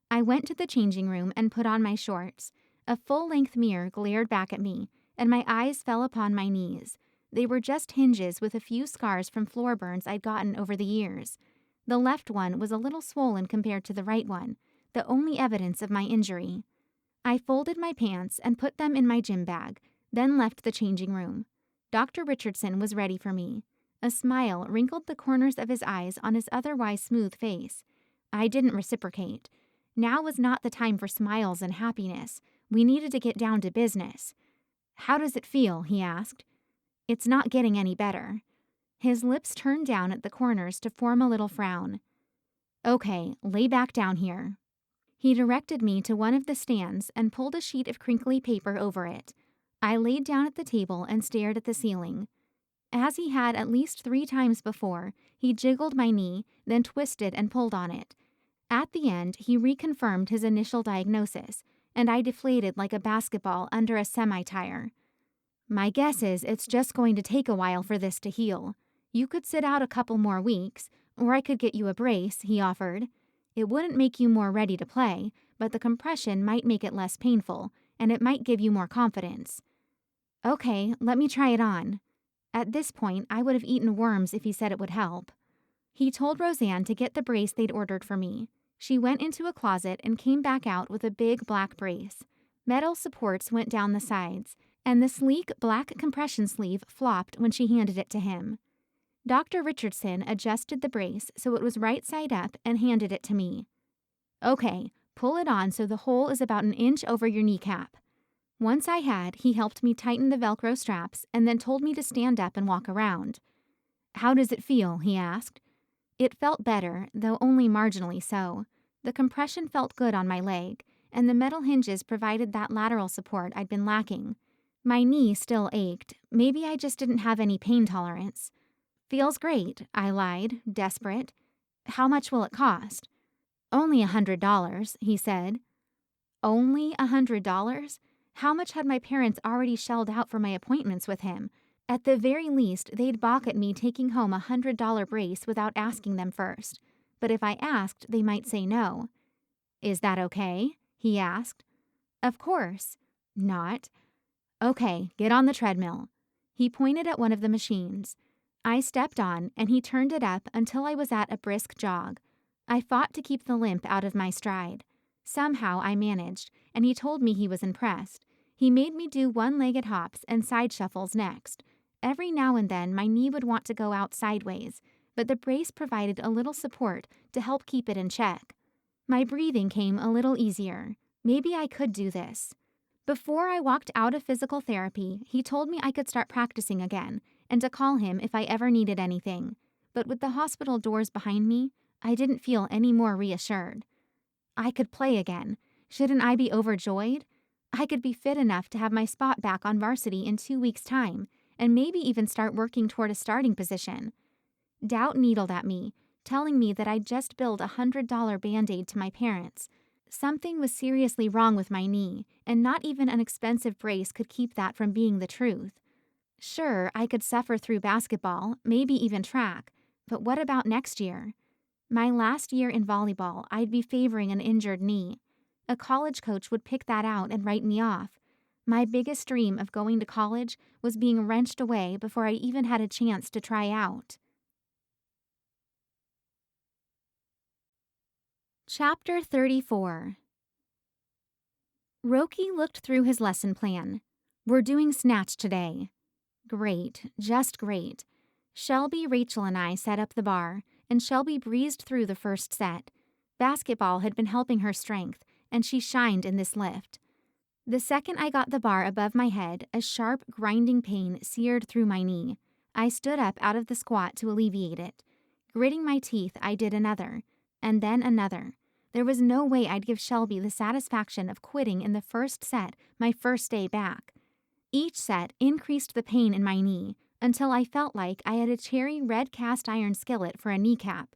I went to the changing room and put on my shorts. A full-length mirror glared back at me, and my eyes fell upon my knees. They were just hinges with a few scars from floor burns I'd gotten over the years. The left one was a little swollen compared to the right one, the only evidence of my injury. I folded my pants and put them in my gym bag, then left the changing room. Dr. Richardson was ready for me. A smile wrinkled the corners of his eyes on his otherwise smooth face. I didn't reciprocate. Now was not the time for smiles and happiness. We needed to get down to business. "How does it feel?" he asked. "It's not getting any better." His lips turned down at the corners to form a little frown. "Okay, lay back down here." He directed me to one of the stands and pulled a sheet of crinkly paper over it. I laid down at the table and stared at the ceiling. As he had at least 3 times before, he jiggled my knee, then twisted and pulled on it. At the end, he reconfirmed his initial diagnosis, and I deflated like a basketball under a semi-tire. "My guess is it's just going to take a while for this to heal. You could sit out a couple more weeks, or I could get you a brace," he offered. "It wouldn't make you more ready to play, but the compression might make it less painful, and it might give you more confidence." "Okay, let me try it on." At this point, I would have eaten worms if he said it would help. He told Roseanne to get the brace they'd ordered for me. She went into a closet and came back out with a big black brace. Metal supports went down the sides, and the sleek black compression sleeve flopped when she handed it to him. Dr. Richardson adjusted the brace so it was right side up and handed it to me. "Okay, pull it on so the hole is about an inch over your kneecap." Once I had, he helped me tighten the Velcro straps and then told me to stand up and walk around. "How does it feel?" he asked. It felt better, though only marginally so. The compression felt good on my leg, and the metal hinges provided that lateral support I'd been lacking. My knee still ached. Maybe I just didn't have any pain tolerance. "Feels great," I lied, desperate. "How much will it cost?" "Only $100, he said. Only $100? How much had my parents already shelled out for my appointments with him? At the very least, they'd balk at me taking home a $100 brace without asking them first. But if I asked, they might say no. "Is that okay?" he asked. "Of course." "Not." "Okay, get on the treadmill." He pointed at one of the machines. I stepped on, and he turned it up until I was at a brisk jog. I fought to keep the limp out of my stride. Somehow I managed, and he told me he was impressed. He made me do one-legged hops and side shuffles next. Every now and then my knee would want to go out sideways, but the brace provided a little support to help keep it in check. My breathing came a little easier. Maybe I could do this. Before I walked out of physical therapy, he told me I could start practicing again and to call him if I ever needed anything. But with the hospital doors behind me, I didn't feel any more reassured. I could play again. Shouldn't I be overjoyed? I could be fit enough to have my spot back on varsity in 2 weeks' time, and maybe even start working toward a starting position. Doubt needled at me, telling me that I'd just billed a $100 Band-Aid to my parents. Something was seriously wrong with my knee, and not even an expensive brace could keep that from being the truth. Sure, I could suffer through basketball, maybe even track, but what about next year? My last year in volleyball, I'd be favoring an injured knee. A college coach would pick that out and write me off. My biggest dream of going to college was being wrenched away before I even had a chance to try out. Chapter 34. Roki looked through his lesson plan. We're doing snatch today. Great, just great. Shelby, Rachel, and I set up the bar, and Shelby breezed through the first set. Basketball had been helping her strength, and she shined in this lift. The second I got the bar above my head, a sharp, grinding pain seared through my knee. I stood up out of the squat to alleviate it. Gritting my teeth, I did another, and then another. There was no way I'd give Shelby the satisfaction of quitting in the first set my first day back. Each set increased the pain in my knee until I felt like I had a cherry red cast iron skillet for a kneecap.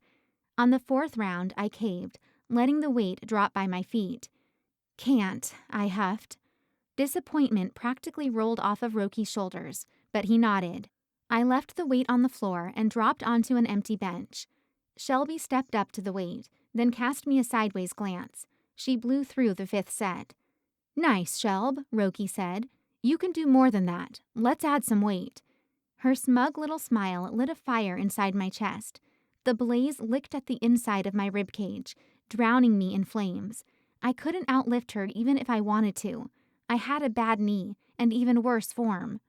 On the fourth round, I caved, letting the weight drop by my feet. Can't, I huffed. Disappointment practically rolled off of Roki's shoulders, but he nodded. I left the weight on the floor and dropped onto an empty bench. Shelby stepped up to the weight, then cast me a sideways glance. She blew through the fifth set. Nice, Shelb, Roki said. You can do more than that. Let's add some weight. Her smug little smile lit a fire inside my chest. The blaze licked at the inside of my ribcage, drowning me in flames. I couldn't outlift her even if I wanted to. I had a bad knee, and even worse form.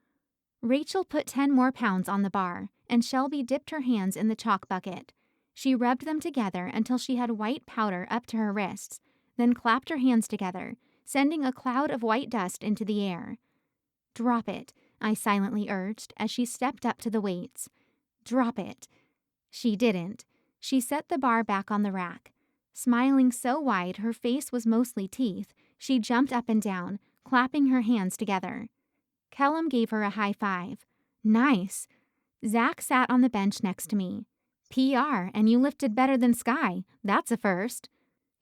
Rachel put 10 more pounds on the bar, and Shelby dipped her hands in the chalk bucket. She rubbed them together until she had white powder up to her wrists, then clapped her hands together, sending a cloud of white dust into the air. Drop it, I silently urged as she stepped up to the weights. Drop it. She didn't. She set the bar back on the rack. Smiling so wide her face was mostly teeth, she jumped up and down, clapping her hands together. Callum gave her a high five. Nice. Zach sat on the bench next to me. PR, and you lifted better than Skye. That's a first.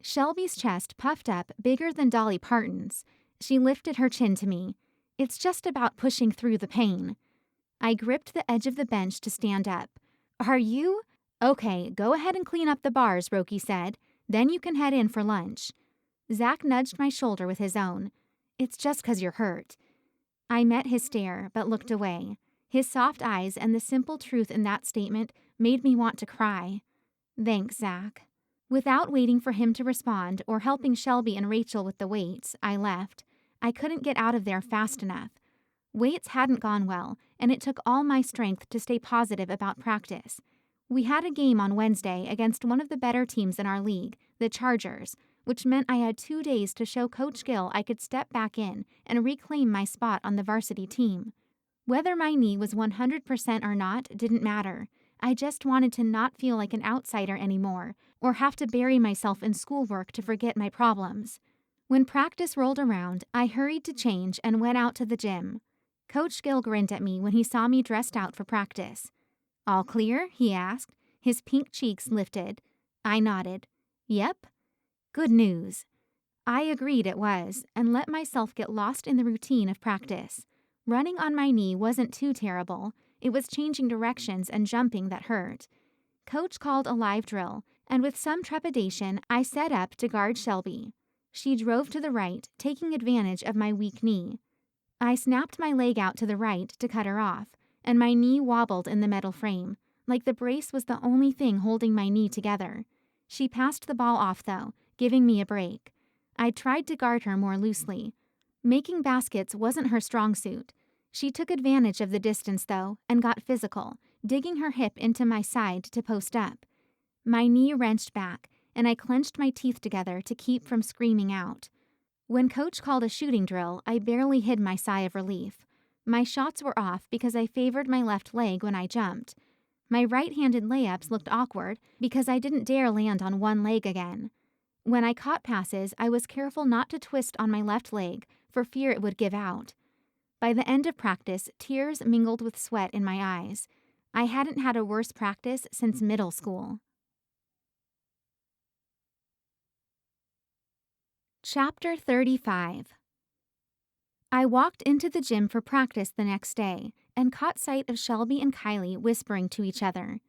Shelby's chest puffed up bigger than Dolly Parton's. She lifted her chin to me. It's just about pushing through the pain. I gripped the edge of the bench to stand up. Are you? Okay, go ahead and clean up the bars, Roki said. Then you can head in for lunch. Zach nudged my shoulder with his own. It's just 'cause you're hurt. I met his stare, but looked away. His soft eyes and the simple truth in that statement made me want to cry. Thanks, Zach. Without waiting for him to respond or helping Shelby and Rachel with the weights, I left. I couldn't get out of there fast enough. Weights hadn't gone well, and it took all my strength to stay positive about practice. We had a game on Wednesday against one of the better teams in our league, the Chargers, which meant I had 2 days to show Coach Gill I could step back in and reclaim my spot on the varsity team. Whether my knee was 100% or not didn't matter. I just wanted to not feel like an outsider anymore, or have to bury myself in schoolwork to forget my problems. When practice rolled around, I hurried to change and went out to the gym. Coach Gill grinned at me when he saw me dressed out for practice. All clear? He asked. His pink cheeks lifted. I nodded. Yep. Good news. I agreed it was, and let myself get lost in the routine of practice. Running on my knee wasn't too terrible. It was changing directions and jumping that hurt. Coach called a live drill, and with some trepidation, I set up to guard Shelby. She drove to the right, taking advantage of my weak knee. I snapped my leg out to the right to cut her off, and my knee wobbled in the metal frame, like the brace was the only thing holding my knee together. She passed the ball off, though, giving me a break. I tried to guard her more loosely. Making baskets wasn't her strong suit. She took advantage of the distance, though, and got physical, digging her hip into my side to post up. My knee wrenched back, and I clenched my teeth together to keep from screaming out. When Coach called a shooting drill, I barely hid my sigh of relief. My shots were off because I favored my left leg when I jumped. My right-handed layups looked awkward because I didn't dare land on one leg again. When I caught passes, I was careful not to twist on my left leg for fear it would give out. By the end of practice, tears mingled with sweat in my eyes. I hadn't had a worse practice since middle school. Chapter 35. I walked into the gym for practice the next day and caught sight of Shelby and Kylie whispering to each other.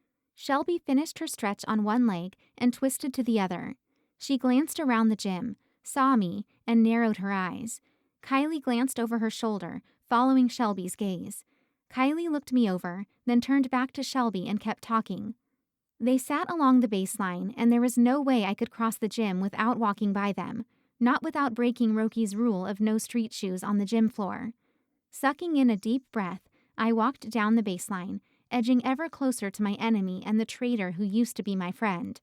Shelby finished her stretch on one leg and twisted to the other. She glanced around the gym, saw me, and narrowed her eyes. Kylie glanced over her shoulder, following Shelby's gaze. Kylie looked me over, then turned back to Shelby and kept talking. They sat along the baseline, and there was no way I could cross the gym without walking by them, not without breaking Roki's rule of no street shoes on the gym floor. Sucking in a deep breath, I walked down the baseline, edging ever closer to my enemy and the traitor who used to be my friend.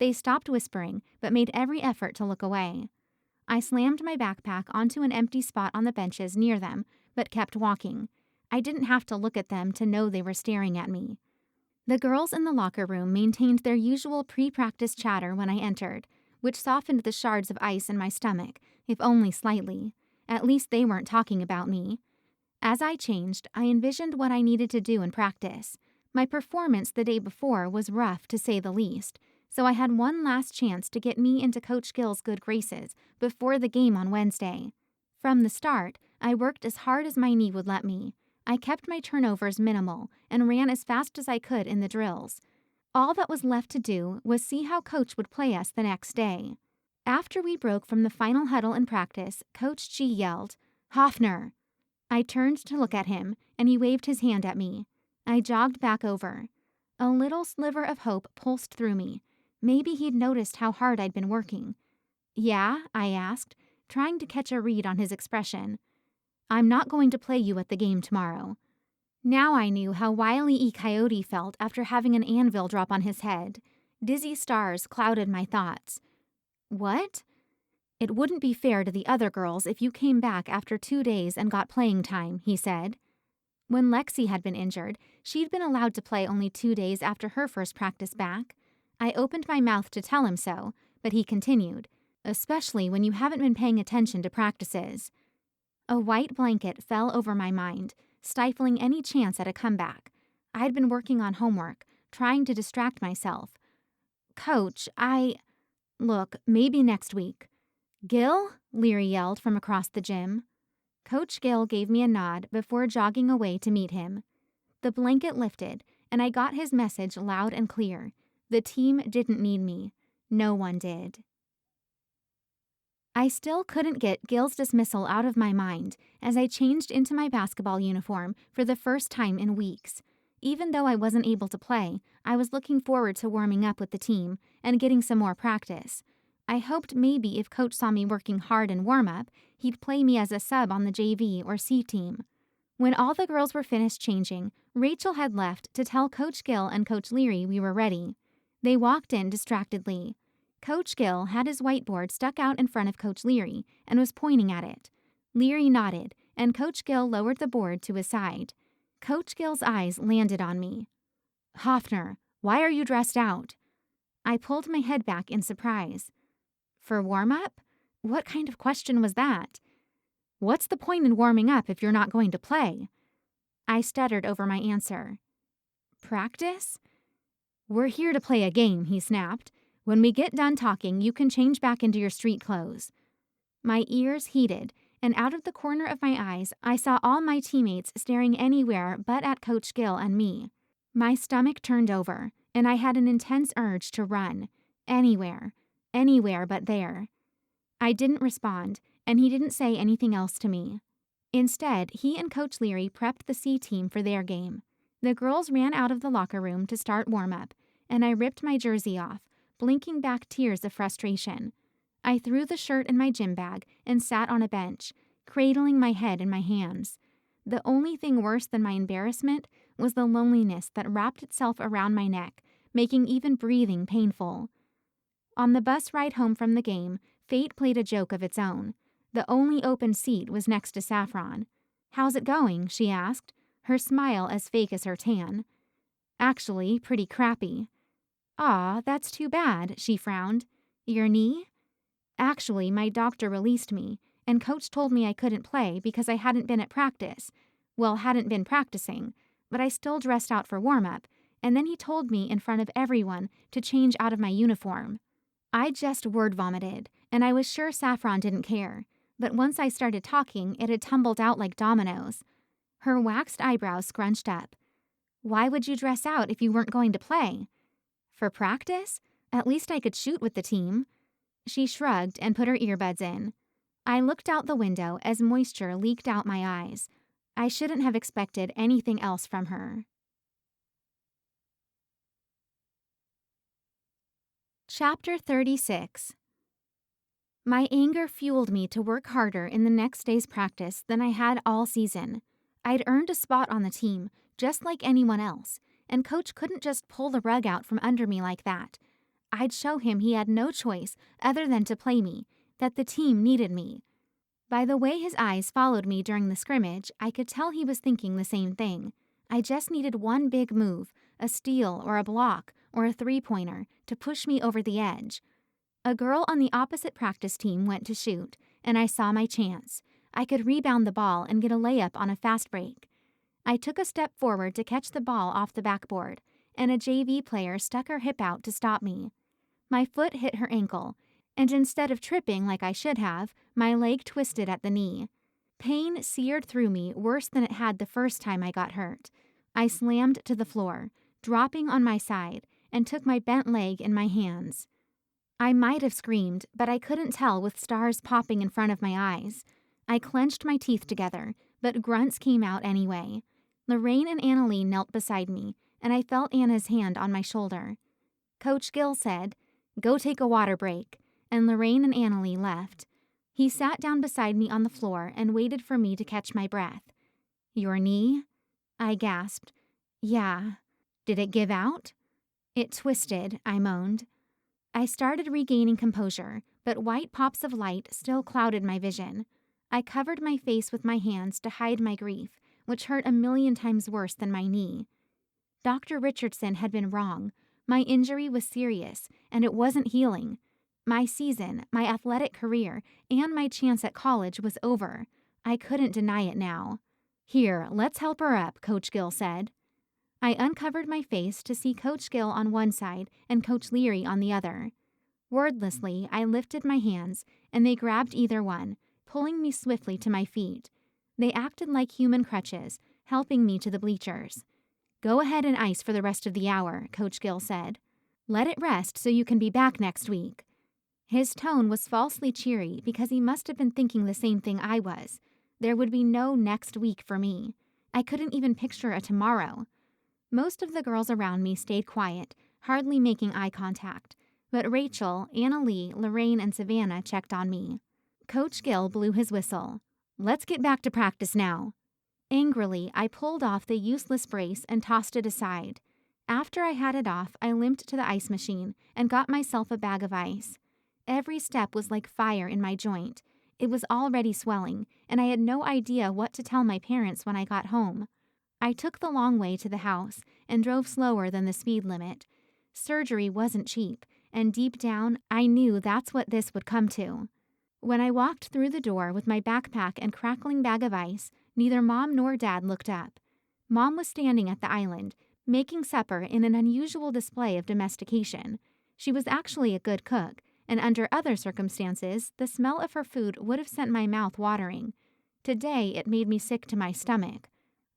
They stopped whispering, but made every effort to look away. I slammed my backpack onto an empty spot on the benches near them, but kept walking. I didn't have to look at them to know they were staring at me. The girls in the locker room maintained their usual pre-practice chatter when I entered, which softened the shards of ice in my stomach, if only slightly. At least they weren't talking about me. As I changed, I envisioned what I needed to do in practice. My performance the day before was rough, to say the least, so I had one last chance to get me into Coach Gill's good graces before the game on Wednesday. From the start, I worked as hard as my knee would let me. I kept my turnovers minimal and ran as fast as I could in the drills. All that was left to do was see how Coach would play us the next day. After we broke from the final huddle in practice, Coach G yelled, "Hoffner!" I turned to look at him, and he waved his hand at me. I jogged back over. A little sliver of hope pulsed through me. Maybe he'd noticed how hard I'd been working. "Yeah?" I asked, trying to catch a read on his expression. "I'm not going to play you at the game tomorrow." Now I knew how Wile E. Coyote felt after having an anvil drop on his head. Dizzy stars clouded my thoughts. "What?" "It wouldn't be fair to the other girls if you came back after 2 days and got playing time," he said. When Lexi had been injured, she'd been allowed to play only 2 days after her first practice back. I opened my mouth to tell him so, but he continued, "Especially when you haven't been paying attention to practices." A white blanket fell over my mind, stifling any chance at a comeback. I'd been working on homework, trying to distract myself. "Coach, Look, maybe next week." "Gil?" Leary yelled from across the gym. Coach Gill gave me a nod before jogging away to meet him. The blanket lifted, and I got his message loud and clear. The team didn't need me. No one did. I still couldn't get Gil's dismissal out of my mind as I changed into my basketball uniform for the first time in weeks. Even though I wasn't able to play, I was looking forward to warming up with the team and getting some more practice. I hoped maybe if Coach saw me working hard in warm-up, he'd play me as a sub on the JV or C team. When all the girls were finished changing, Rachel had left to tell Coach Gill and Coach Leary we were ready. They walked in distractedly. Coach Gill had his whiteboard stuck out in front of Coach Leary and was pointing at it. Leary nodded, and Coach Gill lowered the board to his side. Coach Gill's eyes landed on me. "Hoffner, why are you dressed out?" I pulled my head back in surprise. "For warm-up? What kind of question was that?" "What's the point in warming up if you're not going to play?" I stuttered over my answer. "Practice?" "We're here to play a game," he snapped. "When we get done talking, you can change back into your street clothes." My ears heated, and out of the corner of my eyes, I saw all my teammates staring anywhere but at Coach Gill and me. My stomach turned over, and I had an intense urge to run. Anywhere but there. I didn't respond, and he didn't say anything else to me. Instead, he and Coach Leary prepped the C team for their game. The girls ran out of the locker room to start warm-up, and I ripped my jersey off, blinking back tears of frustration. I threw the shirt in my gym bag and sat on a bench, cradling my head in my hands. The only thing worse than my embarrassment was the loneliness that wrapped itself around my neck, making even breathing painful. On the bus ride home from the game, fate played a joke of its own. The only open seat was next to Saffron. "How's it going?" she asked, her smile as fake as her tan. "Actually, pretty crappy." "Aw, that's too bad," she frowned. "Your knee?" "Actually, my doctor released me, and Coach told me I couldn't play because I hadn't been at practice. Well, hadn't been practicing, but I still dressed out for warm-up, and then he told me in front of everyone to change out of my uniform." I just word vomited, and I was sure Saffron didn't care, but once I started talking, it had tumbled out like dominoes. Her waxed eyebrows scrunched up. Why would you dress out if you weren't going to play? For practice? At least I could shoot with the team. She shrugged and put her earbuds in. I looked out the window as moisture leaked out my eyes. I shouldn't have expected anything else from her. Chapter 36. My anger fueled me to work harder in the next day's practice than I had all season. I'd earned a spot on the team, just like anyone else, and Coach couldn't just pull the rug out from under me like that. I'd show him he had no choice other than to play me, that the team needed me. By the way his eyes followed me during the scrimmage, I could tell he was thinking the same thing. I just needed one big move, a steal or a block or a three-pointer, to push me over the edge. A girl on the opposite practice team went to shoot, and I saw my chance. I could rebound the ball and get a layup on a fast break. I took a step forward to catch the ball off the backboard, and a JV player stuck her hip out to stop me. My foot hit her ankle, and instead of tripping like I should have, my leg twisted at the knee. Pain seared through me worse than it had the first time I got hurt. I slammed to the floor, dropping on my side, and took my bent leg in my hands. I might have screamed, but I couldn't tell with stars popping in front of my eyes. I clenched my teeth together, but grunts came out anyway. Lorraine and Annalie knelt beside me, and I felt Anna's hand on my shoulder. Coach Gill said, "Go take a water break," and Lorraine and Annalie left. He sat down beside me on the floor and waited for me to catch my breath. "Your knee?" I gasped. "Yeah." "Did it give out?" "It twisted," I moaned. I started regaining composure, but white pops of light still clouded my vision. I covered my face with my hands to hide my grief, which hurt a million times worse than my knee. Dr. Richardson had been wrong. My injury was serious, and it wasn't healing. My season, my athletic career, and my chance at college was over. I couldn't deny it now. "Here, let's help her up," Coach Gill said. I uncovered my face to see Coach Gill on one side and Coach Leary on the other. Wordlessly, I lifted my hands, and they grabbed either one, pulling me swiftly to my feet. They acted like human crutches, helping me to the bleachers. "Go ahead and ice for the rest of the hour," Coach Gill said. "Let it rest so you can be back next week." His tone was falsely cheery because he must have been thinking the same thing I was. There would be no next week for me. I couldn't even picture a tomorrow. Most of the girls around me stayed quiet, hardly making eye contact, but Rachel, Annalie, Lorraine, and Savannah checked on me. Coach Gill blew his whistle. "Let's get back to practice now." Angrily, I pulled off the useless brace and tossed it aside. After I had it off, I limped to the ice machine and got myself a bag of ice. Every step was like fire in my joint. It was already swelling, and I had no idea what to tell my parents when I got home. I took the long way to the house and drove slower than the speed limit. Surgery wasn't cheap, and deep down, I knew that's what this would come to. When I walked through the door with my backpack and crackling bag of ice, neither Mom nor Dad looked up. Mom was standing at the island, making supper in an unusual display of domestication. She was actually a good cook, and under other circumstances, the smell of her food would have sent my mouth watering. Today, it made me sick to my stomach.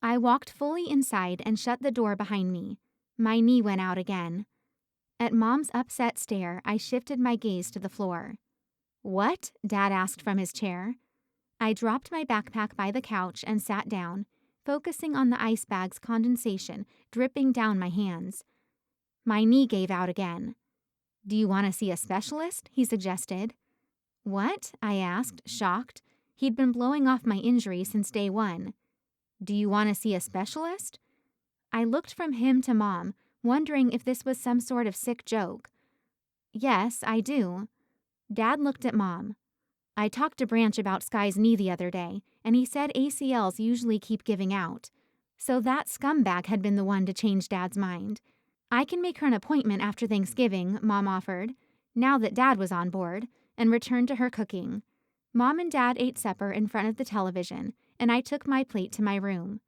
I walked fully inside and shut the door behind me. My knee went out again. At Mom's upset stare, I shifted my gaze to the floor. "What?" Dad asked from his chair. I dropped my backpack by the couch and sat down, focusing on the ice bag's condensation dripping down my hands. My knee gave out again. "Do you want to see a specialist?" he suggested. "What?" I asked, shocked. He'd been blowing off my injury since day one. "Do you want to see a specialist?" I looked from him to Mom, wondering if this was some sort of sick joke. "Yes, I do." Dad looked at Mom. "I talked to Branch about Skye's knee the other day, and he said ACLs usually keep giving out. So that scumbag had been the one to change Dad's mind. I can make her an appointment after Thanksgiving," Mom offered, now that Dad was on board, and returned to her cooking. Mom and Dad ate supper in front of the television, and I took my plate to my room.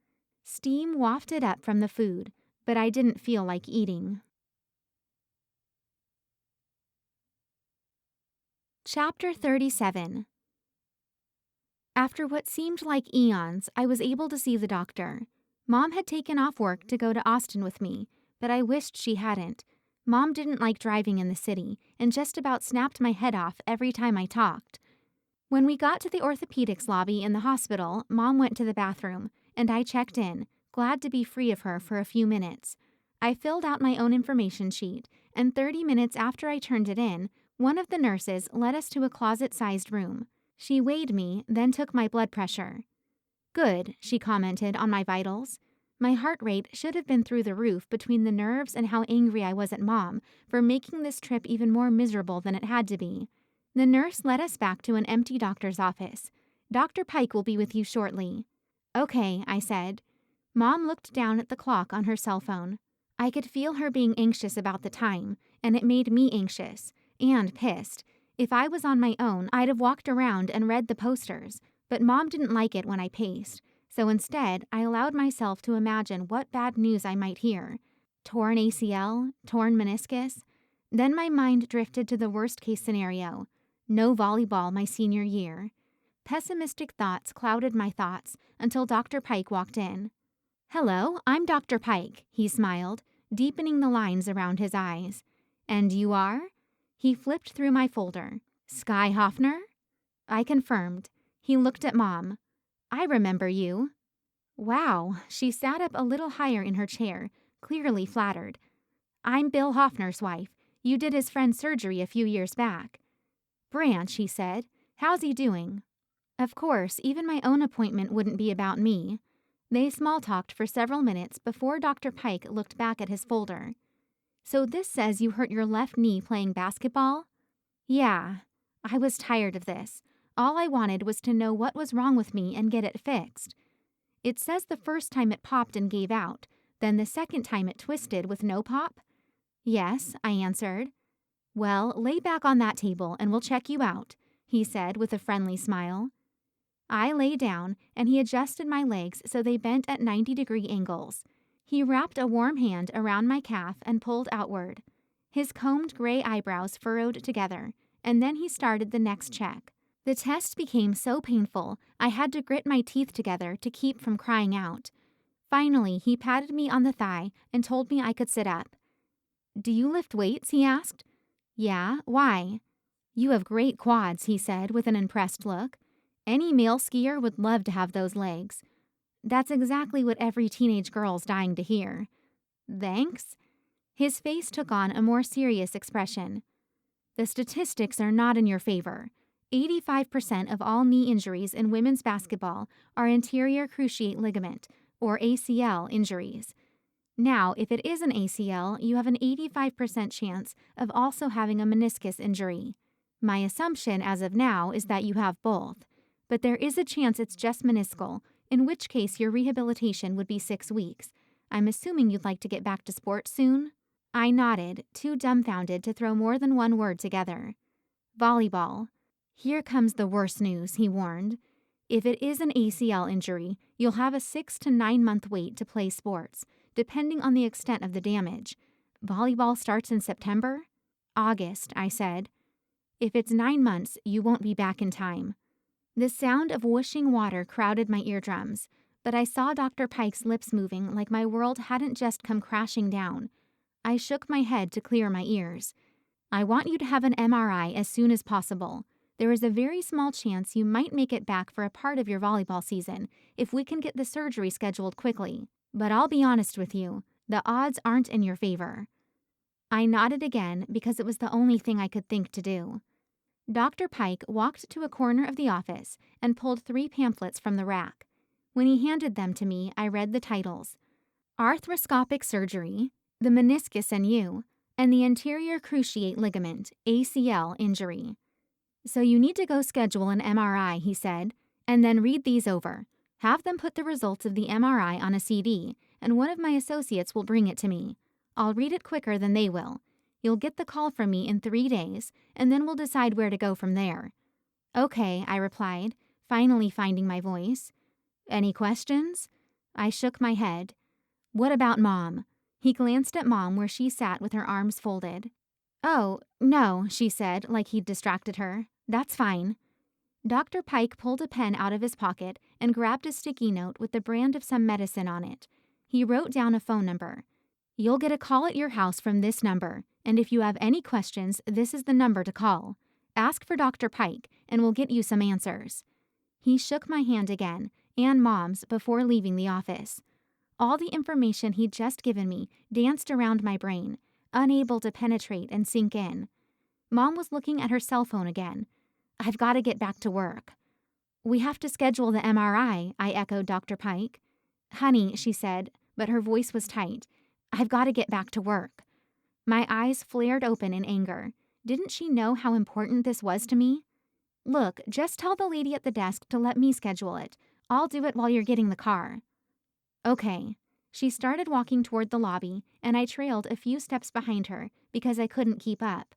Steam wafted up from the food, but I didn't feel like eating. Chapter 37. After what seemed like eons, I was able to see the doctor. Mom had taken off work to go to Austin with me, but I wished she hadn't. Mom didn't like driving in the city and just about snapped my head off every time I talked. When we got to the orthopedics lobby in the hospital, Mom went to the bathroom, and I checked in, glad to be free of her for a few minutes. I filled out my own information sheet, and 30 minutes after I turned it in, one of the nurses led us to a closet-sized room. She weighed me, then took my blood pressure. "Good," she commented on my vitals. My heart rate should have been through the roof between the nerves and how angry I was at Mom for making this trip even more miserable than it had to be. The nurse led us back to an empty doctor's office. "Dr. Pike will be with you shortly." "Okay," I said. Mom looked down at the clock on her cell phone. I could feel her being anxious about the time, and it made me anxious and pissed. If I was on my own, I'd have walked around and read the posters, but Mom didn't like it when I paced, so instead I allowed myself to imagine what bad news I might hear. Torn ACL, torn meniscus. Then my mind drifted to the worst-case scenario. No volleyball my senior year. Pessimistic thoughts clouded my thoughts until Dr. Pike walked in. "Hello, I'm Dr. Pike," he smiled, deepening the lines around his eyes. "And you are?" He flipped through my folder. "Skye Hoffner?" I confirmed. He looked at Mom. "I remember you." Wow, she sat up a little higher in her chair, clearly flattered. "I'm Bill Hoffner's wife. You did his friend's surgery a few years back." "Branch," he said. "How's he doing?" Of course, even my own appointment wouldn't be about me. They small-talked for several minutes before Dr. Pike looked back at his folder. "So this says you hurt your left knee playing basketball?" "Yeah." I was tired of this. All I wanted was to know what was wrong with me and get it fixed. "It says the first time it popped and gave out, then the second time it twisted with no pop?" "Yes," I answered. "Well, lay back on that table and we'll check you out," he said with a friendly smile. I lay down, and he adjusted my legs so they bent at 90-degree angles. He wrapped a warm hand around my calf and pulled outward. His combed gray eyebrows furrowed together, and then he started the next check. The test became so painful, I had to grit my teeth together to keep from crying out. Finally, he patted me on the thigh and told me I could sit up. "Do you lift weights?" he asked. "Yeah, why?" "You have great quads," he said with an impressed look. "Any male skier would love to have those legs." That's exactly what every teenage girl's dying to hear. "Thanks?" His face took on a more serious expression. "The statistics are not in your favor. 85% of all knee injuries in women's basketball are anterior cruciate ligament, or ACL, injuries. Now, if it is an ACL, you have an 85% chance of also having a meniscus injury. My assumption as of now is that you have both. But there is a chance it's just meniscal, in which case your rehabilitation would be 6 weeks. I'm assuming you'd like to get back to sports soon?" I nodded, too dumbfounded to throw more than one word together. "Volleyball." "Here comes the worst news," he warned. "If it is an ACL injury, you'll have a 6 to 9 month wait to play sports, depending on the extent of the damage. Volleyball starts in September?" "August," I said. "If it's 9 months, you won't be back in time." The sound of whooshing water crowded my eardrums, but I saw Dr. Pike's lips moving like my world hadn't just come crashing down. I shook my head to clear my ears. "I want you to have an MRI as soon as possible. There is a very small chance you might make it back for a part of your volleyball season if we can get the surgery scheduled quickly. But I'll be honest with you, the odds aren't in your favor." I nodded again because it was the only thing I could think to do. Dr. Pike walked to a corner of the office and pulled 3 pamphlets from the rack. When he handed them to me, I read the titles: Arthroscopic Surgery, The Meniscus and You, and the Anterior Cruciate Ligament, ACL, Injury. "So you need to go schedule an MRI," he said, "and then read these over. Have them put the results of the MRI on a CD, and one of my associates will bring it to me. I'll read it quicker than they will. You'll get the call from me in 3 days, and then we'll decide where to go from there." "Okay," I replied, finally finding my voice. "Any questions?" I shook my head. "What about Mom?" He glanced at Mom where she sat with her arms folded. "Oh, no," she said, like he'd distracted her. "That's fine." Dr. Pike pulled a pen out of his pocket and grabbed a sticky note with the brand of some medicine on it. He wrote down a phone number. "You'll get a call at your house from this number, and if you have any questions, this is the number to call. Ask for Dr. Pike, and we'll get you some answers." He shook my hand again, and Mom's, before leaving the office. All the information he'd just given me danced around my brain, unable to penetrate and sink in. Mom was looking at her cell phone again. "I've got to get back to work." "We have to schedule the MRI, I echoed Dr. Pike. "Honey," she said, but her voice was tight. "I've got to get back to work." My eyes flared open in anger. Didn't she know how important this was to me? "Look, just tell the lady at the desk to let me schedule it. I'll do it while you're getting the car." "Okay." She started walking toward the lobby, and I trailed a few steps behind her because I couldn't keep up.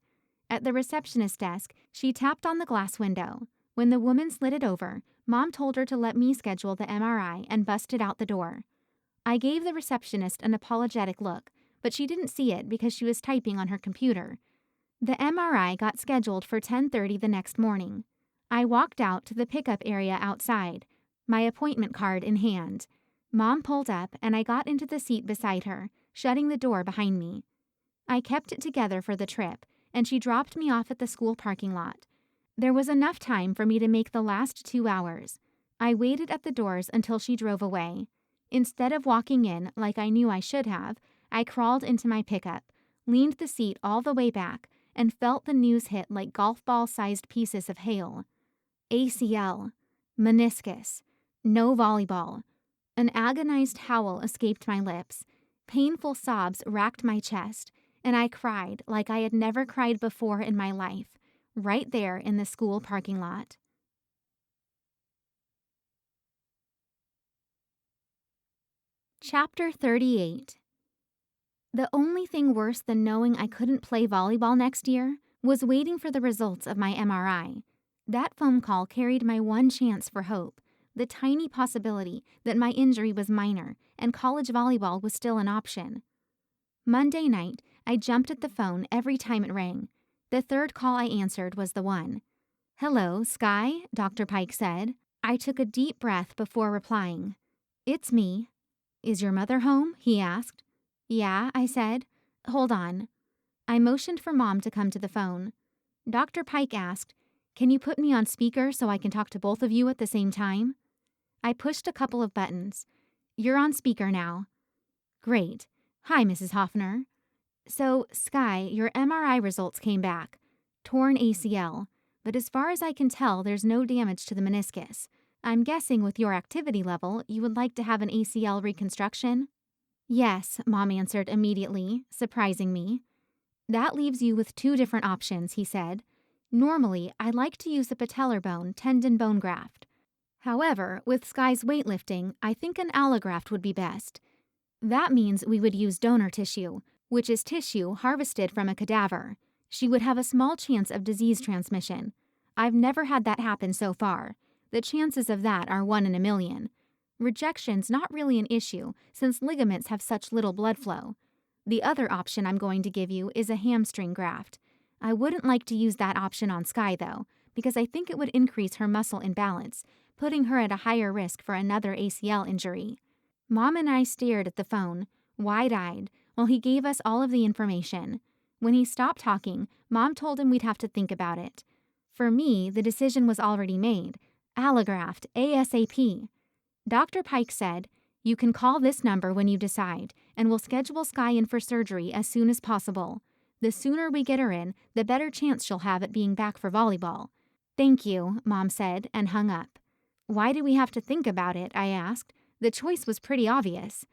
At the receptionist desk, she tapped on the glass window. When the woman slid it over, Mom told her to let me schedule the MRI and busted out the door. I gave the receptionist an apologetic look, but she didn't see it because she was typing on her computer. The MRI got scheduled for 10:30 the next morning. I walked out to the pickup area outside, my appointment card in hand. Mom pulled up, and I got into the seat beside her, shutting the door behind me. I kept it together for the trip, and she dropped me off at the school parking lot. There was enough time for me to make the last 2 hours. I waited at the doors until she drove away. Instead of walking in like I knew I should have, I crawled into my pickup, leaned the seat all the way back, and felt the news hit like golf ball-sized pieces of hail. ACL. Meniscus. No volleyball. An agonized howl escaped my lips. Painful sobs racked my chest, and I cried like I had never cried before in my life, right there in the school parking lot. Chapter 38. The only thing worse than knowing I couldn't play volleyball next year was waiting for the results of my MRI. That phone call carried my one chance for hope, the tiny possibility that my injury was minor and college volleyball was still an option. Monday night, I jumped at the phone every time it rang. The third call I answered was the one. "Hello, Skye," Dr. Pike said. I took a deep breath before replying. "It's me." "Is your mother home?" he asked. "Yeah," I said. "Hold on." I motioned for Mom to come to the phone. Dr. Pike asked, "Can you put me on speaker so I can talk to both of you at the same time?" I pushed a couple of buttons. "You're on speaker now." "Great. Hi, Mrs. Hoffner." "So, Skye, your MRI results came back. Torn ACL. But as far as I can tell, there's no damage to the meniscus. I'm guessing with your activity level, you would like to have an ACL reconstruction?" "Yes," Mom answered immediately, surprising me. "That leaves you with 2 different options," he said. "Normally, I like to use a patellar bone tendon bone graft. However, with Skye's weightlifting, I think an allograft would be best. That means we would use donor tissue, which is tissue harvested from a cadaver. She would have a small chance of disease transmission. I've never had that happen so far. The chances of that are 1 in a million. Rejection's not really an issue since ligaments have such little blood flow. The other option I'm going to give you is a hamstring graft. I wouldn't like to use that option on Skye, though, because I think it would increase her muscle imbalance, putting her at a higher risk for another ACL injury." Mom and I stared at the phone, wide-eyed, while he gave us all of the information. When he stopped talking, Mom told him we'd have to think about it. For me, the decision was already made. Allograft, ASAP. Dr. Pike said, "You can call this number when you decide, and we'll schedule Skye in for surgery as soon as possible. The sooner we get her in, the better chance she'll have at being back for volleyball." "Thank you," Mom said, and hung up. "Why do we have to think about it?" I asked. The choice was pretty obvious.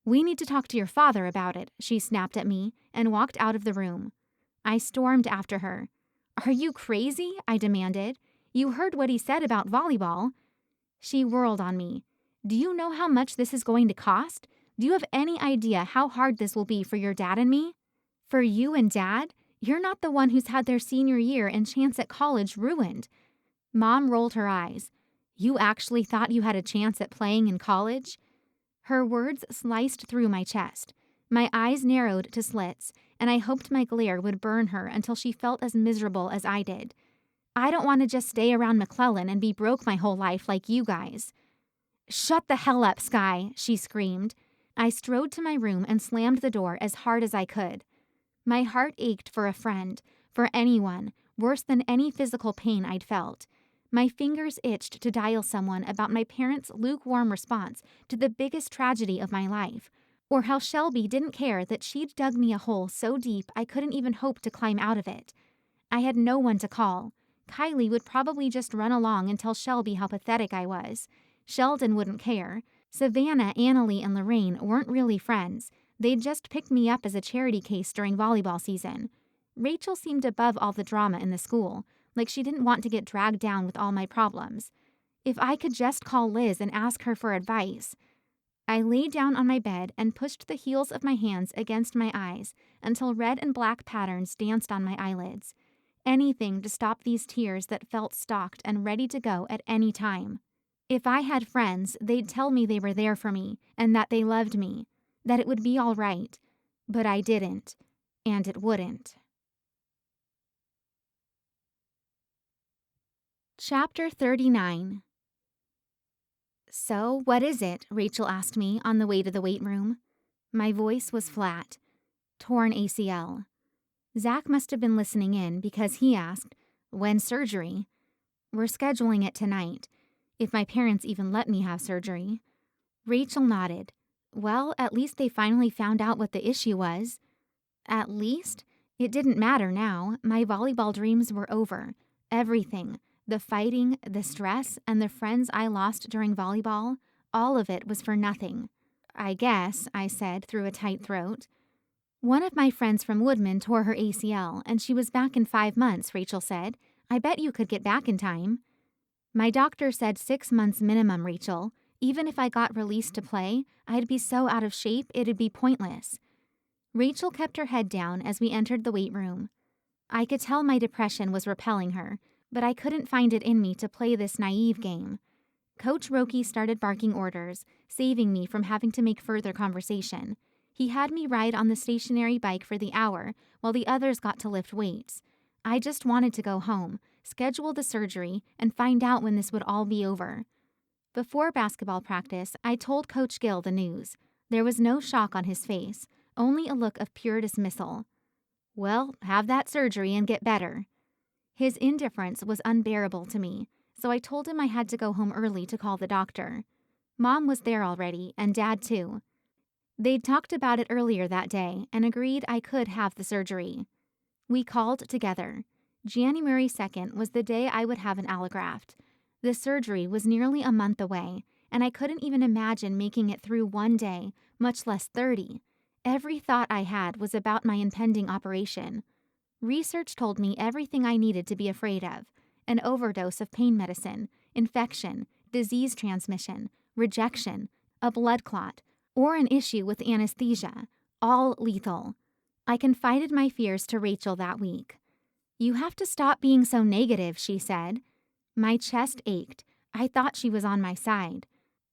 "We need to talk to your father about it," she snapped at me and walked out of the room. I stormed after her. "Are you crazy?" I demanded. "You heard what he said about volleyball." She whirled on me. "Do you know how much this is going to cost? Do you have any idea how hard this will be for your dad and me?" "For you and Dad? You're not the one who's had their senior year and chance at college ruined." Mom rolled her eyes. "You actually thought you had a chance at playing in college?" Her words sliced through my chest. My eyes narrowed to slits, and I hoped my glare would burn her until she felt as miserable as I did. "I don't want to just stay around McClellan and be broke my whole life like you guys." "Shut the hell up, Skye," she screamed. I strode to my room and slammed the door as hard as I could. My heart ached for a friend, for anyone, worse than any physical pain I'd felt. My fingers itched to dial someone about my parents' lukewarm response to the biggest tragedy of my life, or how Shelby didn't care that she'd dug me a hole so deep I couldn't even hope to climb out of it. I had no one to call. Kylie would probably just run along and tell Shelby how pathetic I was. Sheldon wouldn't care. Savannah, Annalie, and Lorraine weren't really friends. They'd just picked me up as a charity case during volleyball season. Rachel seemed above all the drama in the school, like she didn't want to get dragged down with all my problems. If I could just call Liz and ask her for advice. I lay down on my bed and pushed the heels of my hands against my eyes until red and black patterns danced on my eyelids. Anything to stop these tears that felt stalked and ready to go at any time. If I had friends, they'd tell me they were there for me and that they loved me, that it would be all right. But I didn't, and it wouldn't. Chapter 39. "So, what is it?" Rachel asked me on the way to the weight room. My voice was flat. Torn ACL. Zach must have been listening in because he asked, "When's surgery?" "We're scheduling it tonight, if my parents even let me have surgery." Rachel nodded. "Well, at least they finally found out what the issue was." At least? It didn't matter now. My volleyball dreams were over. Everything. The fighting, the stress, and the friends I lost during volleyball, all of it was for nothing. "I guess," I said through a tight throat. "One of my friends from Woodman tore her ACL, and she was back in 5 months," Rachel said. "I bet you could get back in time." "My doctor said 6 months minimum, Rachel. Even if I got released to play, I'd be so out of shape it'd be pointless." Rachel kept her head down as we entered the weight room. I could tell my depression was repelling her, but I couldn't find it in me to play this naive game. Coach Roki started barking orders, saving me from having to make further conversation. He had me ride on the stationary bike for the hour while the others got to lift weights. I just wanted to go home, schedule the surgery, and find out when this would all be over. Before basketball practice, I told Coach Gill the news. There was no shock on his face, only a look of pure dismissal. "Well, have that surgery and get better." His indifference was unbearable to me, so I told him I had to go home early to call the doctor. Mom was there already, and Dad too. They'd talked about it earlier that day and agreed I could have the surgery. We called together. January 2nd was the day I would have an allograft. The surgery was nearly a month away, and I couldn't even imagine making it through one day, much less 30. Every thought I had was about my impending operation. Research told me everything I needed to be afraid of: an overdose of pain medicine, infection, disease transmission, rejection, a blood clot, or an issue with anesthesia, all lethal. I confided my fears to Rachel that week. "You have to stop being so negative," she said. My chest ached. I thought she was on my side.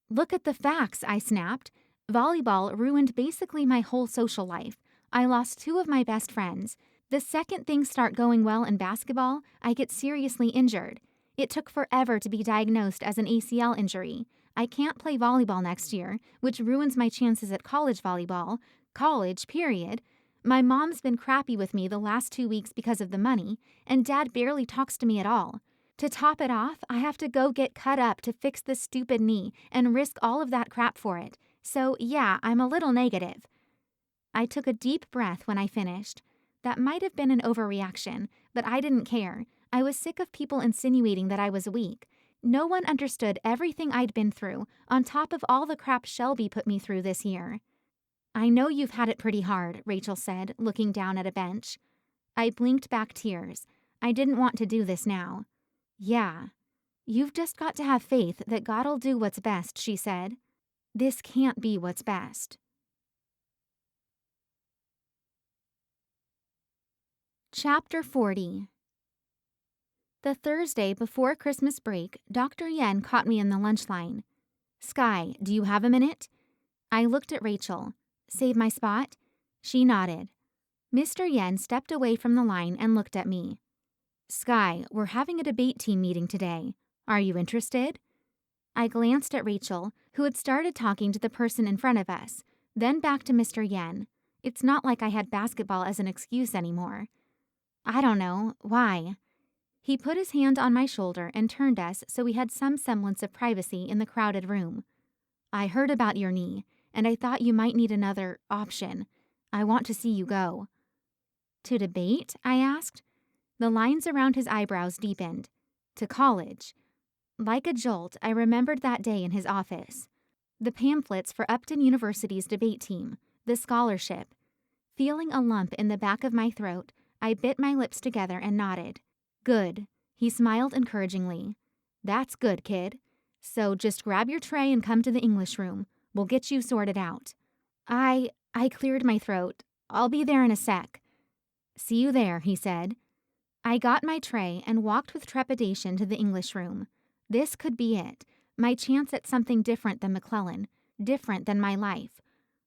"Look at the facts," I snapped. "Volleyball ruined basically my whole social life. I lost 2 of my best friends. The second things start going well in basketball, I get seriously injured. It took forever to be diagnosed as an ACL injury. I can't play volleyball next year, which ruins my chances at college volleyball. College, period. My mom's been crappy with me the last 2 weeks because of the money, and Dad barely talks to me at all. To top it off, I have to go get cut up to fix this stupid knee and risk all of that crap for it. So yeah, I'm a little negative." I took a deep breath when I finished. That might have been an overreaction, but I didn't care. I was sick of people insinuating that I was weak. No one understood everything I'd been through, on top of all the crap Shelby put me through this year. "I know you've had it pretty hard," Rachel said, looking down at a bench. I blinked back tears. I didn't want to do this now. "Yeah. You've just got to have faith that God'll do what's best," she said. "This can't be what's best." Chapter 40. The Thursday before Christmas break, Dr. Yen caught me in the lunch line. "Skye, do you have a minute?" I looked at Rachel. "Save my spot?" She nodded. Mr. Yen stepped away from the line and looked at me. "Skye, we're having a debate team meeting today. Are you interested?" I glanced at Rachel, who had started talking to the person in front of us. Then back to Mr. Yen. It's not like I had basketball as an excuse anymore. I don't know. Why? He put his hand on my shoulder and turned us so we had some semblance of privacy in the crowded room. I heard about your knee, and I thought you might need another option. I want to see you go. To debate? I asked. The lines around his eyebrows deepened. To college. Like a jolt, I remembered that day in his office. The pamphlets for Upton University's debate team, the scholarship. Feeling a lump in the back of my throat, I bit my lips together and nodded. Good. He smiled encouragingly. That's good, kid. So just grab your tray and come to the English room. We'll get you sorted out. I cleared my throat. I'll be there in a sec. See you there, he said. I got my tray and walked with trepidation to the English room. This could be it, my chance at something different than McClellan, different than my life.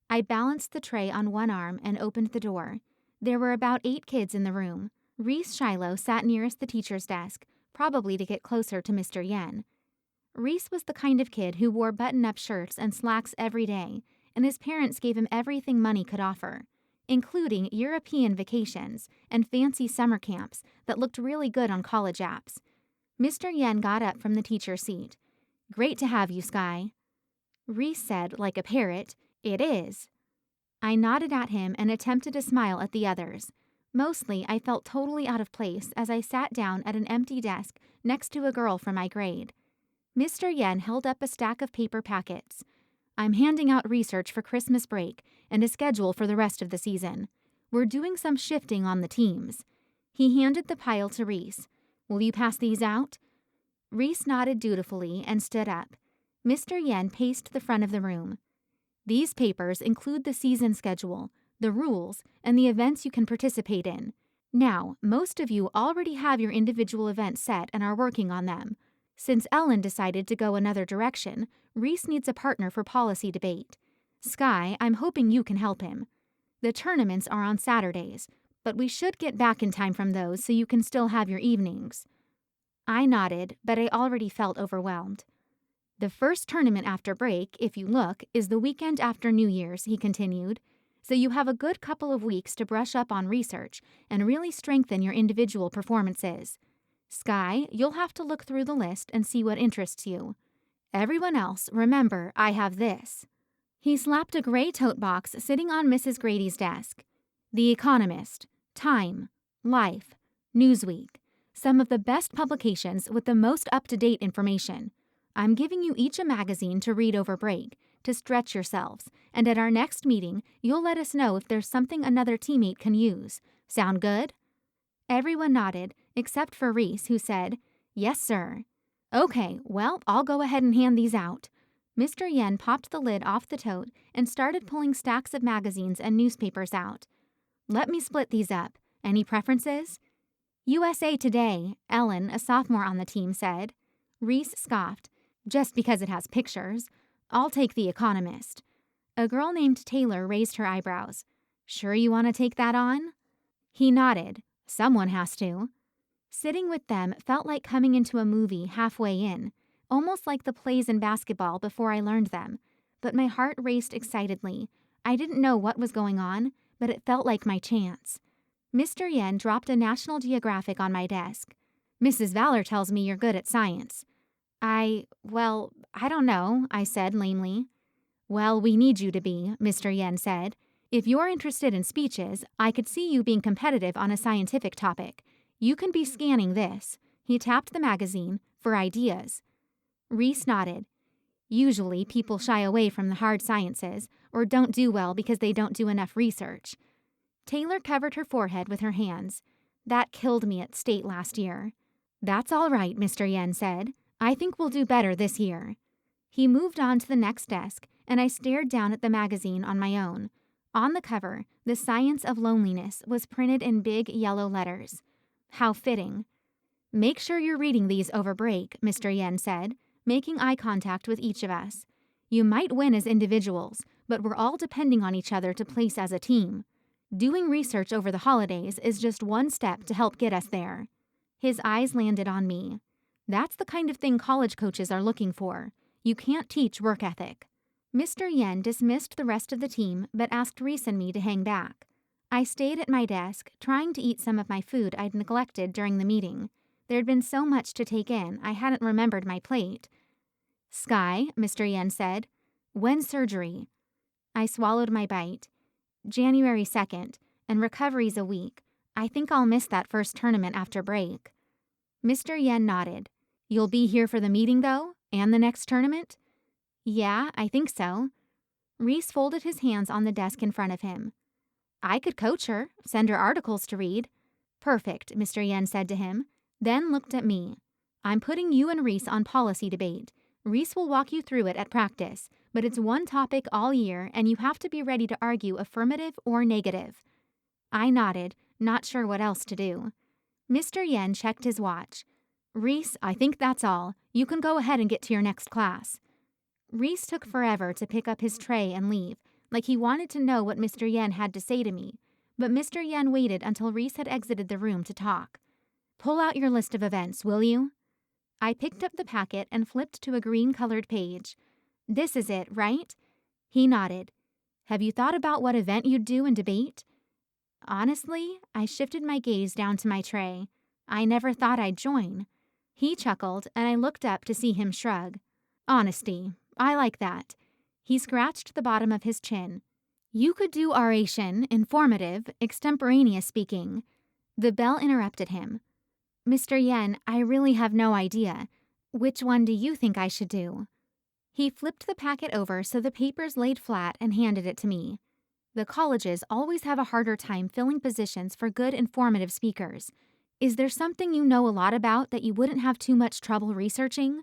I balanced the tray on one arm and opened the door. There were about 8 kids in the room. Reese Shiloh sat nearest the teacher's desk, probably to get closer to Mr. Yen. Reese was the kind of kid who wore button-up shirts and slacks every day, and his parents gave him everything money could offer, including European vacations and fancy summer camps that looked really good on college apps. Mr. Yen got up from the teacher's seat. Great to have you, Skye. Reese said, like a parrot, It is. I nodded at him and attempted to smile at the others. Mostly, I felt totally out of place as I sat down at an empty desk next to a girl from my grade. Mr. Yen held up a stack of paper packets. I'm handing out research for Christmas break and a schedule for the rest of the season. We're doing some shifting on the teams. He handed the pile to Reese. Will you pass these out? Reese nodded dutifully and stood up. Mr. Yen paced the front of the room. These papers include the season schedule, the rules, and the events you can participate in. Now, most of you already have your individual events set and are working on them. Since Ellen decided to go another direction, Reese needs a partner for policy debate. Skye, I'm hoping you can help him. The tournaments are on Saturdays, but we should get back in time from those so you can still have your evenings. I nodded, but I already felt overwhelmed. The first tournament after break, if you look, is the weekend after New Year's, he continued. So you have a good couple of weeks to brush up on research and really strengthen your individual performances. Skye, you'll have to look through the list and see what interests you. Everyone else, remember, I have this. He slapped a gray tote box sitting on Mrs. Grady's desk. The Economist, Time, Life, Newsweek, some of the best publications with the most up-to-date information. I'm giving you each a magazine to read over break, to stretch yourselves, and at our next meeting, you'll let us know if there's something another teammate can use. Sound good? Everyone nodded, except for Reese, who said, Yes, sir. Okay, well, I'll go ahead and hand these out. Mr. Yen popped the lid off the tote and started pulling stacks of magazines and newspapers out. Let me split these up. Any preferences? USA Today, Ellen, a sophomore on the team, said. Reese scoffed. Just because it has pictures. I'll take The Economist. A girl named Taylor raised her eyebrows. Sure you want to take that on? He nodded. Someone has to. Sitting with them felt like coming into a movie halfway in, almost like the plays in basketball before I learned them. But my heart raced excitedly. I didn't know what was going on, but it felt like my chance. Mr. Yen dropped a National Geographic on my desk. Mrs. Valor tells me you're good at science. I don't know, I said lamely. Well, we need you to be, Mr. Yen said. If you're interested in speeches, I could see you being competitive on a scientific topic. You can be scanning this. He tapped the magazine for ideas. Reese nodded. Usually, people shy away from the hard sciences or don't do well because they don't do enough research. Taylor covered her forehead with her hands. That killed me at state last year. That's all right, Mr. Yen said. I think we'll do better this year. He moved on to the next desk, and I stared down at the magazine on my own. On the cover, The Science of Loneliness was printed in big yellow letters. How fitting. Make sure you're reading these over break, Mr. Yen said, making eye contact with each of us. You might win as individuals, but we're all depending on each other to place as a team. Doing research over the holidays is just one step to help get us there. His eyes landed on me. That's the kind of thing college coaches are looking for. You can't teach work ethic. Mr. Yen dismissed the rest of the team but asked Reese and me to hang back. I stayed at my desk, trying to eat some of my food I'd neglected during the meeting. There'd been so much to take in, I hadn't remembered my plate. "Skye," Mr. Yen said. "When's surgery?" I swallowed my bite. January 2nd, and recovery's a week. I think I'll miss that first tournament after break. Mr. Yen nodded. "You'll be here for the meeting, though? And the next tournament?" "Yeah, I think so." Reese folded his hands on the desk in front of him. "I could coach her, send her articles to read." "Perfect," Mr. Yen said to him, then looked at me. "I'm putting you and Reese on policy debate. Reese will walk you through it at practice, but it's one topic all year and you have to be ready to argue affirmative or negative." I nodded, not sure what else to do. Mr. Yen checked his watch. "Reese, I think that's all. You can go ahead and get to your next class." Reese took forever to pick up his tray and leave, like he wanted to know what Mr. Yen had to say to me, but Mr. Yen waited until Reese had exited the room to talk. "Pull out your list of events, will you?" I picked up the packet and flipped to a green-colored page. "This is it, right?" He nodded. "Have you thought about what event you'd do in debate?" Honestly, I shifted my gaze down to my tray. I never thought I'd join. He chuckled, and I looked up to see him shrug. "Honesty. I like that." He scratched the bottom of his chin. "You could do oration, informative, extemporaneous speaking." The bell interrupted him. "Mr. Yen, I really have no idea. Which one do you think I should do?" He flipped the packet over so the papers laid flat and handed it to me. "The colleges always have a harder time filling positions for good informative speakers. Is there something you know a lot about that you wouldn't have too much trouble researching?"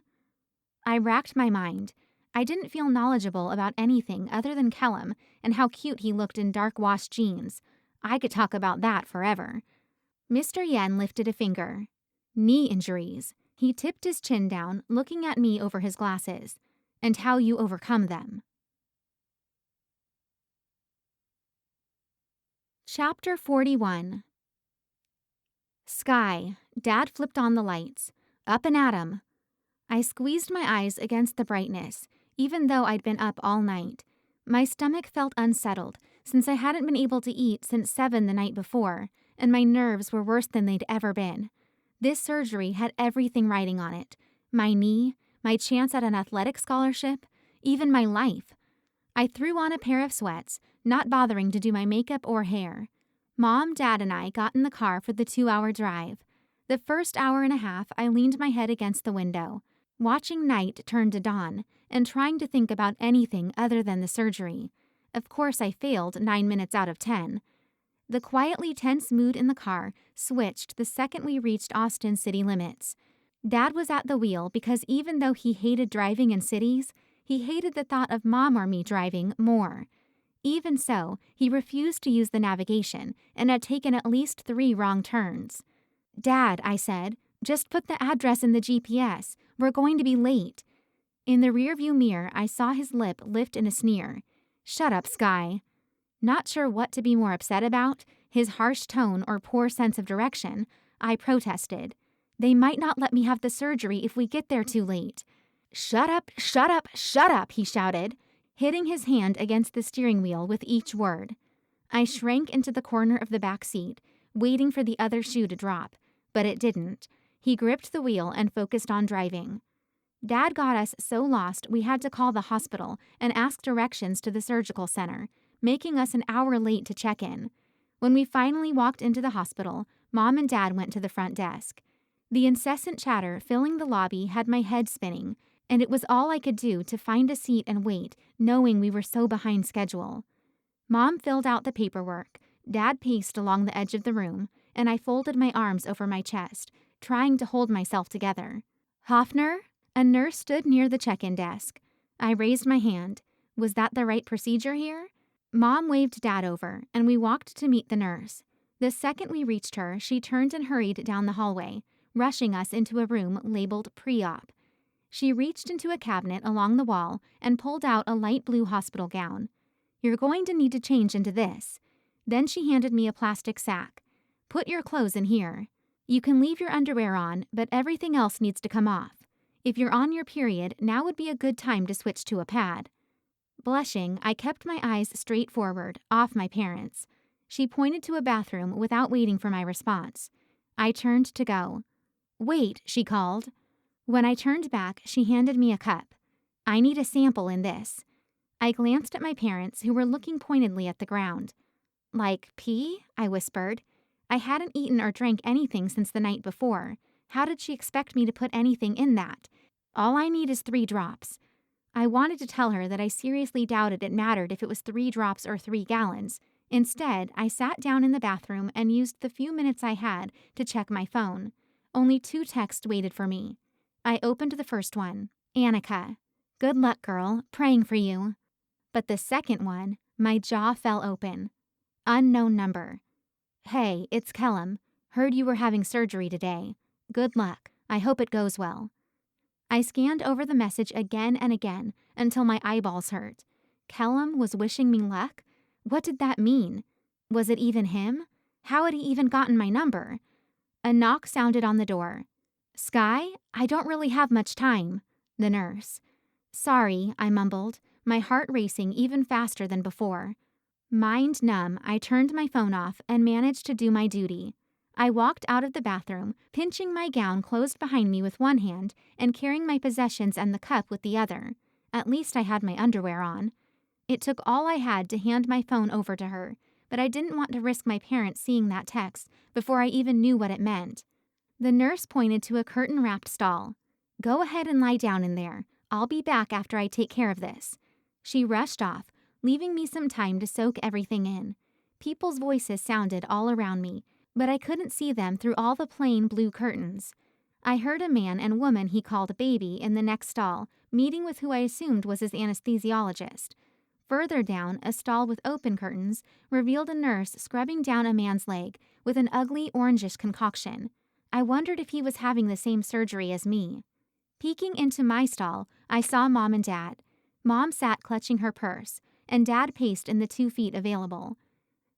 I racked my mind. I didn't feel knowledgeable about anything other than Callum and how cute he looked in dark washed jeans. I could talk about that forever. Mr. Yen lifted a finger. "Knee injuries." He tipped his chin down, looking at me over his glasses. "And how you overcome them." Chapter 41. Skye. Dad flipped on the lights. "Up and at 'em." I squeezed my eyes against the brightness, even though I'd been up all night. My stomach felt unsettled, since I hadn't been able to eat since 7 the night before, and my nerves were worse than they'd ever been. This surgery had everything riding on it. My knee, my chance at an athletic scholarship, even my life. I threw on a pair of sweats, not bothering to do my makeup or hair. Mom, Dad, and I got in the car for the 2-hour drive. The first hour and a half, I leaned my head against the window, watching night turn to dawn, and trying to think about anything other than the surgery. Of course, I failed 9 minutes out of 10. The quietly tense mood in the car switched the second we reached Austin city limits. Dad was at the wheel because even though he hated driving in cities, he hated the thought of Mom or me driving more. Even so, he refused to use the navigation and had taken at least 3 wrong turns. "Dad," I said, "just put the address in the GPS. We're going to be late." In the rearview mirror, I saw his lip lift in a sneer. "Shut up, Skye." Not sure what to be more upset about, his harsh tone or poor sense of direction, I protested. "They might not let me have the surgery if we get there too late." "Shut up, shut up, shut up," he shouted, hitting his hand against the steering wheel with each word. I shrank into the corner of the back seat, waiting for the other shoe to drop, but it didn't. He gripped the wheel and focused on driving. Dad got us so lost we had to call the hospital and ask directions to the surgical center, making us an hour late to check in. When we finally walked into the hospital, Mom and Dad went to the front desk. The incessant chatter filling the lobby had my head spinning, and it was all I could do to find a seat and wait, knowing we were so behind schedule. Mom filled out the paperwork, Dad paced along the edge of the room, and I folded my arms over my chest, trying to hold myself together. "Hoffner?" A nurse stood near the check-in desk. I raised my hand. Was that the right procedure here? Mom waved Dad over, and we walked to meet the nurse. The second we reached her, she turned and hurried down the hallway, rushing us into a room labeled pre-op. She reached into a cabinet along the wall and pulled out a light blue hospital gown. "You're going to need to change into this." Then she handed me a plastic sack. "Put your clothes in here. You can leave your underwear on, but everything else needs to come off. If you're on your period, now would be a good time to switch to a pad." Blushing, I kept my eyes straight forward, off my parents. She pointed to a bathroom without waiting for my response. I turned to go. "Wait," she called. When I turned back, she handed me a cup. "I need a sample in this." I glanced at my parents, who were looking pointedly at the ground. "Like pee?" I whispered. I hadn't eaten or drank anything since the night before. How did she expect me to put anything in that? "All I need is 3 drops. I wanted to tell her that I seriously doubted it mattered if it was 3 drops or 3 gallons. Instead, I sat down in the bathroom and used the few minutes I had to check my phone. Only 2 texts waited for me. I opened the first one. "Annika. Good luck, girl. Praying for you." But the second one, my jaw fell open. Unknown number. "Hey, it's Callum. Heard you were having surgery today. Good luck. I hope it goes well." I scanned over the message again and again until my eyeballs hurt. Callum was wishing me luck? What did that mean? Was it even him? How had he even gotten my number? A knock sounded on the door. "Skye, I don't really have much time." The nurse. "Sorry," I mumbled, my heart racing even faster than before. Mind numb, I turned my phone off and managed to do my duty. I walked out of the bathroom, pinching my gown closed behind me with one hand and carrying my possessions and the cup with the other. At least I had my underwear on. It took all I had to hand my phone over to her, but I didn't want to risk my parents seeing that text before I even knew what it meant. The nurse pointed to a curtain-wrapped stall. "Go ahead and lie down in there. I'll be back after I take care of this." She rushed off, leaving me some time to soak everything in. People's voices sounded all around me, but I couldn't see them through all the plain blue curtains. I heard a man and woman he called Baby in the next stall, meeting with who I assumed was his anesthesiologist. Further down, a stall with open curtains revealed a nurse scrubbing down a man's leg with an ugly orangish concoction. I wondered if he was having the same surgery as me. Peeking into my stall, I saw Mom and Dad. Mom sat clutching her purse, and Dad paced in the 2 feet available.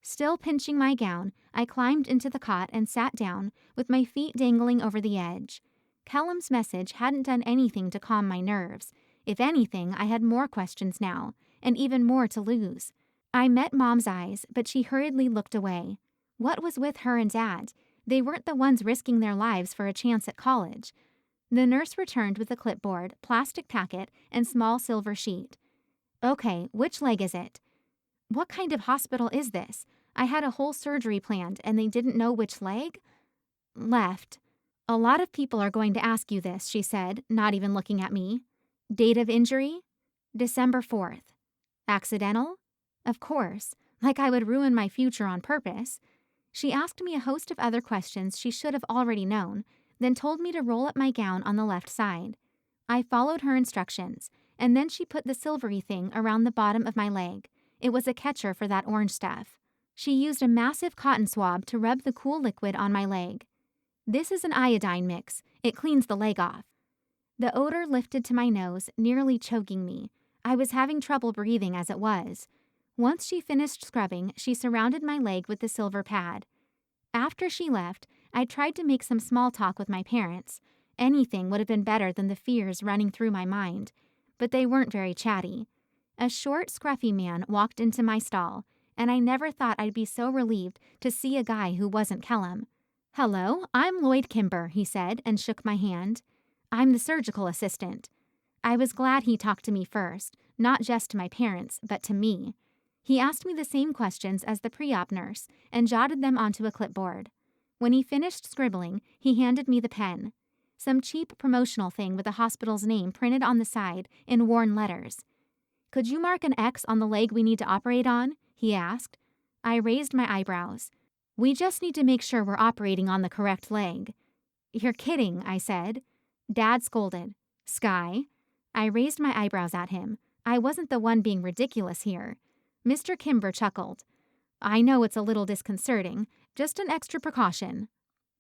Still pinching my gown, I climbed into the cot and sat down, with my feet dangling over the edge. Callum's message hadn't done anything to calm my nerves. If anything, I had more questions now, and even more to lose. I met Mom's eyes, but she hurriedly looked away. What was with her and Dad? They weren't the ones risking their lives for a chance at college. The nurse returned with a clipboard, plastic packet, and small silver sheet. "Okay, which leg is it?" What kind of hospital is this? I had a whole surgery planned and they didn't know which leg? "Left." "A lot of people are going to ask you this," she said, not even looking at me. "Date of injury?" "December 4th. "Accidental?" Of course, like I would ruin my future on purpose. She asked me a host of other questions she should have already known, then told me to roll up my gown on the left side. I followed her instructions, and then she put the silvery thing around the bottom of my leg. It was a catcher for that orange stuff. She used a massive cotton swab to rub the cool liquid on my leg. "This is an iodine mix. It cleans the leg off." The odor lifted to my nose, nearly choking me. I was having trouble breathing as it was. Once she finished scrubbing, she surrounded my leg with the silver pad. After she left, I tried to make some small talk with my parents. Anything would have been better than the fears running through my mind. But they weren't very chatty. A short, scruffy man walked into my stall, and I never thought I'd be so relieved to see a guy who wasn't Callum. "Hello, I'm Lloyd Kimber," he said, and shook my hand. "I'm the surgical assistant." I was glad he talked to me first, not just to my parents, but to me. He asked me the same questions as the pre-op nurse and jotted them onto a clipboard. When he finished scribbling, he handed me the pen. Some cheap promotional thing with the hospital's name printed on the side in worn letters. "Could you mark an X on the leg we need to operate on?" he asked. I raised my eyebrows. "We just need to make sure we're operating on the correct leg." "You're kidding," I said. Dad scolded. "Skye." I raised my eyebrows at him. I wasn't the one being ridiculous here. Mr. Kimber chuckled. "I know it's a little disconcerting. Just an extra precaution."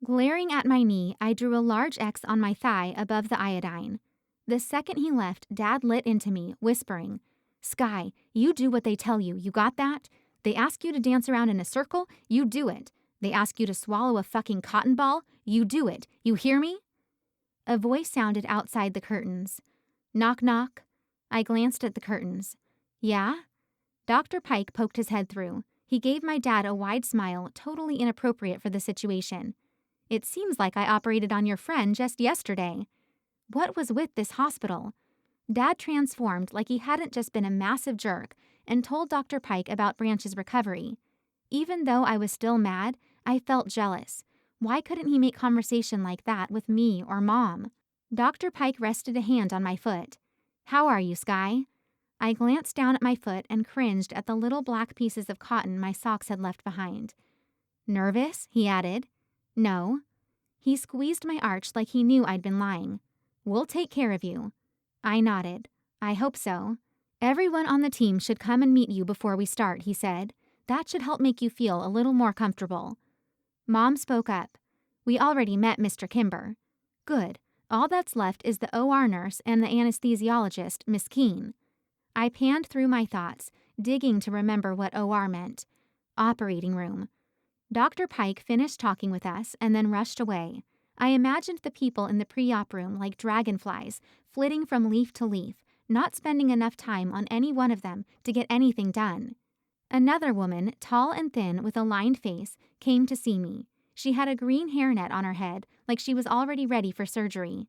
Glaring at my knee, I drew a large X on my thigh above the iodine. The second he left, Dad lit into me, whispering, "Skye, you do what they tell you got that? They ask you to dance around in a circle, you do it. They ask you to swallow a fucking cotton ball, you do it. You hear me?" A voice sounded outside the curtains. "Knock, knock." I glanced at the curtains. Yeah? Dr. Pike poked his head through. He gave my dad a wide smile, totally inappropriate for the situation. It seems like I operated on your friend just yesterday. What was with this hospital? Dad transformed like he hadn't just been a massive jerk and told Dr. Pike about Branch's recovery. Even though I was still mad, I felt jealous. Why couldn't he make conversation like that with me or Mom? Dr. Pike rested a hand on my foot. How are you, Skye? I glanced down at my foot and cringed at the little black pieces of cotton my socks had left behind. Nervous? He added. No. He squeezed my arch like he knew I'd been lying. We'll take care of you. I nodded. I hope so. Everyone on the team should come and meet you before we start, he said. That should help make you feel a little more comfortable. Mom spoke up. We already met Mr. Kimber. Good. All that's left is the OR nurse and the anesthesiologist, Miss Keene. I panned through my thoughts, digging to remember what OR meant. Operating room. Dr. Pike finished talking with us and then rushed away. I imagined the people in the pre-op room like dragonflies, flitting from leaf to leaf, not spending enough time on any one of them to get anything done. Another woman, tall and thin with a lined face, came to see me. She had a green hairnet on her head, like she was already ready for surgery.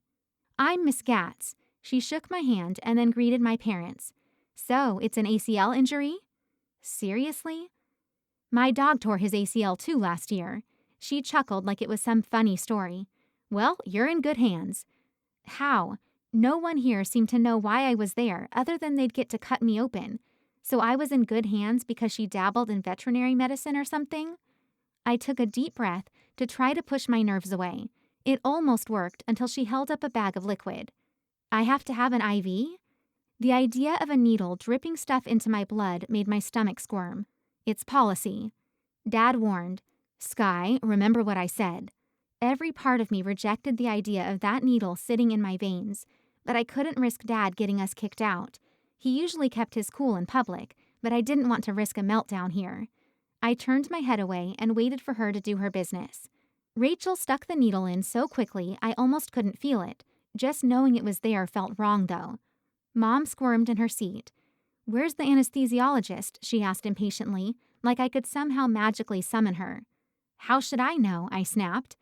I'm Miss Gatz. She shook my hand and then greeted my parents. So, it's an ACL injury? Seriously? My dog tore his ACL too last year. She chuckled like it was some funny story. Well, you're in good hands. How? No one here seemed to know why I was there other than they'd get to cut me open. So I was in good hands because she dabbled in veterinary medicine or something? I took a deep breath to try to push my nerves away. It almost worked until she held up a bag of liquid. I have to have an IV? The idea of a needle dripping stuff into my blood made my stomach squirm. It's policy. Dad warned. Skye, remember what I said. Every part of me rejected the idea of that needle sitting in my veins, but I couldn't risk Dad getting us kicked out. He usually kept his cool in public, but I didn't want to risk a meltdown here. I turned my head away and waited for her to do her business. Rachel stuck the needle in so quickly I almost couldn't feel it. Just knowing it was there felt wrong, though. Mom squirmed in her seat. Where's the anesthesiologist? She asked impatiently, like I could somehow magically summon her. How should I know? I snapped.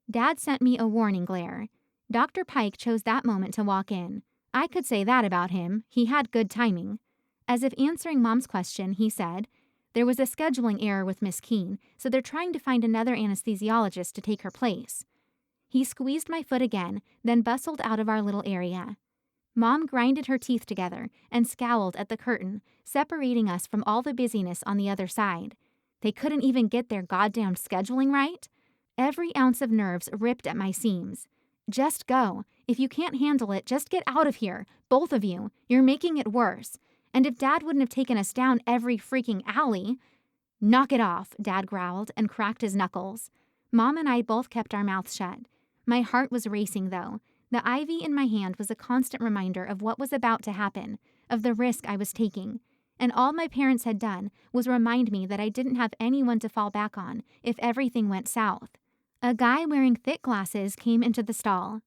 Dad sent me a warning glare. Dr. Pike chose that moment to walk in. I could say that about him. He had good timing. As if answering Mom's question, he said, there was a scheduling error with Miss Keene, so they're trying to find another anesthesiologist to take her place. He squeezed my foot again, then bustled out of our little area. Mom grinded her teeth together and scowled at the curtain, separating us from all the busyness on the other side. They couldn't even get their goddamn scheduling right? Every ounce of nerves ripped at my seams. Just go. If you can't handle it, just get out of here. Both of you. You're making it worse. And if Dad wouldn't have taken us down every freaking alley... Knock it off, Dad growled and cracked his knuckles. Mom and I both kept our mouths shut. My heart was racing, though. The IV in my hand was a constant reminder of what was about to happen, of the risk I was taking. And all my parents had done was remind me that I didn't have anyone to fall back on if everything went south. A guy wearing thick glasses came into the stall.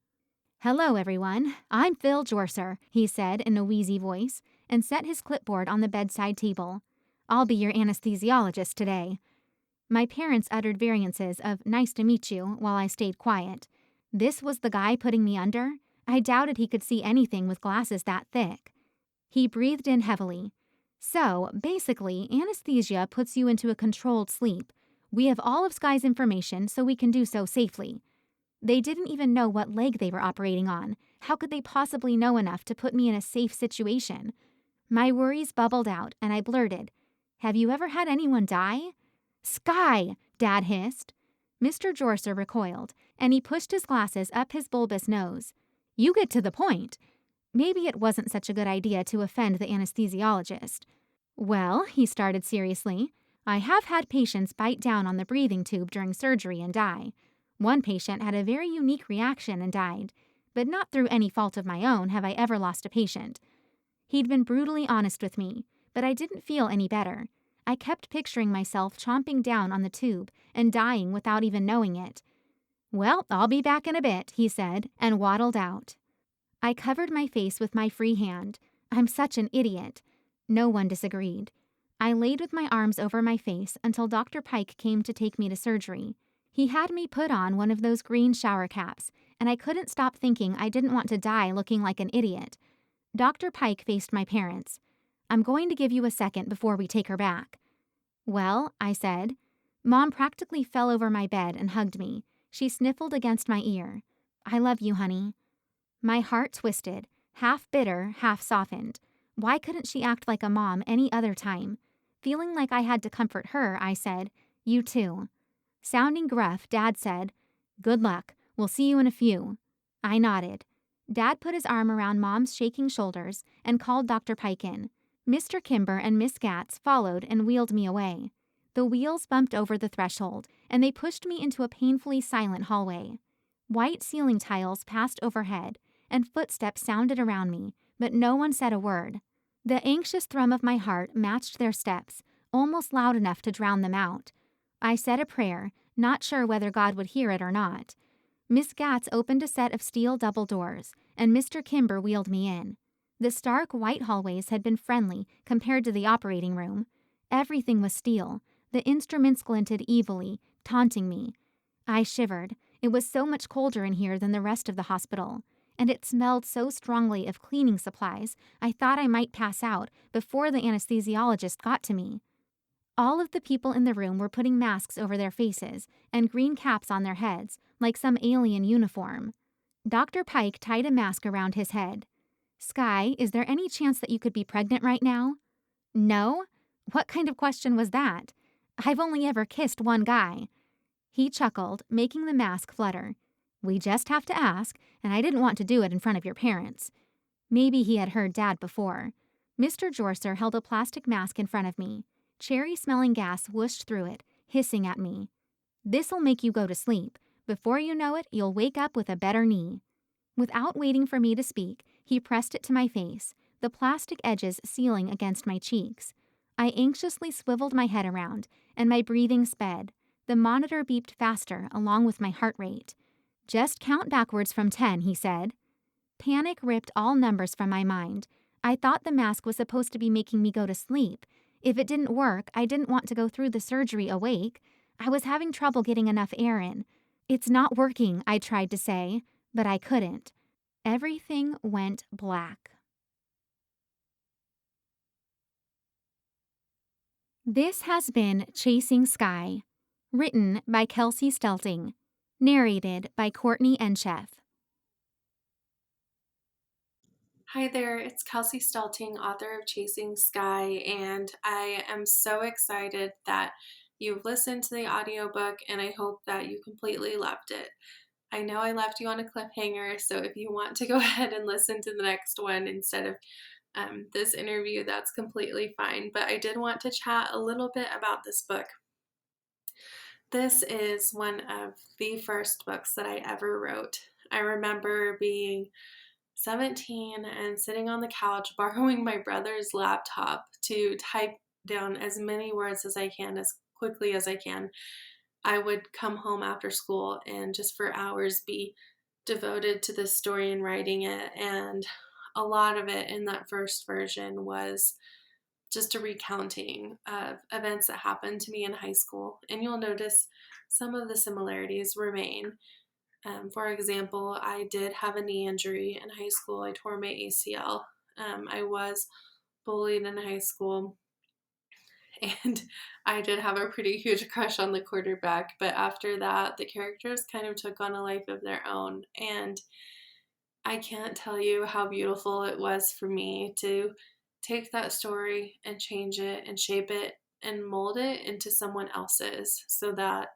Hello, everyone. I'm Phil Jorser, he said in a wheezy voice, and set his clipboard on the bedside table. I'll be your anesthesiologist today. My parents uttered variances of nice to meet you while I stayed quiet. This was the guy putting me under? I doubted he could see anything with glasses that thick. He breathed in heavily. So, basically, anesthesia puts you into a controlled sleep. We have all of Skye's information so we can do so safely. They didn't even know what leg they were operating on. How could they possibly know enough to put me in a safe situation? My worries bubbled out and I blurted, Have you ever had anyone die? Skye, Dad hissed. Mr. Jorser recoiled, and he pushed his glasses up his bulbous nose. You get to the point. Maybe it wasn't such a good idea to offend the anesthesiologist. Well, he started seriously, I have had patients bite down on the breathing tube during surgery and die. One patient had a very unique reaction and died, but not through any fault of my own have I ever lost a patient. He'd been brutally honest with me, but I didn't feel any better. I kept picturing myself chomping down on the tube and dying without even knowing it. Well, I'll be back in a bit, he said, and waddled out. I covered my face with my free hand. I'm such an idiot. No one disagreed. I laid with my arms over my face until Dr. Pike came to take me to surgery. He had me put on one of those green shower caps, and I couldn't stop thinking I didn't want to die looking like an idiot. Dr. Pike faced my parents. "I'm going to give you a second before we take her back." "Well," I said. Mom practically fell over my bed and hugged me. She sniffled against my ear. "I love you, honey." My heart twisted, half bitter, half softened. Why couldn't she act like a mom any other time? Feeling like I had to comfort her, I said, "You too." Sounding gruff, Dad said, "Good luck. We'll see you in a few." I nodded. Dad put his arm around Mom's shaking shoulders and called Dr. Pike in. Mr. Kimber and Miss Gatz followed and wheeled me away. The wheels bumped over the threshold, and they pushed me into a painfully silent hallway. White ceiling tiles passed overhead, and footsteps sounded around me, but no one said a word. The anxious thrum of my heart matched their steps, almost loud enough to drown them out. I said a prayer, not sure whether God would hear it or not. Miss Gatz opened a set of steel double doors, and Mr. Kimber wheeled me in. The stark white hallways had been friendly compared to the operating room. Everything was steel. The instruments glinted evilly, taunting me. I shivered. It was so much colder in here than the rest of the hospital, and it smelled so strongly of cleaning supplies I thought I might pass out before the anesthesiologist got to me. All of the people in the room were putting masks over their faces and green caps on their heads, like some alien uniform. Dr. Pike tied a mask around his head. "Skye, is there any chance that you could be pregnant right now?" "No? What kind of question was that? I've only ever kissed one guy." He chuckled, making the mask flutter. "We just have to ask, and I didn't want to do it in front of your parents." Maybe he had heard Dad before. Mr. Jorser held a plastic mask in front of me. Cherry-smelling gas whooshed through it, hissing at me. "This'll make you go to sleep. Before you know it, you'll wake up with a better knee." Without waiting for me to speak, he pressed it to my face, the plastic edges sealing against my cheeks. I anxiously swiveled my head around, and my breathing sped. The monitor beeped faster, along with my heart rate. "Just count backwards from 10, he said. Panic ripped all numbers from my mind. I thought the mask was supposed to be making me go to sleep. If it didn't work, I didn't want to go through the surgery awake. I was having trouble getting enough air in. "It's not working," I tried to say, but I couldn't. Everything went black. This has been Chasing Skye, written by Kelsie Stelting, narrated by Courtney Encheff. Hi there, it's Kelsie Stelting, author of Chasing Skye, and I am so excited that you've listened to the audiobook, and I hope that you completely loved it. I know I left you on a cliffhanger, so if you want to go ahead and listen to the next one instead of this interview, that's completely fine. But I did want to chat a little bit about this book. This is one of the first books that I ever wrote. I remember being 17 and sitting on the couch borrowing my brother's laptop to type down as many words as I can, as quickly as I can. I would come home after school and just for hours be devoted to this story and writing it. And a lot of it in that first version was just a recounting of events that happened to me in high school. And you'll notice some of the similarities remain. For example, I did have a knee injury in high school. I tore my ACL. I was bullied in high school, and I did have a pretty huge crush on the quarterback. But after that, the characters kind of took on a life of their own. And I can't tell you how beautiful it was for me to take that story and change it and shape it and mold it into someone else's so that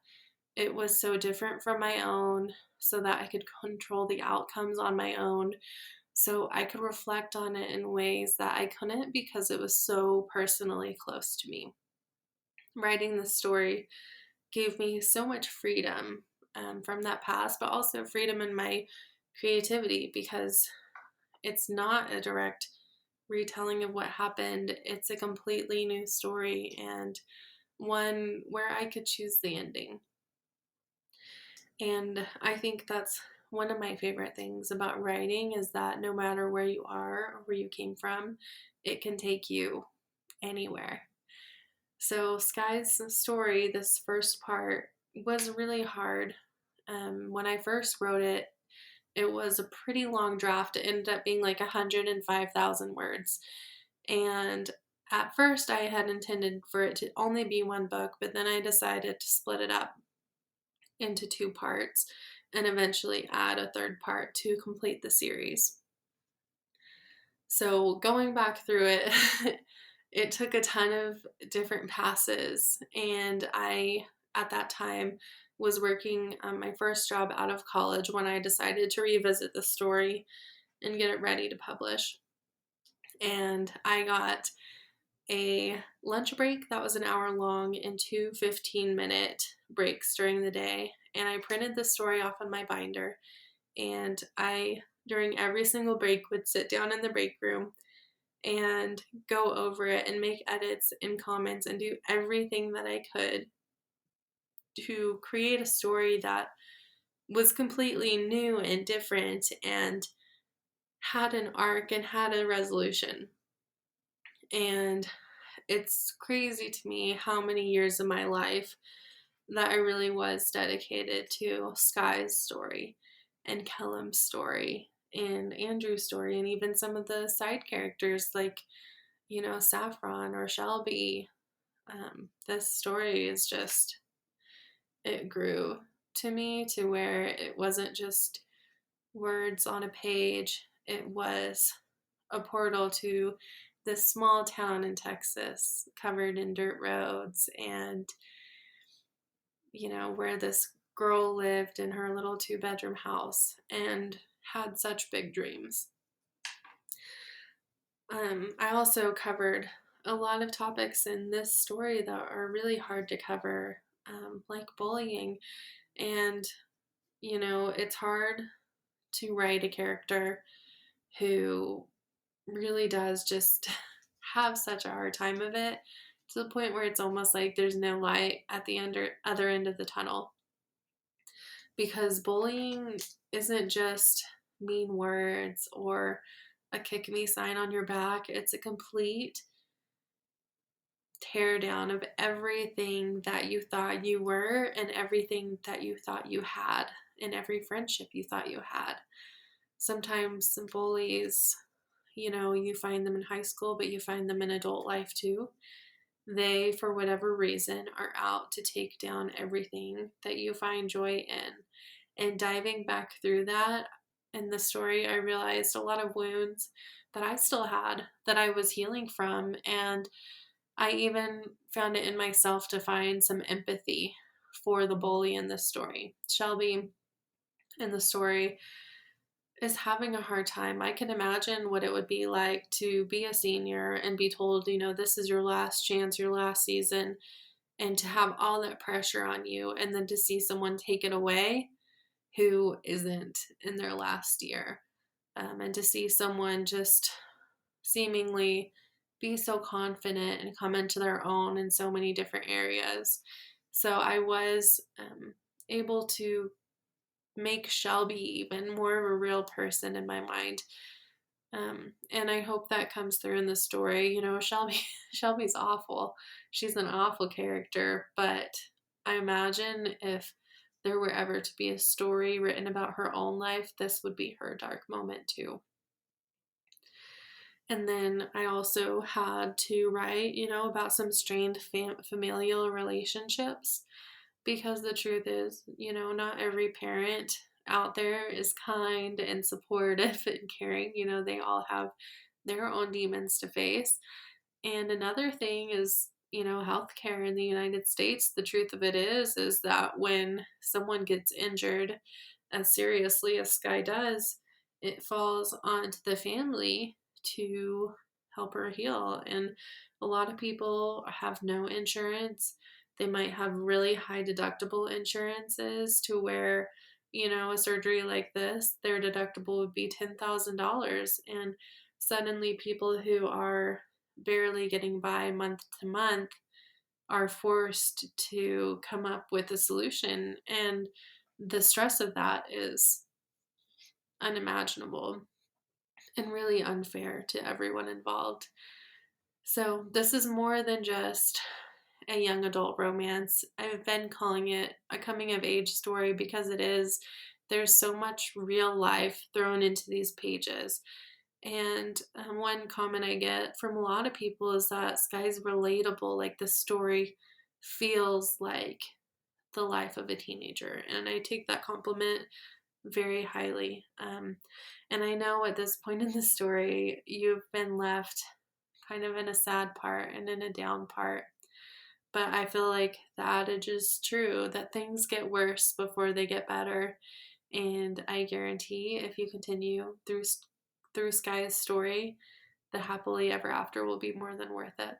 it was so different from my own, so that I could control the outcomes on my own, so I could reflect on it in ways that I couldn't because it was so personally close to me. Writing this story gave me so much freedom from that past, but also freedom in my creativity because it's not a direct retelling of what happened. It's a completely new story and one where I could choose the ending. And I think that's one of my favorite things about writing is that no matter where you are or where you came from, it can take you anywhere. So Skye's story, this first part, was really hard. When I first wrote it, it was a pretty long draft. It ended up being like 105,000 words. And at first, I had intended for it to only be one book, but then I decided to split it up into two parts and eventually add a third part to complete the series. So going back through it, it took a ton of different passes. And I, at that time, was working my first job out of college when I decided to revisit the story and get it ready to publish. And I got a lunch break that was an hour long and two 15-minute breaks during the day. And I printed the story off on my binder. And I, during every single break, would sit down in the break room and go over it and make edits and comments and do everything that I could to create a story that was completely new and different and had an arc and had a resolution. And it's crazy to me how many years of my life that I really was dedicated to Skye's story and Callum's story and Andrew's story and even some of the side characters like, Saffron or Shelby. This story is just, it grew to me to where it wasn't just words on a page, it was a portal to this small town in Texas covered in dirt roads and, where this girl lived in her little 2-bedroom house and had such big dreams. I also covered a lot of topics in this story that are really hard to cover, like bullying. And, it's hard to write a character who really does just have such a hard time of it to the point where it's almost like there's no light at the other end of the tunnel. Because bullying isn't just mean words or a kick me sign on your back, it's a complete tear down of everything that you thought you were and everything that you thought you had and every friendship you thought you had. Sometimes bullies, you find them in high school, but you find them in adult life too. They, for whatever reason, are out to take down everything that you find joy in. And diving back through that in the story, I realized a lot of wounds that I still had that I was healing from. And I even found it in myself to find some empathy for the bully in this story. Shelby in the story is having a hard time. I can imagine what it would be like to be a senior and be told, this is your last chance, your last season, and to have all that pressure on you, and then to see someone take it away who isn't in their last year, and to see someone just seemingly be so confident and come into their own in so many different areas. So I was able to make Shelby even more of a real person in my mind. And I hope that comes through in the story. Shelby's awful. She's an awful character, but I imagine if there were ever to be a story written about her own life, this would be her dark moment too. And then I also had to write, about some strained familial relationships because the truth is, not every parent out there is kind and supportive and caring. They all have their own demons to face. And another thing is, healthcare in the United States. The truth of it is that when someone gets injured as seriously as Skye does, it falls onto the family to help her heal. And a lot of people have no insurance. They might have really high deductible insurances to where, a surgery like this, their deductible would be $10,000. And suddenly people who are barely getting by month to month are forced to come up with a solution. And the stress of that is unimaginable and really unfair to everyone involved. So, this is more than just a young adult romance. I've been calling it a coming of age story because it is. There's so much real life thrown into these pages. And one comment I get from a lot of people is that Skye's relatable. Like the story feels like the life of a teenager. And I take that compliment very highly. And I know at this point in the story, you've been left kind of in a sad part and in a down part. But I feel like the adage is true that things get worse before they get better. And I guarantee if you continue through Skye's story, the happily ever after will be more than worth it.